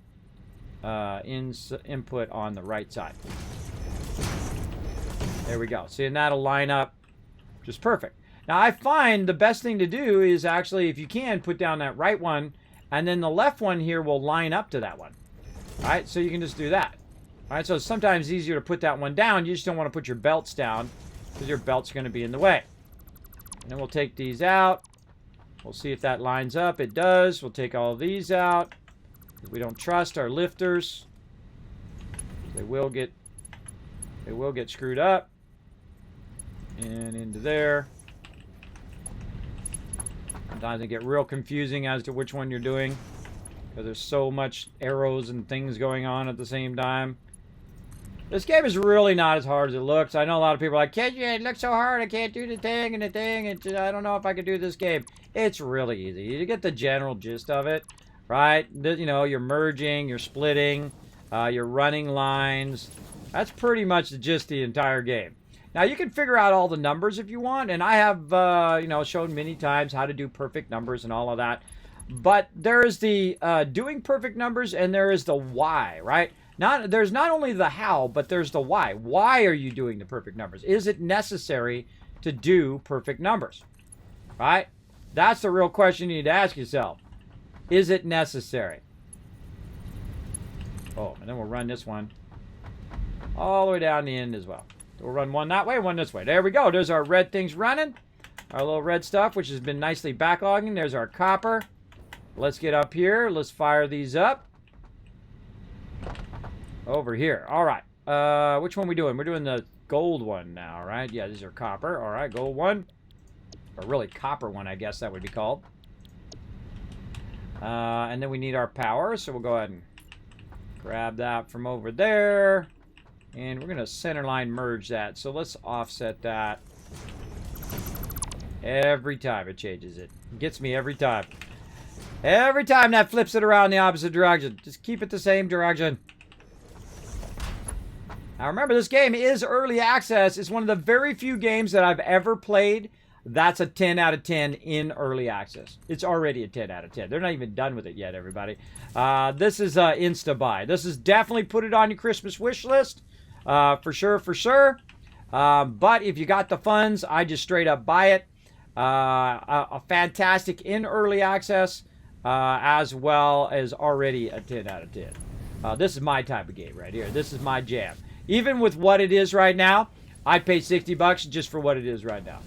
input on the right side. There we go. See, and that'll line up just perfect. Now, I find the best thing to do is actually, if you can, put down that right one, and then the left one here will line up to that one. All right, so you can just do that. All right, so it's sometimes easier to put that one down. You just don't want to put your belts down because your belt's going to be in the way. And then we'll take these out. We'll see if that lines up. It does. We'll take all of these out. We don't trust our lifters. They will get screwed up. And into there. Sometimes they get real confusing as to which one you're doing because there's so much arrows and things going on at the same time. This game is really not as hard as it looks. I know a lot of people are like, can't you? It looks so hard. I can't do the thing and the thing. And I don't know if I could do this game. It's really easy. You get the general gist of it, right? You know, you're merging, you're splitting, you're running lines. That's pretty much the gist of the entire game. Now, you can figure out all the numbers if you want. And I have, shown many times how to do perfect numbers and all of that. But there is the doing perfect numbers and there is the why, right? There's not only the how, but there's the why. Why are you doing the perfect numbers? Is it necessary to do perfect numbers? Right? That's the real question you need to ask yourself. Is it necessary? Oh, and then we'll run this one all the way down the end as well. We'll run one that way, one this way. There we go. There's our red things running. Our little red stuff, which has been nicely backlogging. There's our copper. Let's get up here. Let's fire these up. Over here. All right. Which one are we doing? We're doing the gold one now, right? Yeah, these are copper. All right, gold one. Or really copper one, I guess that would be called. And then we need our power, so we'll go ahead and grab that from over there. And we're going to center line merge that. So let's offset that. Every time it changes it. It gets me every time. Every time that flips it around the opposite direction. Just keep it the same direction. Now remember, this game is early access. It's one of the very few games that I've ever played that's a 10 out of 10 in early access. It's already a 10 out of 10. They're not even done with it yet, everybody. This is Insta-buy. This is definitely put it on your Christmas wish list. For sure, for sure. But if you got the funds, I just straight up buy it. A fantastic in early access, as well as already a 10 out of 10. This is my type of game right here. This is my jam. Even with what it is right now, I'd pay $60 just for what it is right now.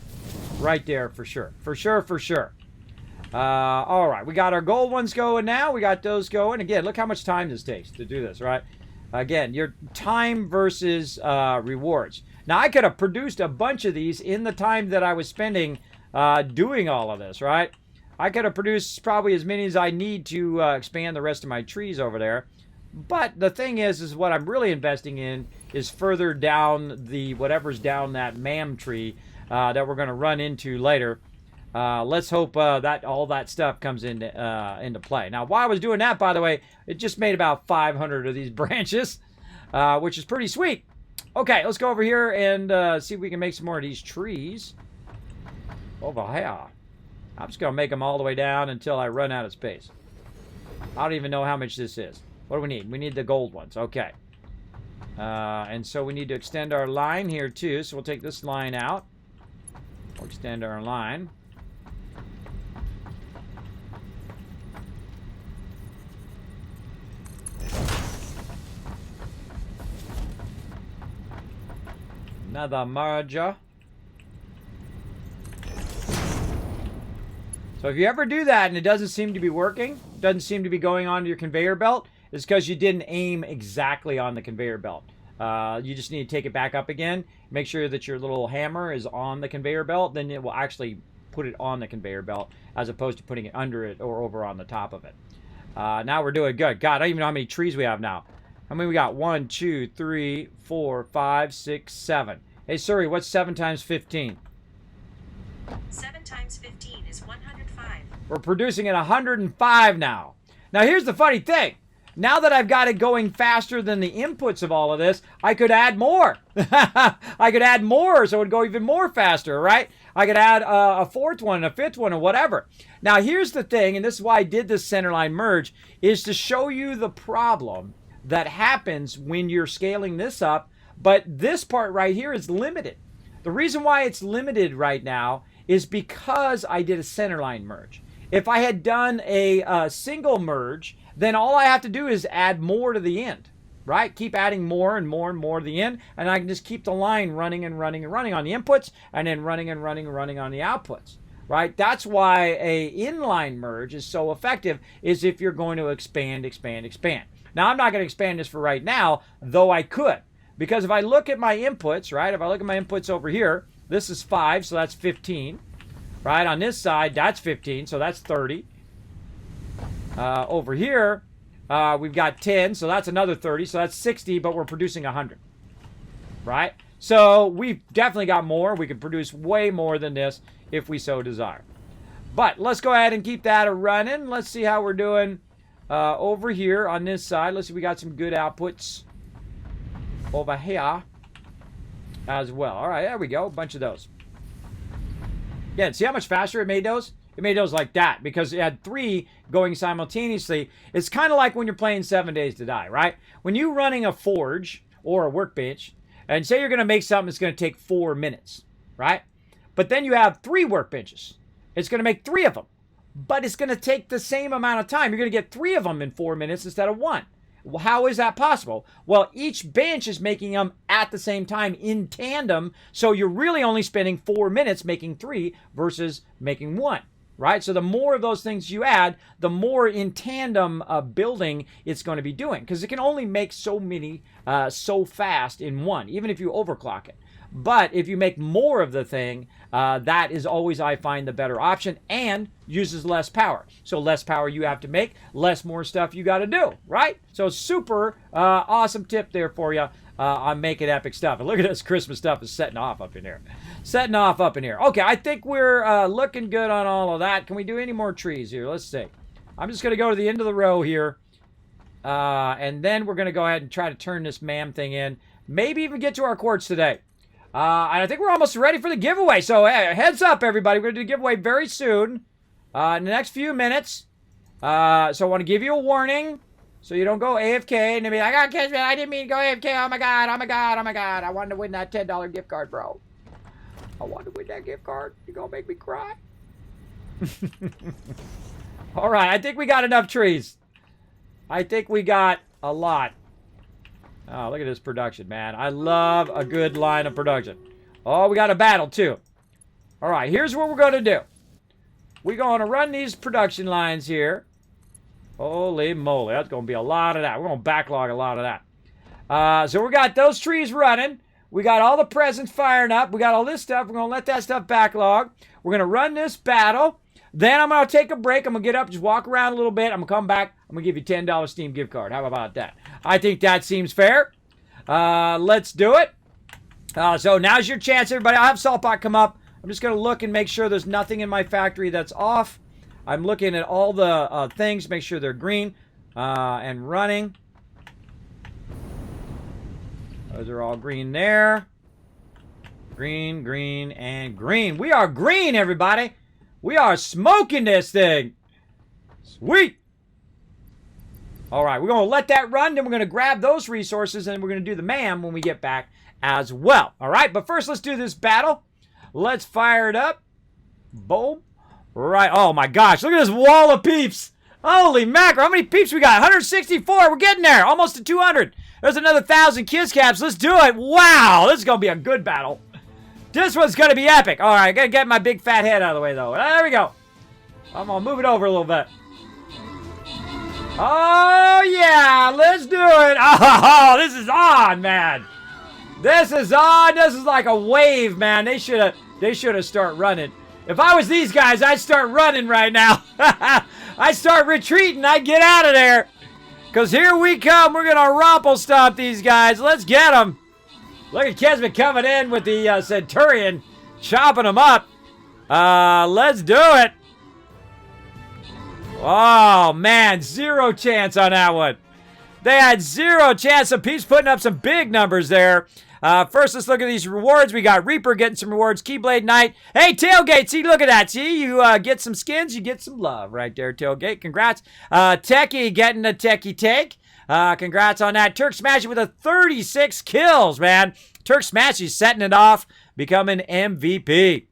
Right there, for sure. For sure, for sure. All right, we got our gold ones going now. We got those going. Again, look how much time this takes to do this, right? Again, your time versus rewards. Now, I could have produced a bunch of these in the time that I was spending doing all of this, right? I could have produced probably as many as I need to expand the rest of my trees over there. But the thing is what I'm really investing in is further down the whatever's down that mam tree that we're going to run into later. Let's hope that all that stuff comes into play. Now, while I was doing that, by the way, it just made about 500 of these branches, which is pretty sweet. Okay, let's go over here and see if we can make some more of these trees. Over here. I'm just going to make them all the way down until I run out of space. I don't even know how much this is. What do we need? We need the gold ones. Okay. And so we need to extend our line here too. So we'll take this line out. We'll extend our line. Another merger. So if you ever do that and it doesn't seem to be working, doesn't seem to be going onto your conveyor belt, it's because you didn't aim exactly on the conveyor belt. You just need to take it back up again. Make sure that your little hammer is on the conveyor belt. Then it will actually put it on the conveyor belt as opposed to putting it under it or over on the top of it. Now we're doing good. God, I don't even know how many trees we have now. How many we got? 1, 2, 3, 4, 5, 6, 7. Hey, Suri, what's 7 times 15? 7 times 15 is 105. We're producing at 105 now. Now, here's the funny thing. Now that I've got it going faster than the inputs of all of this, I could add more. I could add more, so it would go even more faster, right? I could add a fourth one, a fifth one, or whatever. Now, here's the thing, and this is why I did this centerline merge, is to show you the problem that happens when you're scaling this up, but this part right here is limited. The reason why it's limited right now is because I did a centerline merge. If I had done a single merge, then all I have to do is add more to the end, right? Keep adding more and more and more to the end, and I can just keep the line running and running and running on the inputs, and then running and running and running on the outputs, right? That's why a inline merge is so effective, is if you're going to expand, expand, expand. Now, I'm not going to expand this for right now, though I could, because if I look at my inputs, right? If I look at my inputs over here, this is 5, so that's 15, right? On this side, that's 15, so that's 30. Over here, we've got 10, so that's another 30, so that's 60, but we're producing 100, right? So we've definitely got more. We could produce way more than this if we so desire. But let's go ahead and keep that running. Let's see how we're doing over here on this side. Let's see, we got some good outputs over here as well. All right, there we go, a bunch of those. Yeah, see how much faster it made those? It made those like that because it had 3 going simultaneously. It's kind of like when you're playing 7 Days to Die, right? When you're running a forge or a workbench, and say you're going to make something that's going to take 4 minutes, right? But then you have 3 workbenches. It's going to make 3 of them. But it's going to take the same amount of time. You're going to get 3 of them in 4 minutes instead of 1. Well, how is that possible? Well, each bench is making them at the same time in tandem, so you're really only spending 4 minutes making 3 versus making 1, right? So the more of those things you add, the more in tandem building it's going to be doing, because it can only make so many so fast in one, even if you overclock it. But if you make more of the thing, that is always, I find, the better option and uses less power. So less power you have to make, less more stuff you got to do, right? So super awesome tip there for you on making epic stuff. And look at this Christmas stuff is setting off up in here. Setting off up in here. Okay, I think we're looking good on all of that. Can we do any more trees here? Let's see. I'm just going to go to the end of the row here. And then we're going to go ahead and try to turn this MAM thing in. Maybe even get to our quartz today. And I think we're almost ready for the giveaway. So, hey, heads up, everybody. We're going to do the giveaway very soon. In the next few minutes. So I want to give you a warning. So you don't go AFK and be like, oh, Kismet, I didn't mean to go AFK. Oh, my God. Oh, my God. Oh, my God. I wanted to win that $10 gift card, bro. I wanted to win that gift card. You're going to make me cry? All right. I think we got enough trees. I think we got a lot. Oh, look at this production, man. I love a good line of production. Oh, we got a battle, too. All right, here's what we're going to do. We're going to run these production lines here. Holy moly, that's going to be a lot of that. We're going to backlog a lot of that. So we got those trees running. We got all the presents firing up. We got all this stuff. We're going to let that stuff backlog. We're going to run this battle. Then I'm going to take a break. I'm going to get up, just walk around a little bit. I'm going to come back. I'm going to give you a $10 Steam gift card. How about that? I think that seems fair. Let's do it. So now's your chance, everybody. I'll have Saltbot come up. I'm just going to look and make sure there's nothing in my factory that's off. I'm looking at all the things, make sure they're green and running. Those are all green there. Green, green, and green. We are green, everybody. We are smoking this thing. Sweet. All right, we're going to let that run. Then we're going to grab those resources, and we're going to do the MAM when we get back as well. All right, but first let's do this battle. Let's fire it up. Boom. Right. Oh, my gosh. Look at this wall of peeps. Holy mackerel. How many peeps we got? 164. We're getting there. Almost to 200. There's another 1,000 kiss caps. Let's do it. Wow. This is going to be a good battle. This one's going to be epic. All right. I got to get my big fat head out of the way, though. There we go. I'm going to move it over a little bit. Oh, yeah. Let's do it. Oh, this is on, man. This is on. This is like a wave, man. They should have started running. If I was these guys, I'd start running right now. I'd start retreating. I'd get out of there. Because here we come. We're going to rumple stomp these guys. Let's get them. Look at Kismet coming in with the Centurion, chopping them up. Let's do it. Oh, man. 0 chance on that one. They had 0 chance. Of Peeps putting up some big numbers there. First, let's look at these rewards. We got Reaper getting some rewards. Keyblade Knight. Hey, Tailgate. See, look at that. See, you get some skins. You get some love right there, Tailgate. Congrats. Techie getting a Techie take. Congrats on that. Turk Smashy with a 36 kills, man. Turk Smashy setting it off, becoming MVP.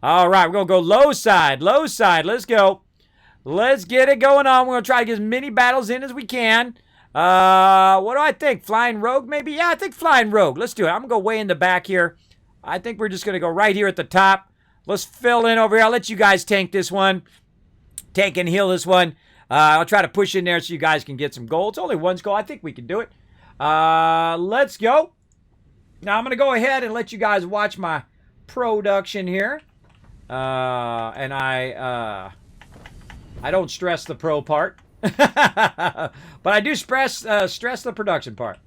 All right, we're going to go low side. Low side. Let's go. Let's get it going on. We're going to try to get as many battles in as we can. What do I think? Flying Rogue, maybe? Yeah, I think Flying Rogue. Let's do it. I'm going to go way in the back here. I think we're just going to go right here at the top. Let's fill in over here. I'll let you guys tank this one. Tank and heal this one. I'll try to push in there so you guys can get some gold. It's only 1 goal. I think we can do it. Let's go. Now, I'm going to go ahead and let you guys watch my production here. And I don't stress the pro part. But I do stress the production part.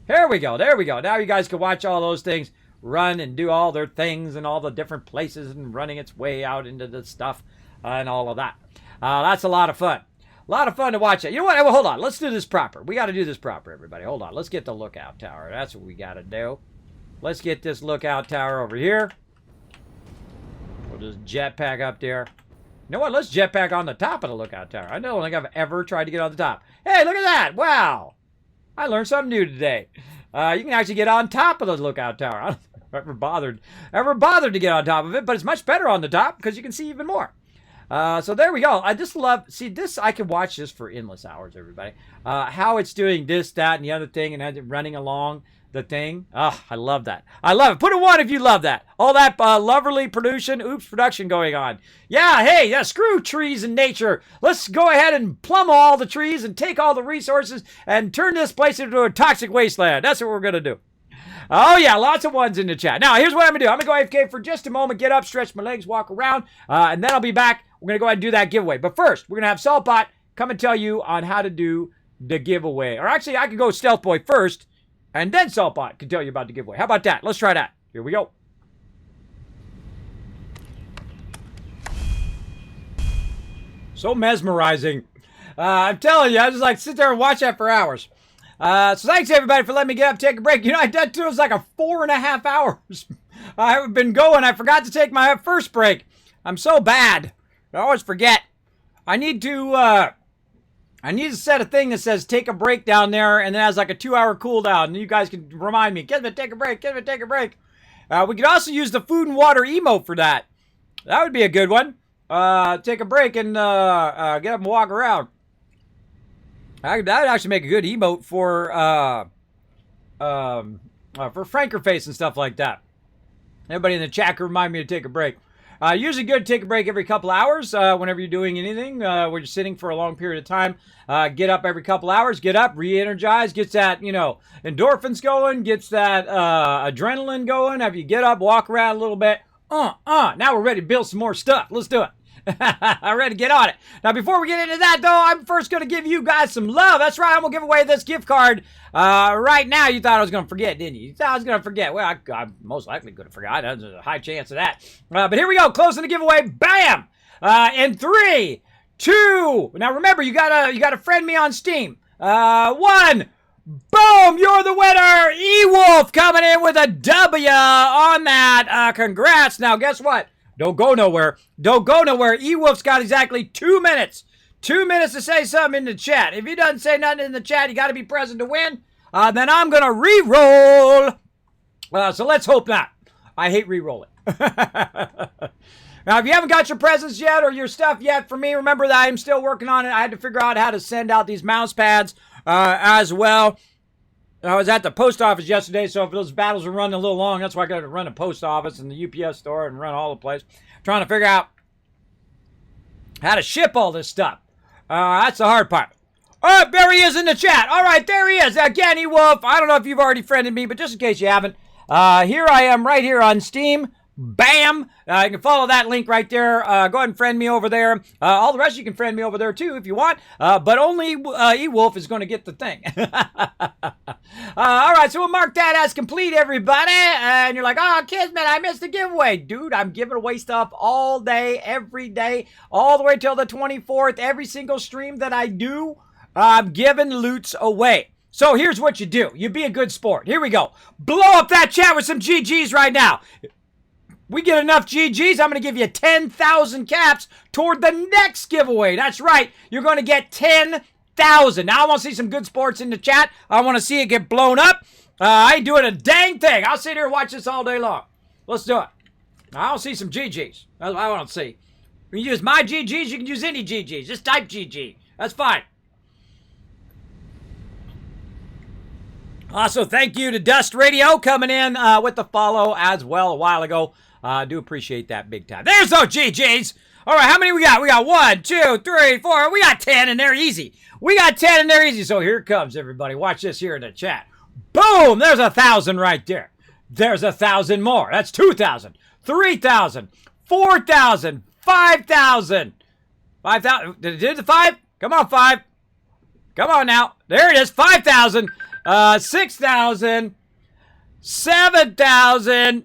Here we go. There we go. Now you guys can watch all those things run and do all their things and all the different places and running its way out into the stuff and all of that. That's a lot of fun. A lot of fun to watch it. You know what? Well, hold on. Let's do this proper. We got to do this proper, everybody. Hold on. Let's get the lookout tower. That's what we got to do. Let's get this lookout tower over here. We'll just jetpack up there. You know what? Let's jetpack on the top of the lookout tower. I don't think I've ever tried to get on the top. Hey, look at that. Wow. I learned something new today. You can actually get on top of the lookout tower. I don't think I've ever bothered to get on top of it, but it's much better on the top because you can see even more. So there we go. I just love, see this, I could watch this for endless hours, everybody. How it's doing this, that, and the other thing, and running along the thing. Oh, I love that. I love it. Put a 1 if you love that. All that lovely production going on. Yeah, hey, yeah, screw trees and nature. Let's go ahead and plumb all the trees and take all the resources and turn this place into a toxic wasteland. That's what we're going to do. Oh, yeah, lots of 1s in the chat. Now, here's what I'm going to do. I'm going to go AFK for just a moment, get up, stretch my legs, walk around, and then I'll be back. We're going to go ahead and do that giveaway. But first, we're going to have Saltbot come and tell you on how to do the giveaway. Or actually, I could go Stealth Boy first, and then Saltbot can tell you about the giveaway. How about that? Let's try that. Here we go. So mesmerizing. I'm telling you, I just like sit there and watch that for hours. So thanks everybody for letting me get up, take a break. You know, I did too. It was like a 4.5 hours. I've been going. I forgot to take my first break. I'm so bad. I always forget. I need to set a thing that says take a break down there, and then has like a 2-hour cooldown. And you guys can remind me, Kismet, take a break. Kismet, take a break. We could also use the food and water emote for that. That would be a good one. Take a break and get up and walk around. That would actually make a good emote for Franker Face and stuff like that. Everybody in the chat can remind me to take a break. Usually good to take a break every couple hours whenever you're doing anything. Where you're sitting for a long period of time. Get up every couple hours. Get up, re-energize, gets that, endorphins going, gets that adrenaline going. Have you get up, walk around a little bit. Now we're ready to build some more stuff. Let's do it. I'm ready to get on it. Now, before we get into that, though, I'm first going to give you guys some love. That's right. I'm going to give away this gift card right now. You thought I was going to forget, didn't you? You thought I was going to forget. Well, I'm most likely going to forget. There's a high chance of that. But here we go. Closing the giveaway. Bam! In 3, 2. Now, remember, you gotta friend me on Steam. 1. Boom! You're the winner! E-Wolf coming in with a W on that. Congrats. Now, guess what? Don't go nowhere. Don't go nowhere. E-Wolf's got exactly 2 minutes. 2 minutes to say something in the chat. If he doesn't say nothing in the chat, you got to be present to win. Then I'm going to re-roll. So let's hope not. I hate re-rolling. Now, if you haven't got your presents yet or your stuff yet for me, remember that I'm still working on it. I had to figure out how to send out these mouse pads as well. I was at the post office yesterday, so if those battles are running a little long, that's why I got to run the post office and the UPS store and run all the place. Trying to figure out how to ship all this stuff. That's the hard part. Oh, there he is in the chat. All right, there he is. Again, E-Wolf. I don't know if you've already friended me, but just in case you haven't, here I am right here on Steam. Bam! You can follow that link right there. Go ahead and friend me over there. All the rest you can friend me over there too if you want. But only E-Wolf is going to get the thing. All right, so we'll mark that as complete, everybody. And you're like, oh, Kismet, I missed the giveaway. Dude, I'm giving away stuff all day, every day, all the way till the 24th. Every single stream that I do, I'm giving loots away. So here's what you do. You be a good sport. Here we go. Blow up that chat with some GGs right now. We get enough GGs, I'm going to give you 10,000 caps toward the next giveaway. That's right. You're going to get 10,000. Now, I want to see some good sports in the chat. I want to see it get blown up. I ain't doing a dang thing. I'll sit here and watch this all day long. Let's do it. Now, I want to see some GGs. That's what I want to see. You can use my GGs. You can use any GGs. Just type GG. That's fine. Also, thank you to Dust Radio coming in with the follow as well a while ago. I do appreciate that big time. There's those GGs. All right, how many we got? We got 1, 2, 3, 4. We got 10, and they're easy. We got 10, and they're easy. So here it comes, everybody. Watch this here in the chat. Boom! There's 1,000 right there. There's 1,000 more. That's 2,000, 3,000, 4,000, 5,000. 5,000. Did it do the 5? Come on, 5. Come on now. There it is. 5,000. 6,000. 7,000.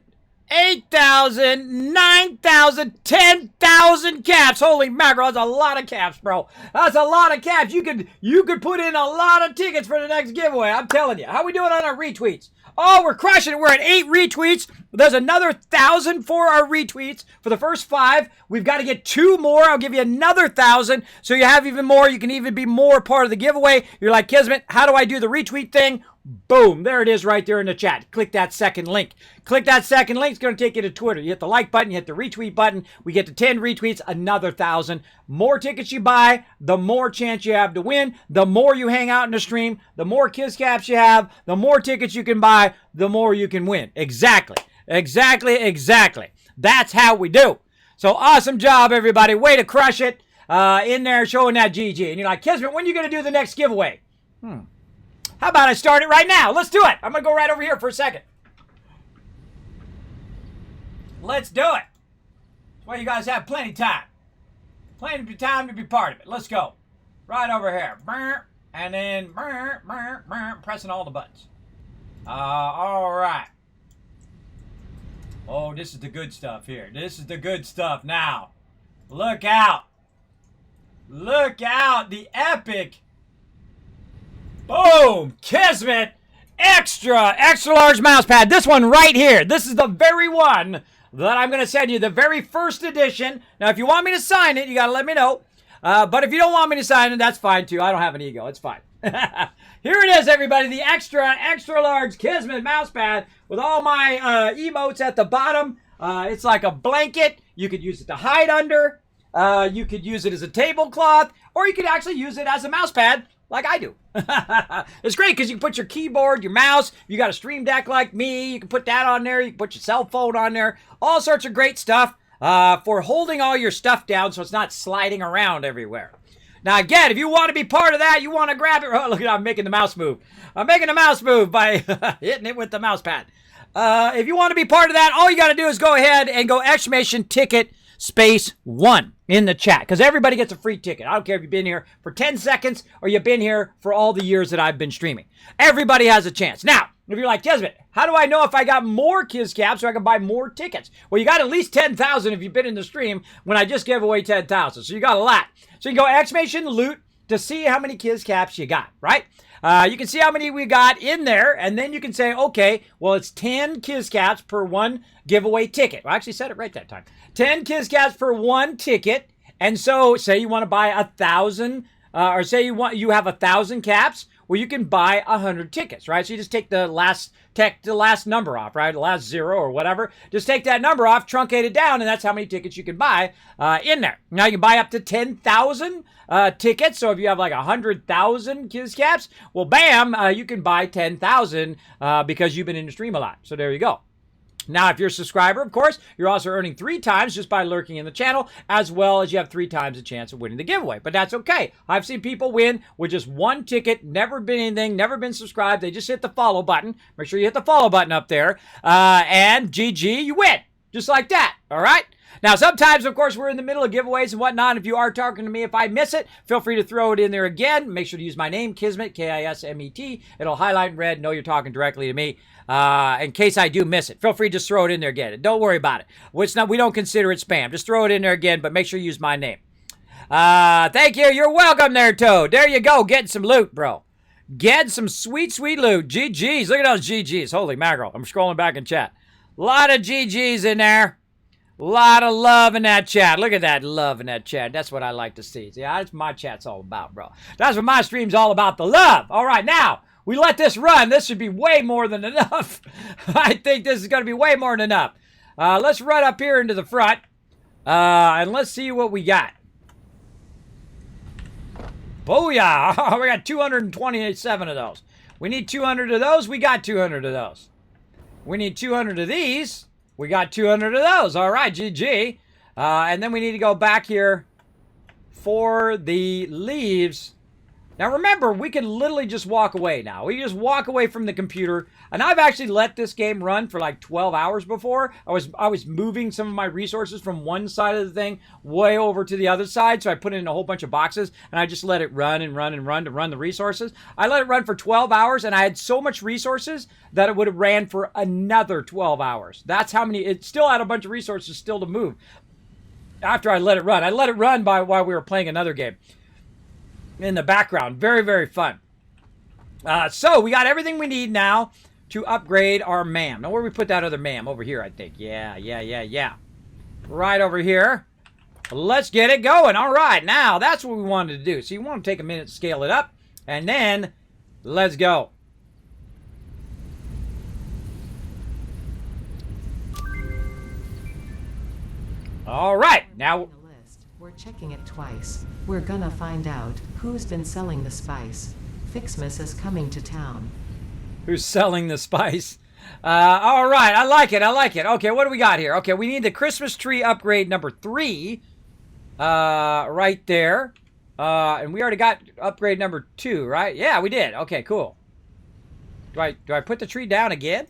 8,000, 9,000, 10,000 caps. Holy mackerel, that's a lot of caps, bro. That's a lot of caps. You could put in a lot of tickets for the next giveaway. I'm telling you. How we doing on our retweets? Oh, we're crushing it. We're at 8 retweets. There's another 1,000 for our retweets for the first 5. We've got to get 2 more. I'll give you another 1,000. So you have even more. You can even be more part of the giveaway. You're like, Kismet, how do I do the retweet thing? Boom. There it is right there in the chat. Click that second link. Click that second link. It's going to take you to Twitter. You hit the like button. You hit the retweet button. We get to 10 retweets, another 1,000. More tickets you buy, the more chance you have to win. The more you hang out in the stream, the more Kiss Caps you have, the more tickets you can buy, the more you can win. Exactly. Exactly. That's how we do. So awesome job, everybody. Way to crush it in there showing that GG. And you're like, Kismet, when are you going to do the next giveaway? How about I start it right now? Let's do it. I'm going to go right over here for a second. Let's do it. Well, you guys have plenty of time. Plenty of time to be part of it. Let's go. Right over here. And then pressing all the buttons. All right. Oh, this is the good stuff here. This is the good stuff now. Look out. Look out, the epic. Boom, Kismet extra large mouse pad. This one right here. This is the very one that I'm going to send you, the very first edition. Now, if you want me to sign it, you got to let me know. But if you don't want me to sign it, that's fine too. I don't have an ego. It's fine. Here it is, everybody. The extra large Kismet mouse pad with all my emotes at the bottom. It's like a blanket. You could use it to hide under. You could use it as a tablecloth, or you could actually use it as a mouse pad like I do. It's great because you can put your keyboard, your mouse. If you got a stream deck like me, you can put that on there. You can put your cell phone on there. All sorts of great stuff for holding all your stuff down so it's not sliding around everywhere. Now, again, if you want to be part of that, you want to grab it. Oh, look, I'm making the mouse move. I'm making the mouse move by hitting it with the mouse pad. If you want to be part of that, all you got to do is go ahead and go !ticket_1 in the chat, because everybody gets a free ticket. I don't care if you've been here for 10 seconds or you've been here for all the years that I've been streaming. Everybody has a chance. Now, if you're like, Kismet, how do I know if I got more Kiz Caps so I can buy more tickets? Well, you got at least 10,000 if you've been in the stream when I just gave away 10,000. So you got a lot. So you can go !loot to see how many Kiz Caps you got, right? You can see how many we got in there, and then you can say, okay, well, it's 10 Kiz Caps per one giveaway ticket. Well, I actually said it right that time. 10 Kiz Caps per one ticket, and so say you want to buy 1,000, or say you have 1,000 caps, well, you can buy 100 tickets, right? So you just take the last number off, right? The last zero or whatever. Just take that number off, truncate it down, and that's how many tickets you can buy in there. Now, you can buy up to 10,000 tickets. So if you have like 100,000 Kiz Caps, well, bam, you can buy 10,000 because you've been in the stream a lot. So there you go. Now, if you're a subscriber, of course, you're also earning 3 times just by lurking in the channel, as well as you have 3 times the chance of winning the giveaway. But that's okay. I've seen people win with just 1 ticket, never been anything, never been subscribed. They just hit the follow button. Make sure you hit the follow button up there. And GG, you win. Just like that. All right? Now, sometimes, of course, we're in the middle of giveaways and whatnot. If you are talking to me, if I miss it, feel free to throw it in there again. Make sure to use my name, Kismet, Kismet. It'll highlight in red. Know you're talking directly to me. In case I do miss it, feel free to just throw it in there again. Don't worry about it. We don't consider it spam. Just throw it in there again, but make sure you use my name. Thank you. You're welcome there, Toad. There you go. Getting some loot, bro. Get some sweet loot. GGs. Look at those GGs. Holy mackerel. I'm scrolling back in chat. A lot of GGs in there. A lot of love in that chat. Look at that love in that chat. That's what I like to see. Yeah, that's what my chat's all about, bro. That's what my stream's all about, the love. All right, now, we let this run. This should be way more than enough. I think this is going to be way more than enough. Let's run up here into the front, and let's see what we got. Booyah! We got 227 of those. We need 200 of those. We got 200 of those. We need 200 of these. We got 200 of those. All right, GG. And then we need to go back here for the leaves. Now, remember, we can literally just walk away now. We can just walk away from the computer. And I've actually let this game run for like 12 hours before. I was moving some of my resources from one side of the thing way over to the other side. So I put it in a whole bunch of boxes, and I just let it run and run and run to run the resources. I let it run for 12 hours, and I had so much resources that it would have ran for another 12 hours. That's how many. It still had a bunch of resources still to move after I let it run. I let it run while we were playing another game in the background. Very, very fun. So we got everything we need now to upgrade our MAM. Now, where do we put that other MAM? Over here, I think. Yeah. Right over here. Let's get it going. All right, now that's what we wanted to do. So you want to take a minute to scale it up, and then let's go. All right, now we're checking it twice. We're gonna find out who's been selling the spice. FICS MAS is coming to town. Who's selling the spice? All right, I like it. Okay, what do we got here? Okay, we need the Christmas tree upgrade number 3. Right there. And we already got upgrade number 2, right? Yeah, we did. Okay, cool. Do I put the tree down again?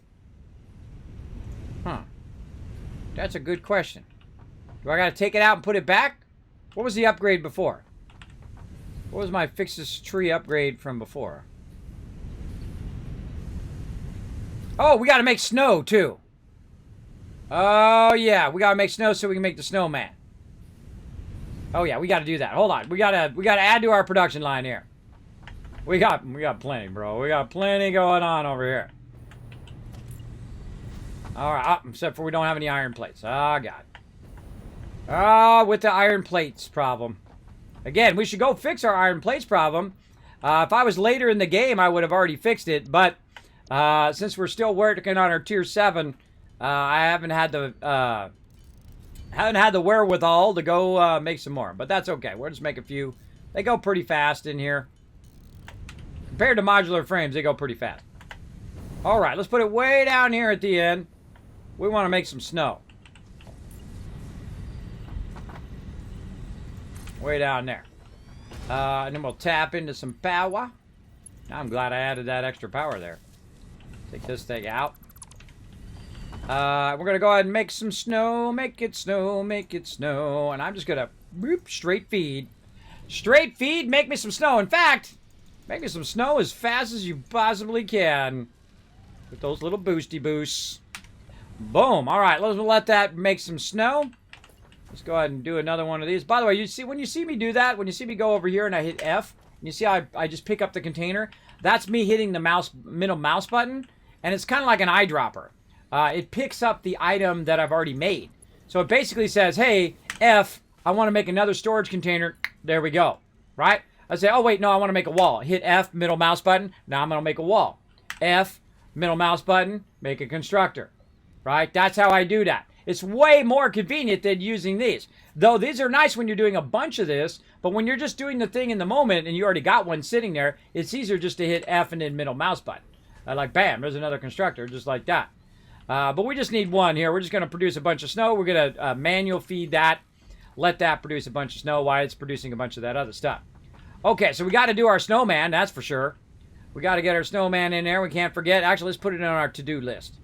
Huh. That's a good question. Do I gotta take it out and put it back? What was the upgrade before? What was my fix this tree upgrade from before? Oh, we gotta make snow too. Oh yeah, we gotta make snow so we can make the snowman. Oh yeah, we got to do that. Hold on. We got to add to our production line here. We got plenty, bro. We got plenty going on over here. All right, except for we don't have any iron plates. Oh god. With the iron plates problem. Again, we should go fix our iron plates problem. If I was later in the game, I would have already fixed it, but since we're still working on our tier 7, I haven't had the wherewithal to go make some more. But that's okay. We'll just make a few. They go pretty fast in here. Compared to modular frames, they go pretty fast. All right, let's put it way down here at the end. We want to make some snow. Way down there. And then we'll tap into some power. I'm glad I added that extra power there. Take this thing out. We're going to go ahead and make some snow. Make it snow. Make it snow. And I'm just going to boop, straight feed. Straight feed, make me some snow. In fact, make me some snow as fast as you possibly can. With those little boosty boosts. Boom. All right, let's let that make some snow. Let's go ahead and do another one of these. By the way, you see when you see me do that, when you see me go over here and I hit F, and you see how I just pick up the container, that's me hitting the middle mouse button, and it's kind of like an eyedropper. It picks up the item that I've already made. So it basically says, hey, F, I want to make another storage container. There we go. Right? I say, oh, wait, no, I want to make a wall. Hit F, middle mouse button. Now I'm going to make a wall. F, middle mouse button, make a constructor. Right? That's how I do that. It's way more convenient than using these. Though these are nice when you're doing a bunch of this, but when you're just doing the thing in the moment and you already got one sitting there, it's easier just to hit F and then middle mouse button. Like, bam, there's another constructor, just like that. But we just need one here. We're just going to produce a bunch of snow. We're going to manual feed that. Let that produce a bunch of snow while it's producing a bunch of that other stuff. Okay, so we got to do our snowman, that's for sure. We got to get our snowman in there. We can't forget. Actually, let's put it on our to-do list.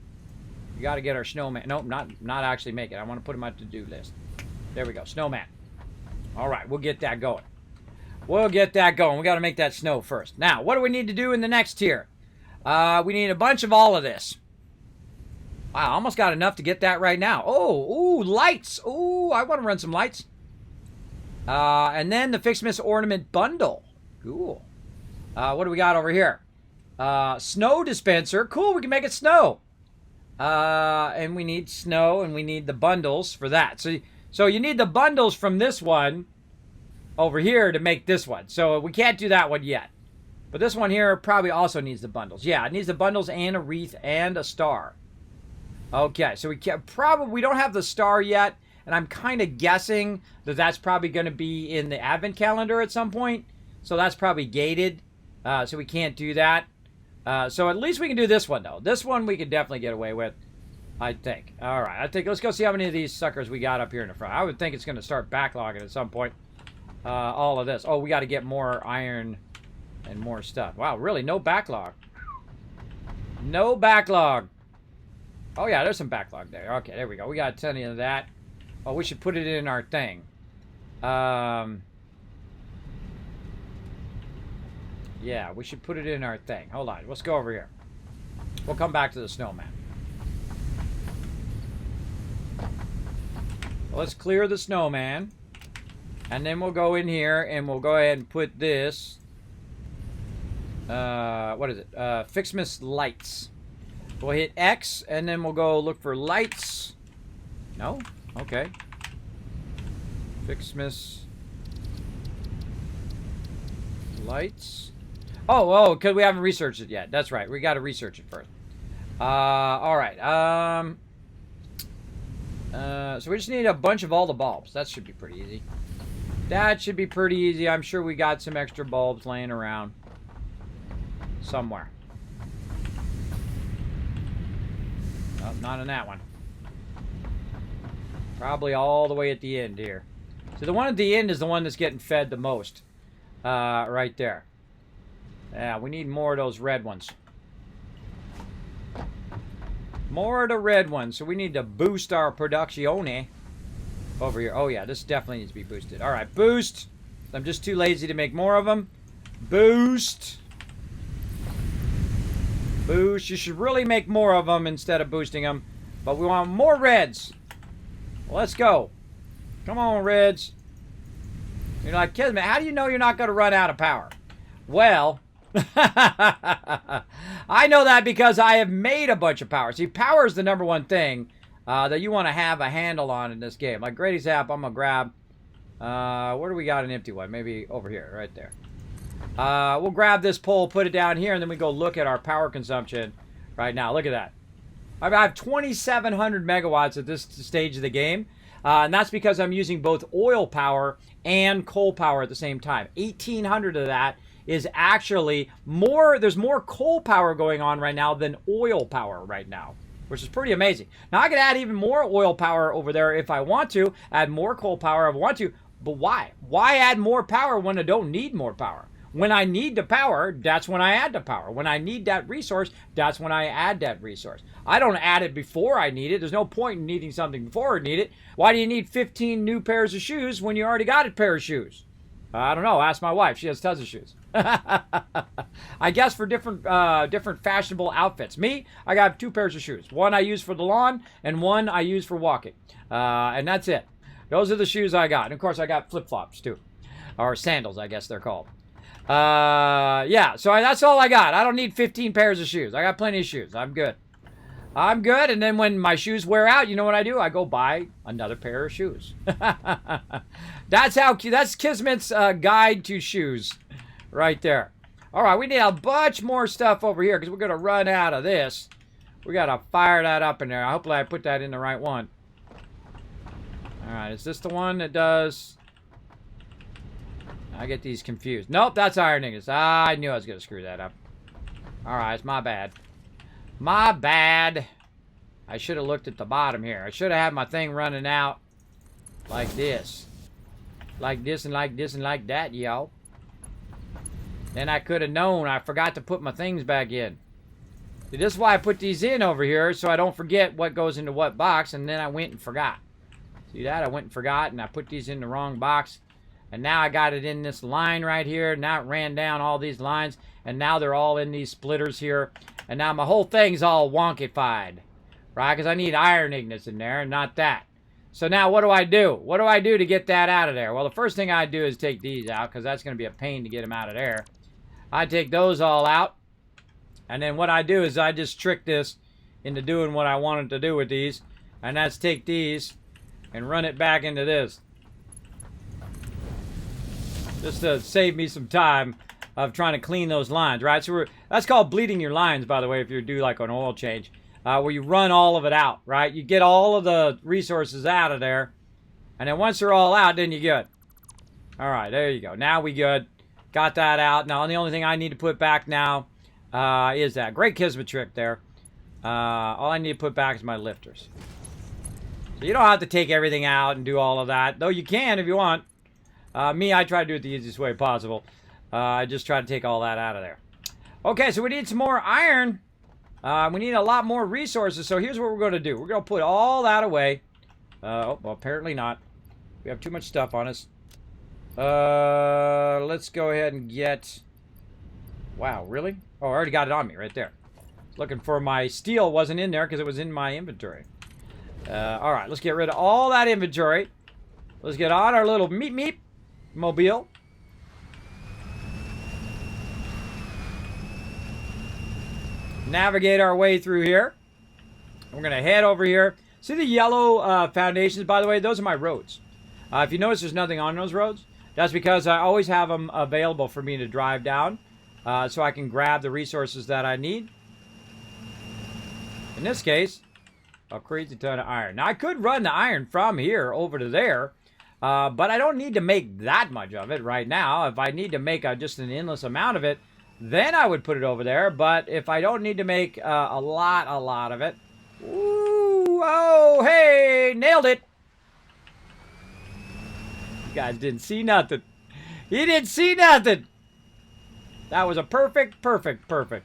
We got to get our snowman. Nope, not actually make it. I want to put him on to-do list. There we go, snowman. All right, we'll get that going. We'll get that going. We got to make that snow first. Now, what do we need to do in the next tier? We need a bunch of all of this. Wow, almost got enough to get that right now. Oh, ooh, lights. Ooh, I want to run some lights. And then the FICS MAS ornament bundle. Cool. What do we got over here? Snow dispenser. Cool, we can make it snow. And we need snow, and we need the bundles for that. So you need the bundles from this one over here to make this one. So we can't do that one yet. But this one here probably also needs the bundles. Yeah, it needs the bundles and a wreath and a star. Okay, so we don't have the star yet, and I'm kind of guessing that that's probably going to be in the advent calendar at some point. So that's probably gated, so we can't do that. So at least we can do this one, though. This one we can definitely get away with, I think. All right, I think let's go see how many of these suckers we got up here in the front. I would think it's going to start backlogging at some point. All of this. Oh, we got to get more iron and more stuff. Wow, really? No backlog. No backlog. Oh, yeah, there's some backlog there. Okay, there we go. We got plenty of that. Oh, we should put it in our thing. Yeah, we should put it in our thing. Hold on. Let's go over here. We'll come back to the snowman. Let's clear the snowman. And then we'll go in here and we'll go ahead and put this. What is it? FICS MAS lights. We'll hit X and then we'll go look for lights. No? Okay. FICS MAS lights. Oh, because we haven't researched it yet. That's right. We got to research it first. All right. So we just need a bunch of all the bulbs. That should be pretty easy. That should be pretty easy. I'm sure we got some extra bulbs laying around somewhere. Oh, not in that one. Probably all the way at the end here. So the one at the end is the one that's getting fed the most. Right there. Yeah, we need more of those red ones. More of the red ones. So we need to boost our production over here. Oh, yeah, this definitely needs to be boosted. All right, boost. I'm just too lazy to make more of them. Boost. Boost. You should really make more of them instead of boosting them. But we want more reds. Let's go. Come on, reds. You're like, Kismet, how do you know you're not going to run out of power? Well, I know that because I have made a bunch of power. See, power is the number one thing that you want to have a handle on in this game. Like Grady's app, I'm going to grab, where do we got an empty one? Maybe over here, right there. We'll grab this pole, put it down here, and then we go look at our power consumption right now. Look at that. I have 2,700 megawatts at this stage of the game. And that's because I'm using both oil power and coal power at the same time. 1,800 of that is actually more, there's more coal power going on right now than oil power right now, which is pretty amazing. Now I could add even more oil power over there if I want to, add more coal power if I want to, but why? Why add more power when I don't need more power? When I need the power, that's when I add the power. When I need that resource, that's when I add that resource. I don't add it before I need it. There's no point in needing something before I need it. Why do you need 15 new pairs of shoes when you already got a pair of shoes? I don't know. Ask my wife. She has tons of shoes. I guess for different fashionable outfits. Me, I got 2 pairs of shoes. One I use for the lawn, and one I use for walking. And that's it. Those are the shoes I got. And of course, I got flip-flops too. Or sandals, I guess they're called. Yeah, so that's all I got. I don't need 15 pairs of shoes. I got plenty of shoes. I'm good. I'm good, and then when my shoes wear out, you know what I do? I go buy another pair of shoes. That's Kismet's guide to shoes right there. All right, we need a bunch more stuff over here because we're going to run out of this. We got to fire that up in there. Hopefully I put that in the right one. All right, is this the one that does... I get these confused. Nope, that's iron ingots. I knew I was going to screw that up. All right, it's my bad. My bad. I should have looked at the bottom here. I should have had my thing running out like this. Like this and like this and like that, y'all. Then I could have known I forgot to put my things back in. See, this is why I put these in over here, so I don't forget what goes into what box, and then I went and forgot. See that? I went and forgot, and I put these in the wrong box. And now I got it in this line right here. Now it ran down all these lines. And now they're all in these splitters here. And now my whole thing's all wonkified. Right? Because I need iron ingots in there and not that. So now what do I do? What do I do to get that out of there? Well, the first thing I do is take these out. Because that's going to be a pain to get them out of there. I take those all out. And then what I do is I just trick this into doing what I wanted to do with these. And that's take these and run it back into this. Just to save me some time of trying to clean those lines, right? So that's called bleeding your lines, by the way, if you do like an oil change, where you run all of it out, right? You get all of the resources out of there, and then once they're all out, then you're good. All right, there you go. Now we good. Got that out. Now the only thing I need to put back now is that great Kismet trick there. All I need to put back is my lifters. So you don't have to take everything out and do all of that, though you can if you want. Me, I try to do it the easiest way possible. I just try to take all that out of there. Okay, so we need some more iron. We need a lot more resources. So here's what we're going to do. We're going to put all that away. Oh, well, apparently not. We have too much stuff on us. Let's go ahead and get... Wow, really? Oh, I already got it on me right there. Looking for my steel. Wasn't in there because it was in my inventory. All right, let's get rid of all that inventory. Let's get on our little meep mobile. Navigate our way through here. We're going to head over here. See the yellow foundations, by the way? Those are my roads. If you notice there's nothing on those roads, that's because I always have them available for me to drive down so I can grab the resources that I need. In this case, a crazy ton of iron. Now, I could run the iron from here over to there, but I don't need to make that much of it right now. If I need to make just an endless amount of it, then I would put it over there. But if I don't need to make a lot of it... Ooh, oh, hey, nailed it. You guys didn't see nothing. You didn't see nothing. That was a perfect. All right,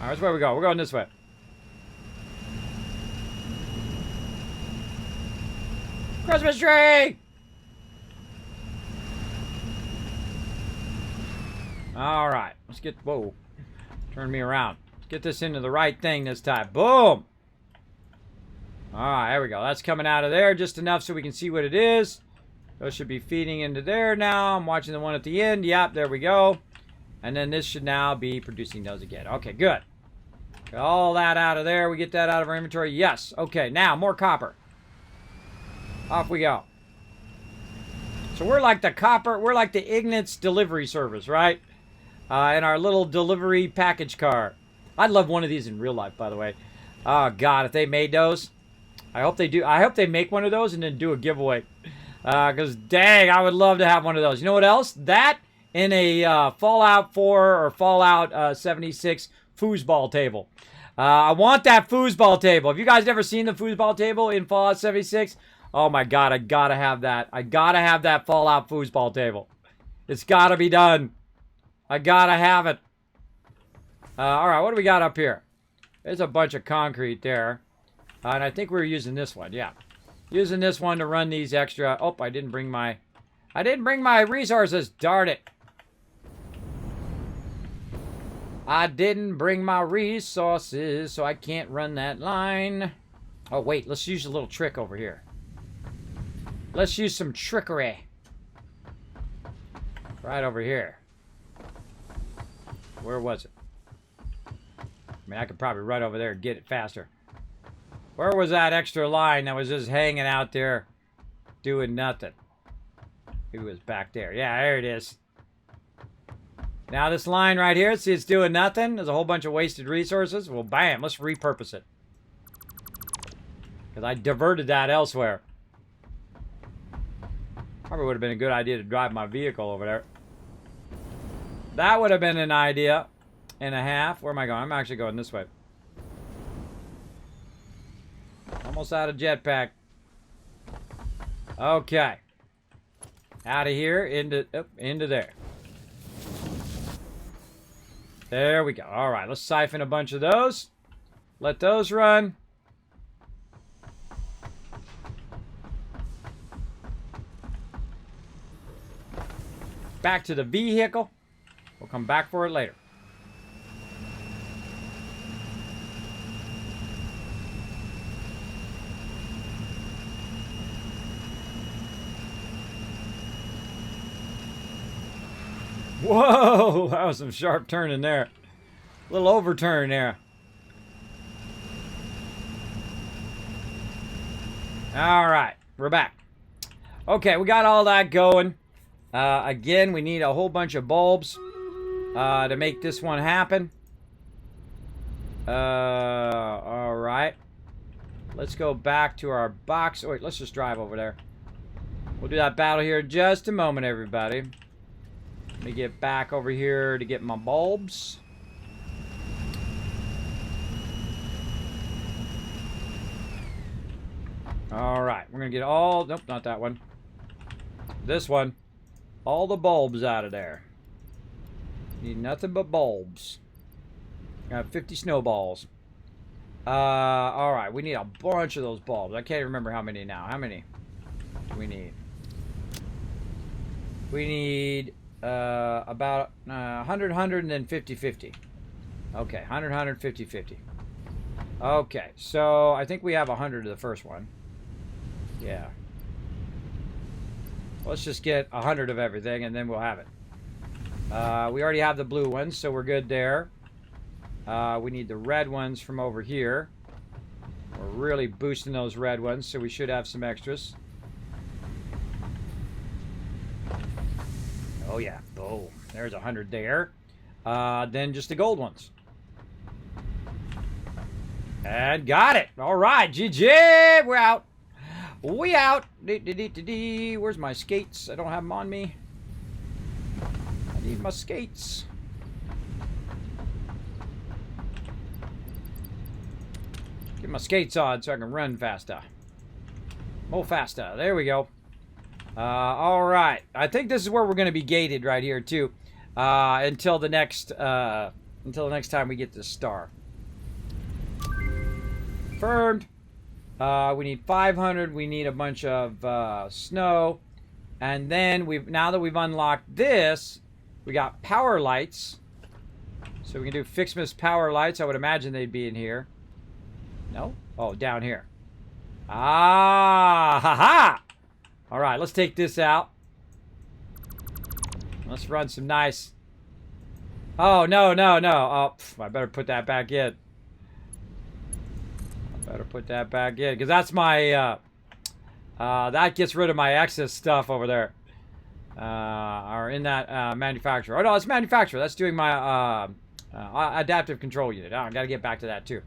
that's where we go. We're going this way. Christmas tree! All right, let's get, whoa, turn me around. Let's get this into the right thing this time. Boom! All right, there we go. That's coming out of there just enough so we can see what it is. Those should be feeding into there now. I'm watching the one at the end. Yep, there we go. And then this should now be producing those again. Okay, good. Get all that out of there. We get that out of our inventory. Yes. Okay, now more copper. Off we go. So we're like the copper. We're like the Ignatz delivery service, right? In our little delivery package car. I'd love one of these in real life, by the way. Oh, God, if they made those. I hope they do. I hope they make one of those and then do a giveaway. Because, dang, I would love to have one of those. You know what else? That in a Fallout 4 or Fallout 76 foosball table. I want that foosball table. Have you guys ever seen the foosball table in Fallout 76? Oh, my God, I gotta have that. I gotta have that Fallout foosball table. It's gotta be done. I gotta have it. All right, what do we got up here? There's a bunch of concrete there. And I think we're using this one, yeah. Using this one to run these extra... Oh, I didn't bring my resources, darn it. I didn't bring my resources, so I can't run that line. Oh, wait, let's use a little trick over here. Let's use some trickery. Right over here. Where was it? I mean, I could probably run over there and get it faster. Where was that extra line that was just hanging out there doing nothing? It was back there. Yeah, there it is. Now this line right here, see it's doing nothing? There's a whole bunch of wasted resources. Well, bam, let's repurpose it. Because I diverted that elsewhere. Probably would have been a good idea to drive my vehicle over there. That would have been an idea and a half. Where am I going? I'm actually going this way. Almost out of jetpack. Okay. Out of here into there. There we go. All right, let's siphon a bunch of those. Let those run. Back to the vehicle. We'll come back for it later. Whoa, that was some sharp turning there. A little overturn there. All right, we're back. Okay, we got all that going. Again, we need a whole bunch of bulbs to make this one happen. All right. Let's go back to our box. Oh, wait, let's just drive over there. We'll do that battle here in just a moment, everybody. Let me get back over here to get my bulbs. All right, we're going to get all... Nope, not that one. This one. All the bulbs out of there. Need nothing but bulbs. Got 50 snowballs. All right, we need a bunch of those bulbs. I can't even remember how many now. How many do we need? We need... about 100, 100, and then 50, 50. Okay, 100, 100, 50, 50. Okay, so I think we have 100 of the first one. Yeah. Let's just get 100 of everything, and then we'll have it. We already have the blue ones, so we're good there. We need the red ones from over here. We're really boosting those red ones, so we should have some extras. Oh, yeah. Boom. There's 100 there. Then just the gold ones. And got it. All right. GG. We're out. We out. Where's my skates? I don't have them on me. I need my skates. Get my skates on so I can run faster. More faster. There we go. All right. I think this is where we're going to be gated right here too, until the next time we get this star. Confirmed. We need 500. We need a bunch of snow, and then now that we've unlocked this, we got power lights. So we can do FICS MAS power lights. I would imagine they'd be in here. No? Oh, down here. Ah, ha ha! All right, let's take this out. Let's run some nice... Oh, no. Oh, I better put that back in. Because that's my... that gets rid of my excess stuff over there. Or in that manufacturer. Oh, no, it's manufacturer. That's doing my adaptive control unit. Oh, I got to get back to that, too.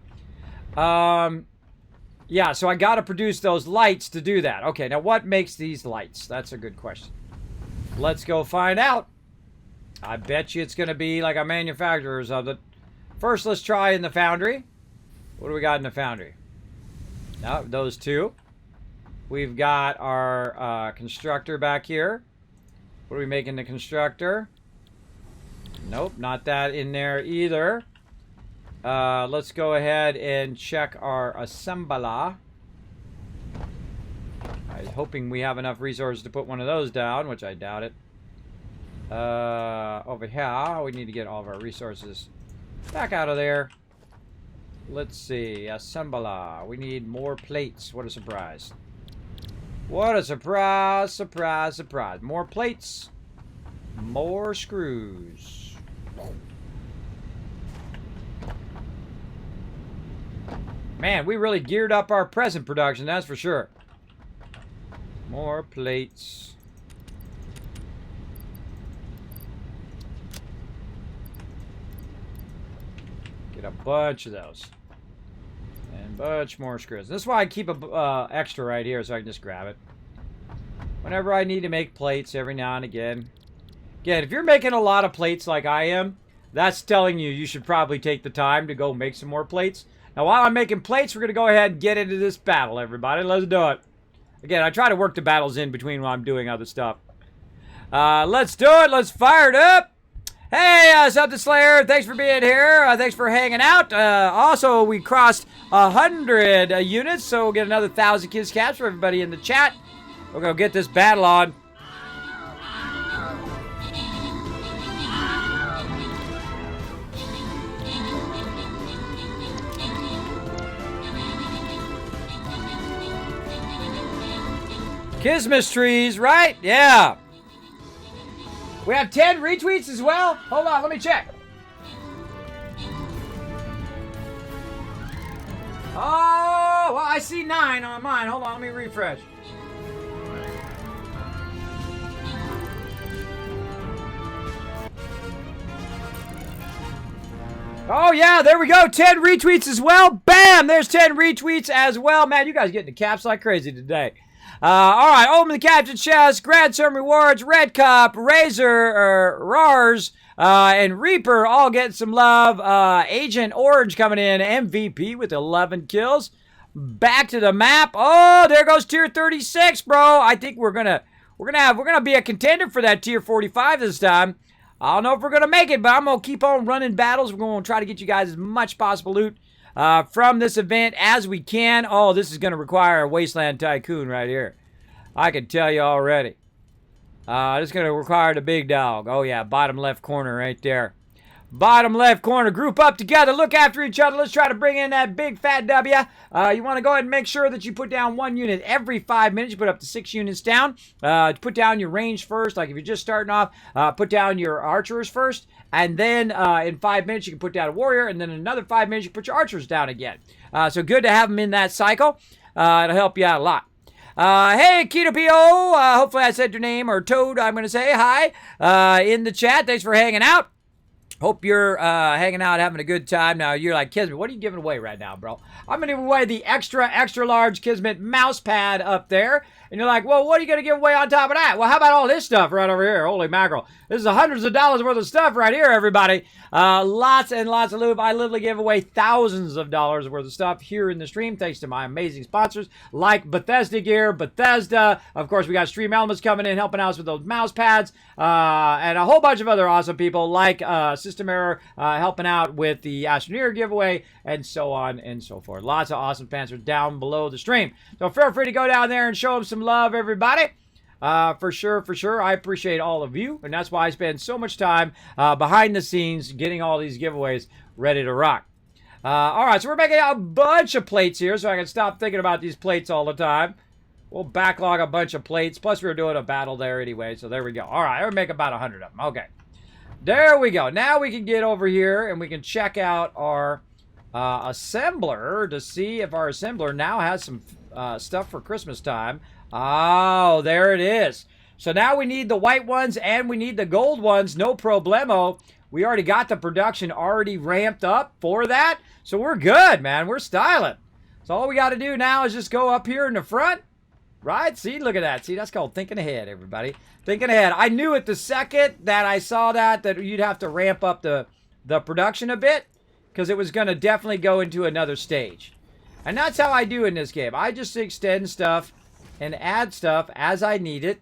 Yeah, so I got to produce those lights to do that. Okay, now what makes these lights? That's a good question. Let's go find out. I bet you it's going to be like a manufacturer or something. First, let's try in the foundry. What do we got in the foundry? No, those two. We've got our constructor back here. What are we making the constructor? Nope, not that in there either. Let's go ahead and check our assembler. I'm hoping we have enough resources to put one of those down, which I doubt it. Over here, we need to get all of our resources back out of there. Let's see, assembler. We need more plates. What a surprise. What a surprise, surprise, surprise. More plates, more screws. Man, we really geared up our present production, that's for sure. More plates. Get a bunch of those. And a bunch more screws. This is why I keep a extra right here so I can just grab it. Whenever I need to make plates every now and again. Again, if you're making a lot of plates like I am, that's telling you should probably take the time to go make some more plates. Now, while I'm making plates, we're going to go ahead and get into this battle, everybody. Let's do it. Again, I try to work the battles in between while I'm doing other stuff. Let's do it. Let's fire it up. Hey, Something Slayer, thanks for being here. Thanks for hanging out. Also, we crossed 100 units, so we'll get another 1,000 kids caps for everybody in the chat. We're going to get this battle on. Kismet trees, right? Yeah. We have 10 retweets as well? Hold on, let me check. Oh, well, I see 9 on mine. Hold on, let me refresh. Oh, yeah, there we go. 10 retweets as well. Bam, there's 10 retweets as well. Man, you guys getting the caps like crazy today. All right, open the captain chest, grab some rewards, Red Cup, Razor, Rars, and Reaper all getting some love. Agent Orange coming in, MVP with 11 kills. Back to the map. Oh, there goes tier 36, bro. I think we're gonna be a contender for that tier 45 this time. I don't know if we're gonna make it, but I'm gonna keep on running battles. We're gonna try to get you guys as much possible loot from this event as we can. Oh, this is going to require a Wasteland Tycoon right here. I can tell you already. This is going to require the big dog. Oh, yeah, bottom left corner right there. Bottom left corner. Group up together. Look after each other. Let's try to bring in that big fat W. You want to go ahead and make sure that you put down 1 unit every 5 minutes. You put up to 6 units down. Put down your range first. Like if you're just starting off, put down your archers first. And then in 5 minutes, you can put down a warrior. And then in another 5 minutes, you put your archers down again. So good to have them in that cycle. It'll help you out a lot. Hey, Keto P.O. Hopefully I said your name, or Toad, I'm going to say hi in the chat. Thanks for hanging out. Hope you're hanging out, having a good time. Now, you're like, Kismet, what are you giving away right now, bro? I'm going to give away the extra large Kismet mouse pad up there. And you're like, well, what are you going to give away on top of that? Well, how about all this stuff right over here? Holy mackerel. This is hundreds of dollars worth of stuff right here, everybody. Lots and lots of loot. I literally give away thousands of dollars worth of stuff here in the stream, thanks to my amazing sponsors like Bethesda Gear, Bethesda. Of course, we got Stream Elements coming in, helping us with those mouse pads, and a whole bunch of other awesome people like System Error, helping out with the Astroneer giveaway, and so on and so forth. Lots of awesome sponsors down below the stream. So feel free to go down there and show them some love, everybody. For sure. I appreciate all of you, and that's why I spend so much time behind the scenes getting all these giveaways ready to rock. All right, so we're making a bunch of plates here, so I can stop thinking about these plates all the time. We'll backlog a bunch of plates. Plus, we were doing a battle there anyway, so there we go. All right, I'll make about 100 of them. Okay. There we go. Now we can get over here and we can check out our assembler to see if our assembler now has some stuff for Christmas time. Oh, there it is. So now we need the white ones and we need the gold ones. No problemo. We already got the production already ramped up for that. So we're good, man. We're styling. So all we got to do now is just go up here in the front. Right? See, look at that. See, that's called thinking ahead, everybody. Thinking ahead. I knew it the second that I saw that you'd have to ramp up the production a bit because it was going to definitely go into another stage. And that's how I do in this game. I just extend stuff and add stuff as I need it.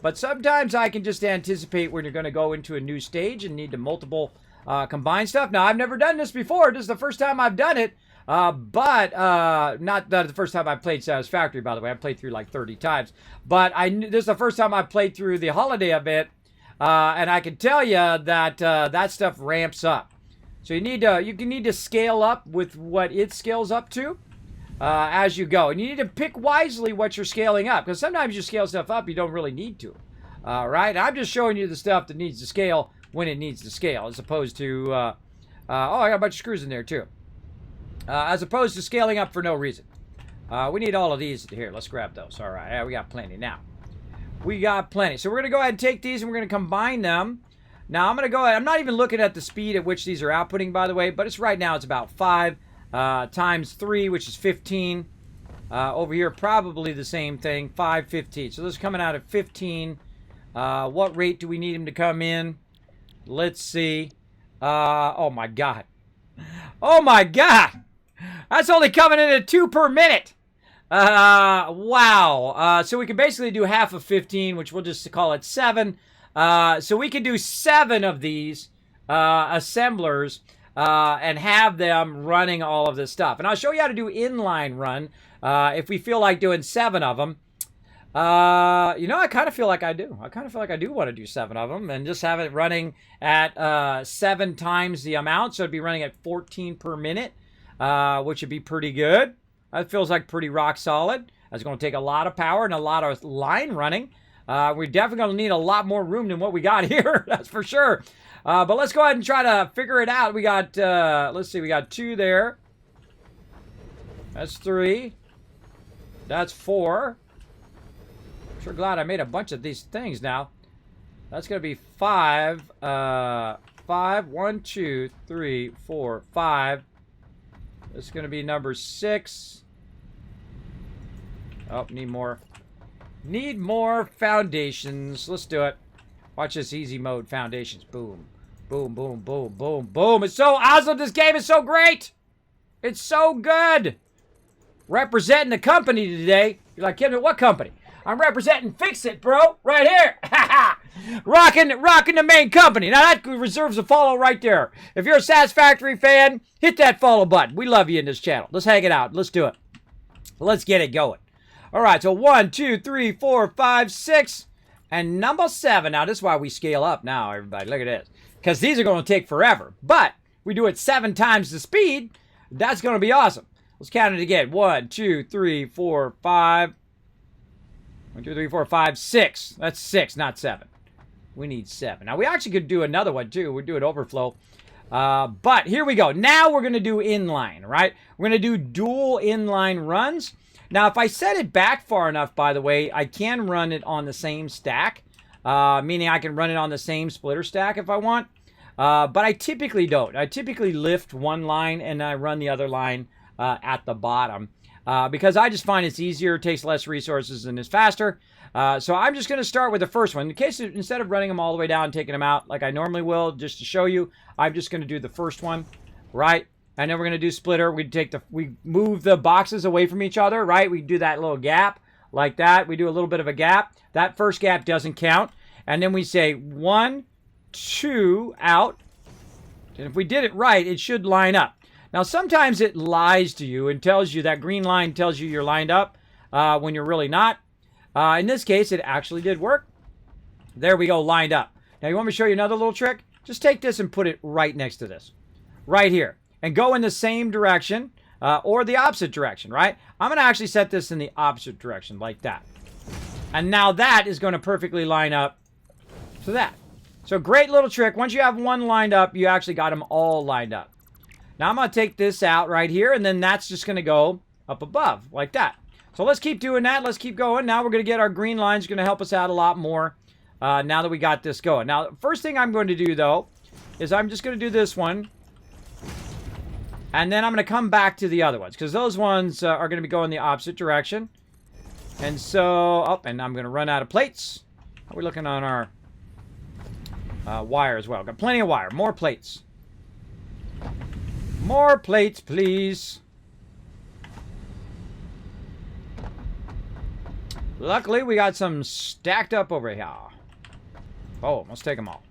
But sometimes I can just anticipate when you're going to go into a new stage and need to multiple combine stuff. Now, I've never done this before. This is the first time I've done it. But not the first time I played Satisfactory, by the way. I played through like 30 times. But this is the first time I played through the holiday event. And I can tell you that that stuff ramps up. So you need to scale up with what it scales up to as you go. And you need to pick wisely what you're scaling up. Because sometimes you scale stuff up you don't really need to. Right? I'm just showing you the stuff that needs to scale when it needs to scale. As opposed to... oh, I got a bunch of screws in there too. As opposed to scaling up for no reason. We need all of these here. Let's grab those. All right. Yeah, we got plenty now. We got plenty. So we're going to go ahead and take these and we're going to combine them. Now I'm going to go ahead. I'm not even looking at the speed at which these are outputting, by the way. But it's right now it's about 5 times 3, which is 15. Over here, probably the same thing. 5, 15. So this is coming out at 15. What rate do we need them to come in? Let's see. Oh, my God. Oh, my God. That's only coming in at 2 per minute. Wow. So we can basically do half of 15, which we'll just call it 7. So we can do 7 of these assemblers and have them running all of this stuff. And I'll show you how to do inline run if we feel like doing 7 of them. I kind of feel like I do. I kind of feel like I do want to do 7 of them and just have it running at 7 times the amount. So it'd be running at 14 per minute. Which would be pretty good. That feels like pretty rock solid. That's going to take a lot of power and a lot of line running. We're definitely going to need a lot more room than what we got here. That's for sure. But let's go ahead and try to figure it out. We got, let's see, we got 2 there. That's 3. That's 4. Sure glad I made a bunch of these things now. That's going to be 5. 5. 1, 2, 3, 4, 5. This is going to be number 6. Oh, need more. Need more foundations. Let's do it. Watch this easy mode foundations. Boom. Boom, boom, boom, boom, boom. It's so awesome. This game is so great. It's so good. Representing the company today. You're like, Kismet, what company? I'm representing Fix It, bro. Right here. Rocking the main company. Now that reserves a follow right there. If you're a Satisfactory fan, hit that follow button. We love you in this channel. Let's hang it out. Let's do it. Let's get it going. All right, so 1, 2, 3, 4, 5, 6, and number 7. Now this is why we scale up now, everybody. Look at this. Because these are going to take forever. But we do it 7 times the speed. That's going to be awesome. Let's count it again. 1, 2, 3, 4, 5. 1, 2, 3, 4, 5, 6. That's 6, not 7. We need 7. Now, we actually could do another one, too. We'd do an overflow. But here we go. Now we're going to do inline, right? We're going to do dual inline runs. Now, if I set it back far enough, by the way, I can run it on the same stack. Meaning I can run it on the same splitter stack if I want. But I typically don't. I typically lift one line and I run the other line at the bottom. Because I just find it's easier, takes less resources, and is faster. So I'm just going to start with the first one. In case, instead of running them all the way down and taking them out like I normally will, just to show you, I'm just going to do the first one, right? And then we're going to do splitter. We move the boxes away from each other, right? We do that little gap like that. We do a little bit of a gap. That first gap doesn't count. And then we say 1, 2, out. And if we did it right, it should line up. Now, sometimes it lies to you and tells you, that green line tells you you're lined up when you're really not. In this case, it actually did work. There we go, lined up. Now, you want me to show you another little trick? Just take this and put it right next to this. Right here. And go in the same direction. or the opposite direction, right? I'm going to actually set this in the opposite direction, like that. And now that is going to perfectly line up to that. So great little trick. Once you have one lined up, you actually got them all lined up. Now I'm going to take this out right here, and then that's just going to go up above, like that. So let's keep doing that. Let's keep going. Now we're going to get our green lines. Going to help us out a lot more now that we got this going. Now, first thing I'm going to do, though, is I'm just going to do this one. And then I'm going to come back to the other ones, because those ones are going to be going the opposite direction. And so, oh, and I'm going to run out of plates. How are we looking on our wire as well? Got plenty of wire. More plates. More plates, please. Luckily, we got some stacked up over here. Oh, let's take them all.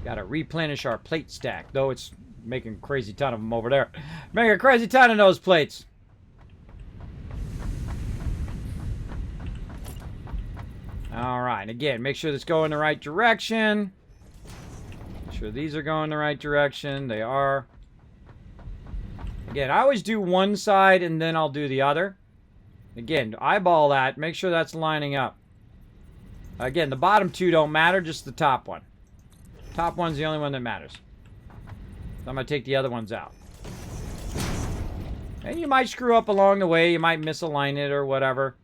Got to replenish our plate stack, though it's making a crazy ton of them over there. Making a crazy ton of those plates. All right, again, make sure this go in the right direction. Make sure these are going the right direction. They are. Again, I always do one side and then I'll do the other. Again, eyeball that. Make sure that's lining up. Again, the bottom two don't matter, just the top one. Top one's the only one that matters. So I'm going to take the other ones out. And you might screw up along the way. You might misalign it or whatever.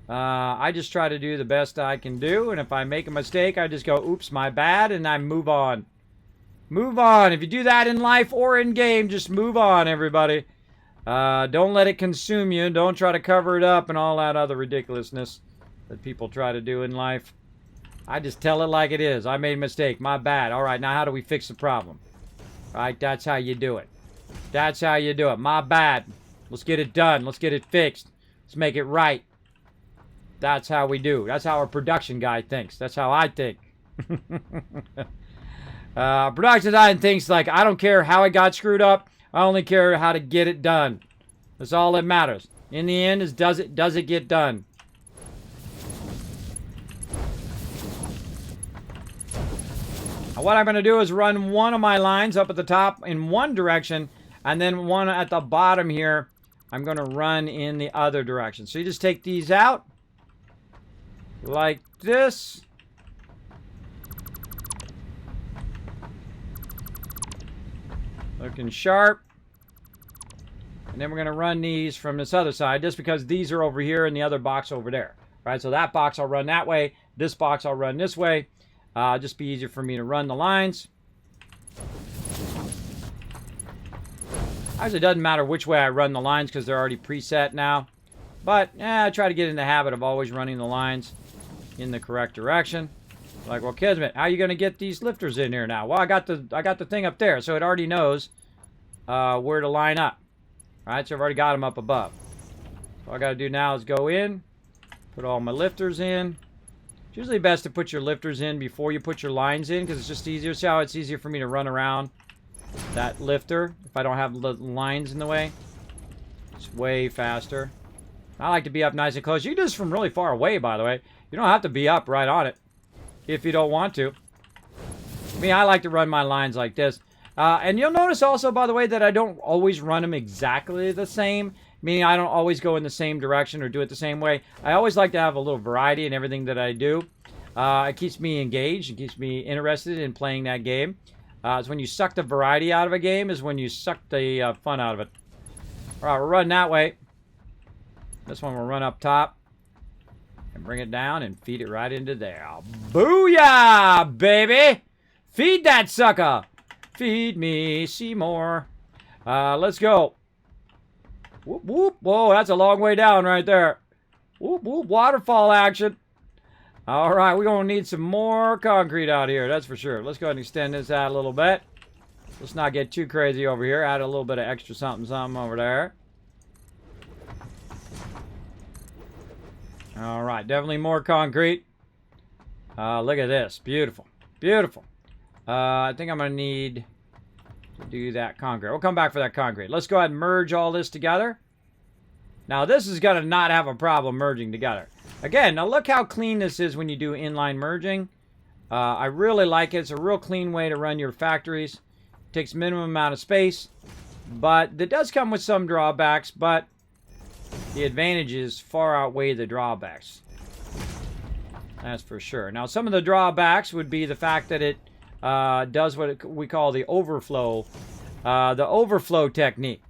I just try to do the best I can do. And if I make a mistake, I just go, oops, my bad. And I move on. Move on. If you do that in life or in game, just move on, everybody. Don't let it consume you. Don't try to cover it up and all that other ridiculousness that people try to do in life. I just tell it like it is. I made a mistake. My bad. All right, now how do we fix the problem? All right, that's how you do it. That's how you do it. My bad. Let's get it done. Let's get it fixed. Let's make it right. That's how we do. That's how our production guy thinks. That's how I think. Production guy thinks like, I don't care how it got screwed up. I only care how to get it done. That's all that matters. In the end, is does it get done? Now what I'm going to do is run one of my lines up at the top in one direction, and then one at the bottom here, I'm going to run in the other direction. So you just take these out. Like this. Looking sharp. And then we're going to run these from this other side, just because these are over here and the other box over there. Right, so that box I'll run that way. This box I'll run this way. Just be easier for me to run the lines. Actually, it doesn't matter which way I run the lines because they're already preset now. But I try to get in the habit of always running the lines in the correct direction. Like, well, Kismet, how are you going to get these lifters in here now? Well, I got the thing up there, so it already knows where to line up. All right, so I've already got them up above. All I got to do now is go in, put all my lifters in. It's usually best to put your lifters in before you put your lines in because it's just easier. See how it's easier for me to run around that lifter if I don't have the lines in the way? It's way faster. I like to be up nice and close. You can do this from really far away, by the way. You don't have to be up right on it if you don't want to. I like to run my lines like this. And you'll notice also, by the way, that I don't always run them exactly the same. Meaning I don't always go in the same direction or do it the same way. I always like to have a little variety in everything that I do. It keeps me engaged. It keeps me interested in playing that game. It's when you suck the variety out of a game is when you suck the fun out of it. All right, we're running that way. This one we'll run up top. And bring it down and feed it right into there. Booyah, baby! Feed that sucker! Feed me, Seymour. Let's go. Whoop, whoop. Whoa, that's a long way down right there. Whoop, whoop. Waterfall action. All right, we're going to need some more concrete out here. That's for sure. Let's go ahead and extend this out a little bit. Let's not get too crazy over here. Add a little bit of extra something over there. All right, definitely more concrete. Look at this. Beautiful. Beautiful. I think I'm going to need to do that concrete. We'll come back for that concrete. Let's go ahead and merge all this together. Now, this is going to not have a problem merging together. Again, now look how clean this is when you do inline merging. I really like it. It's a real clean way to run your factories. Takes minimum amount of space. But that does come with some drawbacks, but the advantages far outweigh the drawbacks. That's for sure. Now, some of the drawbacks would be the fact that it does what we call the overflow technique,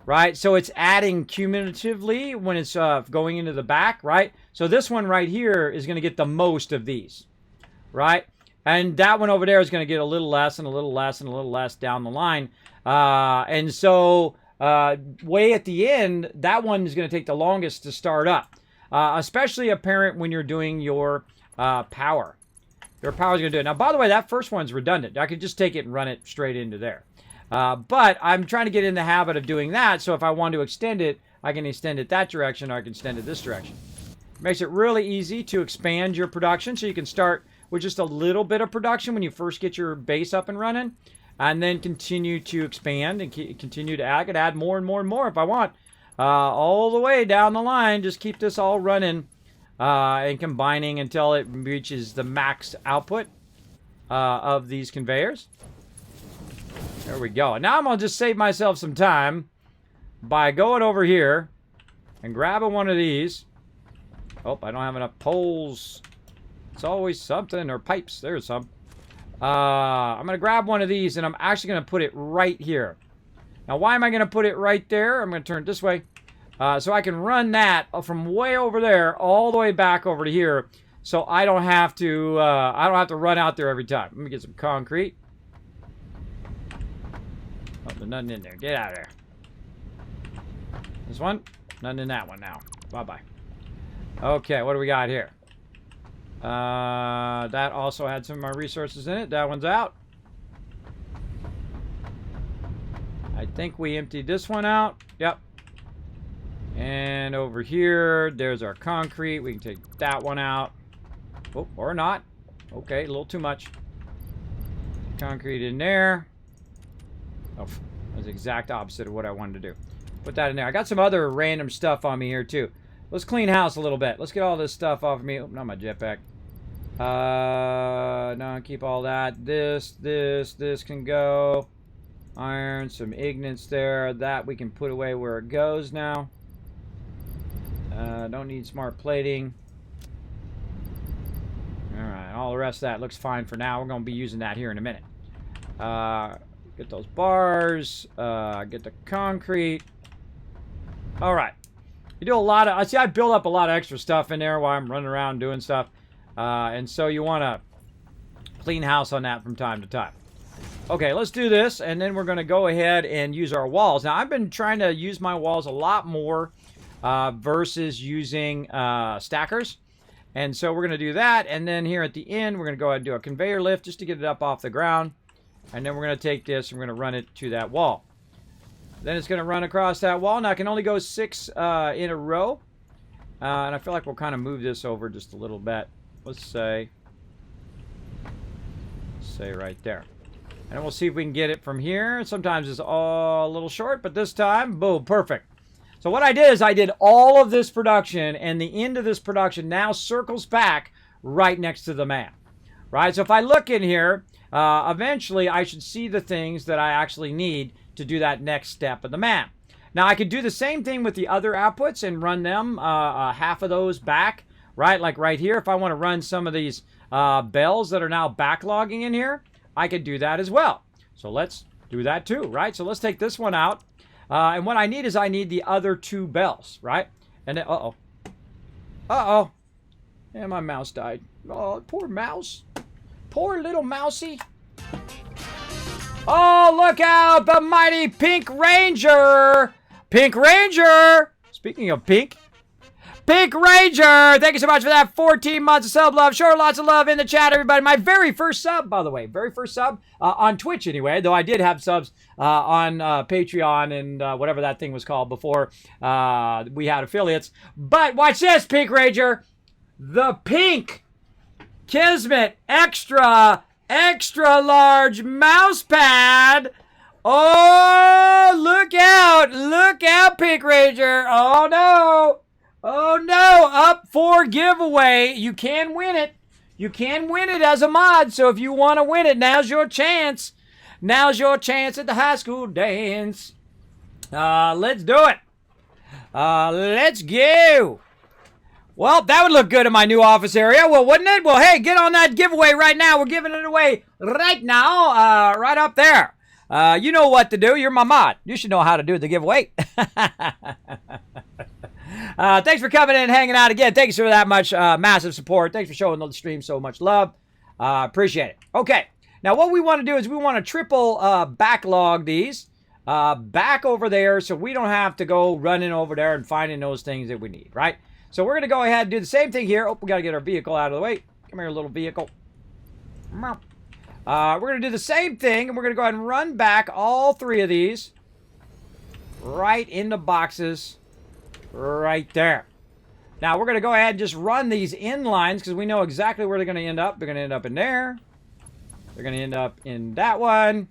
right? So it's adding cumulatively when it's going into the back, right? So this one right here is going to get the most of these, right? And that one over there is going to get a little less and a little less and a little less down the line. And so way at the end, that one is going to take the longest to start up, especially apparent when you're doing your power. Your power is going to do it. Now, by the way, that first one's redundant. I could just take it and run it straight into there. But I'm trying to get in the habit of doing that, so if I want to extend it, I can extend it that direction, or I can extend it this direction. It makes it really easy to expand your production, so you can start with just a little bit of production when you first get your base up and running, and then continue to expand and continue to add. I could add more and more and more if I want. All the way down the line, just keep this all running and combining until it reaches the max output of these conveyors. There we go. And now I'm going to just save myself some time by going over here and grabbing one of these. Oh, I don't have enough poles. It's always something. Or pipes. There's some. I'm going to grab one of these, and I'm actually going to put it right here. Now, why am I going to put it right there? I'm going to turn it this way. So I can run that from way over there all the way back over to here. So I don't have to run out there every time. Let me get some concrete. Oh, there's nothing in there. Get out of there. This one? Nothing in that one now. Bye-bye. Okay, what do we got here? That also had some of my resources in it. That one's out. I think we emptied this one out. Yep. And over here, there's our concrete. We can take that one out. Oh, or not. Okay, a little too much. Concrete in there. Oh, that's the exact opposite of what I wanted to do. Put that in there. I got some other random stuff on me here, too. Let's clean house a little bit. Let's get all this stuff off of me. Oh, not my jetpack. No, keep all that. This can go. Iron, some ignits there. That we can put away where it goes now. Don't need smart plating. Alright, all the rest of that looks fine for now. We're going to be using that here in a minute. Get those bars. Get the concrete. Alright. You do a lot of... I build up a lot of extra stuff in there while I'm running around doing stuff. And so you want to clean house on that from time to time. Okay, let's do this. And then we're going to go ahead and use our walls. Now, I've been trying to use my walls a lot more versus using stackers. And so we're going to do that. And then here at the end, we're going to go ahead and do a conveyor lift just to get it up off the ground. And then we're going to take this and we're going to run it to that wall. Then it's going to run across that wall. Now, I can only go 6 in a row. And I feel like we'll kind of move this over just a little bit. Let's say right there. And we'll see if we can get it from here. Sometimes it's all a little short, but this time, boom, perfect. So what I did is I did all of this production, and the end of this production now circles back right next to the map. Right? So if I look in here, eventually I should see the things that I actually need to do that next step of the map. Now I could do the same thing with the other outputs and run them half of those back. Right? Like right here, if I want to run some of these bells that are now backlogging in here, I could do that as well. So let's do that too, right? So let's take this one out. And what I need is I need the other 2 bells, right? And then, uh-oh. Uh-oh. And my mouse died. Oh, poor mouse. Poor little mousey. Oh, look out! The mighty Pink Ranger! Pink Ranger! Speaking of pink. Pink Ranger! Thank you so much for that 14 months of sub love. Sure, lots of love in the chat, everybody. My very first sub, by the way. Very first sub on Twitch, anyway. Though I did have subs on Patreon and whatever that thing was called before we had affiliates. But watch this, Pink Ranger. The pink Kismet extra large mouse pad. Oh, look out. Look out, Pink Ranger. Oh, no. Oh no, up for giveaway. You can win it. You can win it as a mod, so if you want to win it, now's your chance. Now's your chance at the high school dance. Let's do it. Let's go. Well, that would look good in my new office area. Well, wouldn't it? Well, hey, get on that giveaway right now. We're giving it away right now, right up there. You know what to do. You're my mod. You should know how to do the giveaway. Thanks for coming in and hanging out again. Thanks for that much massive support. Thanks for showing the stream so much love. Appreciate it. Okay. Now, what we want to do is we want to triple backlog these back over there so we don't have to go running over there and finding those things that we need, right? So we're going to go ahead and do the same thing here. Oh, we got to get our vehicle out of the way. Come here, little vehicle. We're going to do the same thing, and we're going to go ahead and run back all 3 of these right into boxes right there. Now, we're going to go ahead and just run these in lines because we know exactly where they're going to end up. They're going to end up in there. They're going to end up in that one.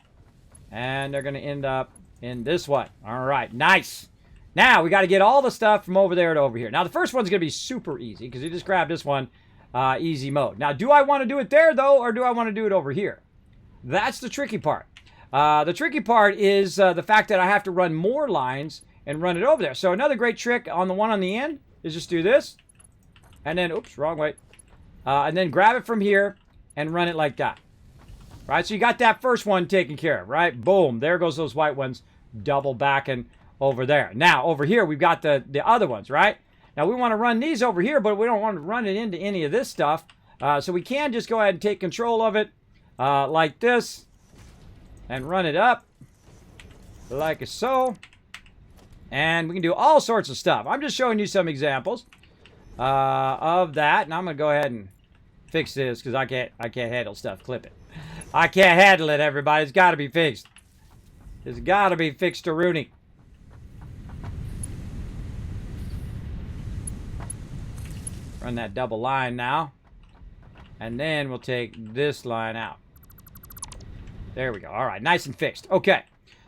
And they're going to end up in this one. All right, nice. Now, we got to get all the stuff from over there to over here. Now, the first one's going to be super easy because you just grab this one, easy mode. Now, do I want to do it there, though, or do I want to do it over here? That's the tricky part. The tricky part is the fact that I have to run more lines and run it over there. So another great trick on the one on the end is just do this. And then, oops, wrong way. And then grab it from here and run it like that. Right, so you got that first one taken care of, right? Boom, there goes those white ones double backing over there. Now, over here, we've got the other ones, right? Now, we want to run these over here, but we don't want to run it into any of this stuff. So we can just go ahead and take control of it like this and run it up like so. And we can do all sorts of stuff. I'm just showing you some examples of that. And I'm going to go ahead and fix this because I can't handle stuff. Clip it. I can't handle it, everybody. It's got to be fixed. It's got to be fixed to Rooney. Run that double line now. And then we'll take this line out. There we go. All right, nice and fixed. Okay.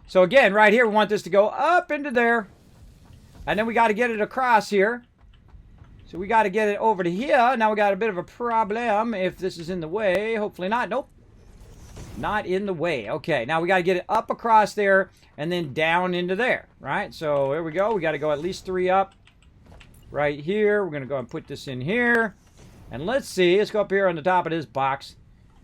So again, right here, we want this to go up into there. And then we got to get it across here. So we got to get it over to here. Now we got a bit of a problem if this is in the way. Hopefully not. Nope. Not in the way. Okay, now we got to get it up across there and then down into there, right? So there we go. We got to go at least 3 up right here. We're going to go and put this in here. And let's see. Let's go up here on the top of this box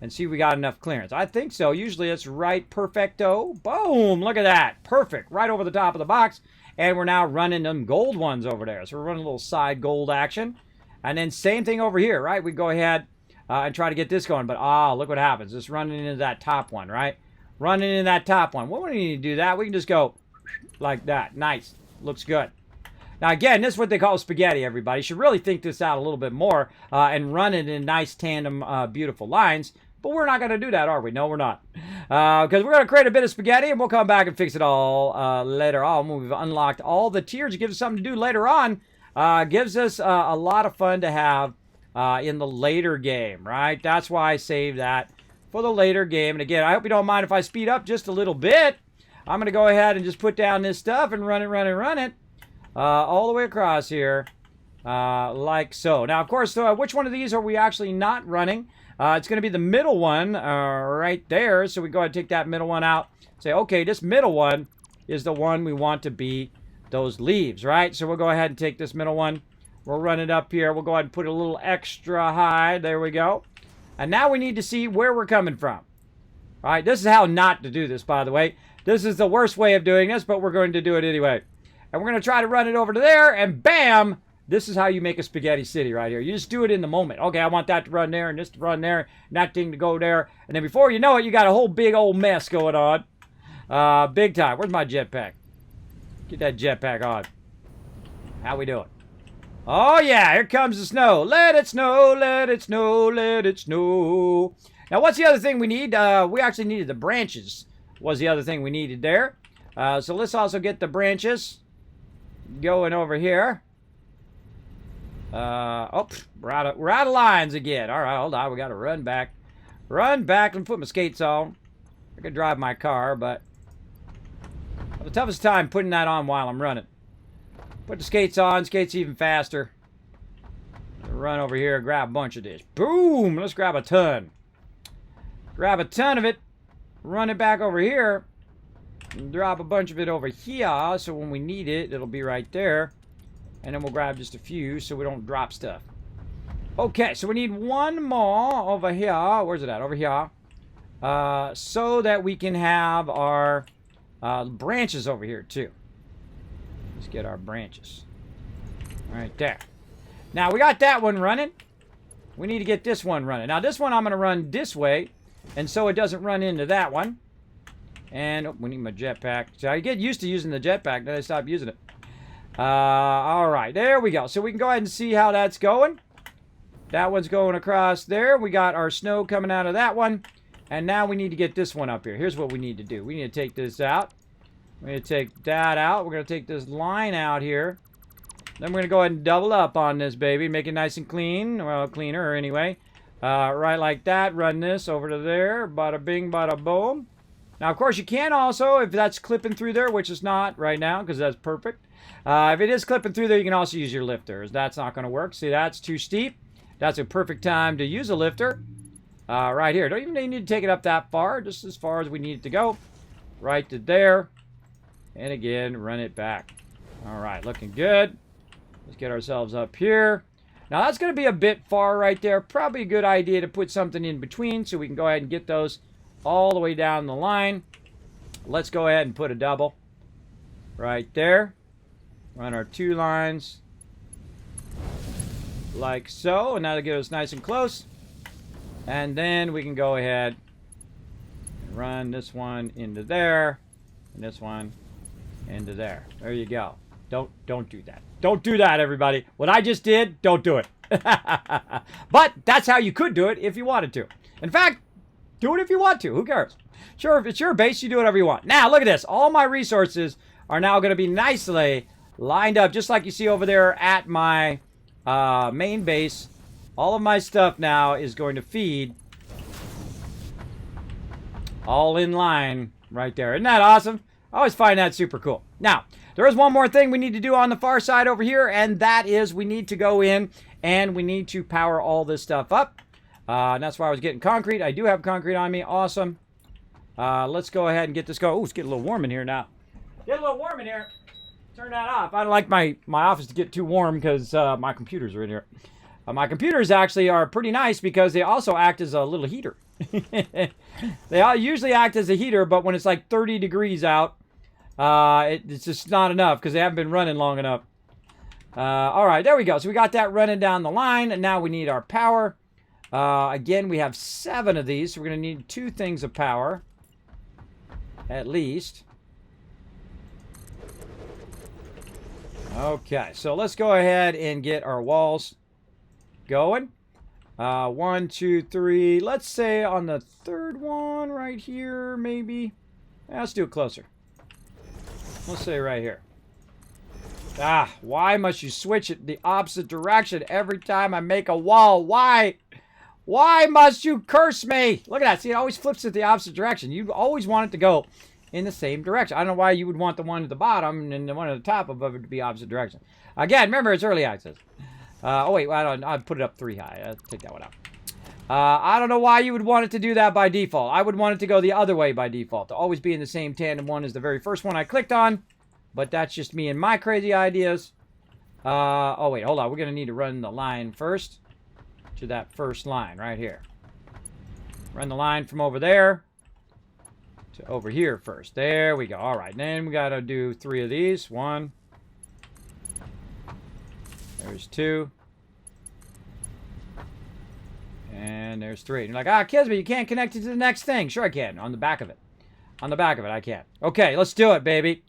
and see if we got enough clearance. I think so. Usually it's right perfecto. Boom. Look at that. Perfect. Right over the top of the box. And we're now running them gold ones over there. So we're running a little side gold action. And then same thing over here, right? We go ahead and try to get this going. But, look what happens. It's running into that top one, right? Running into that top one. Well, we don't need to do that. We can just go like that. Nice. Looks good. Now, again, this is what they call spaghetti, everybody. You should really think this out a little bit more and run it in nice tandem, beautiful lines. But we're not going to do that, are we? No, we're not. Because we're going to create a bit of spaghetti, and we'll come back and fix it all later on. We've unlocked all the tiers. It gives us something to do later on. Gives us a lot of fun to have in the later game, right? That's why I saved that for the later game. And again, I hope you don't mind if I speed up just a little bit. I'm going to go ahead and just put down this stuff and run it all the way across here like so. Now, of course, which one of these are we actually not running? It's going to be the middle one right there. So we go ahead and take that middle one out. Say, okay, this middle one is the one we want to be those leaves, right? So we'll go ahead and take this middle one. We'll run it up here. We'll go ahead and put it a little extra high. There we go. And now we need to see where we're coming from. All right, this is how not to do this, by the way. This is the worst way of doing this, but we're going to do it anyway. And we're going to try to run it over to there, and bam! This is how you make a spaghetti city right here. You just do it in the moment. Okay, I want that to run there, and this to run there, and that thing to go there. And then before you know it, you got a whole big old mess going on. Big time. Where's my jetpack? Get that jetpack on. How we doing? Oh, yeah, here comes the snow. Let it snow, let it snow, let it snow. Now, what's the other thing we need? We actually needed the branches was the other thing we needed there. So let's also get the branches going over here. Oh, we're out of lines again. All right, hold on. We got to run back. Run back and put my skates on. I could drive my car, but I have the toughest time putting that on while I'm running. Put the skates on. Skates even faster. Run over here, grab a bunch of this. Boom! Let's grab a ton. Grab a ton of it. run it back over here. And drop a bunch of it over here, so when we need it, it'll be right there. And then we'll grab just a few so we don't drop stuff. Okay, so we need one more over here. Where's it at? Over here. So that we can have our branches over here, too. Let's get our branches. Right there. Now, we got that one running. We need to get this one running. Now, this one I'm going to run this way, and so it doesn't run into that one. And oh, we need my jetpack. So I get used to using the jetpack, then I stop using it. All right, there we go. So we can go ahead and see how that's going. That one's going across there. We got our snow coming out of that one. And now we need to get this one up here. Here's what we need to do. We need to take this out. We're going to take that out. We're going to take this line out here. Then we're going to go ahead and double up on this baby. Make it nice and clean. Well, cleaner anyway. Right like that. Run this over to there. Bada bing, bada boom. Now, of course, you can also, if that's clipping through there, which is not right now because that's perfect. If it is clipping through there, you can also use your lifters. That's not going to work. See, that's too steep. That's a perfect time to use a lifter. Right here. Don't even need to take it up that far. Just as far as we need it to go. Right to there. And again, run it back. All right, looking good. Let's get ourselves up here. Now, that's going to be a bit far right there. Probably a good idea to put something in between so we can go ahead and get those all the way down the line. Let's go ahead and put a double right there. Run our 2 lines like so. And that'll get us nice and close. And then we can go ahead and run this one into there. And this one into there. There you go. Don't do that. Don't do that, everybody. What I just did, don't do it. But that's how you could do it if you wanted to. In fact, do it if you want to. Who cares? Sure, if it's your base, you do whatever you want. Now, look at this. All my resources are now going to be nicely lined up, just like you see over there at my main base. All of my stuff now is going to feed all in line right there. Isn't that awesome? I always find that super cool. Now, there is one more thing we need to do on the far side over here, and that is we need to go in and we need to power all this stuff up. And that's why I was getting concrete. I do have concrete on me. Awesome. Let's go ahead and get this going. Oh, it's getting a little warm in here now. Get a little warm in here. Turn that off. I don't like my office to get too warm because my computers are in here. My computers actually are pretty nice because they also act as a little heater. They all usually act as a heater, but when it's like 30 degrees out, it's just not enough because they haven't been running long enough. All right, there we go. So we got that running down the line, and now we need our power. Again, we have 7 of these, so we're going to need 2 things of power, at least. Okay, so let's go ahead and get our walls going. 1, 2, 3. Let's say on the 3rd one right here, maybe. Let's do it closer. Let's say right here. Why must you switch it the opposite direction every time I make a wall? Why? Why must you curse me? Look at that. See, it always flips it the opposite direction. You always want it to go in the same direction. I don't know why you would want the one at the bottom and the one at the top above it to be opposite direction. Again, remember, it's early access. Oh, wait. I put it up 3 high. I'll take that one out. I don't know why you would want it to do that by default. I would want it to go the other way by default. To always be in the same tandem one as the very first one I clicked on. But that's just me and my crazy ideas. Oh, wait. Hold on. We're going to need to run the line first to that first line right here. Run the line from over there to over here first. There we go. All right. Then we got to do 3 of these. 1. There's 2. And there's 3. And you're like, Kismet, you can't connect it to the next thing. Sure I can. On the back of it. On the back of it, I can. Okay, let's do it, baby.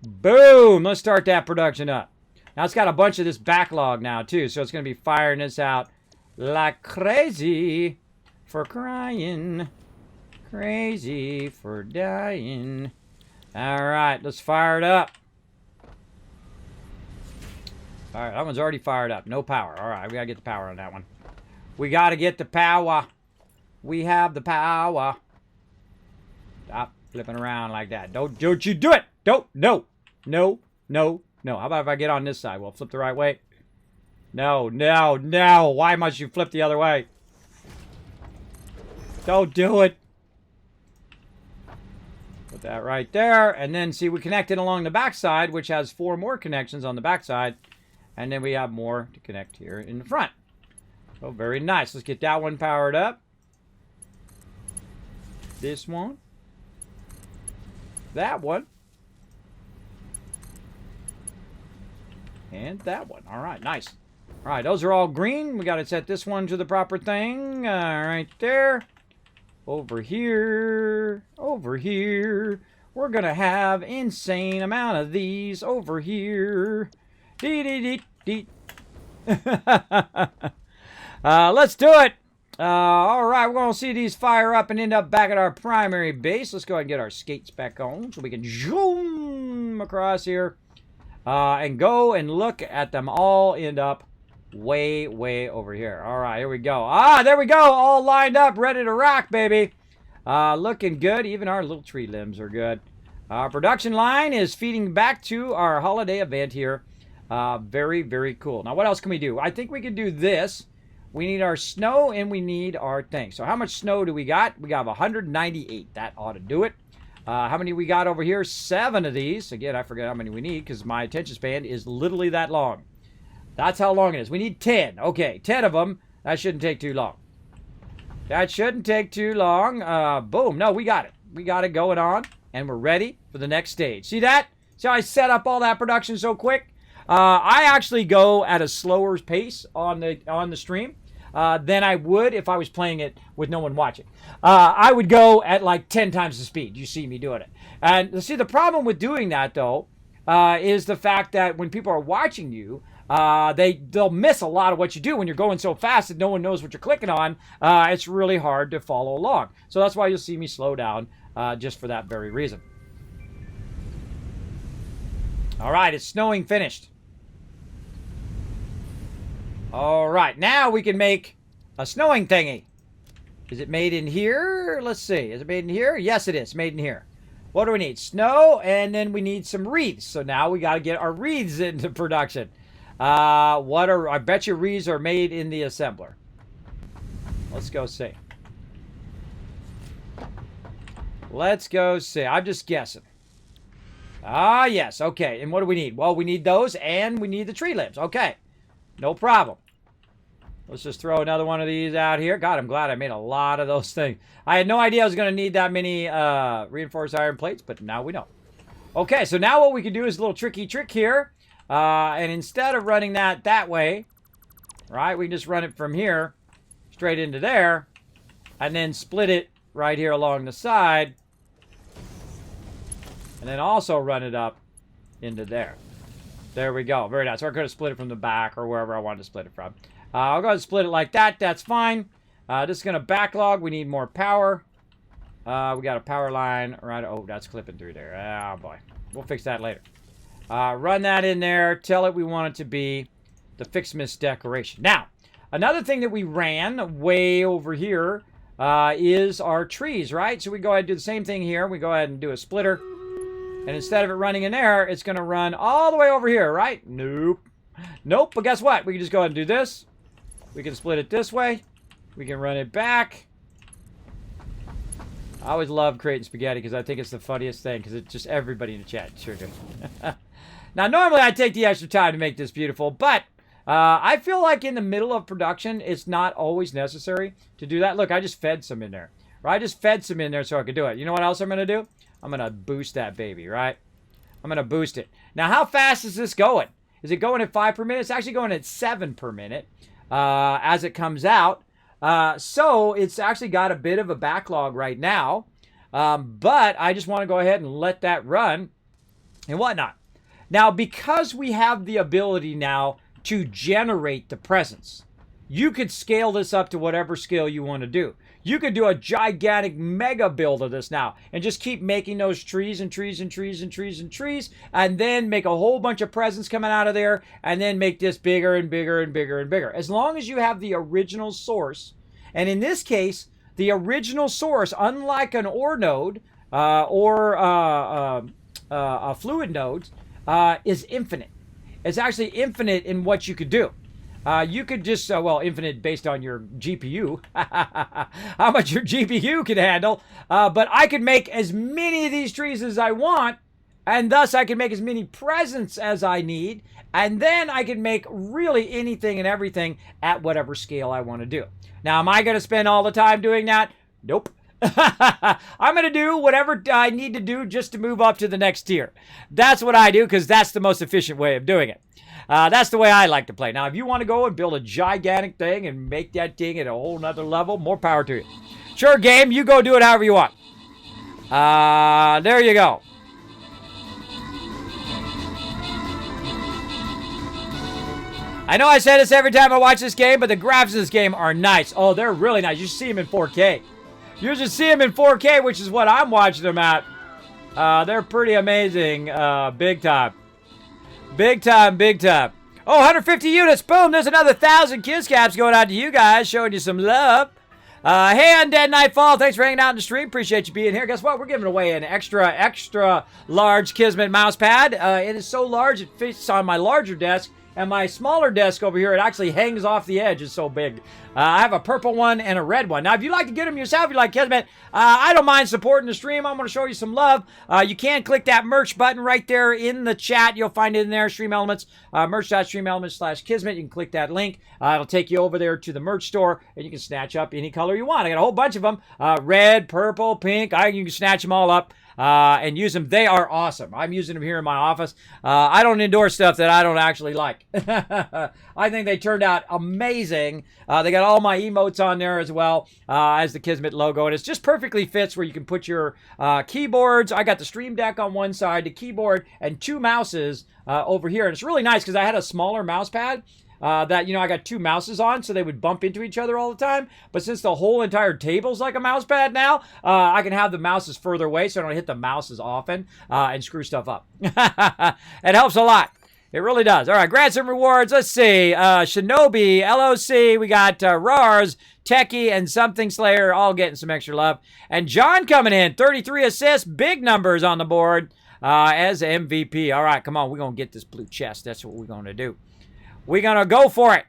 Boom! Let's start that production up. Now, it's got a bunch of this backlog now, too. So it's going to be firing this out like crazy for crying. Crazy for dying. All right, let's fire it up. All right, that one's already fired up. No power. All right, we got to get the power on that one. We got to get the power. We have the power. Stop flipping around like that. Don't you do it. Don't. No. No. No. No. How about if I get on this side? We'll flip the right way. No. No. No. Why must you flip the other way? Don't do it. Put that right there. And then, see, we connected along the backside, which has 4 more connections on the backside. And then we have more to connect here in the front. Oh, very nice. Let's get that one powered up. This one. That one. And that one. All right, nice. All right, those are all green. We got to set this one to the proper thing. Right there. Over here. Over here. We're going to have insane amount of these over here. Dee-dee-dee-dee. Let's do it. All right, we're going to see these fire up and end up back at our primary base. Let's go ahead and get our skates back on so we can zoom across here and go and look at them all end up way, way over here. All right, here we go. Ah, there we go. All lined up, ready to rock, baby. Looking good. Even our little tree limbs are good. Our production line is feeding back to our holiday event here. Very, very cool. Now, what else can we do? I think we can do this. We need our snow and we need our thing. So how much snow do we got? We got 198. That ought to do it. How many we got over here? 7 of these. Again, I forget how many we need because my attention span is literally that long. That's how long it is. We need 10. Okay, 10 of them. That shouldn't take too long. That shouldn't take too long. Boom. No, we got it. We got it going on. And we're ready for the next stage. See that? See how I set up all that production so quick? I actually go at a slower pace on the stream than I would if I was playing it with no one watching. I would go at like 10 times the speed. You see me doing it. And see, the problem with doing that, though, is the fact that when people are watching you, they'll miss a lot of what you do when you're going so fast that no one knows what you're clicking on. It's really hard to follow along. So that's why you'll see me slow down just for that very reason. All right, it's snowing finished. All right, now we can make a snowing thingy. Is it made in here? Let's see. Is it made in here? Yes, it is. Made in here. What do we need? Snow, and then we need some wreaths. So now we got to get our wreaths into production. I bet you wreaths are made in the assembler. Let's go see. Let's go see. I'm just guessing. Ah, yes. Okay. And what do we need? Well, we need those, and we need the tree limbs. Okay. No problem. Let's just throw another one of these out here. God, I'm glad I made a lot of those things. I had no idea I was going to need that many reinforced iron plates, but now we know. Okay, so now what we can do is a little tricky trick here. And instead of running that way, right, we can just run it from here straight into there, and then split it right here along the side, and then also run it up into there. There we go. Very nice. Or I could have split it from the back or wherever I wanted to split it from. I'll go ahead and split it like that. That's fine. This is going to backlog. We need more power. We got a power line right. Oh, that's clipping through there. Oh, boy. We'll fix that later. Run that in there. Tell it we want it to be the FICS MAS decoration. Now, another thing that we ran way over here is our trees, right? So we go ahead and do the same thing here. We go ahead and do a splitter. And instead of it running in there, it's going to run all the way over here, right? Nope. Nope. But guess what? We can just go ahead and do this. We can split it this way. We can run it back. I always love creating spaghetti because I think it's the funniest thing because it's just everybody in the chat sure do. Now, normally I take the extra time to make this beautiful, but I feel like in the middle of production, it's not always necessary to do that. Look, I just fed some in there. Right? I just fed some in there so I could do it. You know what else I'm going to do? I'm going to boost that baby, right? I'm going to boost it. Now, how fast is this going? Is it going at 5 per minute? It's actually going at 7 per minute as it comes out. So it's actually got a bit of a backlog right now. But I just want to go ahead and let that run and whatnot. Now, because we have the ability now to generate the presents, you could scale this up to whatever scale you want to do. You could do a gigantic mega build of this now and just keep making those trees and trees and trees and trees and trees and then make a whole bunch of presents coming out of there and then make this bigger and bigger and bigger and bigger. As long as you have the original source, and in this case, the original source, unlike an ore node or a fluid node, is infinite. It's actually infinite in what you could do. You could just, well, infinite based on your GPU, how much your GPU can handle. But I could make as many of these trees as I want, and thus I can make as many presents as I need, and then I can make really anything and everything at whatever scale I want to do. Now, am I going to spend all the time doing that? Nope. I'm going to do whatever I need to do just to move up to the next tier. That's what I do because that's the most efficient way of doing it. That's the way I like to play. Now, if you want to go and build a gigantic thing and make that thing at a whole nother level, more power to you. Sure, game, you go do it however you want. There you go. I know I say this every time I watch this game, but the graphics of this game are nice. Oh, they're really nice. You should see them in 4K. You should see them in 4K, which is what I'm watching them at. They're pretty amazing. Big time. Big time, big time. Oh, 150 units. Boom, there's another 1,000 Kiss Caps going out to you guys, showing you some love. Hey, Undead Nightfall, thanks for hanging out in the stream. Appreciate you being here. Guess what? We're giving away an extra large Kismet mouse pad. It is so large, it fits on my larger desk. And my smaller desk over here, it actually hangs off the edge. It's so big. I have a purple one and a red one. Now, if you'd like to get them yourself, you like Kismet, I don't mind supporting the stream. I'm going to show you some love. You can click that merch button right there in the chat. You'll find it in there, Stream Elements, merch.streamelements/Kismet. You can click that link. It'll take you over there to the merch store, and you can snatch up any color you want. I got a whole bunch of them. Red, purple, pink. You can snatch them all up. And use them. They are awesome. I'm using them here in my office. I don't endorse stuff that I don't actually like. I think they turned out amazing. They got all my emotes on there as well as the Kismet logo. And it just perfectly fits where you can put your keyboards. I got the Stream Deck on one side, the keyboard, and 2 mouses over here. And it's really nice because I had a smaller mouse pad. That, I got 2 mouses on, so they would bump into each other all the time. But since the whole entire table's like a mouse pad now, I can have the mouses further away so I don't hit the mouse as often and screw stuff up. It helps a lot. It really does. All right, grant some rewards. Let's see. Shinobi, LOC, we got Rars, Techie, and Something Slayer all getting some extra love. And John coming in, 33 assists, big numbers on the board as MVP. All right, come on. We're going to get this blue chest. That's what we're going to do. We're going to go for it.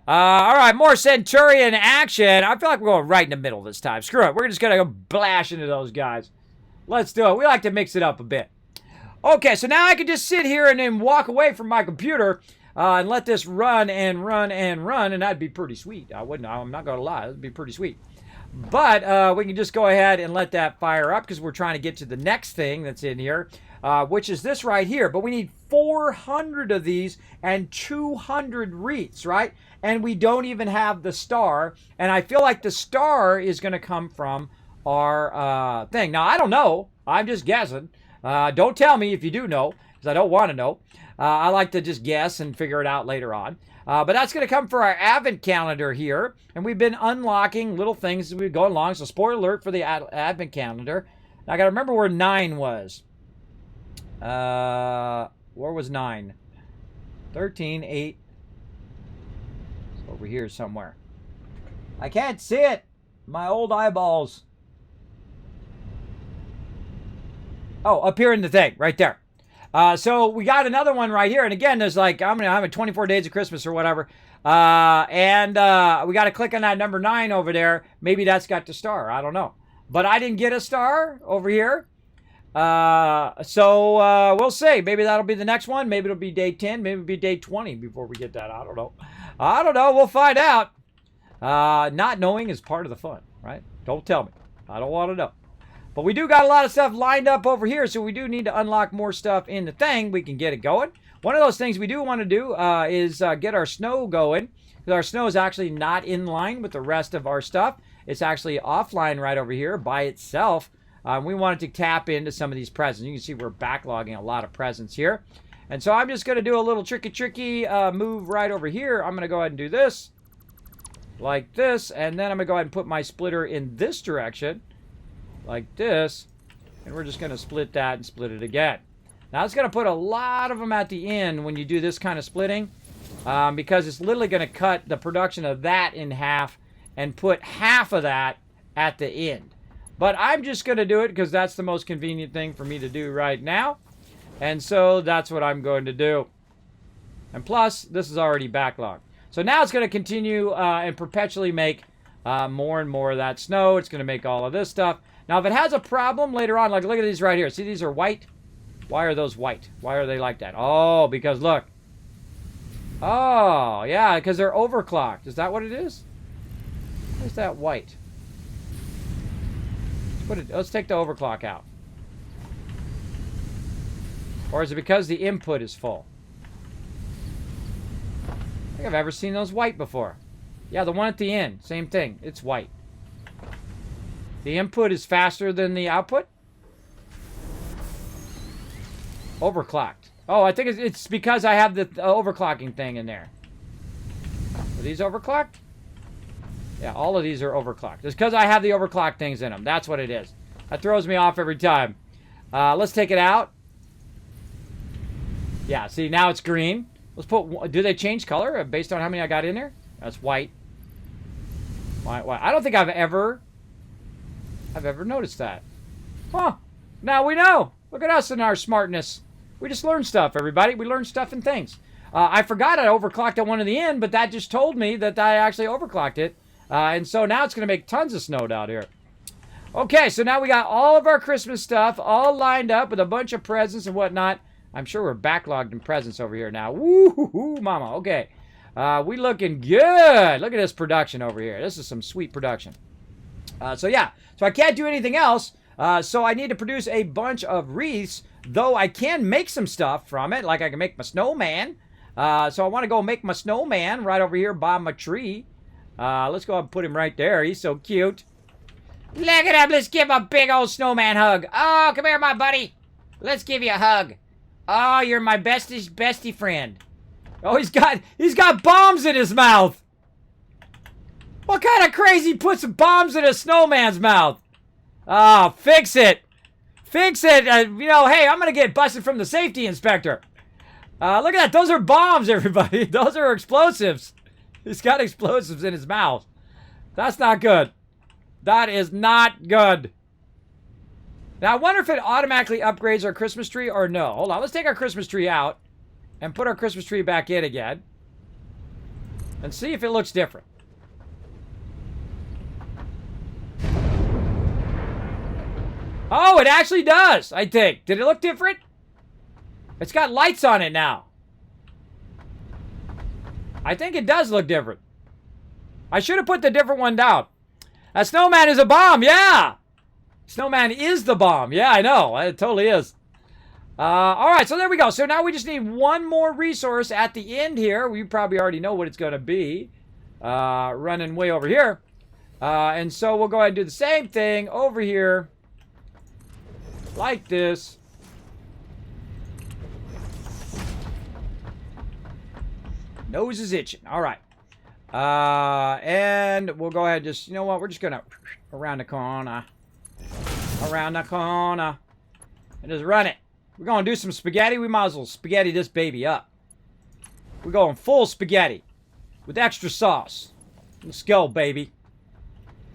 All right, more Centurion action. I feel like we're going right in the middle this time. Screw it. We're just going to go blash into those guys. Let's do it. We like to mix it up a bit. Okay, so now I can just sit here and then walk away from my computer and let this run and run and run, and that'd be pretty sweet. I'm not going to lie. That'd be pretty sweet. But we can just go ahead and let that fire up because we're trying to get to the next thing that's in here. Which is this right here. But we need 400 of these and 200 wreaths, right? And we don't even have the star. And I feel like the star is going to come from our thing. Now, I don't know. I'm just guessing. Don't tell me if you do know, because I don't want to know. I like to just guess and figure it out later on. But that's going to come for our Advent calendar here. And we've been unlocking little things as we go along. So spoiler alert for the Advent calendar. Now, I got to remember where 9 was. Where was 9? 13, 8. It's over here somewhere. I can't see it. My old eyeballs. Oh, up here in the thing, right there. So we got another one right here. And again, there's like, I'm having 24 days of Christmas or whatever. And we got to click on that number 9 over there. Maybe that's got the star. I don't know. But I didn't get a star over here. So we'll see. Maybe that'll be the next one. Maybe it'll be day 10. Maybe it'll be day 20 before we get that. I don't know. I don't know. We'll find out. Not knowing is part of the fun, right? Don't tell me. I don't want to know. But we do got a lot of stuff lined up over here, so we do need to unlock more stuff in the thing. We can get it going. One of those things we do want to do is get our snow going. Because our snow is actually not in line with the rest of our stuff. It's actually offline right over here by itself. We wanted to tap into some of these presents. You can see we're backlogging a lot of presents here. And so I'm just going to do a little tricky move right over here. I'm going to go ahead and do this. Like this. And then I'm going to go ahead and put my splitter in this direction. Like this. And we're just going to split that and split it again. Now it's going to put a lot of them at the end when you do this kind of splitting. Because it's literally going to cut the production of that in half. And put half of that at the end. But I'm just going to do it because that's the most convenient thing for me to do right now. And so that's what I'm going to do. And plus, this is already backlogged. So now it's going to continue and perpetually make more and more of that snow. It's going to make all of this stuff. Now, if it has a problem later on, like look at these right here. See, these are white. Why are those white? Why are they like that? Oh, because look. Oh, yeah, because they're overclocked. Is that what it is? Why is that white? Let's take the overclock out. Or is it because the input is full? I don't think I've ever seen those white before. Yeah, the one at the end. Same thing. It's white. The input is faster than the output? Overclocked. Oh, I think it's because I have the overclocking thing in there. Are these overclocked? Yeah, all of these are overclocked. It's because I have the overclock things in them. That's what it is. That throws me off every time. Let's take it out. Yeah, see, now it's green. Let's put... Do they change color based on how many I got in there? That's white. White. I don't think I've ever noticed that. Huh. Now we know. Look at us and our smartness. We just learn stuff, everybody. We learn stuff and things. I forgot I overclocked at one of the end, but that just told me that I actually overclocked it. And so now it's going to make tons of snow down here. Okay, so now we got all of our Christmas stuff all lined up with a bunch of presents and whatnot. I'm sure we're backlogged in presents over here now. Woo-hoo-hoo, mama. Okay. We looking good. Look at this production over here. This is some sweet production. So yeah, so I can't do anything else. So I need to produce a bunch of wreaths, though I can make some stuff from it. Like I can make my snowman. So I want to go make my snowman right over here by my tree. Let's go ahead and put him right there. He's so cute. Look at him. Let's give him a big old snowman hug. Oh, come here, my buddy. Let's give you a hug. Oh, you're my bestie friend. Oh, he's got bombs in his mouth. What kind of crazy puts bombs in a snowman's mouth? Oh, fix it. Fix it. You know, hey, I'm going to get busted from the safety inspector. Look at that. Those are bombs, everybody. Those are explosives. He's got explosives in his mouth. That's not good. That is not good. Now, I wonder if it automatically upgrades our Christmas tree or no. Hold on. Let's take our Christmas tree out and put our Christmas tree back in again and see if it looks different. Oh, it actually does, I think. Did it look different? It's got lights on it now. I think it does look different. I should have put the different one down. That snowman is a bomb, yeah! Snowman is the bomb. Yeah, I know. It totally is. All right, so there we go. So now we just need one more resource at the end here. We probably already know what it's going to be. Running way over here. And so we'll go ahead and do the same thing over here. Like this. Nose is itching. All right. And we'll go ahead and just, you know what? We're just going to around the corner. Around the corner. And just run it. We're going to do some spaghetti. We might as well spaghetti this baby up. We're going full spaghetti. With extra sauce. Let's go, baby.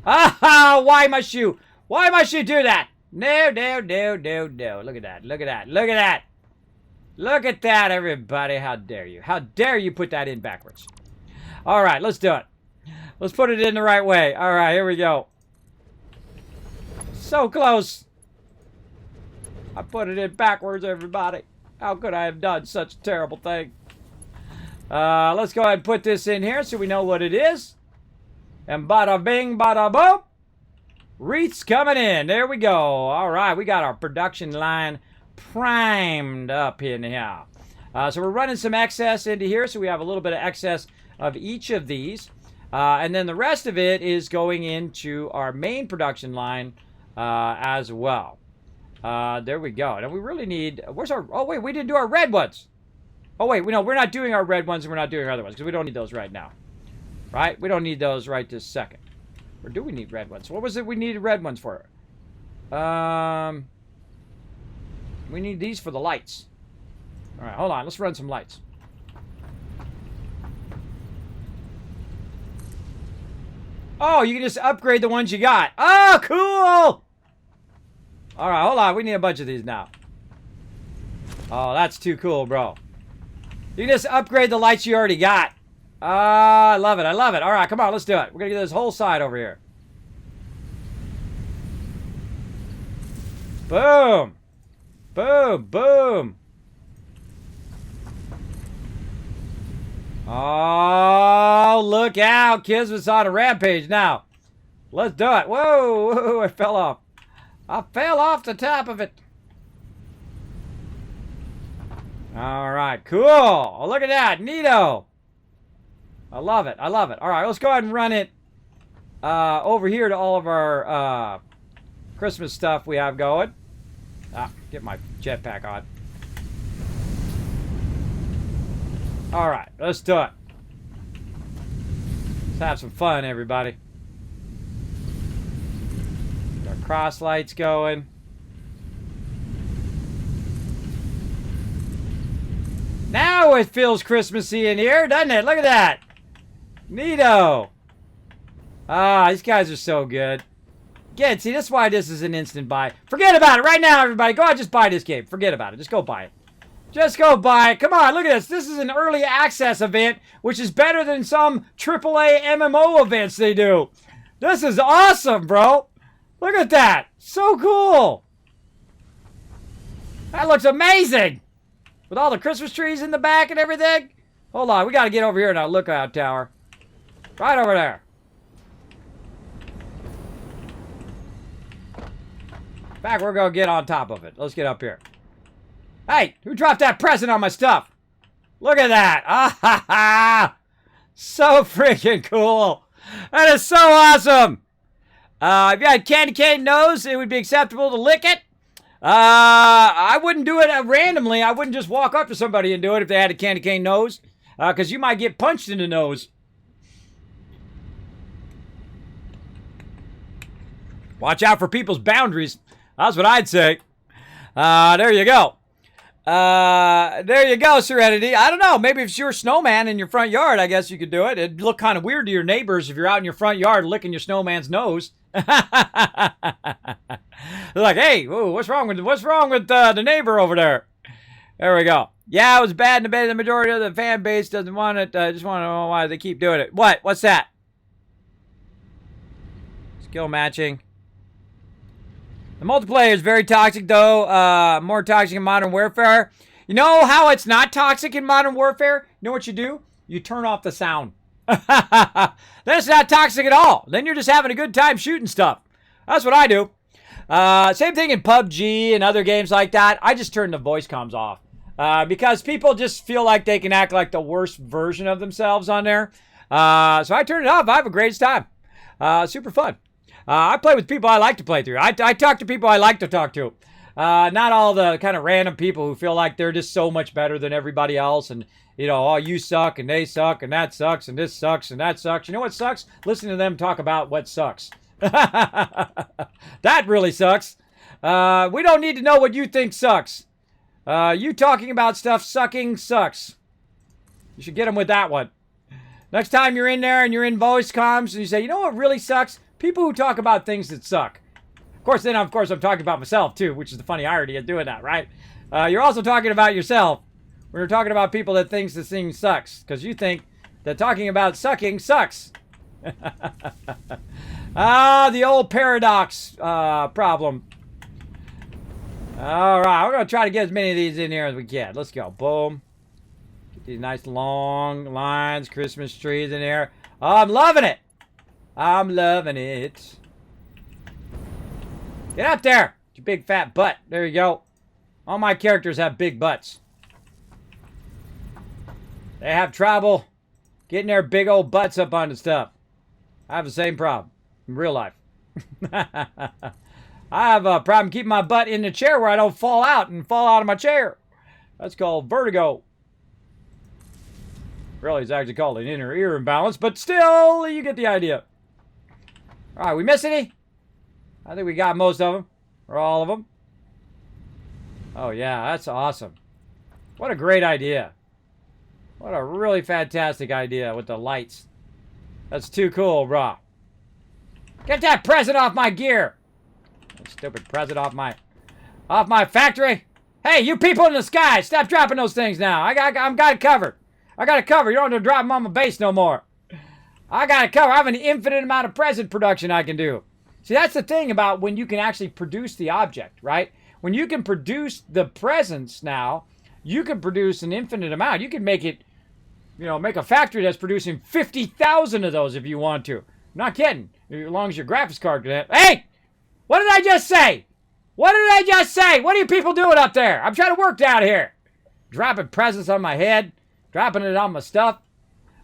Ah! Why must you? Why must you do that? No, no, no, no, no. Look at that. Look at that. Look at that. Look at that, everybody. How dare you? How dare you put that in backwards? All right, let's do it. Let's put it in the right way. All right, here we go. So close. I put it in backwards, everybody. How could I have done such a terrible thing? Let's go ahead and put this in here so we know what it is. And bada bing, bada boom. Wreaths coming in. There we go. All right, we got our production line primed up in here. So we're running some excess into here, so we have a little bit of excess of each of these. And then the rest of it is going into our main production line as well. There we go. Now we really need... Where's our... Oh, wait, we didn't do our red ones. Oh, wait, no, we're not doing our red ones and we're not doing our other ones because we don't need those right now. Right? We don't need those right this second. Or do we need red ones? What was it we needed red ones for? We need these for the lights. All right, hold on. Let's run some lights. Oh, you can just upgrade the ones you got. Oh, cool! All right, hold on. We need a bunch of these now. Oh, that's too cool, bro. You can just upgrade the lights you already got. I love it. I love it. All right, come on. Let's do it. We're going to get this whole side over here. Boom. Boom. Boom. Oh, look out. Kismet's on a rampage now. Let's do it. Whoa, whoa, I fell off. I fell off the top of it. All right, cool. Oh, look at that. Neato. I love it. I love it. All right, let's go ahead and run it over here to all of our Christmas stuff we have going. Get my jetpack on. All right, let's do it. Let's have some fun, everybody. Get our cross lights going. Now it feels Christmassy in here, doesn't it? Look at that. Neato. Ah, these guys are so good. Again, see, that's why this is an instant buy. Forget about it right now, everybody. Go out and just buy this game. Forget about it. Just go buy it. Just go buy it. Come on, look at this. This is an early access event, which is better than some AAA MMO events they do. This is awesome, bro. Look at that. So cool. That looks amazing. With all the Christmas trees in the back and everything. Hold on, we got to get over here in our lookout tower. Right over there. In fact, we're going to get on top of it. Let's get up here. Hey, who dropped that present on my stuff? Look at that. Ah, ha, ha. So freaking cool. That is so awesome. If you had candy cane nose, it would be acceptable to lick it. I wouldn't do it randomly. I wouldn't just walk up to somebody and do it if they had a candy cane nose. Because you might get punched in the nose. Watch out for people's boundaries. That's what I'd say. There you go. There you go, Serenity. I don't know. Maybe if you're a snowman in your front yard, I guess you could do it. It'd look kind of weird to your neighbors if you're out in your front yard licking your snowman's nose. They're like, hey, whoa, what's wrong with the neighbor over there? There we go. Yeah, it was bad in the majority of the fan base doesn't want it. I just want to know why they keep doing it. What? What's that? Skill matching. The multiplayer is very toxic, though. More toxic in Modern Warfare. You know how it's not toxic in Modern Warfare? You know what you do? You turn off the sound. Then it's not toxic at all. Then you're just having a good time shooting stuff. That's what I do. Same thing in PUBG and other games like that. I just turn the voice comms off. Because people just feel like they can act like the worst version of themselves on there. So I turn it off. I have a great time. Super fun. I play with people I like to play through. I talk to people I like to talk to. Not all the kind of random people who feel like they're just so much better than everybody else. And, you know, oh, you suck and they suck and that sucks and this sucks and that sucks. You know what sucks? Listen to them talk about what sucks. That really sucks. We don't need to know what you think sucks. You talking about stuff sucking sucks. You should get them with that one. Next time you're in there and you're in voice comms and you say, you know what really sucks? People who talk about things that suck. Of course, I'm talking about myself, too, which is the funny irony of doing that, right? You're also talking about yourself. We're talking about people that thinks this thing sucks, because you think that talking about sucking sucks. The old paradox problem. All right, we're going to try to get as many of these in here as we can. Let's go. Boom. Get these nice long lines, Christmas trees in here. Oh, I'm loving it. I'm loving it. Get up there. Your big fat butt. There you go. All my characters have big butts. They have trouble getting their big old butts up onto stuff. I have the same problem in real life. I have a problem keeping my butt in the chair where I don't fall out of my chair. That's called vertigo. Really, it's actually called an inner ear imbalance, but still, you get the idea. All right, we miss any? I think we got most of them, or all of them. Oh, yeah, that's awesome. What a great idea. What a really fantastic idea with the lights. That's too cool, bro. Get that present off my gear. That stupid present off my factory. Hey, you people in the sky, stop dropping those things now. I'm got it covered. I got it covered. You don't have to drive them on my base no more. I got it covered. I have an infinite amount of present production I can do. See, that's the thing about when you can actually produce the object, right? When you can produce the presents now, you can produce an infinite amount. You can make it, make a factory that's producing 50,000 of those if you want to. I'm not kidding. As long as your graphics card can. Hey! What did I just say? What did I just say? What are you people doing up there? I'm trying to work down here. Dropping presents on my head. Dropping it on my stuff.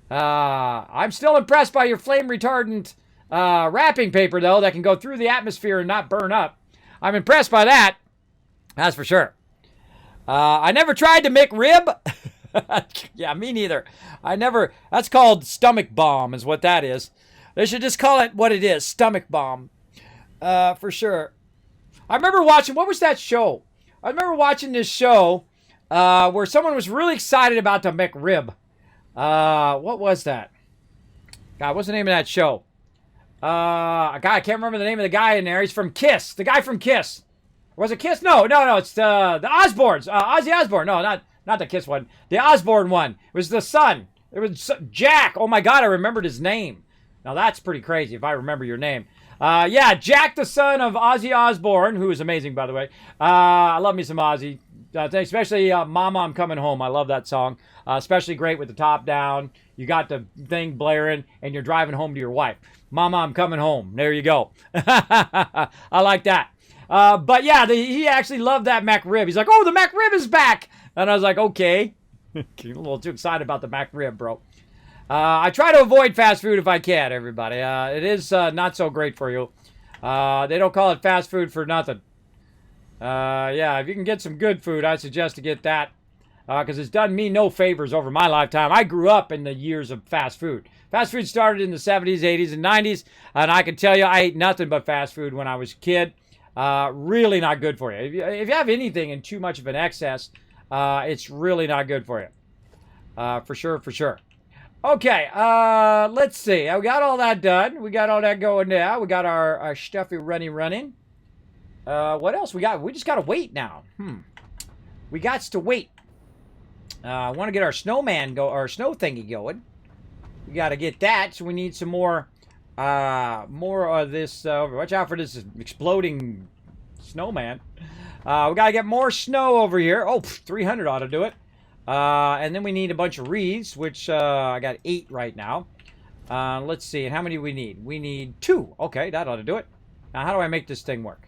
I'm still impressed by your flame retardant wrapping paper, though, that can go through the atmosphere and not burn up. I'm impressed by that. That's for sure. I never tried to make rib. Yeah, me neither. That's called stomach bomb is what that is. They should just call it what it is, stomach bomb. For sure. I remember watching, what was that show? I remember watching this show where someone was really excited about the McRib. What was that? God, what's the name of that show? God, I can't remember the name of the guy in there. He's from Kiss. The guy from Kiss. Was it Kiss? No. It's the Osbournes. Ozzy Osbourne. No, not the Kiss one. The Osbourne one. It was the son. It was Jack. Oh my God, I remembered his name. Now that's pretty crazy if I remember your name. Yeah, Jack, the son of Ozzy Osbourne, who is amazing, by the way. I love me some Ozzy. Especially Mama, I'm Coming Home. I love that song. Especially great with the top down. You got the thing blaring, and you're driving home to your wife. Mama, I'm coming home. There you go. I like that. But yeah, he actually loved that McRib. He's like, oh, the McRib is back. And I was like, okay. A little too excited about the McRib, bro. I try to avoid fast food if I can, everybody. It is not so great for you. They don't call it fast food for nothing. Yeah, if you can get some good food, I suggest to get that. Because it's done me no favors over my lifetime. I grew up in the years of fast food. Fast food started in the 70s, 80s, and 90s. And I can tell you, I ate nothing but fast food when I was a kid. Really not good for you. If you have anything in too much of an excess, it's really not good for you. For sure. Okay, let's see. We got all that done. We got all that going now. We got our stuffy running. What else we got? We just got to wait now. We got to wait. I want to get our snowman our snow thingy going. We got to get that. So we need some more of this. Watch out for this exploding snowman. We got to get more snow over here. Oh, 300 ought to do it. And then we need a bunch of wreaths, which I got 8 right now. Let's see. And how many we need? We need 2. Okay, that ought to do it. Now, how do I make this thing work?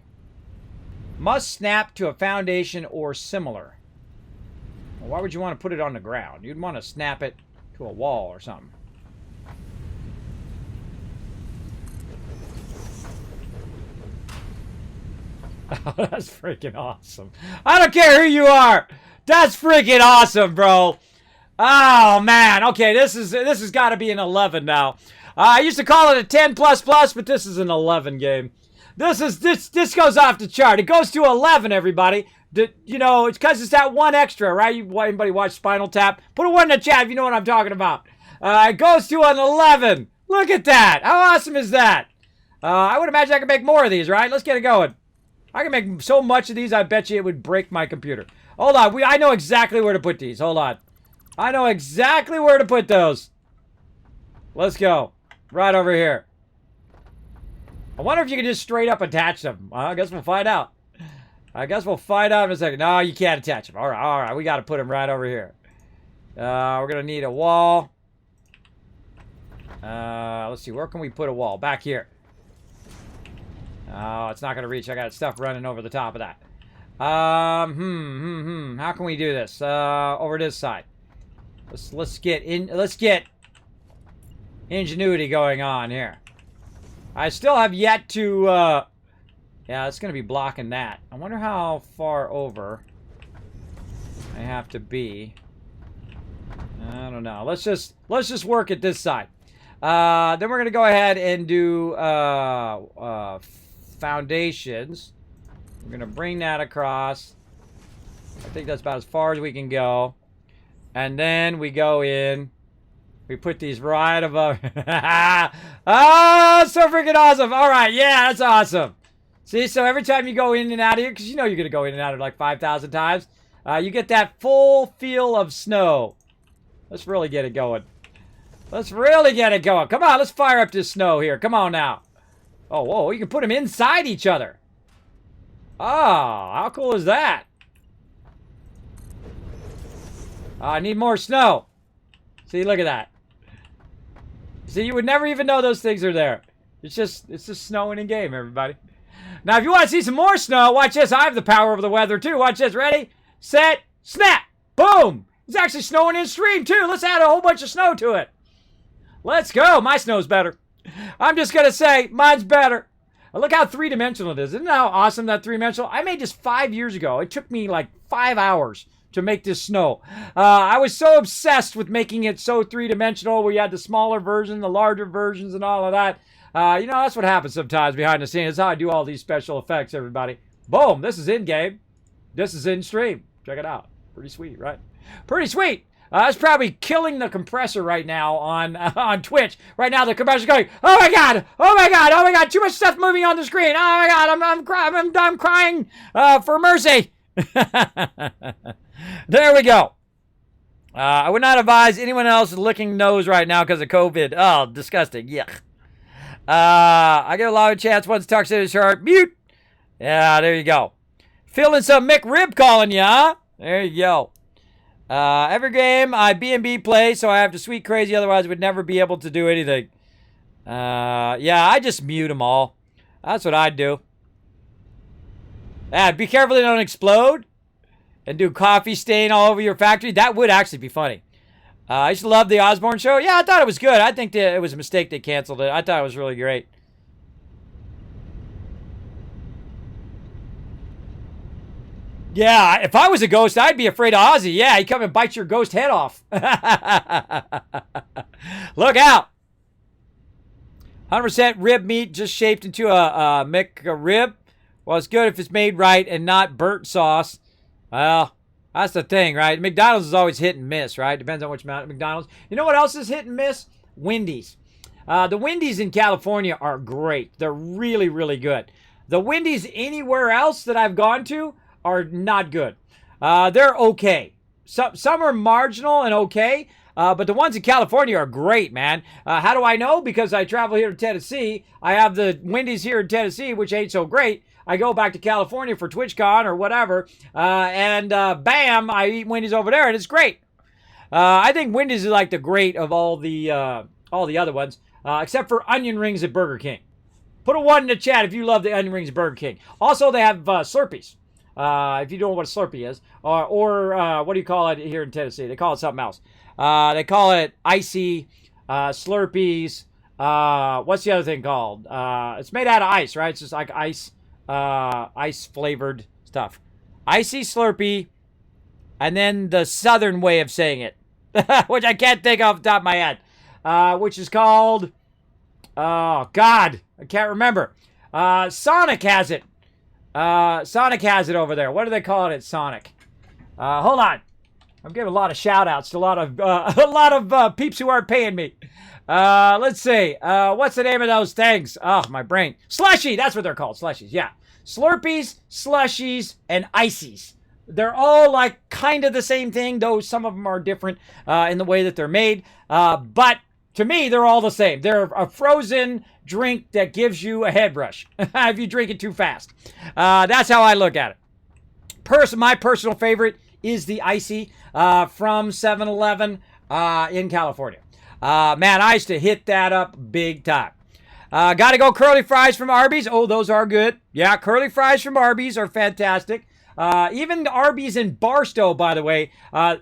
Must snap to a foundation or similar. Well, why would you want to put it on the ground? You'd want to snap it to a wall or something. Oh, that's freaking awesome. I don't care who you are. That's freaking awesome, bro. Oh, man. Okay, this has got to be an 11 now. I used to call it a 10++, but this is an 11 game. This goes off the chart. It goes to 11, everybody. It's because it's that one extra, right? Anybody watch Spinal Tap? Put a 1 in the chat if you know what I'm talking about. It goes to an 11. Look at that. How awesome is that? I would imagine I could make more of these, right? Let's get it going. I can make so much of these, I bet you it would break my computer. Hold on. I know exactly where to put these. Hold on. I know exactly where to put those. Let's go. Right over here. I wonder if you can just straight up attach them. I guess we'll find out. I guess we'll find out in a second. No, you can't attach them. All right. We got to put them right over here. We're going to need a wall. Let's see. Where can we put a wall? Back here. Oh, it's not going to reach. I got stuff running over the top of that. How can we do this? Over this side. Let's get ingenuity going on here. I still have yet to, yeah, it's going to be blocking that. I wonder how far over I have to be. I don't know. Let's just work at this side. Then we're going to go ahead and do foundations. We're going to bring that across. I think that's about as far as we can go. And then we go in. We put these right above. Oh, so freaking awesome. All right. Yeah, that's awesome. See, so every time you go in and out of here, because you know you're going to go in and out of like 5,000 times, you get that full feel of snow. Let's really get it going. Let's really get it going. Come on, let's fire up this snow here. Come on now. Oh, whoa, you can put them inside each other. Oh, how cool is that? I need more snow. See, look at that. See, you would never even know those things are there. It's just snowing in game, everybody. Now, if you want to see some more snow, watch this. I have the power over the weather, too. Watch this. Ready, set, snap. Boom. It's actually snowing in stream, too. Let's add a whole bunch of snow to it. Let's go. My snow's better. I'm just going to say, mine's better. Look how three-dimensional it is. Isn't that how awesome that three-dimensional? I made this 5 years ago. It took me like 5 hours to make this snow. I was so obsessed with making it so three-dimensional. We had the smaller version, the larger versions, and all of that. You know, that's what happens sometimes behind the scenes. That's how I do all these special effects, everybody. Boom. This is in-game. This is in-stream. Check it out. Pretty sweet, right? Pretty sweet. That's probably killing the compressor right now on Twitch. Right now, the compressor's going, oh my god, oh my god, oh my god, too much stuff moving on the screen. Oh my god, I'm crying for mercy. There we go. I would not advise anyone else licking nose right now because of COVID. Oh, disgusting. Yuck. I get a lot of chance once talks to his heart. Mute. Yeah, there you go. Feeling some McRib calling you, huh? There you go. Every game I B&B play, so I have to sweet crazy, otherwise I would never be able to do anything. Yeah, I just mute them all. That's what I'd do. Be careful they don't explode. And do coffee stain all over your factory. That would actually be funny. I used to love the Osborne show. Yeah, I thought it was good. I think that it was a mistake they canceled it. I thought it was really great. Yeah, if I was a ghost, I'd be afraid of Ozzy. Yeah, he'd come and bite your ghost head off. Look out. 100% rib meat just shaped into a McRib. Well, it's good if it's made right and not burnt sauce. Well, that's the thing, right? McDonald's is always hit and miss, right? Depends on which McDonald's. You know what else is hit and miss? Wendy's. The Wendy's in California are great. They're really, really good. The Wendy's anywhere else that I've gone to are not good. They're okay. Some are marginal and okay, but the ones in California are great, man. How do I know? Because I travel here to Tennessee. I have the Wendy's here in Tennessee, which ain't so great. I go back to California for TwitchCon or whatever, and bam, I eat Wendy's over there, and it's great. I think Wendy's is like the great of all the other ones, except for onion rings at Burger King. Put a 1 in the chat if you love the onion rings at Burger King. Also, they have Slurpees. If you don't know what a Slurpee is, or what do you call it here in Tennessee? They call it something else. They call it icy Slurpees. What's the other thing called? It's made out of ice, right? It's just like ice flavored stuff. Icy Slurpee, and then the southern way of saying it, which I can't think off the top of my head, which is called, oh God, I can't remember. Sonic has it. Sonic has it over there. What do they call it at Sonic? Hold on. I'm giving a lot of shout outs to a lot of peeps who aren't paying me. Let's see. What's the name of those things? Oh, my brain. Slushy. That's what they're called. Slushies. Yeah. Slurpees, slushies, and ices. They're all like kind of the same thing, though some of them are different in the way that they're made. But to me, they're all the same. They're a frozen drink that gives you a head rush if you drink it too fast. That's how I look at it. My personal favorite is the icy from 7-Eleven in California. Man, I used to hit that up big time. Gotta go curly fries from Arby's. Oh, those are good. Yeah, curly fries from Arby's are fantastic. Even the Arby's in Barstow, by the way.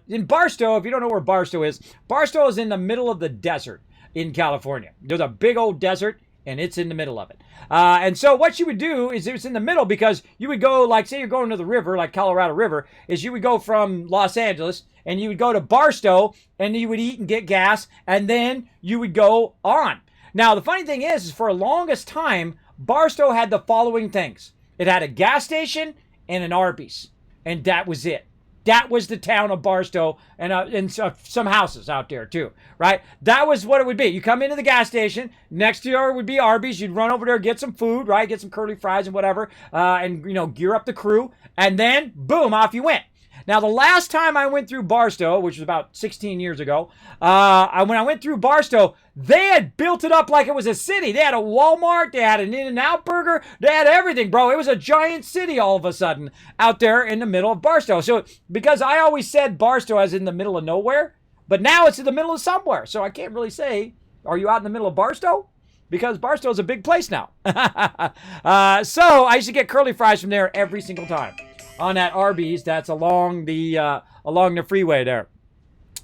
In Barstow, if you don't know where Barstow is in the middle of the desert in California. There's a big old desert, and it's in the middle of it. And so what you would do is it's in the middle because you would go, like, say you're going to the river, like Colorado River, is you would go from Los Angeles, and you would go to Barstow, and you would eat and get gas, and then you would go on. Now, the funny thing is for the longest time, Barstow had the following things. It had a gas station and an Arby's, and that was it. That was the town of Barstow, and some houses out there too, right? That was what it would be. You come into the gas station, next to you would be Arby's. You'd run over there, get some food, right? Get some curly fries and whatever, and gear up the crew, and then boom, off you went. Now, the last time I went through Barstow, which was about 16 years ago, when I went through Barstow, they had built it up like it was a city. They had a Walmart, they had an In-N-Out burger, they had everything, bro. It was a giant city all of a sudden out there in the middle of Barstow. So, because I always said Barstow as in the middle of nowhere, but now it's in the middle of somewhere. So I can't really say, are you out in the middle of Barstow? Because Barstow is a big place now. So I used to get curly fries from there every single time on that Arby's that's along the freeway there.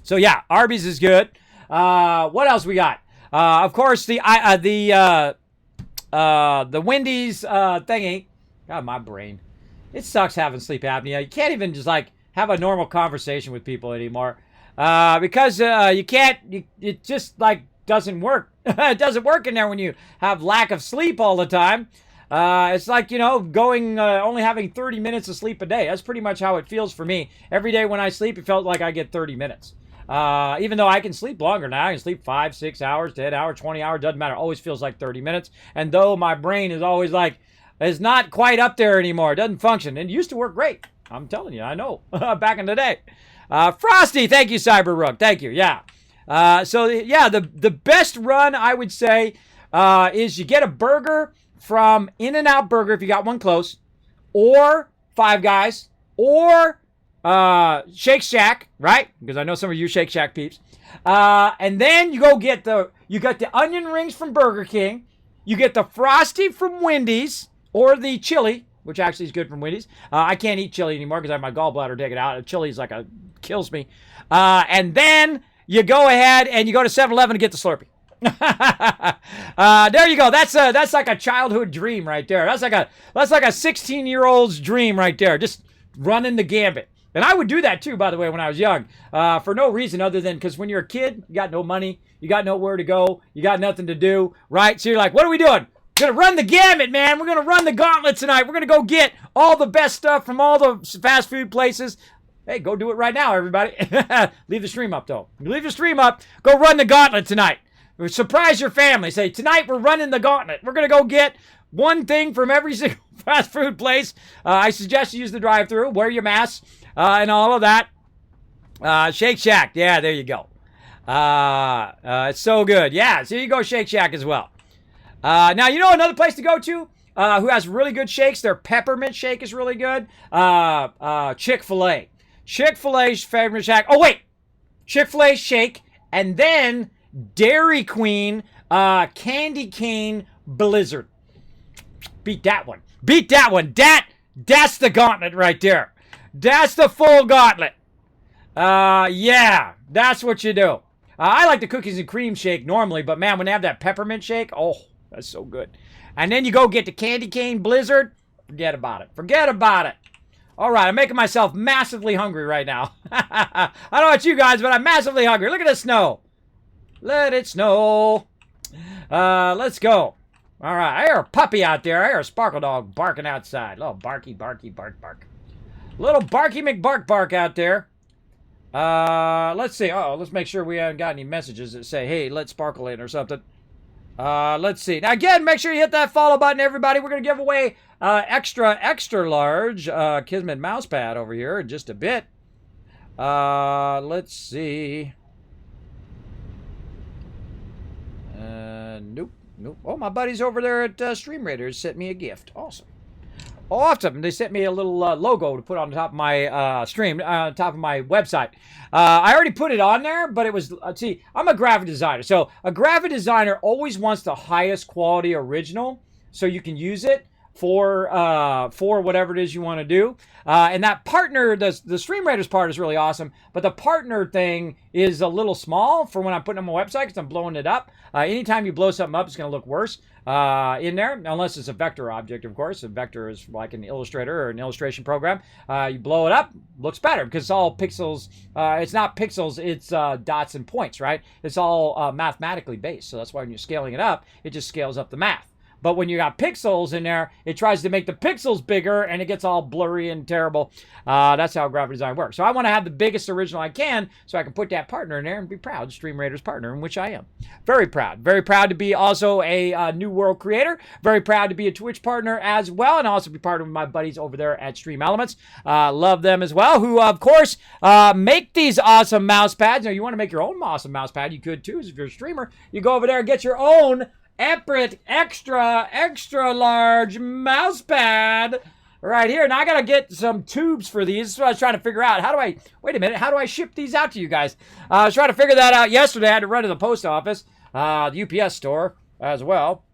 So yeah, Arby's is good. What else we got? Of course, the Wendy's thingy. God, my brain. It sucks having sleep apnea. You can't even just like have a normal conversation with people anymore because you can't. It just like doesn't work. It doesn't work in there when you have lack of sleep all the time. It's like, going, only having 30 minutes of sleep a day. That's pretty much how it feels for me. Every day when I sleep, it felt like I get 30 minutes. Even though I can sleep longer now, I can sleep 5, 6 hours, 10 hours, 20 hours, doesn't matter. It always feels like 30 minutes. And though my brain is always like, it's not quite up there anymore. It doesn't function. And it used to work great. I'm telling you, I know. Back in the day. Frosty, thank you, Cyberrook. Thank you, yeah. The best run, I would say, is you get a burger from In-N-Out Burger if you got one close, or Five Guys, or Shake Shack, right? Because I know some of you Shake Shack peeps. And then you got the onion rings from Burger King, you get the Frosty from Wendy's, or the chili, which actually is good from Wendy's. I can't eat chili anymore because I have my gallbladder taken out. Chili is kills me. And then you go ahead and you go to 7-Eleven to get the Slurpee. There you go. That's like a childhood dream right there. That's like a 16-year-old's dream right there. Just running the gambit. And I would do that too, by the way, when I was young, for no reason other than because when you're a kid, you got no money, you got nowhere to go, you got nothing to do, right? So you're like, what are we doing? We're gonna run the gamut, man. We're gonna run the gauntlet tonight. We're gonna go get all the best stuff from all the fast food places. Hey, go do it right now, everybody. Leave the stream up, though. Leave the stream up. Go run the gauntlet tonight. Surprise your family. Say, tonight we're running the gauntlet. We're going to go get one thing from every single fast food place. I suggest you use the drive-thru. Wear your mask and all of that. Shake Shack. Yeah, there you go. It's so good. Yeah, so you go Shake Shack as well. Now, another place to go to who has really good shakes? Their peppermint shake is really good. Chick-fil-A. Chick-fil-A's favorite shack. Oh, wait. Chick-fil-A shake. And then Dairy Queen candy cane blizzard. Beat that one. Beat that one. That's the gauntlet right there. That's the full gauntlet. Yeah. That's what you do. I like the cookies and cream shake normally, but man, when they have that peppermint shake, oh, that's so good. And then you go get the candy cane blizzard. Forget about it. Forget about it. All right, I'm making myself massively hungry right now. I don't know about you guys, but I'm massively hungry. Look at the snow. Let it snow. Let's go. All right, I hear a puppy out there. I hear a sparkle dog barking outside. Little barky, bark, bark. Little barky McBark bark out there. Let's see. Let's make sure we haven't got any messages that say, hey, let's sparkle in or something. Let's see. Now, again, make sure you hit that follow button, everybody. We're going to give away extra large Kismet mouse pad over here in just a bit. Let's see. Nope. Oh, my buddies over there at Stream Raiders sent me a gift. Awesome. They sent me a little logo to put on the top of my stream, top of my website. I already put it on there, but it was, see, I'm a graphic designer. So a graphic designer always wants the highest quality original so you can use it for whatever it is you want to do. And that partner, the Stream Raiders part is really awesome, but the partner thing is a little small for when I'm putting it on my website because I'm blowing it up. Anytime you blow something up, it's going to look worse in there, unless it's a vector object, of course. A vector is like an Illustrator or an illustration program. You blow it up, looks better because it's all pixels. It's not pixels, it's dots and points, right? It's all mathematically based. So that's why when you're scaling it up, it just scales up the math. But when you got pixels in there, it tries to make the pixels bigger, and it gets all blurry and terrible. That's how graphic design works. So I want to have the biggest original I can, so I can put that partner in there and be proud, Stream Raiders partner, in which I am. Very proud. Very proud to be also a New World creator. Very proud to be a Twitch partner as well, and also be part of my buddies over there at Stream Elements. Love them as well, who, of course, make these awesome mouse pads. Now, you want to make your own awesome mouse pad, you could too. If you're a streamer, you go over there and get your own extra large mouse pad right here. Now I gotta get some tubes for these. That's what I was trying to figure out. Wait a minute, how do I ship these out to you guys? I was trying to figure that out yesterday. I had to run to the post office, the UPS store as well.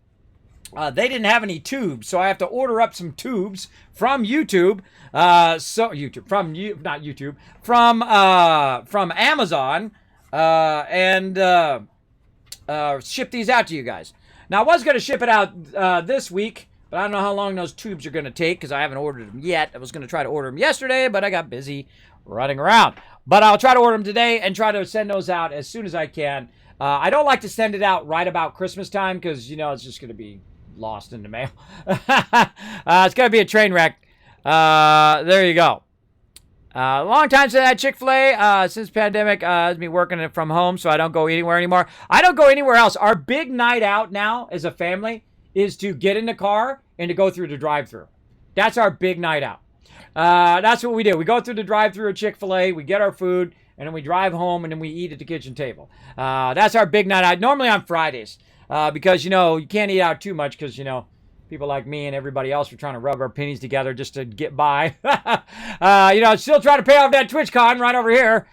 They didn't have any tubes, so I have to order up some tubes from YouTube. From Amazon, and ship these out to you guys. Now, I was going to ship it out this week, but I don't know how long those tubes are going to take because I haven't ordered them yet. I was going to try to order them yesterday, but I got busy running around. But I'll try to order them today and try to send those out as soon as I can. I don't like to send it out right about Christmas time because, it's just going to be lost in the mail. It's going to be a train wreck. There you go. Long time since I had Chick-fil-A, since pandemic, has me working from home, so I don't go anywhere anymore. I don't go anywhere else. Our big night out now as a family is to get in the car and to go through the drive-thru. That's our big night out. That's what we do. We go through the drive-thru at Chick-fil-A, we get our food, and then we drive home, and then we eat at the kitchen table. That's our big night out, normally on Fridays, because, you can't eat out too much because, people like me and everybody else are trying to rub our pennies together just to get by. Still trying to pay off that TwitchCon right over here.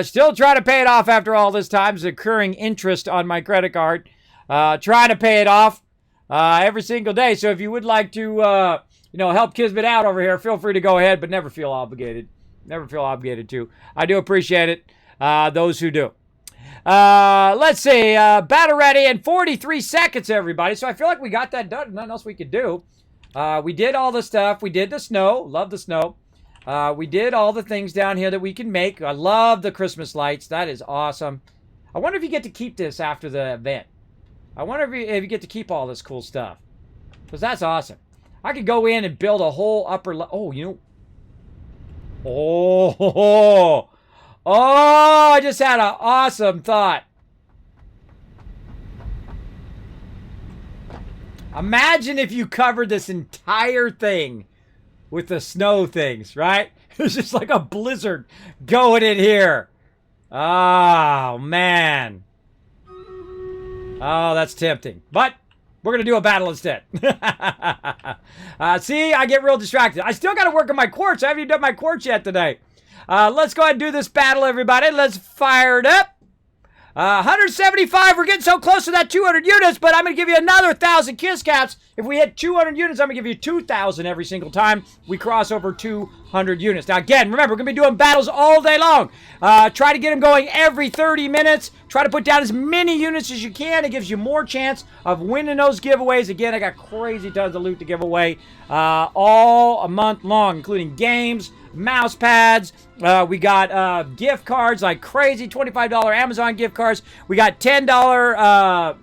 Still trying to pay it off after all this time. It's accruing interest on my credit card. Trying to pay it off every single day. So if you would like to, help Kismet out over here, feel free to go ahead, but never feel obligated. Never feel obligated to. I do appreciate it, those who do. Let's see, battle ready in 43 seconds, everybody. So I feel like we got that done. Nothing else we could do. We did all the stuff. We did the snow. Love the snow. We did all the things down here that we can make. I love the Christmas lights. That is awesome. I wonder if you get to keep this after the event. I wonder if you get to keep all this cool stuff. Because that's awesome. I could go in and build a whole upper... Oh, I just had an awesome thought. Imagine if you covered this entire thing with the snow things, right? It's just like a blizzard going in here. Oh, man. Oh, that's tempting. But we're going to do a battle instead. See, I get real distracted. I still got to work on my quartz. I haven't even done my quartz yet today. Let's go ahead and do this battle, everybody. Let's fire it up. 175. We're getting so close to that 200 units, but I'm going to give you another 1,000 Kiss Caps. If we hit 200 units, I'm going to give you 2,000 every single time we cross over 200 units. Now, again, remember, we're going to be doing battles all day long. Try to get them going every 30 minutes. Try to put down as many units as you can. It gives you more chance of winning those giveaways. Again, I got crazy tons of loot to give away all a month long, including games, mouse pads. We got gift cards like crazy, $25 Amazon gift cards. We got $10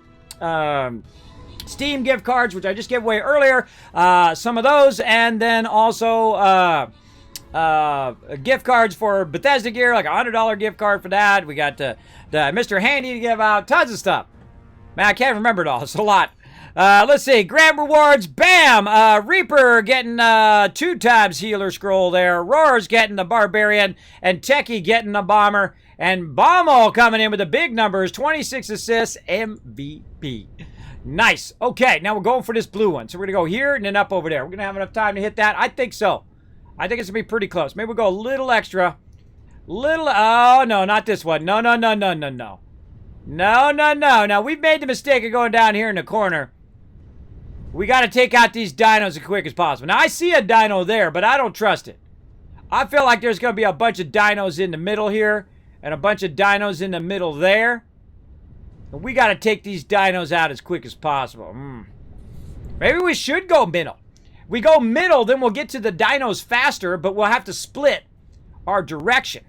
Steam gift cards, which I just gave away earlier. Some of those, and then also gift cards for Bethesda gear, like a $100 gift card for that. We got the Mr. Handy to give out, tons of stuff. Man, I can't remember it all. It's a lot. Let's see. Grand rewards. Bam! Reaper getting 2 times healer scroll there. Roar's getting the barbarian. And Techie getting the bomber. And Bommel coming in with the big numbers. 26 assists. MVP. Nice. Okay, now we're going for this blue one. So we're going to go here and then up over there. We're going to have enough time to hit that. I think so. I think it's going to be pretty close. Maybe we'll go a little extra. Oh, no, not this one. No. No. Now, we've made the mistake of going down here in the corner. We got to take out these dinos as quick as possible. Now, I see a dino there, but I don't trust it. I feel like there's going to be a bunch of dinos in the middle here and a bunch of dinos in the middle there. And we got to take these dinos out as quick as possible. Maybe we should go middle. We go middle, then we'll get to the dinos faster, but we'll have to split our direction.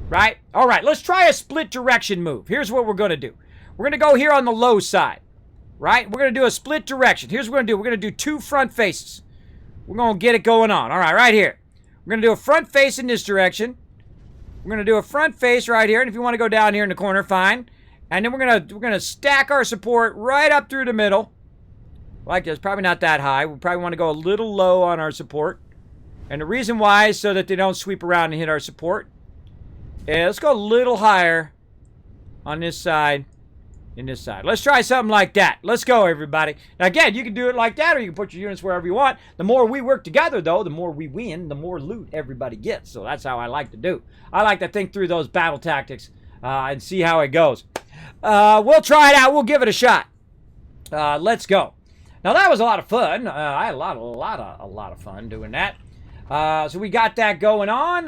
Right? All right, let's try a split direction move. Here's what we're going to do. We're going to go here on the low side. right? We're going to do a split direction. Here's what we're going to do. We're going to do 2 front faces. We're going to get it going on. All right, right here. We're going to do a front face in this direction. We're going to do a front face right here. And if you want to go down here in the corner, fine. And then we're going to stack our support right up through the middle. Like this. Probably not that high. We probably want to go a little low on our support. And the reason why is so that they don't sweep around and hit our support. And let's go a little higher on this side and this side. Let's try something like that. Let's go, everybody. Now, again, you can do it like that, or you can put your units wherever you want. The more we work together, though, the more we win, the more loot everybody gets. So that's how I like to do. I like to think through those battle tactics and see how it goes. We'll try it out. We'll give it a shot. Let's go. Now, that was a lot of fun. I had a lot of fun doing that. So we got that going on.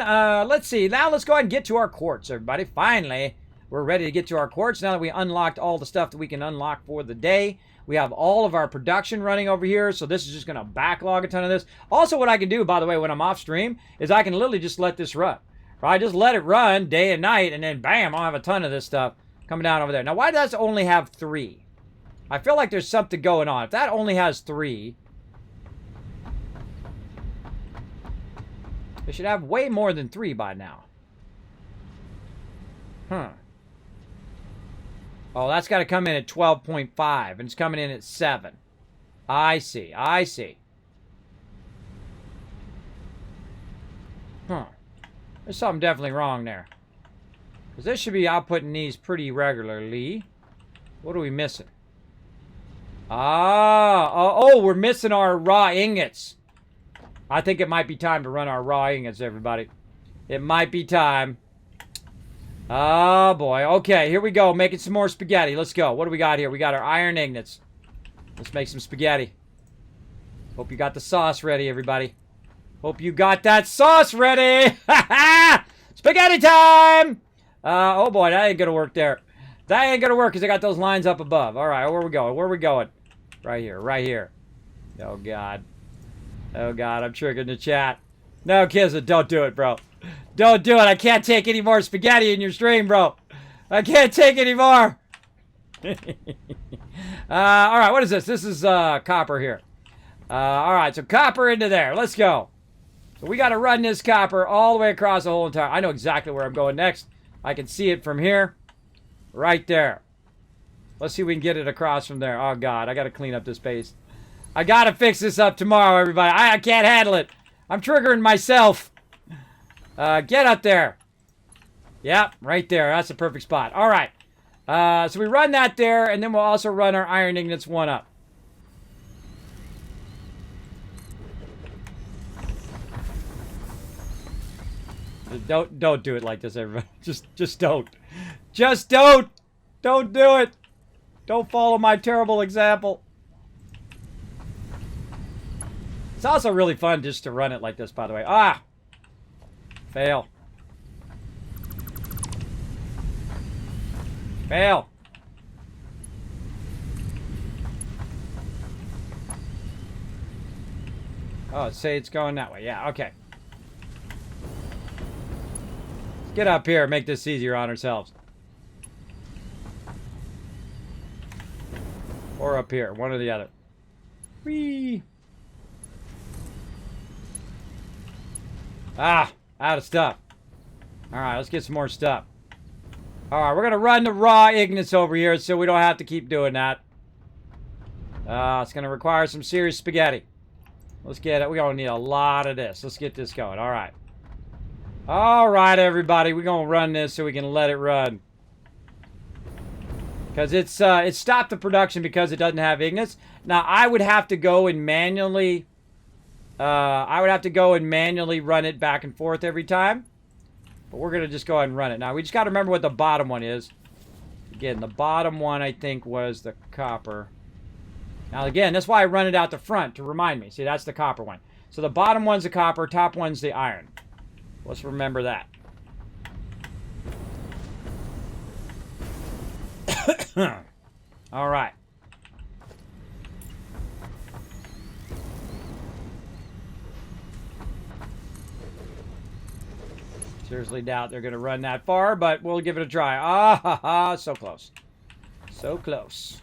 Let's see. Now let's go ahead and get to our quartz, everybody. Finally, we're ready to get to our quartz. Now that we unlocked all the stuff that we can unlock for the day. We have all of our production running over here. So this is just going to backlog a ton of this. Also, what I can do, by the way, when I'm off stream, is I can literally just let this run. Right? Just let it run day and night. And then, bam, I'll have a ton of this stuff coming down over there. Now, why does it only have 3? I feel like there's something going on. If that only has 3... They should have way more than 3 by now. Huh. Oh, that's got to come in at 12.5. And it's coming in at 7. I see. I see. Huh. There's something definitely wrong there. Because this should be outputting these pretty regularly. What are we missing? Oh, we're missing our raw ingots. I think it might be time to run our raw ingots, everybody. It might be time. Oh, boy. Okay, here we go. Making some more spaghetti. Let's go. What do we got here? We got our iron ingots. Let's make some spaghetti. Hope you got the sauce ready, everybody. Hope you got that sauce ready. Spaghetti time! Oh, boy. That ain't going to work there. That ain't going to work because I got those lines up above. All right, where are we going? Where are we going? Right here. Right here. Oh, God. Oh, God, I'm triggering the chat. No, Kismet, don't do it, bro. Don't do it. I can't take any more spaghetti in your stream, bro. I can't take any more. All right, what is this? This is copper here. All right, so copper into there. Let's go. So we got to run this copper all the way across the whole entire... I know exactly where I'm going next. I can see it from here. Right there. Let's see if we can get it across from there. Oh, God, I got to clean up this paste. I gotta fix this up tomorrow, everybody. I can't handle it. I'm triggering myself. Get up there. Yep, right there. That's the perfect spot. All right. So we run that there, and then we'll also run our iron ingots 1 up. Don't do it like this, everybody. Just don't. Just don't. Don't do it. Don't follow my terrible example. It's also really fun just to run it like this, by the way. Ah! Fail. Fail. Oh, say it's going that way. Yeah, okay. Let's get up here and make this easier on ourselves. Or up here, one or the other. Whee! Ah, out of stuff. All right, let's get some more stuff. All right, we're going to run the raw ignites over here so we don't have to keep doing that. It's going to require some serious spaghetti. Let's get it. We're going to need a lot of this. Let's get this going. All right. All right, everybody. We're going to run this so we can let it run. Because it stopped the production because it doesn't have ignites. Now, I would have to go and manually... run it back and forth every time. But we're going to just go ahead and run it. Now, we just got to remember what the bottom one is. Again, the bottom one, I think, was the copper. Now, again, that's why I run it out the front to remind me. See, that's the copper one. So the bottom one's the copper, top one's the iron. Let's remember that. All right. Seriously doubt they're going to run that far, but we'll give it a try. Ah, ha, ha, so close. So close.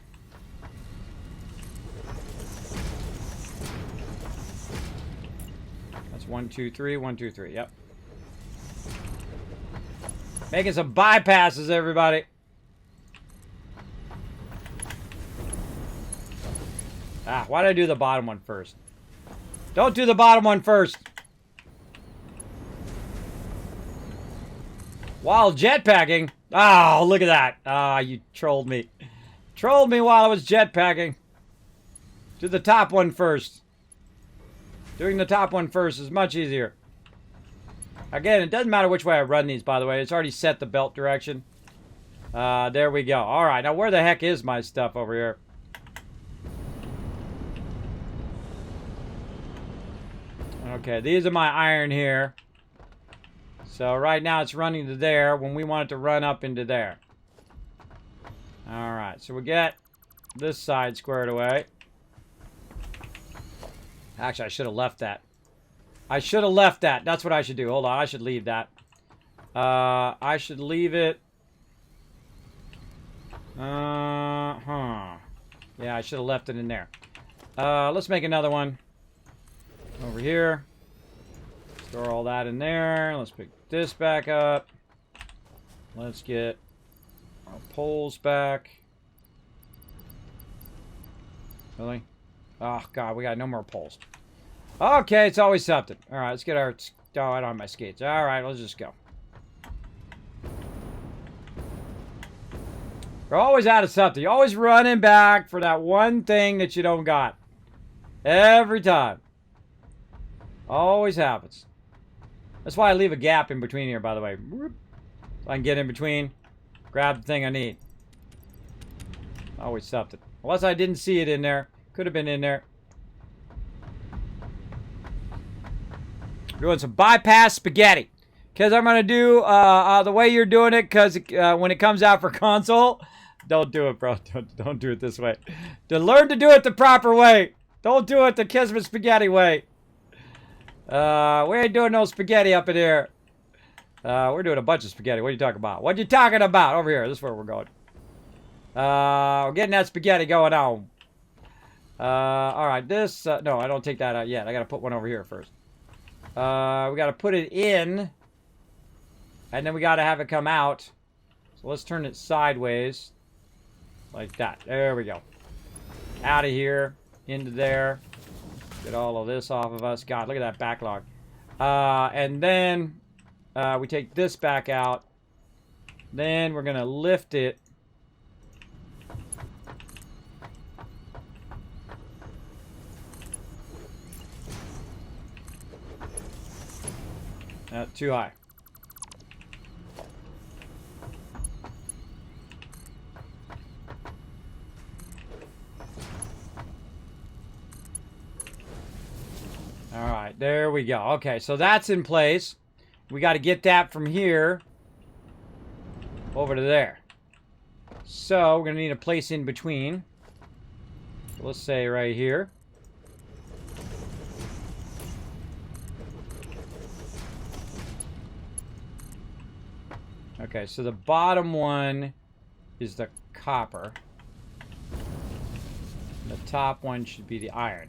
It's 1, 2, 3, 1, 2, 3. Yep. Making some bypasses, everybody. Ah, why did I do the bottom one first? Don't do the bottom one first. While jetpacking. Oh, look at that. Ah, you trolled me. Trolled me while I was jetpacking. Do the top one first. Doing the top one first is much easier. Again, it doesn't matter which way I run these, by the way. It's already set the belt direction. There we go. All right, now where the heck is my stuff over here? Okay, these are my iron here. So right now it's running to there when we want it to run up into there. All right, so we get this side squared away. Actually, I should have left that. I should have left that. That's what I should do. Hold on, I should leave that. I should leave it. Yeah, I should have left it in there. Let's make another one. Over here. Store all that in there. Let's pick this back up. Let's get our poles back. Really? Oh, God, we got no more poles. Okay, it's always something. All right, let's get our... Oh, I don't have my skates. All right, let's just go. We're always out of something. You're always running back for that one thing that you don't got. Every time. Always happens. That's why I leave a gap in between here, by the way. So I can get in between, grab the thing I need. Always something. Unless I didn't see it in there. Could have been in there. Doing some bypass spaghetti. Because I'm going to do the way you're doing it. Because when it comes out for console, don't do it, bro. Don't do it this way. To learn to do it the proper way. Don't do it the Kismet spaghetti way. We ain't doing no spaghetti up in here. We're doing a bunch of spaghetti. What are you talking about? What are you talking about? Over here. This is where we're going. We're getting that spaghetti going on. Alright, this... no, I don't take that out yet. I gotta put one over here first. We gotta put it in. And then we gotta have it come out. So let's turn it sideways. Like that. There we go. Out of here. Into there. Get all of this off of us. God, look at that backlog. And then we take this back out. Then we're gonna lift it. Too high. All right, there we go. Okay, so that's in place. We got to get that from here over to there. So we're going to need a place in between. So let's say right here. Okay, so the bottom one is the copper. The top one should be the iron.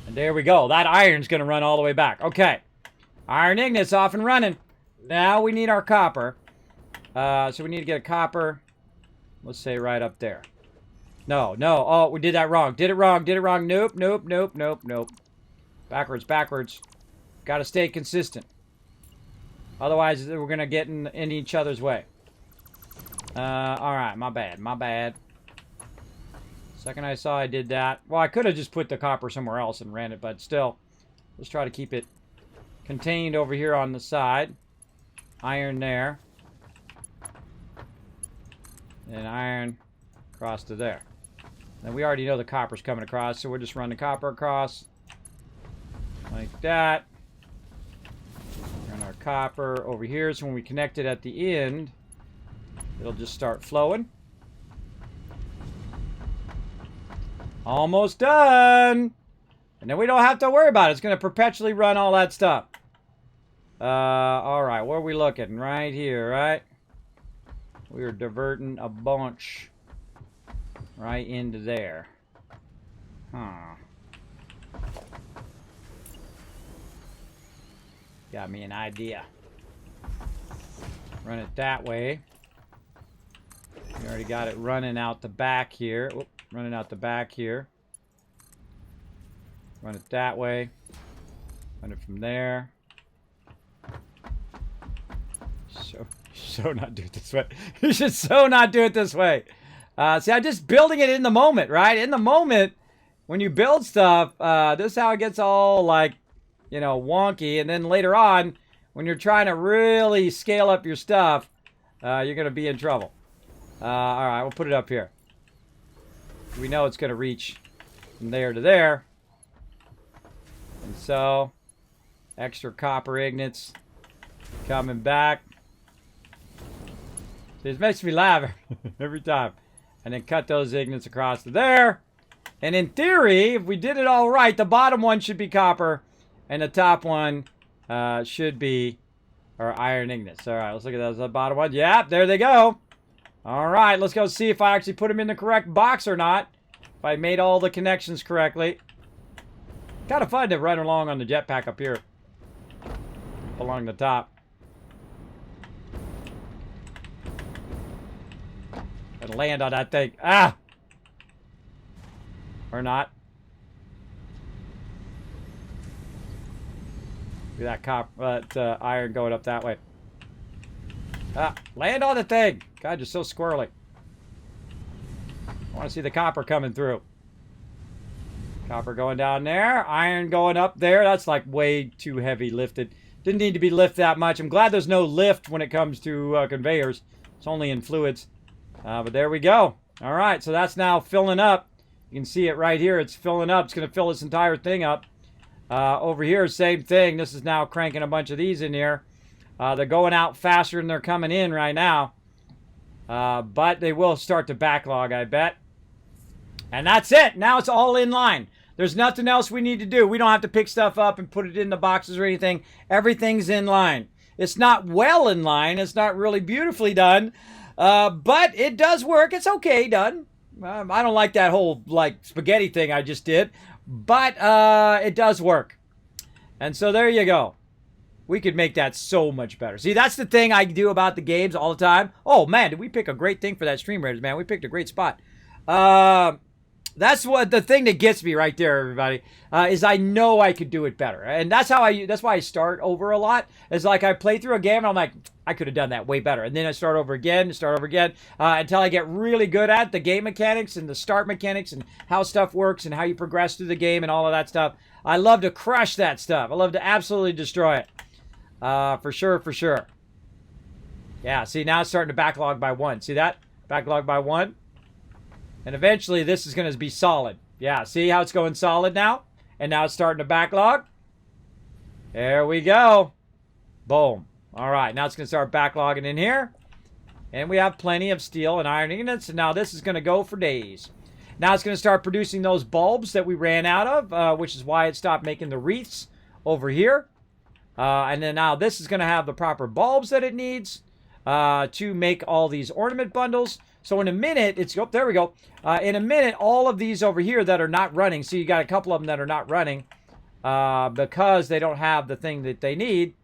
And there we go. That iron's going to run all the way back. Okay. Iron Ignit's off and running. Now we need our copper. So we need to get a copper. Let's say right up there. No, no. Oh, we did that wrong. Did it wrong. Did it wrong. Nope, nope, nope, nope, nope. Backwards, backwards. Got to stay consistent. Otherwise, we're going to get in each other's way. Alright, my bad, my bad. Second I saw I did that. Well, I could have just put the copper somewhere else and ran it, but still. Let's try to keep it contained over here on the side. Iron there. And iron across to there. And we already know the copper's coming across, so we'll just run the copper across. Like that. Run our copper over here, so when we connect it at the end, it'll just start flowing. Almost done! And then we don't have to worry about it. It's going to perpetually run all that stuff. Alright, where are we looking? Right here, right? We're diverting a bunch right into there. Huh. Got me an idea. Run it that way. We already got it running out the back here. Oop, running out the back here. Run it that way. Run it from there. So not do it this way. You should so not do it this way. See, I'm just building it in the moment, right? In the moment, when you build stuff, this is how it gets all like, you know, wonky. And then later on, when you're trying to really scale up your stuff, you're going to be in trouble. All right, we'll put it up here. We know it's going to reach from there to there. And so, extra copper ingots coming back. See, it makes me laugh every time. And then cut those ingots across to there. And in theory, if we did it all right, the bottom one should be copper. And the top one should be our iron ingots. All right, let's look at those. The bottom one. Yep, there they go. All right, let's go see if I actually put them in the correct box or not. If I made all the connections correctly. Kind of fun to run along on the jetpack up here. Along the top. And land on that thing. Ah! Or not. Look at that iron going up that way. Ah, land on the thing. God, you're so squirrely. I want to see the copper coming through. Copper going down there. Iron going up there. That's like way too heavy lifted. Didn't need to be lifted that much. I'm glad there's no lift when it comes to conveyors. It's only in fluids. But there we go. All right, so that's now filling up. You can see it right here. It's filling up. It's going to fill this entire thing up. Over here, same thing. This is now cranking a bunch of these in here. They're going out faster than they're coming in right now. But they will start to backlog, I bet. And that's it. Now it's all in line. There's nothing else we need to do. We don't have to pick stuff up and put it in the boxes or anything. Everything's in line. It's not well in line. It's not really beautifully done. But it does work. It's okay done. I don't like that whole like spaghetti thing I just did. But it does work. And so there you go. We could make that so much better. See, that's the thing I do about the games all the time. Oh, man, did we pick a great thing for that Stream Raiders, man. We picked a great spot. That's what the thing that gets me right there, everybody, is I know I could do it better. And that's why I start over a lot. It's like I play through a game and I'm like, I could have done that way better. And then I start over again, until I get really good at the game mechanics and the start mechanics and how stuff works and how you progress through the game and all of that stuff. I love to crush that stuff. I love to absolutely destroy it. For sure. Yeah, see, now it's starting to backlog by 1. See that? Backlog by 1. And eventually this is going to be solid. Yeah, see how it's going solid now? And now it's starting to backlog. There we go. Boom. All right, now it's going to start backlogging in here. And we have plenty of steel and iron ingots. And now this is going to go for days. Now it's going to start producing those bulbs that we ran out of, which is why it stopped making the wreaths over here. And then now this is going to have the proper bulbs that it needs to make all these ornament bundles. So in a minute, there we go. In a minute, all of these over here that are not running, so you got a couple of them that are not running because they don't have the thing that they need.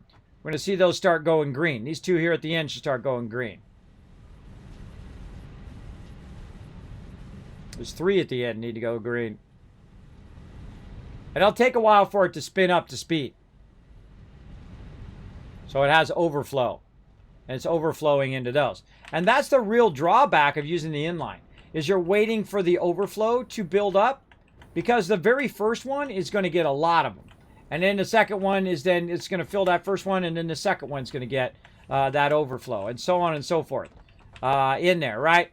We're going to see those start going green. These two here at the end should start going green. There's 3 at the end need to go green. And it'll take a while for it to spin up to speed. So it has overflow. And it's overflowing into those. And that's the real drawback of using the inline, is you're waiting for the overflow to build up, because the very first one is going to get a lot of them. And then the second one is then it's going to fill that first one, and then the second one's going to get that overflow, and so on and so forth in there, right?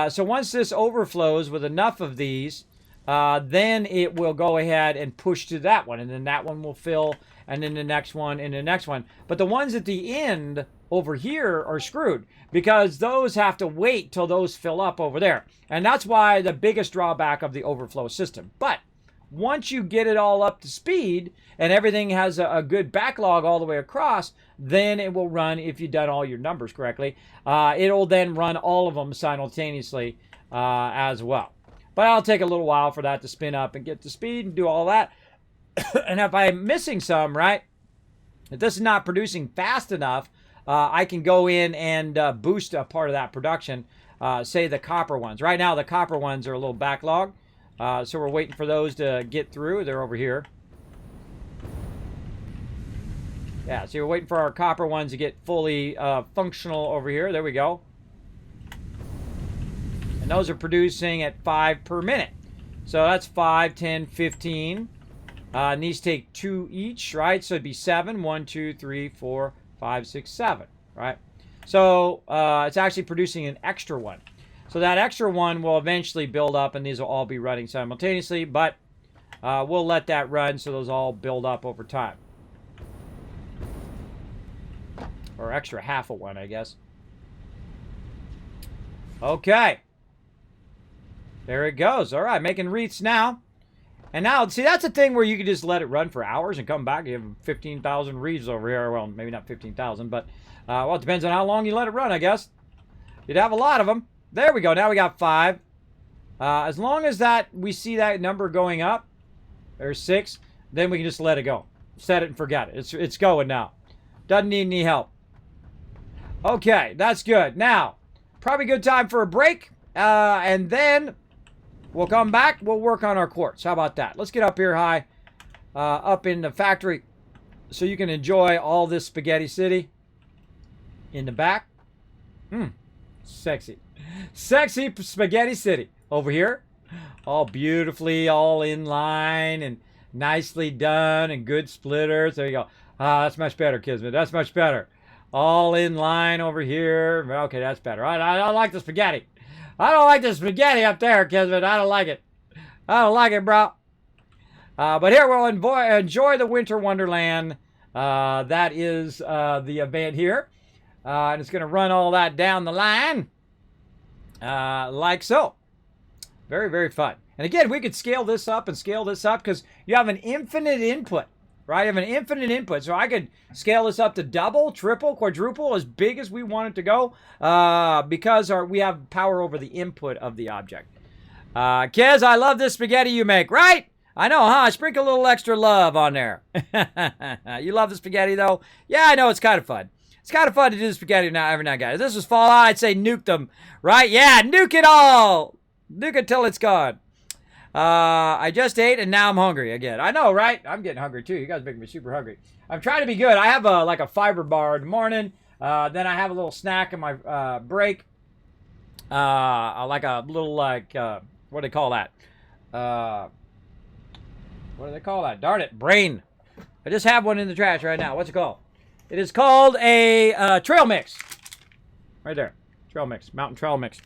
So once this overflows with enough of these, then it will go ahead and push to that one, and then that one will fill, and then the next one, and the next one. But the ones at the end over here are screwed, because those have to wait till those fill up over there. And that's why the biggest drawback of the overflow system. But once you get it all up to speed and everything has a good backlog all the way across, then it will run, if you've done all your numbers correctly, it'll then run all of them simultaneously as well. But it'll take a little while for that to spin up and get to speed and do all that. And if I'm missing some, right, if this is not producing fast enough, I can go in and boost a part of that production, say the copper ones. Right now, the copper ones are a little backlogged, so we're waiting for those to get through. They're over here. Yeah, so we're waiting for our copper ones to get fully functional over here. There we go. And those are producing at 5 per minute. So that's 5, 10, 15. And these take 2 each, right? So it'd be 7. 1, 2, 3, 4, 5, 6, 7, right? So it's actually producing an extra one. So that extra one will eventually build up, and these will all be running simultaneously. But we'll let that run so those all build up over time. Or extra half of one, I guess. Okay. There it goes. All right, making wreaths now. And now, see, that's a thing where you can just let it run for hours and come back. You have 15,000 wreaths over here. Well, maybe not 15,000, but, well, it depends on how long you let it run, I guess. You'd have a lot of them. There we go. Now we got 5. As long as we see that number going up, or 6, then we can just let it go. Set it and forget it. It's going now. Doesn't need any help. Okay, that's good. Now, probably a good time for a break. And then we'll come back. We'll work on our quartz. How about that? Let's get up here high, up in the factory, so you can enjoy all this spaghetti city in the back. Sexy. Sexy spaghetti city over here. All beautifully, all in line and nicely done and good splitters. There you go. That's much better, Kismet. That's much better. All in line over here. Okay, that's better. I don't like the spaghetti. I don't like the spaghetti up there, Kismet. I don't like it. I don't like it, bro. But here we'll enjoy the Winter Wonderland. That is the event here. And it's going to run all that down the line. Like so. Very, very fun. And again, we could scale this up and scale this up because you have an infinite input. Right? I have an infinite input. So I could scale this up to double, triple, quadruple, as big as we want it to go because we have power over the input of the object. Kiz, I love this spaghetti you make, right? I know, huh? Sprinkle a little extra love on there. You love the spaghetti, though? Yeah, I know. It's kind of fun. It's kind of fun to do the spaghetti now every now and again. If this was Fallout, I'd say nuke them, right? Yeah, nuke it all. Nuke it till it's gone. I just ate and now I'm hungry again. I know, right? I'm getting hungry too. You guys make me super hungry. I'm trying to be good. I have like a fiber bar in the morning. Then I have a little snack in my break. Like a little what do they call that? What do they call that? Darn it, brain. I just have one in the trash right now. What's it called? It is called a trail mix. Right there, trail mix, mountain trail mix.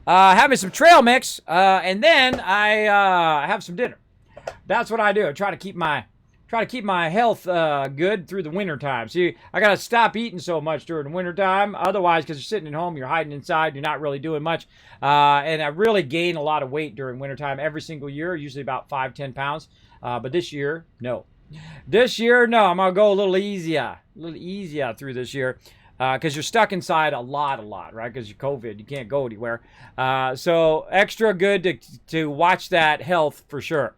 Have me some trail mix, and then I have some dinner. That's what I do. I try to keep my health good through the winter time. See, I gotta stop eating so much during the winter time. Otherwise, because you're sitting at home, you're hiding inside, you're not really doing much. And I really gain a lot of weight during winter time every single year, usually about 5-10 pounds. But this year, no. This year, no. I'm gonna go a little easier through this year. Because you're stuck inside a lot, right? Because you're COVID, you can't go anywhere. So extra good to watch that health for sure.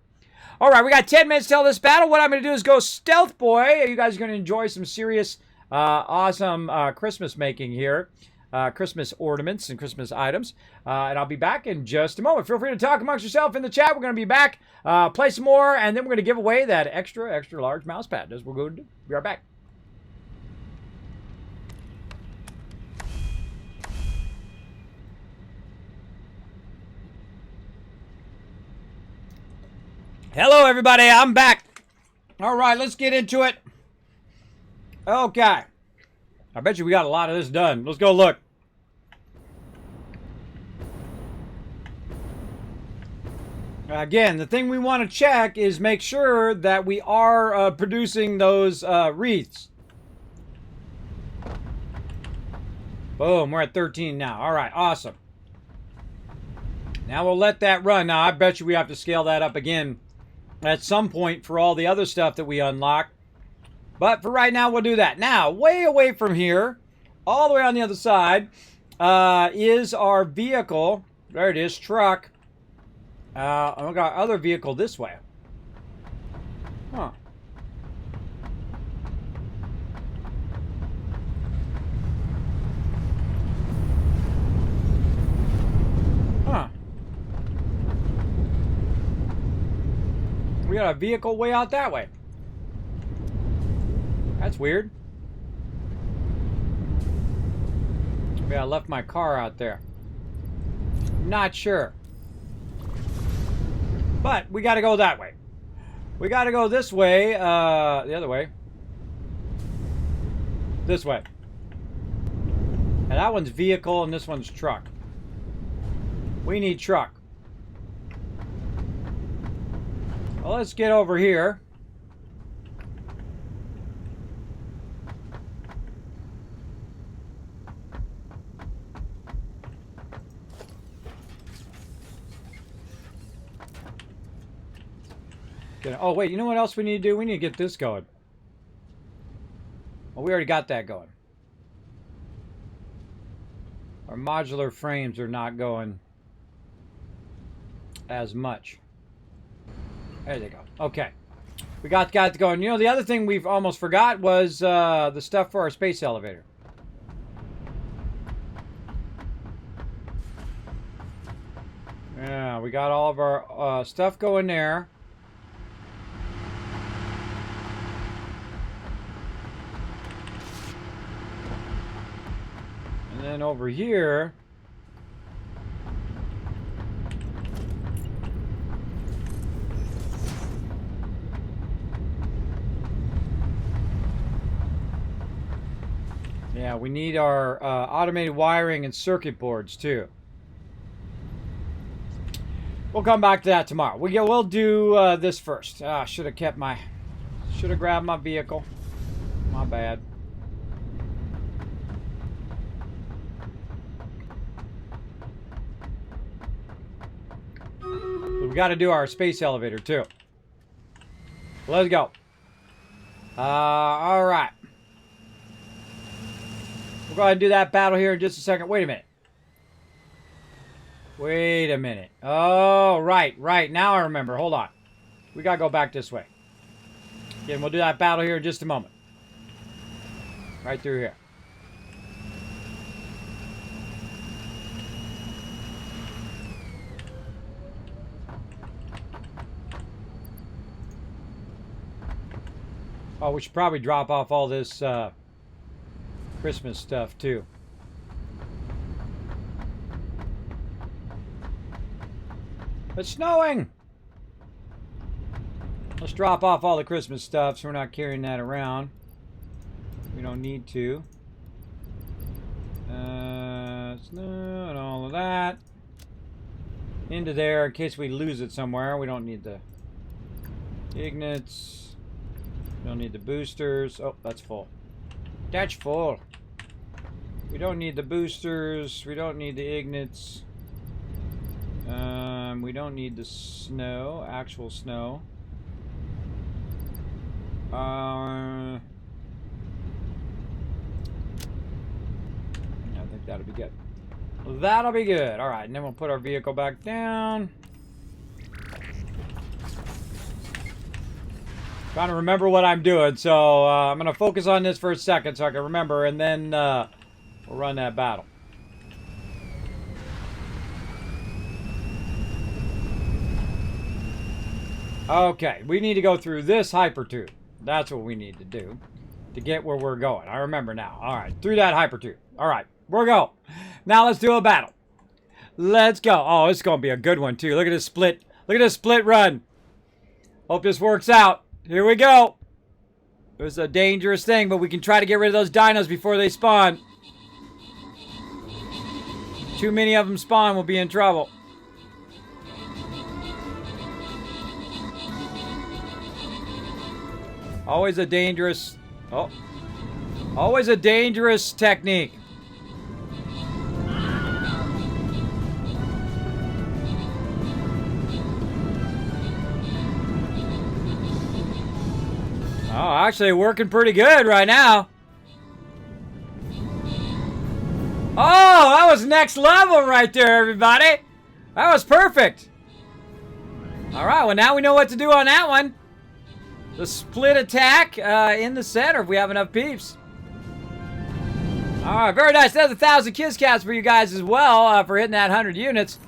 All right, we got 10 minutes till this battle. What I'm going to do is go stealth boy. You guys are going to enjoy some serious, awesome Christmas making here. Christmas ornaments and Christmas items. And I'll be back in just a moment. Feel free to talk amongst yourself in the chat. We're going to be back, play some more, and then we're going to give away that extra large mouse pad. That's what we're going to do. Be right back. Hello, everybody. I'm back. All right, let's get into it. Okay. I bet you we got a lot of this done. Let's go look. Again, the thing we want to check is make sure that we are producing those wreaths. Boom, we're at 13 now. All right, awesome. Now we'll let that run. Now, I bet you we have to scale that up again at some point for all the other stuff that we unlock. But for right now, we'll do that. Now, way away from here, all the way on the other side, is our vehicle. There it is, truck. And we got our other vehicle this way. Huh. got a vehicle way out that way. That's weird. Maybe I left my car out there. Not sure. But we got to go that way. We got to go this way, the other way. This way. And that one's vehicle and this one's truck. We need truck. Well, let's get over here. Oh, wait, you know what else we need to do? We need to get this going. Well, we already got that going. Our modular frames are not going as much. There they go. Okay. We got going. You know, the other thing we've almost forgot was the stuff for our space elevator. Yeah, we got all of our stuff going there. And then over here, yeah, we need our automated wiring and circuit boards too. We'll come back to that tomorrow. We'll do this first. Should have grabbed my vehicle. My bad. We got to do our space elevator too. Let's go. All right. We'll go ahead and do that battle here in just a second. Wait a minute. Wait a minute. Oh, right. Now I remember. Hold on. We got to go back this way. Again, we'll do that battle here in just a moment. Right through here. Oh, we should probably drop off all this Christmas stuff too. It's snowing! Let's drop off all the Christmas stuff so we're not carrying that around. We don't need to. Snow and all of that. Into there in case we lose it somewhere. We don't need the ignits. We don't need the boosters. Oh, that's full. That's full. We don't need the boosters. We don't need the ignits. We don't need the snow, actual snow. I think that'll be good. That'll be good. All right, and then we'll put our vehicle back down. Trying to remember what I'm doing, so I'm going to focus on this for a second so I can remember, and then we'll run that battle. Okay, we need to go through this hypertube. That's what we need to do to get where we're going. I remember now. All right, through that hypertube. All right, we're going. Now let's do a battle. Let's go. Oh, it's going to be a good one, too. Look at this split. Look at this split run. Hope this works out. Here we go. It was a dangerous thing, but we can try to get rid of those dinos before they spawn. Too many of them spawn, we'll be in trouble. Always a dangerous... Oh. Always a dangerous technique. Oh, actually working pretty good right now. Oh, that was next level right there, everybody. That was perfect. All right, well, now we know what to do on that one. The split attack in the center if we have enough peeps. All right, very nice. That's 1,000 kiss cats for you guys as well for hitting that 100 units.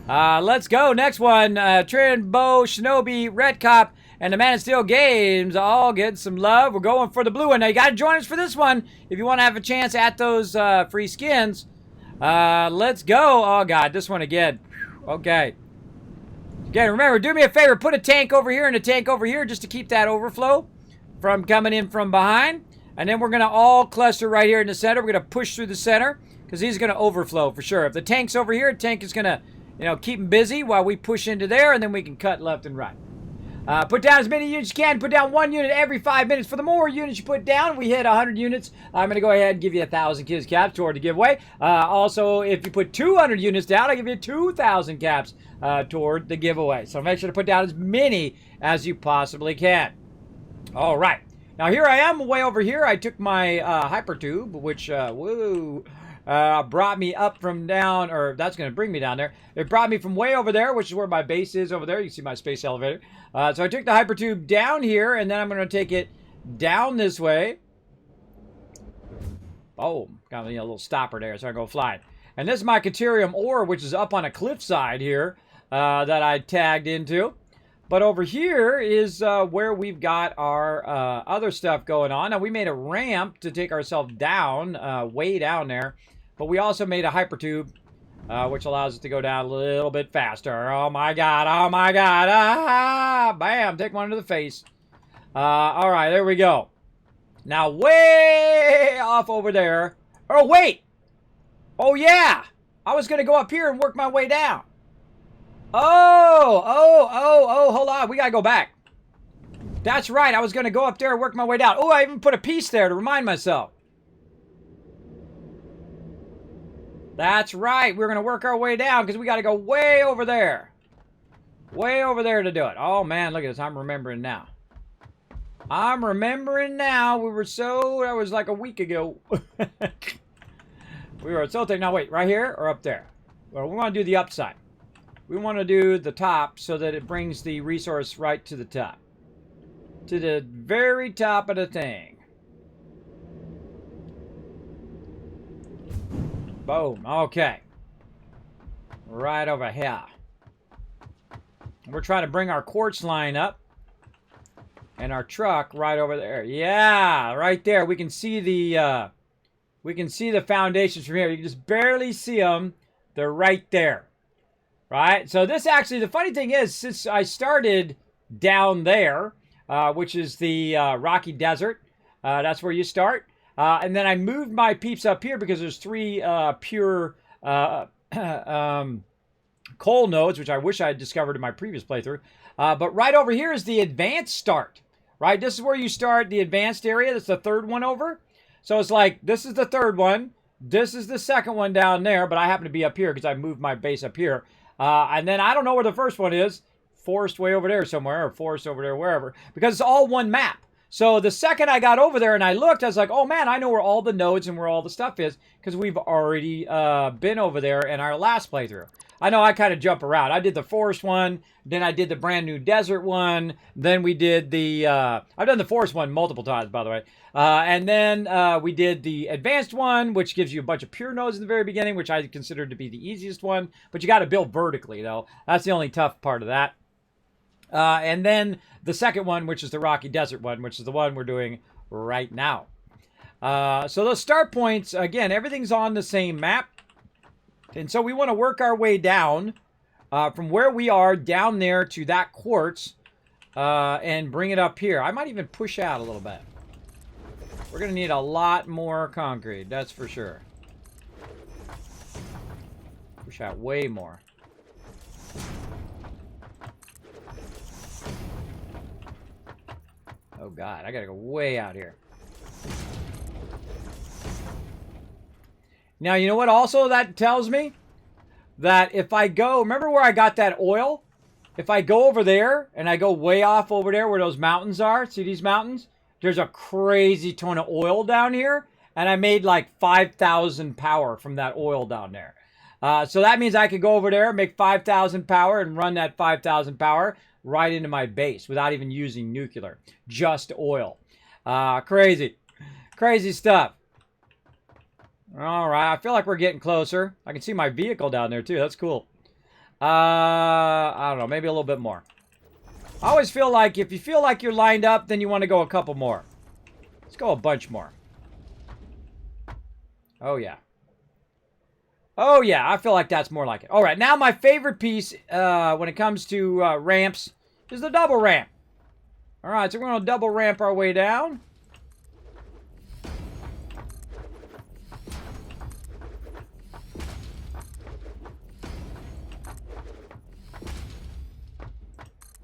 Let's go. Next one, Trin, Bo, Shinobi, Red Cop, And the Man of Steel games all get some love. We're going for the blue one. Now, you got to join us for this one if you want to have a chance at those free skins. Let's go. Oh, God, this one again. Okay. Again, remember, do me a favor. Put a tank over here and a tank over here just to keep that overflow from coming in from behind. And then we're going to all cluster right here in the center. We're going to push through the center because he's going to overflow for sure. If the tank's over here, the tank is going to, keep him busy while we push into there, and then we can cut left and right. Put down as many units as you can. Put down 1 unit every 5 minutes. For the more units you put down, we hit 100 units. I'm going to go ahead and give you 1,000 kids caps toward the giveaway. Also, if you put 200 units down, I'll give you 2,000 caps toward the giveaway. So make sure to put down as many as you possibly can. All right. Now, here I am way over here. I took my hypertube, which, brought me up from down, or that's going to bring me down there. It brought me from way over there, which is where my base is over there. You can see my space elevator. So I took the hypertube down here, and then I'm going to take it down this way. Boom. Got a little stopper there, so I go flying. And this is my Caterium ore, which is up on a cliffside here that I tagged into. But over here is where we've got our other stuff going on. Now, we made a ramp to take ourselves down, way down there. But we also made a hypertube, which allows us to go down a little bit faster. Oh, my God. Oh, my God. Ah, bam. Take one to the face. All right, there we go. Now, way off over there. Oh, wait. Oh, yeah. I was going to go up here and work my way down. Oh, hold on. We got to go back. That's right. I was going to go up there and work my way down. Oh, I even put a piece there to remind myself. That's right. We're going to work our way down because we got to go way over there. Way over there to do it. Oh, man, look at this. I'm remembering now. I'm remembering now. That was like a week ago. We were so thick. Now, wait, right here or up there? Well, we want to do the upside. We want to do the top so that it brings the resource right to the top. To the very top of the thing. Boom. Okay. Right over here. We're trying to bring our quartz line up. And our truck right over there. Yeah, right there. We can see the foundations from here. You can just barely see them. They're right there. Right? So this actually, the funny thing is, since I started down there, which is the Rocky Desert, that's where you start. And then I moved my peeps up here because there's 3 pure coal nodes, which I wish I had discovered in my previous playthrough. But right over here is the advanced start. Right? This is where you start the advanced area. That's the 3rd one over. So it's like, this is the 3rd one. This is the 2nd one down there, but I happen to be up here because I moved my base up here. And then I don't know where the 1st one is. Forest way over there somewhere, or forest over there, wherever. Because it's all one map. So the second I got over there and I looked, I was like, oh man, I know where all the nodes and where all the stuff is. Because we've already been over there in our last playthrough. I know I kind of jump around. I did the forest one, then I did the brand new desert one, then we did the, I've done the forest one multiple times, by the way. And then we did the advanced one, which gives you a bunch of pure nodes in the very beginning, which I consider to be the easiest one. But you got to build vertically, though. That's the only tough part of that. And then the second one, which is the Rocky Desert one, which is the one we're doing right now. So those start points, again, everything's on the same map. And so we want to work our way down from where we are down there to that quartz and bring it up here. I might even push out a little bit. We're going to need a lot more concrete, that's for sure. Push out way more. Oh God, I got to go way out here. Now, you know what also that tells me? That if I go, remember where I got that oil? If I go over there, and I go way off over there where those mountains are, see these mountains? There's a crazy ton of oil down here, and I made like 5,000 power from that oil down there. So that means I could go over there, make 5,000 power, and run that 5,000 power right into my base without even using nuclear. Just oil. Crazy. Crazy stuff. All right, I feel like we're getting closer. I can see my vehicle down there, too. That's cool. I don't know, maybe a little bit more. I always feel like if you feel like you're lined up, then you want to go a couple more. Let's go a bunch more. Oh, yeah. Oh, yeah. I feel like that's more like it. All right. Now, my favorite piece when it comes to ramps is the double ramp. All right. So, we're going to double ramp our way down.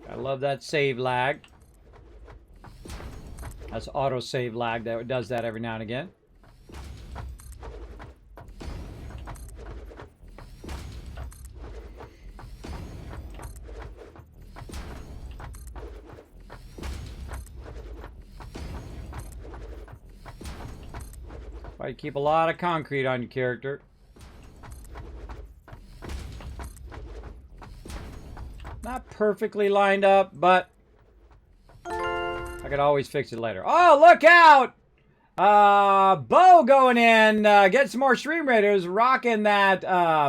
I love that save lag. That's auto save lag that does that every now and again. Why you keep a lot of concrete on your character. Not perfectly lined up, but I could always fix it later. Oh, look out! Bo going in, getting some more stream raiders, rocking that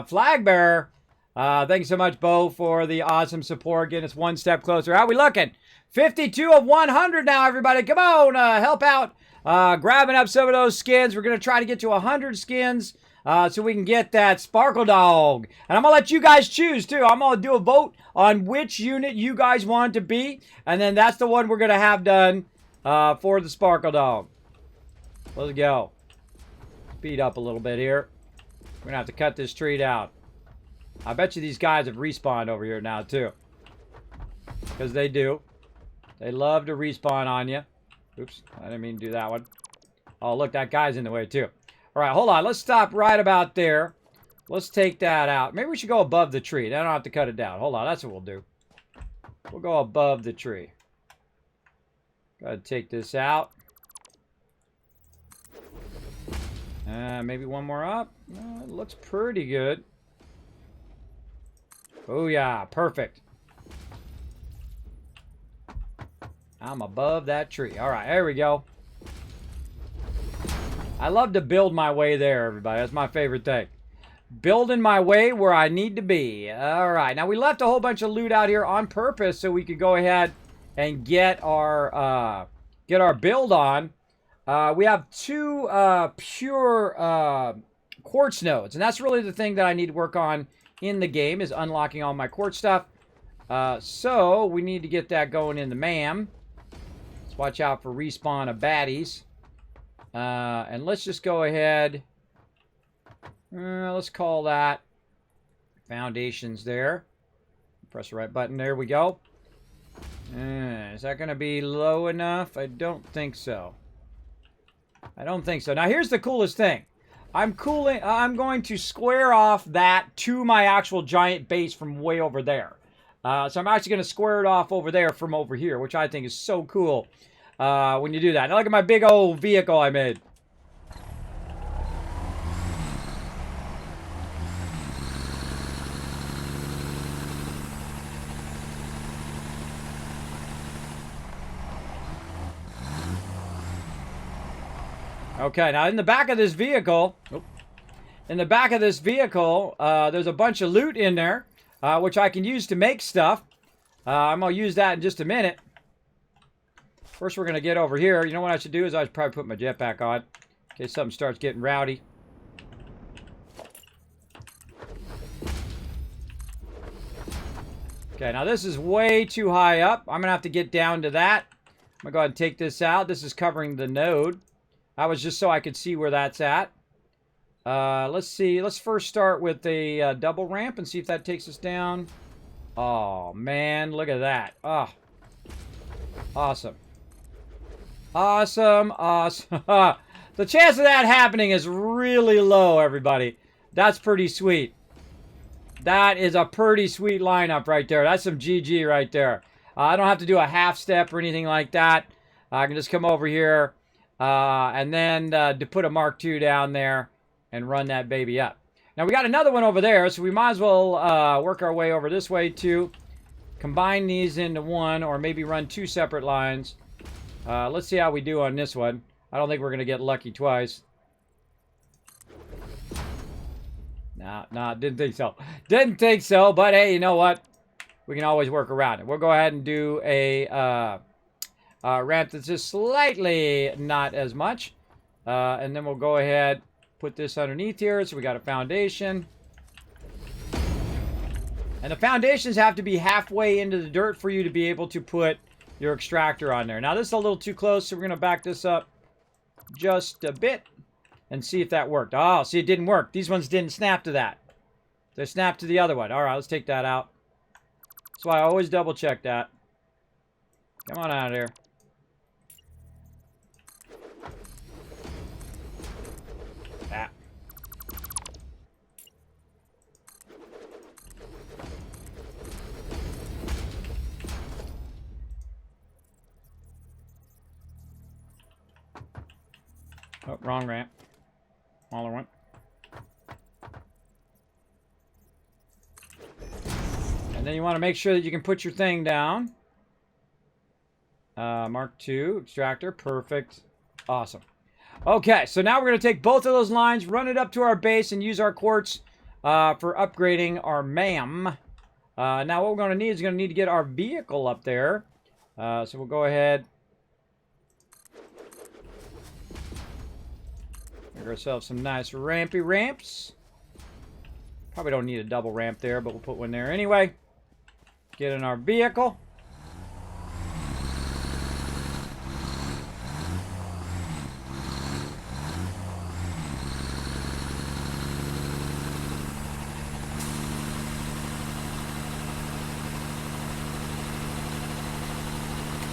flag bearer. Thanks so much, Bo, for the awesome support, getting us one step closer. How we looking? 52 of 100 now, everybody. Come on, help out. Grabbing up some of those skins. We're going to try to get to 100 skins so we can get that Sparkle Dog. And I'm going to let you guys choose, too. I'm going to do a vote on which unit you guys want it to be. And then that's the one we're going to have done for the Sparkle Dog. Let's go. Speed up a little bit here. We're going to have to cut this tree down. I bet you these guys have respawned over here now, too. Because they do. They love to respawn on you. Oops, I didn't mean to do that one. Oh, look, that guy's in the way, too. All right, hold on. Let's stop right about there. Let's take that out. Maybe we should go above the tree. Then I don't have to cut it down. Hold on, that's what we'll do. We'll go above the tree. Go ahead and take this out. Maybe one more up. It looks pretty good. Oh, yeah, perfect. I'm above that tree. All right, there we go. I love to build my way there, everybody. That's my favorite thing. Building my way where I need to be. All right, now we left a whole bunch of loot out here on purpose so we could go ahead and get our build on. We have two pure quartz nodes, and that's really the thing that I need to work on in the game is unlocking all my quartz stuff. So we need to get that going in the MAM. Let's watch out for respawn of baddies. And let's just go ahead. Let's call that foundations there. Press the right button. There we go. Is that going to be low enough? I don't think so. I don't think so. Now, here's the coolest thing. I'm going to square off that to my actual giant base from way over there. So I'm actually going to square it off over there from over here, which I think is so cool when you do that. Now look at my big old vehicle I made. Okay, now in the back of this vehicle, there's a bunch of loot in there, which I can use to make stuff. I'm going to use that in just a minute. First, we're going to get over here. You know what I should do is I should probably put my jetpack on in case something starts getting rowdy. Okay, now this is way too high up. I'm going to have to get down to that. I'm going to go ahead and take this out. This is covering the node. That was just so I could see where that's at. Let's see. Let's first start with a double ramp and see if that takes us down. Oh, man. Look at that. Oh. Awesome. Awesome. Awesome. The chance of that happening is really low, everybody. That's pretty sweet. That is a pretty sweet lineup right there. That's some GG right there. I don't have to do a half step or anything like that. I can just come over here. And then to put a Mark II down there and run that baby up. Now, we got another one over there, so we might as well work our way over this way, too. Combine these into one, or maybe run two separate lines. Let's see how we do on this one. I don't think we're going to get lucky twice. Nah, didn't think so. Didn't think so, but hey, you know what? we can always work around it. We'll go ahead and do a ramp that's just slightly not as much. And then we'll go ahead, put this underneath here. So we got a foundation. And the foundations have to be halfway into the dirt for you to be able to put your extractor on there. Now this is a little too close, so we're going to back this up just a bit and see if that worked. Oh, see, it didn't work. These ones didn't snap to that. They snapped to the other one. All right, let's take that out. That's why I always double check that. Come on out of here. Ah. Oh, wrong ramp. Smaller one. And then you want to make sure that you can put your thing down. Mark II, extractor, perfect. Awesome. Okay, so now we're going to take both of those lines, run it up to our base, and use our quartz for upgrading our MAM. Now what we're going to need is going to need to get our vehicle up there. So we'll go ahead. Make ourselves some nice rampy ramps. Probably don't need a double ramp there, but we'll put one there anyway. Get in our vehicle.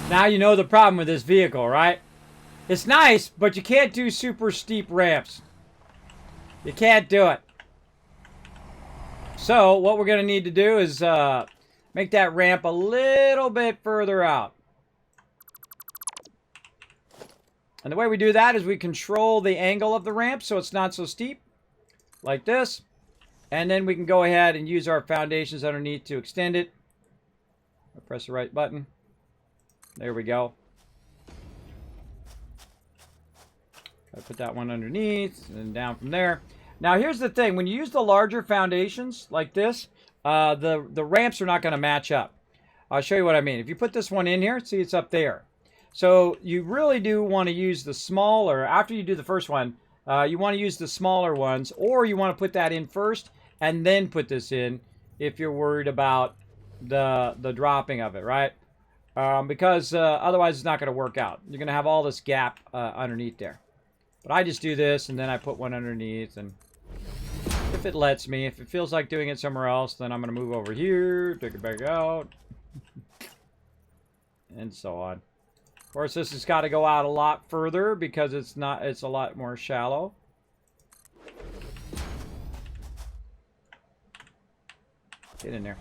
Now you know the problem with this vehicle, right? It's nice, but you can't do super steep ramps. You can't do it. So what we're going to need to do is make that ramp a little bit further out. And the way we do that is we control the angle of the ramp so it's not so steep, like this. And then we can go ahead and use our foundations underneath to extend it. I'll press the right button. There we go. I put that one underneath and down from there. Now here's the thing: when you use the larger foundations like this, the ramps are not going to match up. I'll show you what I mean. If you put this one in here, see it's up there. So you really do want to use the smaller. After you do the first one, you want to use the smaller ones, or you want to put that in first and then put this in if you're worried about the dropping of it, right? Because otherwise it's not going to work out. You're going to have all this gap underneath there. But I just do this, and then I put one underneath, and if it lets me, if it feels like doing it somewhere else, then I'm going to move over here, take it back out, and so on. Of course, this has got to go out a lot further because it's a lot more shallow. Get in there.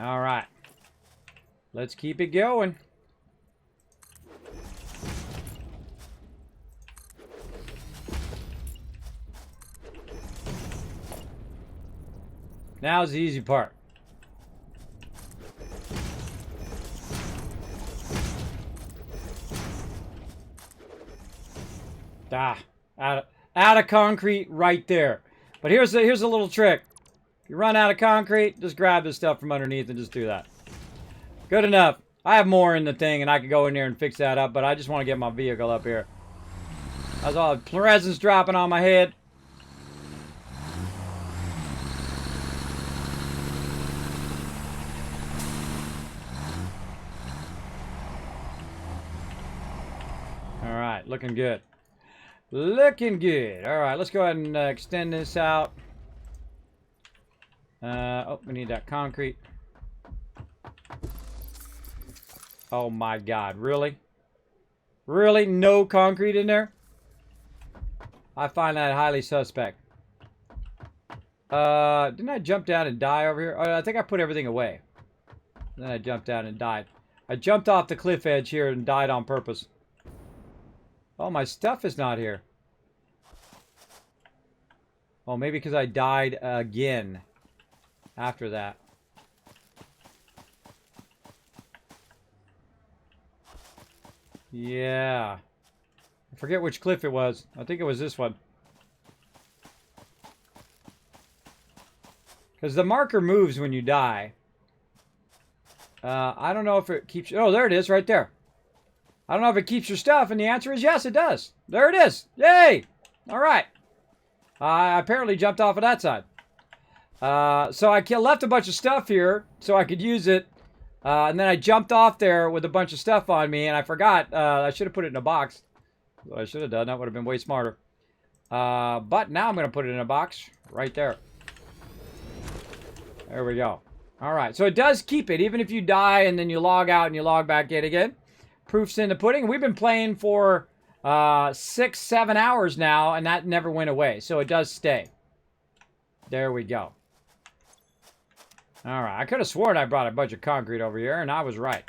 All right, let's keep it going. Now's the easy part. Out of concrete right there. But here's a little trick. If you run out of concrete, just grab this stuff from underneath and just do that. Good enough. I have more in the thing, and I could go in there and fix that up, but I just want to get my vehicle up here. That's all the presents dropping on my head. All right, looking good. Looking good. All right, let's go ahead and extend this out. Oh, we need that concrete. Oh my God, really? Really? No concrete in there? I find that highly suspect. Didn't I jump down and die over here? Oh, I think I put everything away. Then I jumped down and died. I jumped off the cliff edge here and died on purpose. Oh, my stuff is not here. Oh, maybe because I died again after that. Yeah. I forget which cliff it was. I think it was this one. Because the marker moves when you die. I don't know if it keeps... Oh, there it is, right there. I don't know if it keeps your stuff, and the answer is yes, it does. There it is. Yay! All right. I apparently jumped off of that side. So I left a bunch of stuff here so I could use it. And then I jumped off there with a bunch of stuff on me, and I forgot. I should have put it in a box. What I should have done. That would have been way smarter. But now I'm going to put it in a box right there. There we go. All right. So it does keep it, even if you die and then you log out and you log back in again. Proof's in the pudding. We've been playing for 6-7 hours now, and that never went away. So it does stay. There we go. All right. I could have sworn I brought a bunch of concrete over here, and I was right.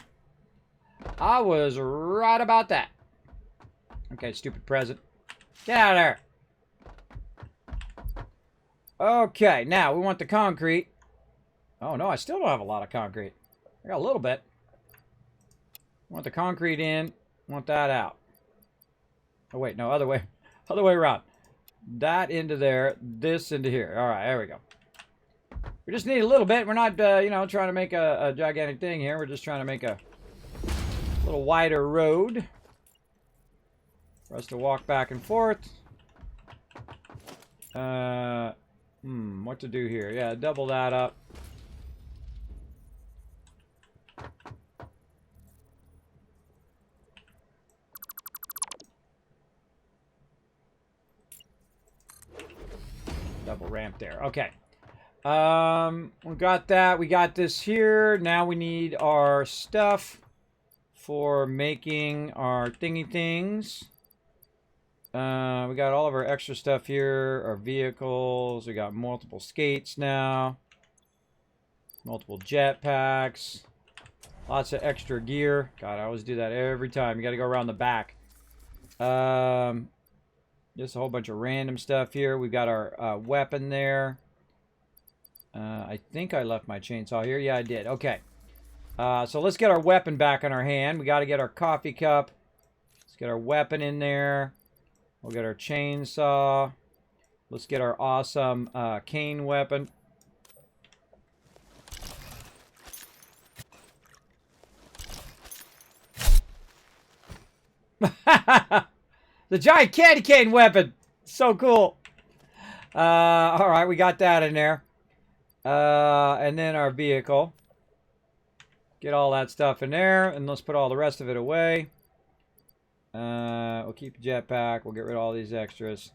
I was right about that. Okay, stupid present. Get out of there. Okay, now we want the concrete. Oh, no, I still don't have a lot of concrete. I got a little bit. Want the concrete in. Want that out. Oh, wait, no, other way around. That into there. This into here. All right, there we go. We just need a little bit. We're not, you know, trying to make a gigantic thing here. We're just trying to make a little wider road for us to walk back and forth. What to do here? Yeah, double that up. Double ramp there. Okay. We got that. We got this here. Now we need our stuff for making our thingy things. We got all of our extra stuff here. Our vehicles. We got multiple skates now. Multiple jetpacks. Lots of extra gear. God, I always do that every time. You got to go around the back. Just a whole bunch of random stuff here. We've got our weapon there. I think I left my chainsaw here. Yeah, I did. Okay. So let's get our weapon back on our hand. We got to get our coffee cup. Let's get our weapon in there. We'll get our chainsaw. Let's get our awesome cane weapon. The giant candy cane weapon. So cool. All right, we got that in there. And then our vehicle. Get all that stuff in there, and let's put all the rest of it away. We'll keep the jetpack. We'll get rid of all these extras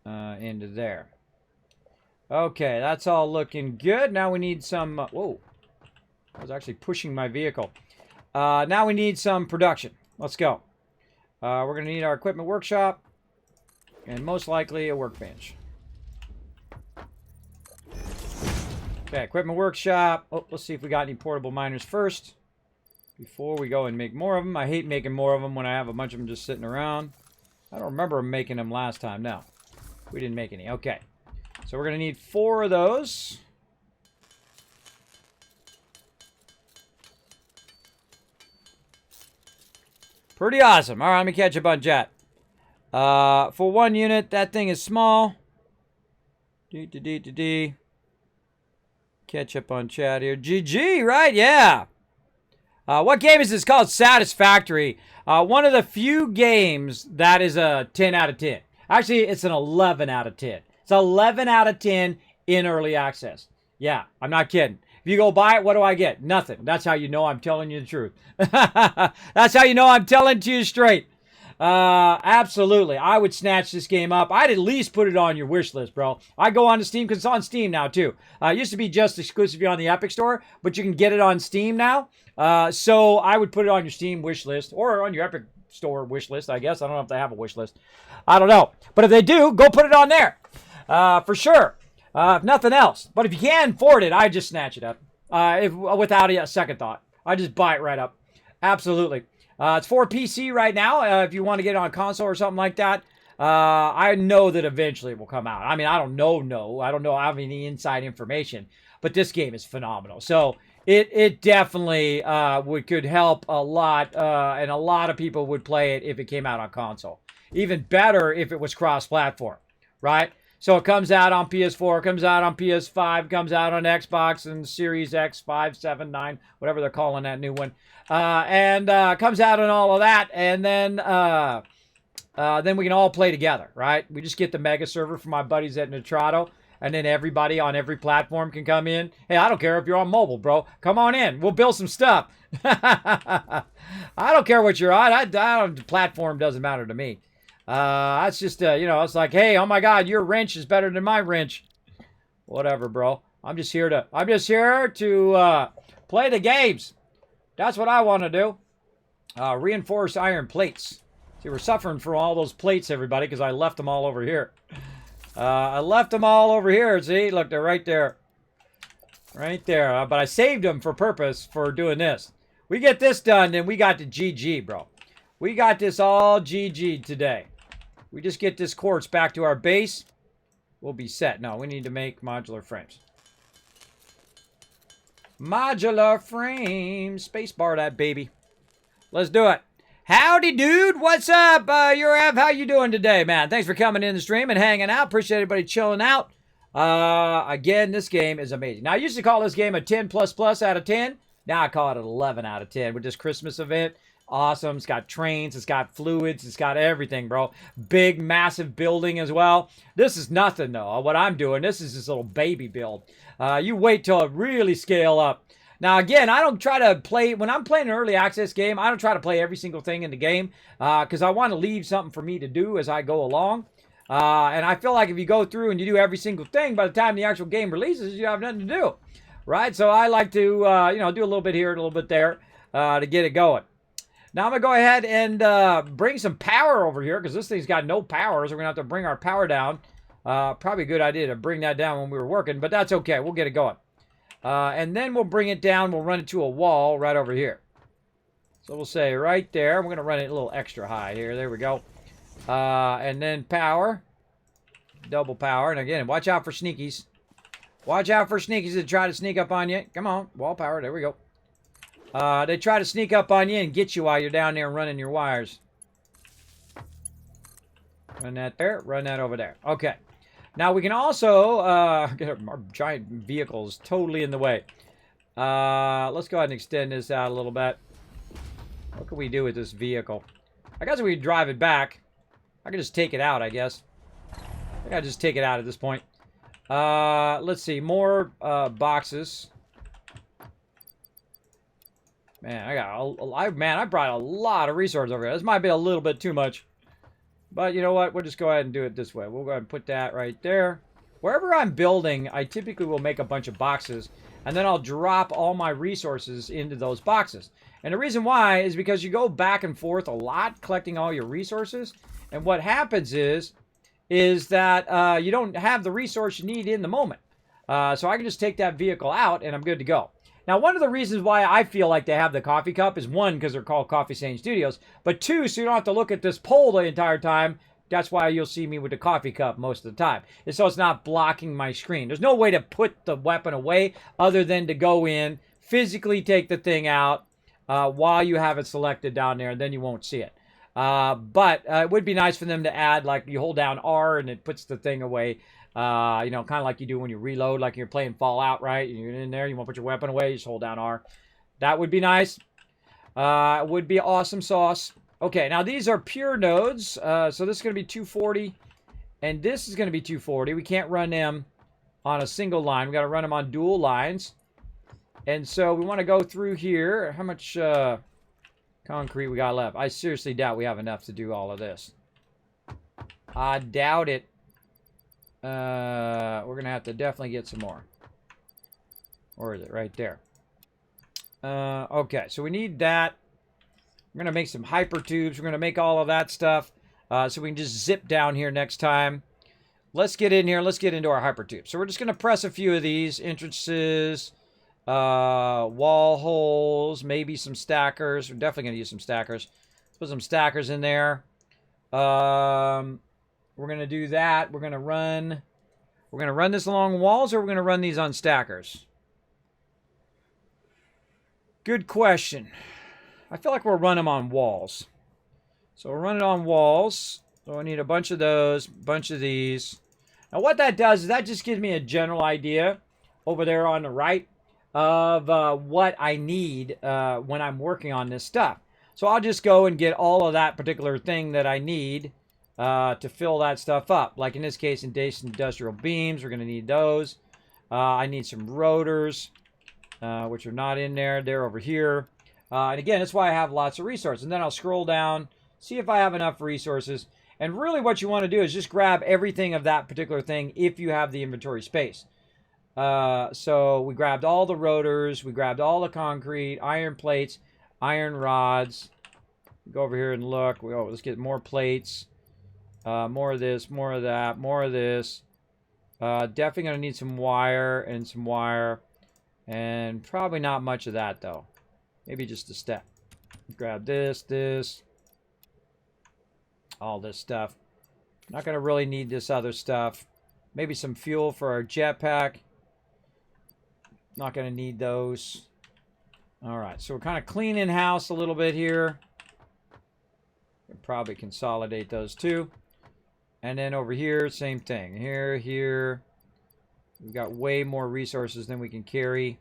into there. Okay, that's all looking good. Now we need some... whoa. I was actually pushing my vehicle. Now we need some production. Let's go. We're going to need our equipment workshop. And most likely a workbench. Okay, equipment workshop. Oh, let's see if we got any portable miners first. Before we go and make more of them. I hate making more of them when I have a bunch of them just sitting around. I don't remember making them last time. No. We didn't make any. Okay. So we're going to need 4 of those. Pretty awesome. All right, let me catch up on chat. For 1 unit, that thing is small. Catch up on chat here. GG, right? Yeah. What game is this called? Satisfactory. One of the few games that is a 10 out of 10. Actually, it's an 11 out of 10. It's 11 out of 10 in early access. Yeah, I'm not kidding. If you go buy it, what do I get? Nothing. That's how you know I'm telling you the truth. That's how you know I'm telling to you straight. Absolutely. I would snatch this game up. I'd at least put it on your wish list, bro. I go on to Steam because it's on Steam now, too. It used to be just exclusively on the Epic Store, but you can get it on Steam now. So I would put it on your Steam wish list or on your Epic Store wish list, I guess. I don't know if they have a wish list. I don't know. But if they do, go put it on there. For sure. If nothing else. But if you can afford it, I just snatch it up. Without a second thought. I just buy it right up. Absolutely. It's for PC right now. If you want to get it on console or something like that, I know that eventually it will come out. I mean, I don't know. I don't know. I have any inside information, but this game is phenomenal. So It definitely could help a lot, and a lot of people would play it if it came out on console. Even better if it was cross-platform, right? So it comes out on PS4, comes out on PS5, comes out on Xbox and Series X, 5, 7, 9, whatever they're calling that new one, and comes out on all of that, and then we can all play together, right? We just get the mega server from my buddies at Nitrado, and then everybody on every platform can come in. Hey, I don't care if you're on mobile, bro. Come on in. We'll build some stuff. I don't care what you're on. Platform doesn't matter to me. That's just, it's like, hey, oh my God, your wrench is better than my wrench. Whatever, bro. I'm just here to play the games. That's what I want to do. Reinforce iron plates. See, we're suffering for all those plates, everybody, because I left them all over here. I left them all over here. See, look, they're right there. Right there. But I saved them for purpose for doing this. We get this done, then we got the GG, bro. We got this all GG today. We just get this quartz back to our base. We'll be set. No, we need to make modular frames. Modular frames. Spacebar that baby. Let's do it. Howdy, dude. What's up? Urav, how you doing today, man? Thanks for coming in the stream and hanging out. Appreciate everybody chilling out. Again, this game is amazing. Now, I used to call this game a 10 plus plus out of 10. Now I call it an 11 out of 10 with this Christmas event. Awesome. It's got trains. It's got fluids. It's got everything, bro. Big, massive building as well. This is nothing, though. What I'm doing, this is this little baby build. You wait till it really scale up. Now, again, I don't try to play, when I'm playing an early access game, I don't try to play every single thing in the game because I want to leave something for me to do as I go along. And I feel like if you go through and you do every single thing, by the time the actual game releases, you have nothing to do, right? So I like to, do a little bit here and a little bit there to get it going. Now I'm going to go ahead and bring some power over here because this thing's got no power, so we're going to have to bring our power down. Probably a good idea to bring that down when we were working, but that's okay. We'll get it going. And then we'll bring it down. We'll run it to a wall right over here. So we'll say right there. We're going to run it a little extra high here. There we go. And then power. Double power. And again, watch out for sneakies. Watch out for sneakies that try to sneak up on you. Come on. Wall power. There we go. They try to sneak up on you and get you while you're down there running your wires. Run that there. Run that over there. Okay. Now, we can also get our giant vehicles totally in the way. Let's go ahead and extend this out a little bit. What can we do with this vehicle? I guess we can drive it back. I can just take it out, I guess. I think I'll just take it out at this point. Let's see. More boxes. Man, I brought a lot of resources over here. This might be a little bit too much. But you know what? We'll just go ahead and do it this way. We'll go ahead and put that right there. Wherever I'm building, I typically will make a bunch of boxes. And then I'll drop all my resources into those boxes. And the reason why is because you go back and forth a lot collecting all your resources. And what happens is that you don't have the resource you need in the moment. So I can just take that vehicle out and I'm good to go. Now, one of the reasons why I feel like they have the coffee cup is one, because they're called Coffee Stain Studios, but two, so you don't have to look at this pole the entire time. That's why you'll see me with the coffee cup most of the time. And so it's not blocking my screen. There's no way to put the weapon away other than to go in, physically take the thing out while you have it selected down there, and then you won't see it. But it would be nice for them to add, like, you hold down R and it puts the thing away. Kind of like you do when you reload, like you're playing Fallout, right? You're in there, you want to put your weapon away, you just hold down R. That would be nice. It would be awesome sauce. Okay, now these are pure nodes. So this is going to be 240, and this is going to be 240. We can't run them on a single line. We got to run them on dual lines. And so we want to go through here. How much concrete we got left? I seriously doubt we have enough to do all of this. I doubt it. We're going to have to definitely get some more. Or is it right there? Okay, so we need that. We're going to make some hyper tubes. We're going to make all of that stuff so we can just zip down here next time. Let's get in here. Let's get into our hyper tube. So we're just going to press a few of these. Entrances, wall holes, maybe some stackers. We're definitely going to use some stackers. Let's put some stackers in there. We're going to do that. We're going to run this along walls, or we're going to run these on stackers. Good question. I feel like we'll run them on walls. So we'll run it on walls. So I need a bunch of those, bunch of these. Now what that does is that just gives me a general idea over there on the right of what I need when I'm working on this stuff. So I'll just go and get all of that particular thing that I need to fill that stuff up. Like in this case, industrial beams, we're going to need those. I need some rotors, which are not in there. They're over here. And again, that's why I have lots of resources. And then I'll scroll down, see if I have enough resources. And really what you want to do is just grab everything of that particular thing if you have the inventory space. So we grabbed all the rotors, we grabbed all the concrete, iron plates, iron rods. Go over here and look. Let's get more plates. More of this, more of that, more of this. Definitely going to need some wire and some wire. And probably not much of that, though. Maybe just a step. Grab this. All this stuff. Not going to really need this other stuff. Maybe some fuel for our jetpack. Not going to need those. All right, so we're kind of cleaning house a little bit here. We'll probably consolidate those two. And then over here, same thing. Here. We've got way more resources than we can carry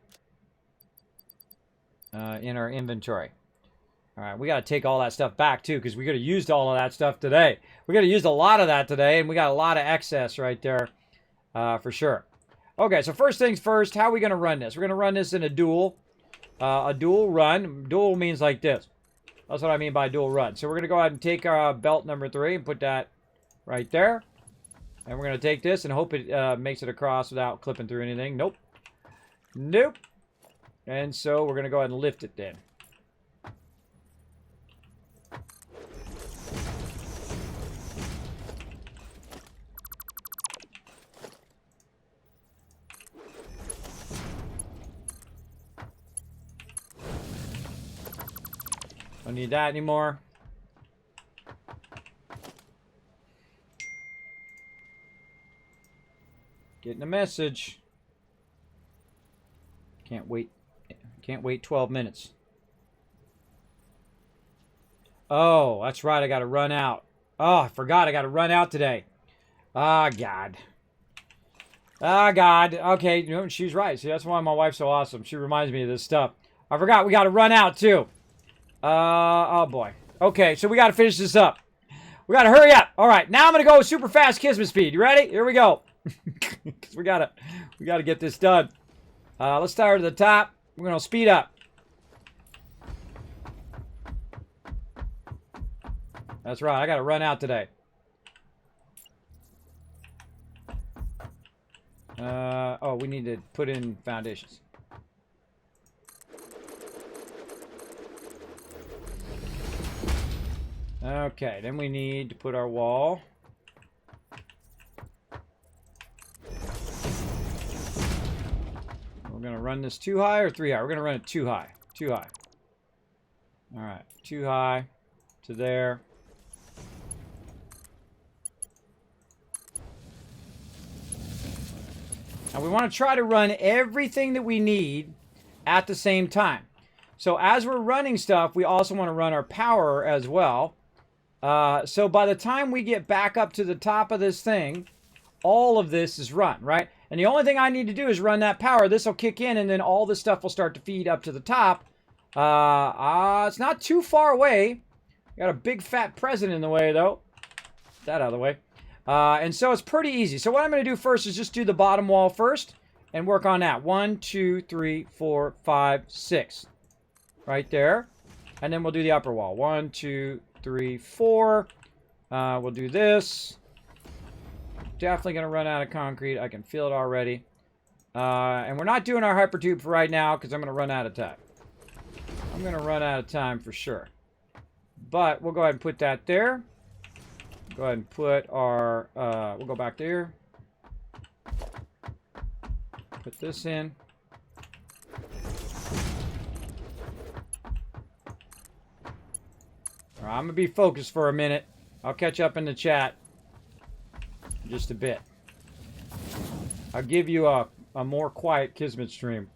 in our inventory. All right, we got to take all that stuff back, too, because we could have used all of that stuff today. We could have used a lot of that today, and we got a lot of excess right there for sure. Okay, so first things first, how are we going to run this? We're going to run this in a dual run. Dual means like this. That's what I mean by dual run. So we're going to go ahead and take our belt number 3 and put that right there. And we're going to take this and hope it makes it across without clipping through anything. Nope. And so we're going to go ahead and lift it then. Don't need that anymore. Getting a message. Can't wait 12 minutes. Oh, that's right. I got to run out. Oh, I forgot. I got to run out today. Ah, God. Ah, God. Okay, you know, she's right. See, that's why my wife's so awesome. She reminds me of this stuff. I forgot. We got to run out, too. Oh, boy. Okay, so we got to finish this up. We got to hurry up. All right, now I'm going to go super fast Kismet speed. You ready? Here we go. Because we gotta get this done. Let's start at the top. We're going to speed up. That's right. I got to run out today. Oh, we need to put in foundations. Okay, then we need to put our wall. We're going to run this 2 high or 3 high? We're going to run it 2 high. 2 high. All right, 2 high to there. Now we want to try to run everything that we need at the same time. So as we're running stuff, we also want to run our power as well. So by the time we get back up to the top of this thing, all of this is run, right? And the only thing I need to do is run that power. This will kick in, and then all this stuff will start to feed up to the top. It's not too far away. Got a big fat present in the way, though. Get that out of the way. And so it's pretty easy. So what I'm going to do first is just do the bottom wall first and work on that. 1, 2, 3, 4, 5, 6. Right there. And then we'll do the upper wall. 1, 2, 3, 4. We'll do this. Definitely going to run out of concrete. I can feel it already. And we're not doing our hypertube for right now because I'm going to run out of time. I'm going to run out of time for sure. But we'll go ahead and put that there. Go ahead and put our, we'll go back there. Put this in. All right, I'm going to be focused for a minute. I'll catch up in the chat in just a bit. I'll give you a more quiet Kismet stream.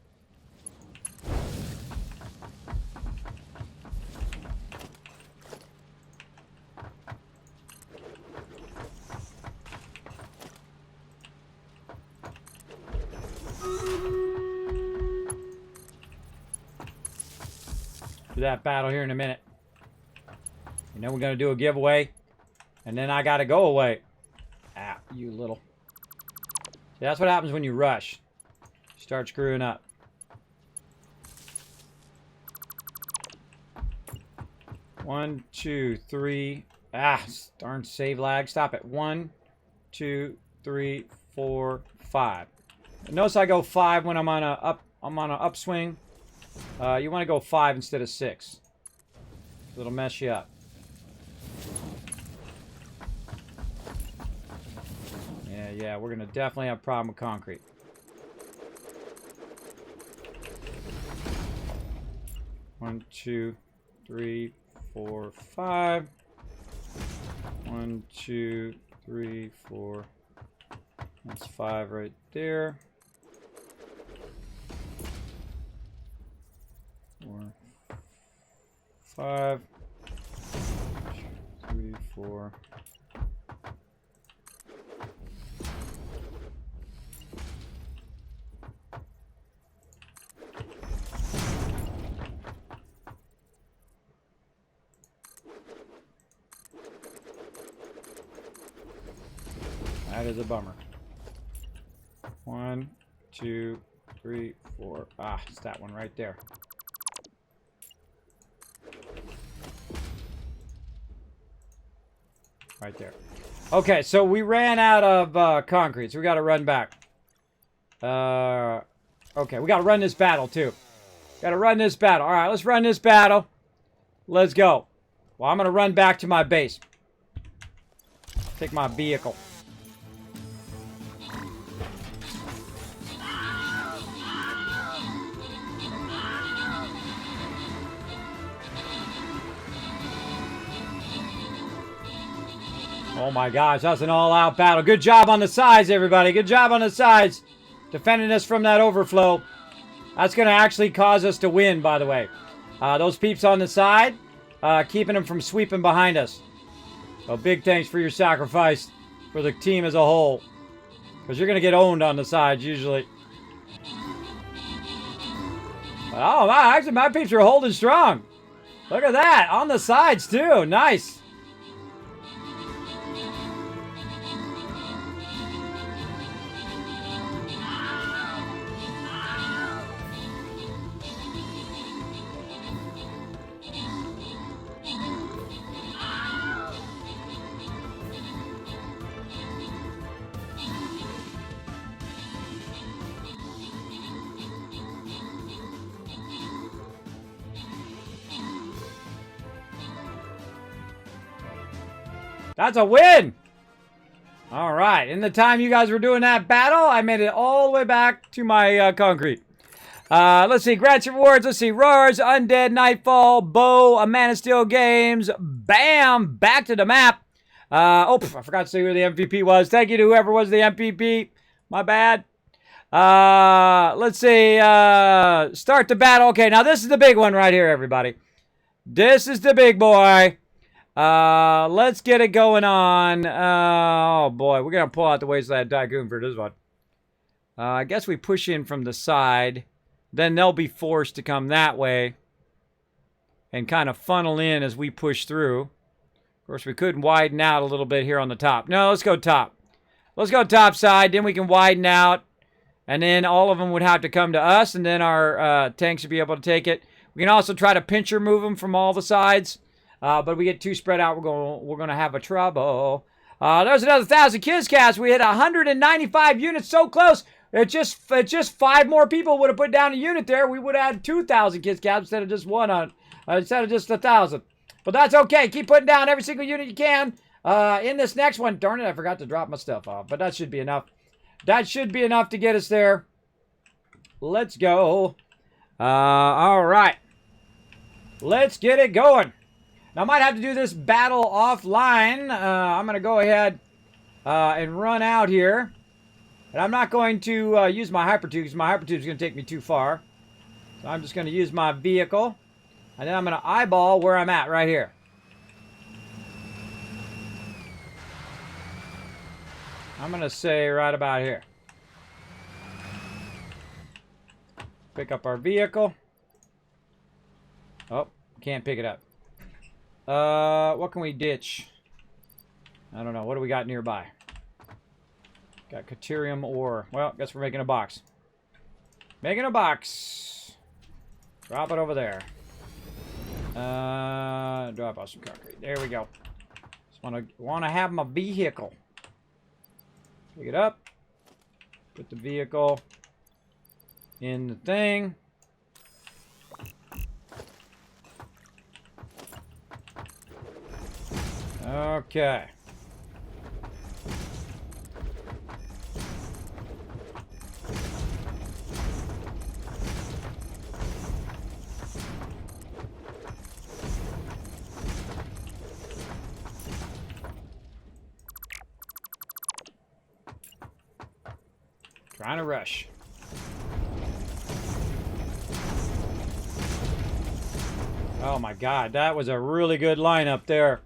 Do that battle here in a minute. And then we're going to do a giveaway. And then I got to go away. Ah, you little. See, that's what happens when you rush. Start screwing up. One, two, three. Ah, darn save lag. Stop it. 1, 2, 3, 4, 5. Notice I go 5 when I'm on an upswing. You want to go 5 instead of 6. It'll mess you up. Yeah, we're gonna definitely have a problem with concrete. One, 2, 3, 4, 5. 1, 2, 3, 4. That's 5 right there. 4, 5. 3, 4. That is a bummer. 1, 2, 3, 4. Ah, it's that one right there. Right there. Okay, so we ran out of concrete, so we got to run back. Okay, we got to run this battle too. Got to run this battle. All right, let's run this battle. Let's go. Well, I'm going to run back to my base. Take my vehicle. Oh my gosh, that's an all-out battle. Good job on the sides, everybody. Good job on the sides. Defending us from that overflow. That's going to actually cause us to win, by the way. Those peeps on the side, keeping them from sweeping behind us. So big thanks for your sacrifice for the team as a whole. Because you're going to get owned on the sides, usually. Oh, actually, my peeps are holding strong. Look at that. On the sides, too. Nice. That's a win! Alright, in the time you guys were doing that battle, I made it all the way back to my concrete. Let's see, grants and rewards. Let's see, Roars, Undead, Nightfall, Bow, A Man of Steel Games. Bam! Back to the map. I forgot to say who the MVP was. Thank you to whoever was the MVP. My bad. Let's see, start the battle. Okay, now this is the big one right here, everybody. This is the big boy. Let's get it going on. Oh boy, we're gonna pull out the Wasteland Tycoon for this one. I guess we push in from the side. Then they'll be forced to come that way. And kind of funnel in as we push through. Of course, we could widen out a little bit here on the top. No, let's go top. Let's go top side, then we can widen out. And then all of them would have to come to us, and then our tanks should be able to take it. We can also try to pincher move them from all the sides. But we get too spread out, we're gonna have a trouble. There's another 1,000 Kiscats. We hit 195 units, so close. It just 5 more people would have put down a unit there. We would have had 2,000 Kiscats instead of just instead of just 1,000. But that's okay. Keep putting down every single unit you can. In this next one, darn it, I forgot to drop my stuff off. But that should be enough. That should be enough to get us there. Let's go. All right. Let's get it going. Now, I might have to do this battle offline. I'm going to go ahead and run out here. And I'm not going to use my hypertube because my hypertube is going to take me too far. So I'm just going to use my vehicle. And then I'm going to eyeball where I'm at right here. I'm going to say right about here. Pick up our vehicle. Oh, Can't pick it up. What can we ditch? I don't know. What do we got nearby? Got Caterium ore. Well, guess we're making a box. Making a box. Drop it over there. Drop off some concrete. There we go. Just wanna have my vehicle. Pick it up. Put the vehicle in the thing. Okay. Trying to rush. Oh my God, that was a really good lineup there.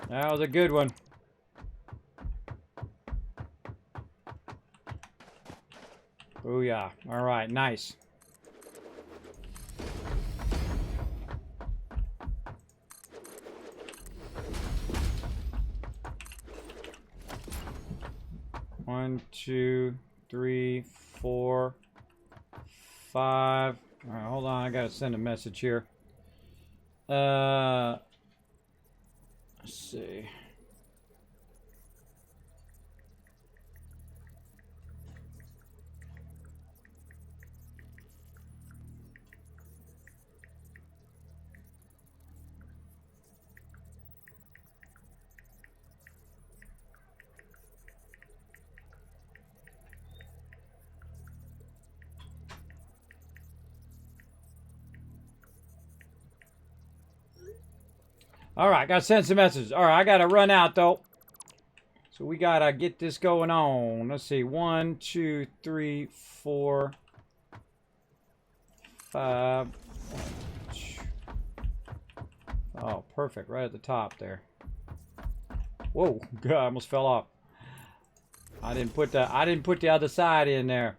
That was a good one. Booyah. All right, nice. One, 2, 3, 4, 5. All right, hold on. I gotta send a message here. Let's see. All right, gotta send some messages. All right, I gotta run out though. So we gotta get this going on. Let's see. 1, 2, 3, 4, 5. Oh, perfect. Right at the top there. Whoa, God, I almost fell off. I didn't put the other side in there.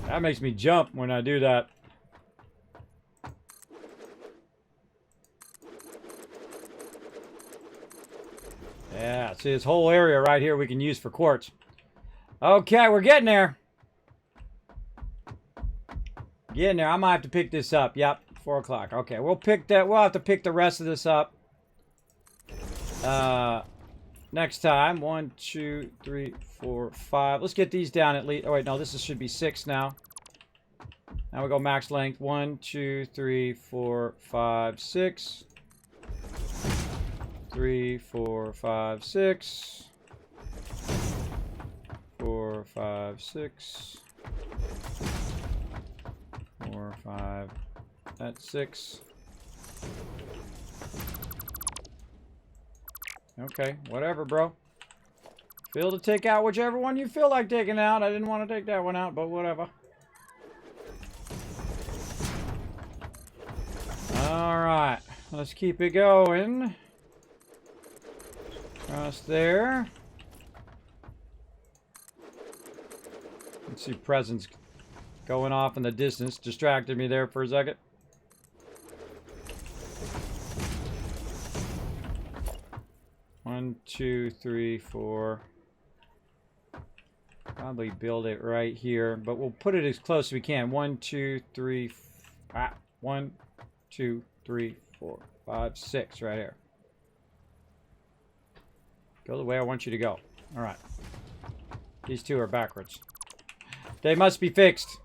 That makes me jump when I do that. Yeah, see this whole area right here we can use for quartz. Okay, we're getting there. Getting there. I might have to pick this up. Yep, 4 o'clock. Okay, we'll pick that. We'll have to pick the rest of this up. Next time. 1, 2, 3, 4, 5. Let's get these down at least. Oh wait, no, this should be 6 now. Now we go max length. 1, 2, 3, 4, 5, 6. 3, 4, 5, 6. 4, 5, 6. 4, 5. That's 6. Okay, whatever, bro. Feel to take out whichever one you feel like taking out. I didn't want to take that one out, but whatever. Alright, let's keep it going. Across there. Let's see, presents going off in the distance. Distracted me there for a second. One, 2, 3, 4. Probably build it right here, but we'll put it as close as we can. 1, 2, 3, 1, 2, 3, 4, 5, 6 right here. Go the way I want you to go. All right. These two are backwards. They must be fixed.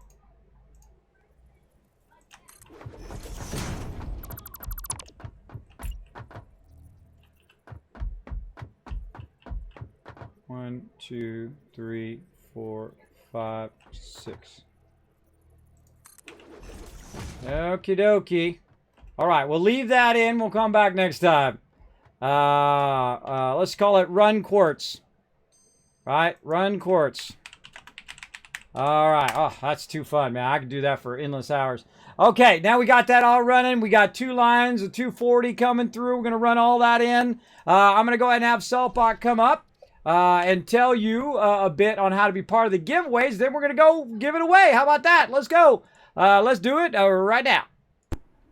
One, 2, 3, 4, 5, 6. Okie dokie. All right, we'll leave that in. We'll come back next time. Let's call it Run Quartz. Right? Run quartz. All right. Oh, that's too fun, man. I could do that for endless hours. Okay, now we got that all running. We got 2 lines of 240 coming through. We're going to run all that in. I'm going to go ahead and have Saltbot come up and tell you a bit on how to be part of the giveaways. Then we're going to go give it away. How about that? Let's go. Let's do it right now.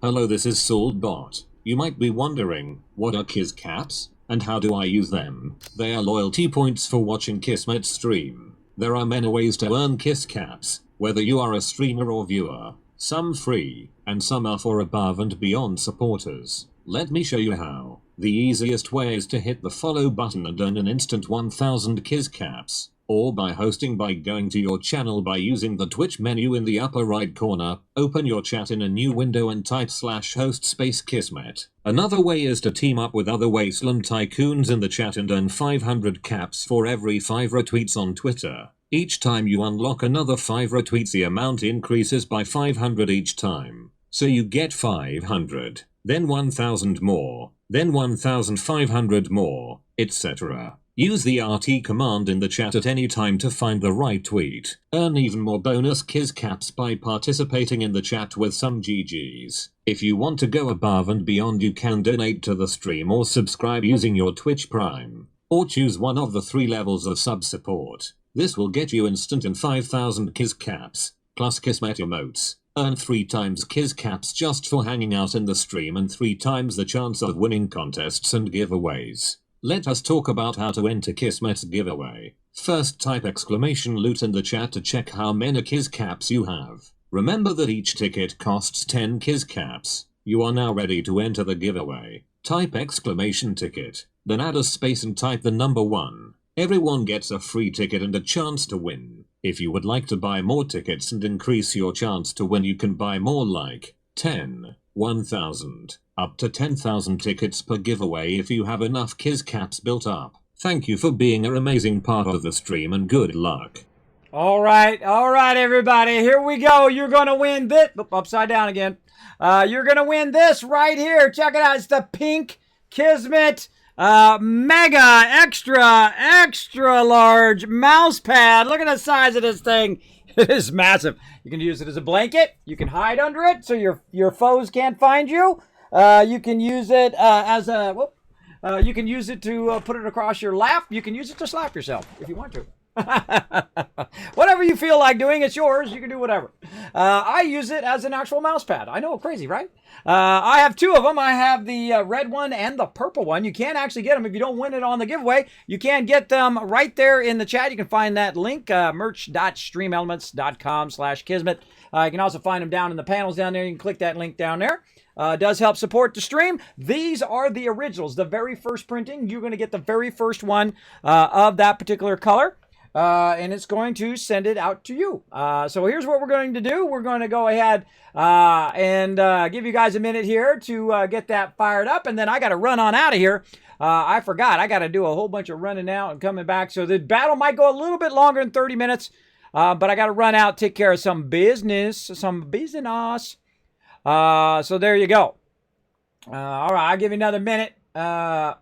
Hello, this is SaltBot. You might be wondering, what are Kiss Caps, and how do I use them? They are loyalty points for watching Kismet stream. There are many ways to earn Kiss Caps, whether you are a streamer or viewer. Some free, and some are for above and beyond supporters. Let me show you how. The easiest way is to hit the follow button and earn an instant 1000 Kiss Caps, or by hosting by going to your channel by using the Twitch menu in the upper right corner, open your chat in a new window and type /host space Kismet. Another way is to team up with other Wasteland Tycoons in the chat and earn 500 caps for every 5 retweets on Twitter. Each time you unlock another 5 retweets, the amount increases by 500 each time. So you get 500, then 1000 more, then 1500 more, etc. Use the RT command in the chat at any time to find the right tweet. Earn even more bonus Kiss Caps by participating in the chat with some GGs. If you want to go above and beyond, you can donate to the stream or subscribe using your Twitch Prime. Or choose one of the 3 levels of sub support. This will get you instant and 5000 Kiss Caps, plus Kismet emotes. Earn 3 times Kiss Caps just for hanging out in the stream and 3 times the chance of winning contests and giveaways. Let us talk about how to enter Kismet's giveaway. First, type !loot in the chat to check how many Kiss Caps you have. Remember that each ticket costs 10 Kiss Caps. You are now ready to enter the giveaway. Type !ticket, then add a space and type the number 1. Everyone gets a free ticket and a chance to win. If you would like to buy more tickets and increase your chance to win, you can buy more, like 10, 1000, up to 10,000 tickets per giveaway if you have enough Kiss Caps built up. Thank you for being an amazing part of the stream and good luck. All right, everybody. Here we go. You're going to win this. Upside down again. You're going to win this right here. Check it out. It's the pink Kismet mega extra large mouse pad. Look at the size of this thing. It is massive. You can use it as a blanket. You can hide under it so your foes can't find you. You can use it as a you can use it to put it across your lap. You can use it to slap yourself if you want to. Whatever you feel like doing, it's yours. You can do whatever. I use it as an actual mouse pad. I know, crazy, right? I have 2 of them. I have the red one and the purple one. You can actually get them if you don't win it on the giveaway. You can get them right there in the chat. You can find that link, merch.streamelements.com/Kismet. You can also find them down in the panels down there. You can click that link down there. Does help support the stream. These are the originals, the very first printing. You're going to get the very first one of that particular color. And it's going to send it out to you. So here's what we're going to do. We're going to go ahead and give you guys a minute here to get that fired up. And then I got to run on out of here. I forgot. I got to do a whole bunch of running out and coming back. So the battle might go a little bit longer than 30 minutes. But I got to run out, take care of some business. So there you go. All right. I'll give you another minute. I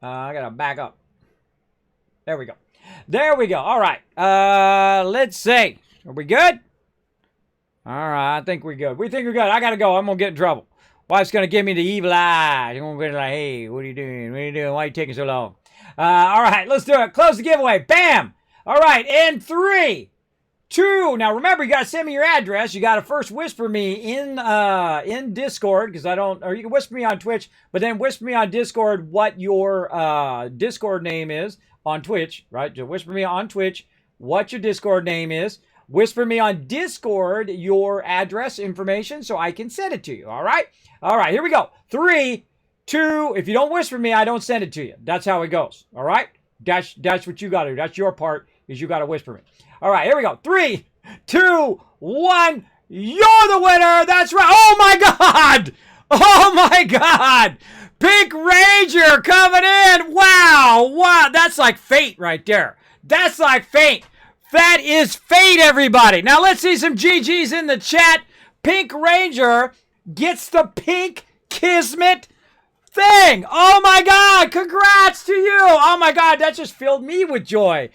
got to back up. There we go. All right. Let's see. Are we good? All right. I think we're good. We think we're good. I got to go. I'm going to get in trouble. Wife's going to give me the evil eye. She's going to be like, hey, what are you doing? Why are you taking so long? All right. Let's do it. Close the giveaway. Bam. All right. In 3, 2. Now, remember, you got to send me your address. You got to first whisper me in Discord, because or you can whisper me on Twitch, but then whisper me on Discord what your Discord name is. On Twitch, right? Just whisper me on Twitch what your Discord name is. Whisper me on Discord your address information so I can send it to you. All right? All right, here we go. 3, 2. If you don't whisper me, I don't send it to you. That's how it goes. All right? That's what you got to do. That's your part, is you got to whisper me. All right, here we go. 3, 2, 1. You're the winner. That's right. Oh, my God. Oh, my God. Pink Ranger coming in. Wow. That's like fate right there. That's like fate. That is fate, everybody. Now, let's see some GGs in the chat. Pink Ranger gets the pink Kismet thing. Oh my God, congrats to you. Oh my God, that just filled me with joy.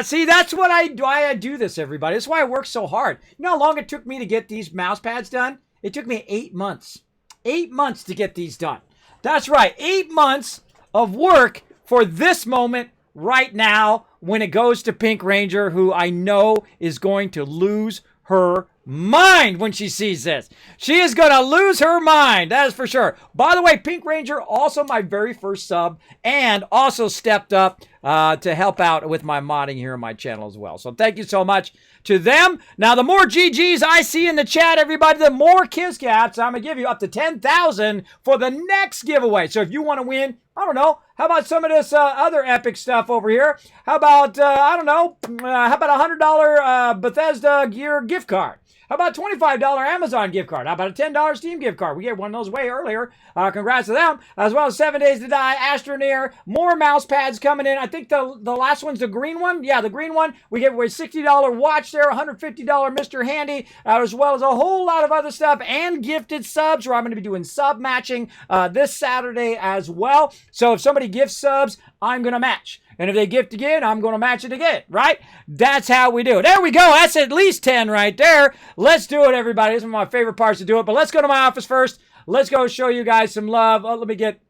See, that's why I do this, everybody. That's why I work so hard. You know how long it took me to get these mouse pads done? It took me 8 months. 8 months to get these done. That's right, 8 months of work for this moment right now when it goes to Pink Ranger, who I know is going to lose her mind when she sees this. She is going to lose her mind. That is for sure. By the way, Pink Ranger, also my very first sub, and also stepped up to help out with my modding here on my channel as well. So thank you so much to them. Now, the more GGs I see in the chat, everybody, the more KizCats I'm going to give you up to 10,000 for the next giveaway. So if you want to win, I don't know, how about some of this other epic stuff over here? How about, I don't know, how about a $100 Bethesda Gear gift card? How about a $25 Amazon gift card? How about a $10 Steam gift card? We gave one of those away earlier. Congrats to them. As well as 7 Days to Die, Astroneer, more mouse pads coming in. I think the last one's the green one. Yeah, the green one. We gave away a $60 watch there, $150 Mr. Handy, as well as a whole lot of other stuff and gifted subs, where I'm going to be doing sub matching this Saturday as well. So if somebody gifts subs, I'm going to match. And if they gift again, I'm going to match it again, right? That's how we do it. There we go. That's at least 10 right there. Let's do it, everybody. This is one of my favorite parts to do it. But let's go to my office first. Let's go show you guys some love. Oh, let me get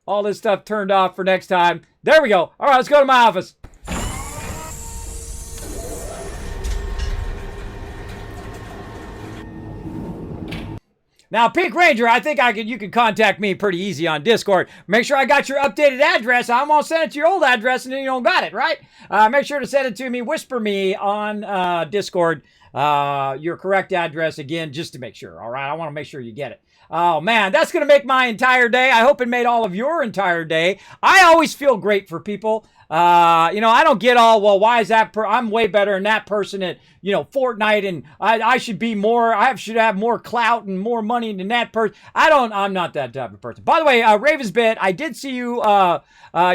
all this stuff turned off for next time. There we go. All right, let's go to my office. Now, Pink Ranger, I think you can contact me pretty easy on Discord. Make sure I got your updated address. I'm going to send it to your old address, and then you don't got it, right? Make sure to send it to me. Whisper me on Discord your correct address again, just to make sure, all right? I want to make sure you get it. Oh, man, that's going to make my entire day. I hope it made all of your entire day. I always feel great for people. You know, I don't get all, well, why is that I'm way better than that person at, you know, Fortnite, and I should be more, should have more clout and more money than that person. I'm not that type of person. By the way, Ravensbit, I did see you,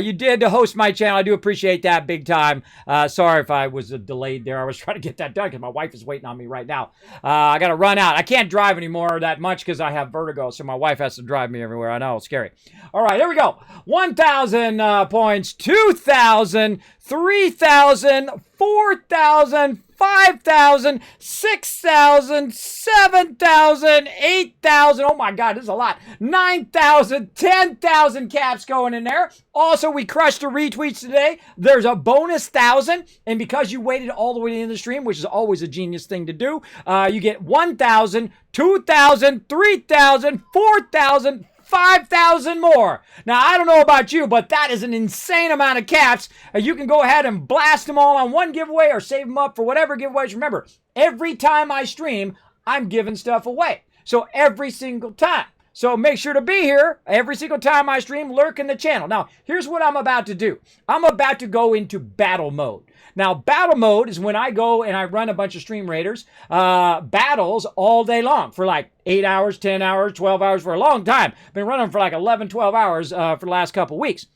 you did host my channel. I do appreciate that big time. Sorry if I was delayed there. I was trying to get that done because my wife is waiting on me right now. I got to run out. I can't drive anymore that much because I have vertigo, so my wife has to drive me everywhere. I know, it's scary. All right, here we go. 1,000 points, 2,000, 3,000, 4,000, 5,000, 6,000, 7,000, 8,000. Oh my God, this is a lot. 9,000, 10,000 caps going in there. Also, we crushed the retweets today. There's a bonus 1,000. And because you waited all the way into the stream, which is always a genius thing to do, you get 1,000, 2,000, 3,000, 4,000, 5,000 more. Now, I don't know about you, but that is an insane amount of caps. You can go ahead and blast them all on one giveaway or save them up for whatever giveaways. Remember, every time I stream, I'm giving stuff away. So every single time. So make sure to be here every single time I stream. Lurk in the channel. Now, here's what I'm about to do. I'm about to go into battle mode. Now, battle mode is when I go and I run a bunch of Stream Raiders battles all day long for like 8 hours, 10 hours, 12 hours for a long time. Been running for like 11, 12 hours for the last couple weeks.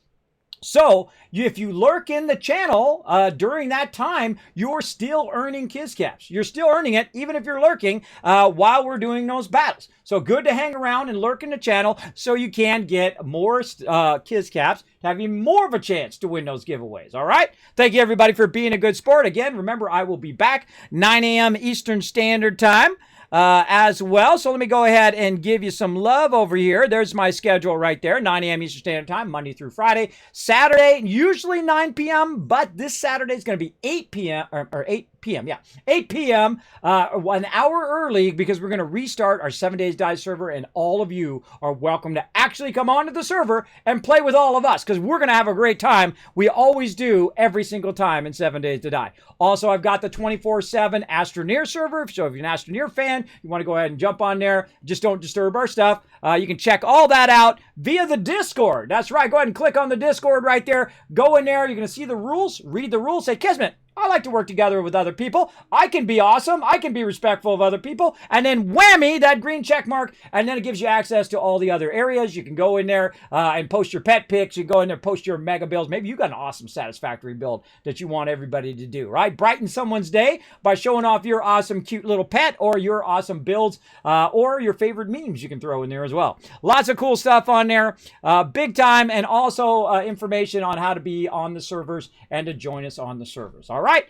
So, if you lurk in the channel during that time, you're still earning KizCaps. You're still earning it, even if you're lurking, while we're doing those battles. So, good to hang around and lurk in the channel so you can get more KizCaps, have even more of a chance to win those giveaways, all right? Thank you, everybody, for being a good sport. Again, remember, I will be back 9 a.m. Eastern Standard Time. As well. So let me go ahead and give you some love over here. There's my schedule right there. 9 a.m. Eastern Standard Time, Monday through Friday. Saturday, usually 9 p.m., but this Saturday is going to be 8 p.m. or 8 p.m. Yeah, 8 p.m. 1 hour early because we're going to restart our 7 Days Die server, and all of you are welcome to actually come onto the server and play with all of us because we're going to have a great time. We always do every single time in 7 Days to Die. Also, I've got the 24/7 Astroneer server, so if you're an Astroneer fan, you want to go ahead and jump on there. Just don't disturb our stuff. You can check all that out via the Discord. That's right. Go ahead and click on the Discord right there. Go in there. You're going to see the rules. Read the rules. Say, Kismet, I like to work together with other people. I can be awesome. I can be respectful of other people. And then whammy, that green check mark. And then it gives you access to all the other areas. You can go in there and post your pet pics. You go in there, post your mega builds. Maybe you got an awesome Satisfactory build that you want everybody to do, right? Brighten someone's day by showing off your awesome, cute little pet or your awesome builds or your favorite memes you can throw in there as well. Lots of cool stuff on there. Big time. And also information on how to be on the servers and to join us on the servers. All right.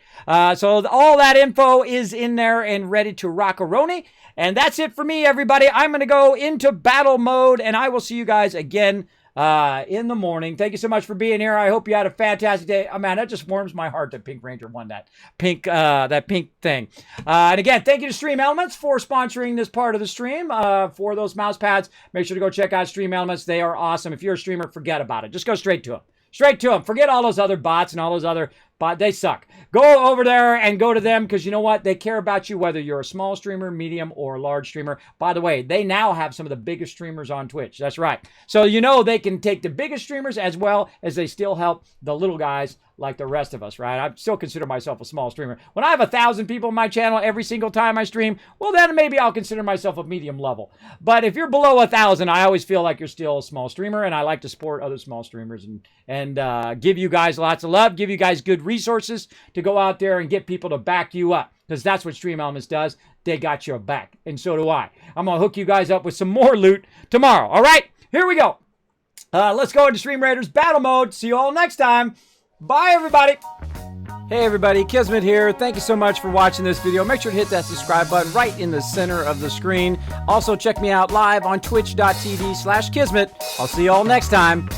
So all that info is in there and ready to rock-a-roni. And that's it for me, everybody. I'm going to go into battle mode, and I will see you guys again in the morning. Thank you so much for being here. I hope you had a fantastic day. Oh, man, that just warms my heart that Pink Ranger won that pink thing. And again, thank you to Stream Elements for sponsoring this part of the stream for those mouse pads. Make sure to go check out Stream Elements. They are awesome. If you're a streamer, forget about it. Just go straight to them. Straight to them. Forget all those other bots and all those other bots. They suck. Go over there and go to them because you know what? They care about you whether you're a small streamer, medium, or large streamer. By the way, they now have some of the biggest streamers on Twitch. That's right. So you know they can take the biggest streamers as well as they still help the little guys like the rest of us, right? I still consider myself a small streamer. When I have 1,000 people on my channel every single time I stream, well, then maybe I'll consider myself a medium level. But if you're below 1,000, I always feel like you're still a small streamer, and I like to support other small streamers and give you guys lots of love, give you guys good resources to go out there and get people to back you up, because that's what Stream Elements does. They got your back, and so do I. I'm going to hook you guys up with some more loot tomorrow. All right, here we go. Let's go into Stream Raiders battle mode. See you all next time. Bye, everybody. Hey, everybody. Kismet here. Thank you so much for watching this video. Make sure to hit that subscribe button right in the center of the screen. Also, check me out live on twitch.tv/Kismet. I'll see you all next time.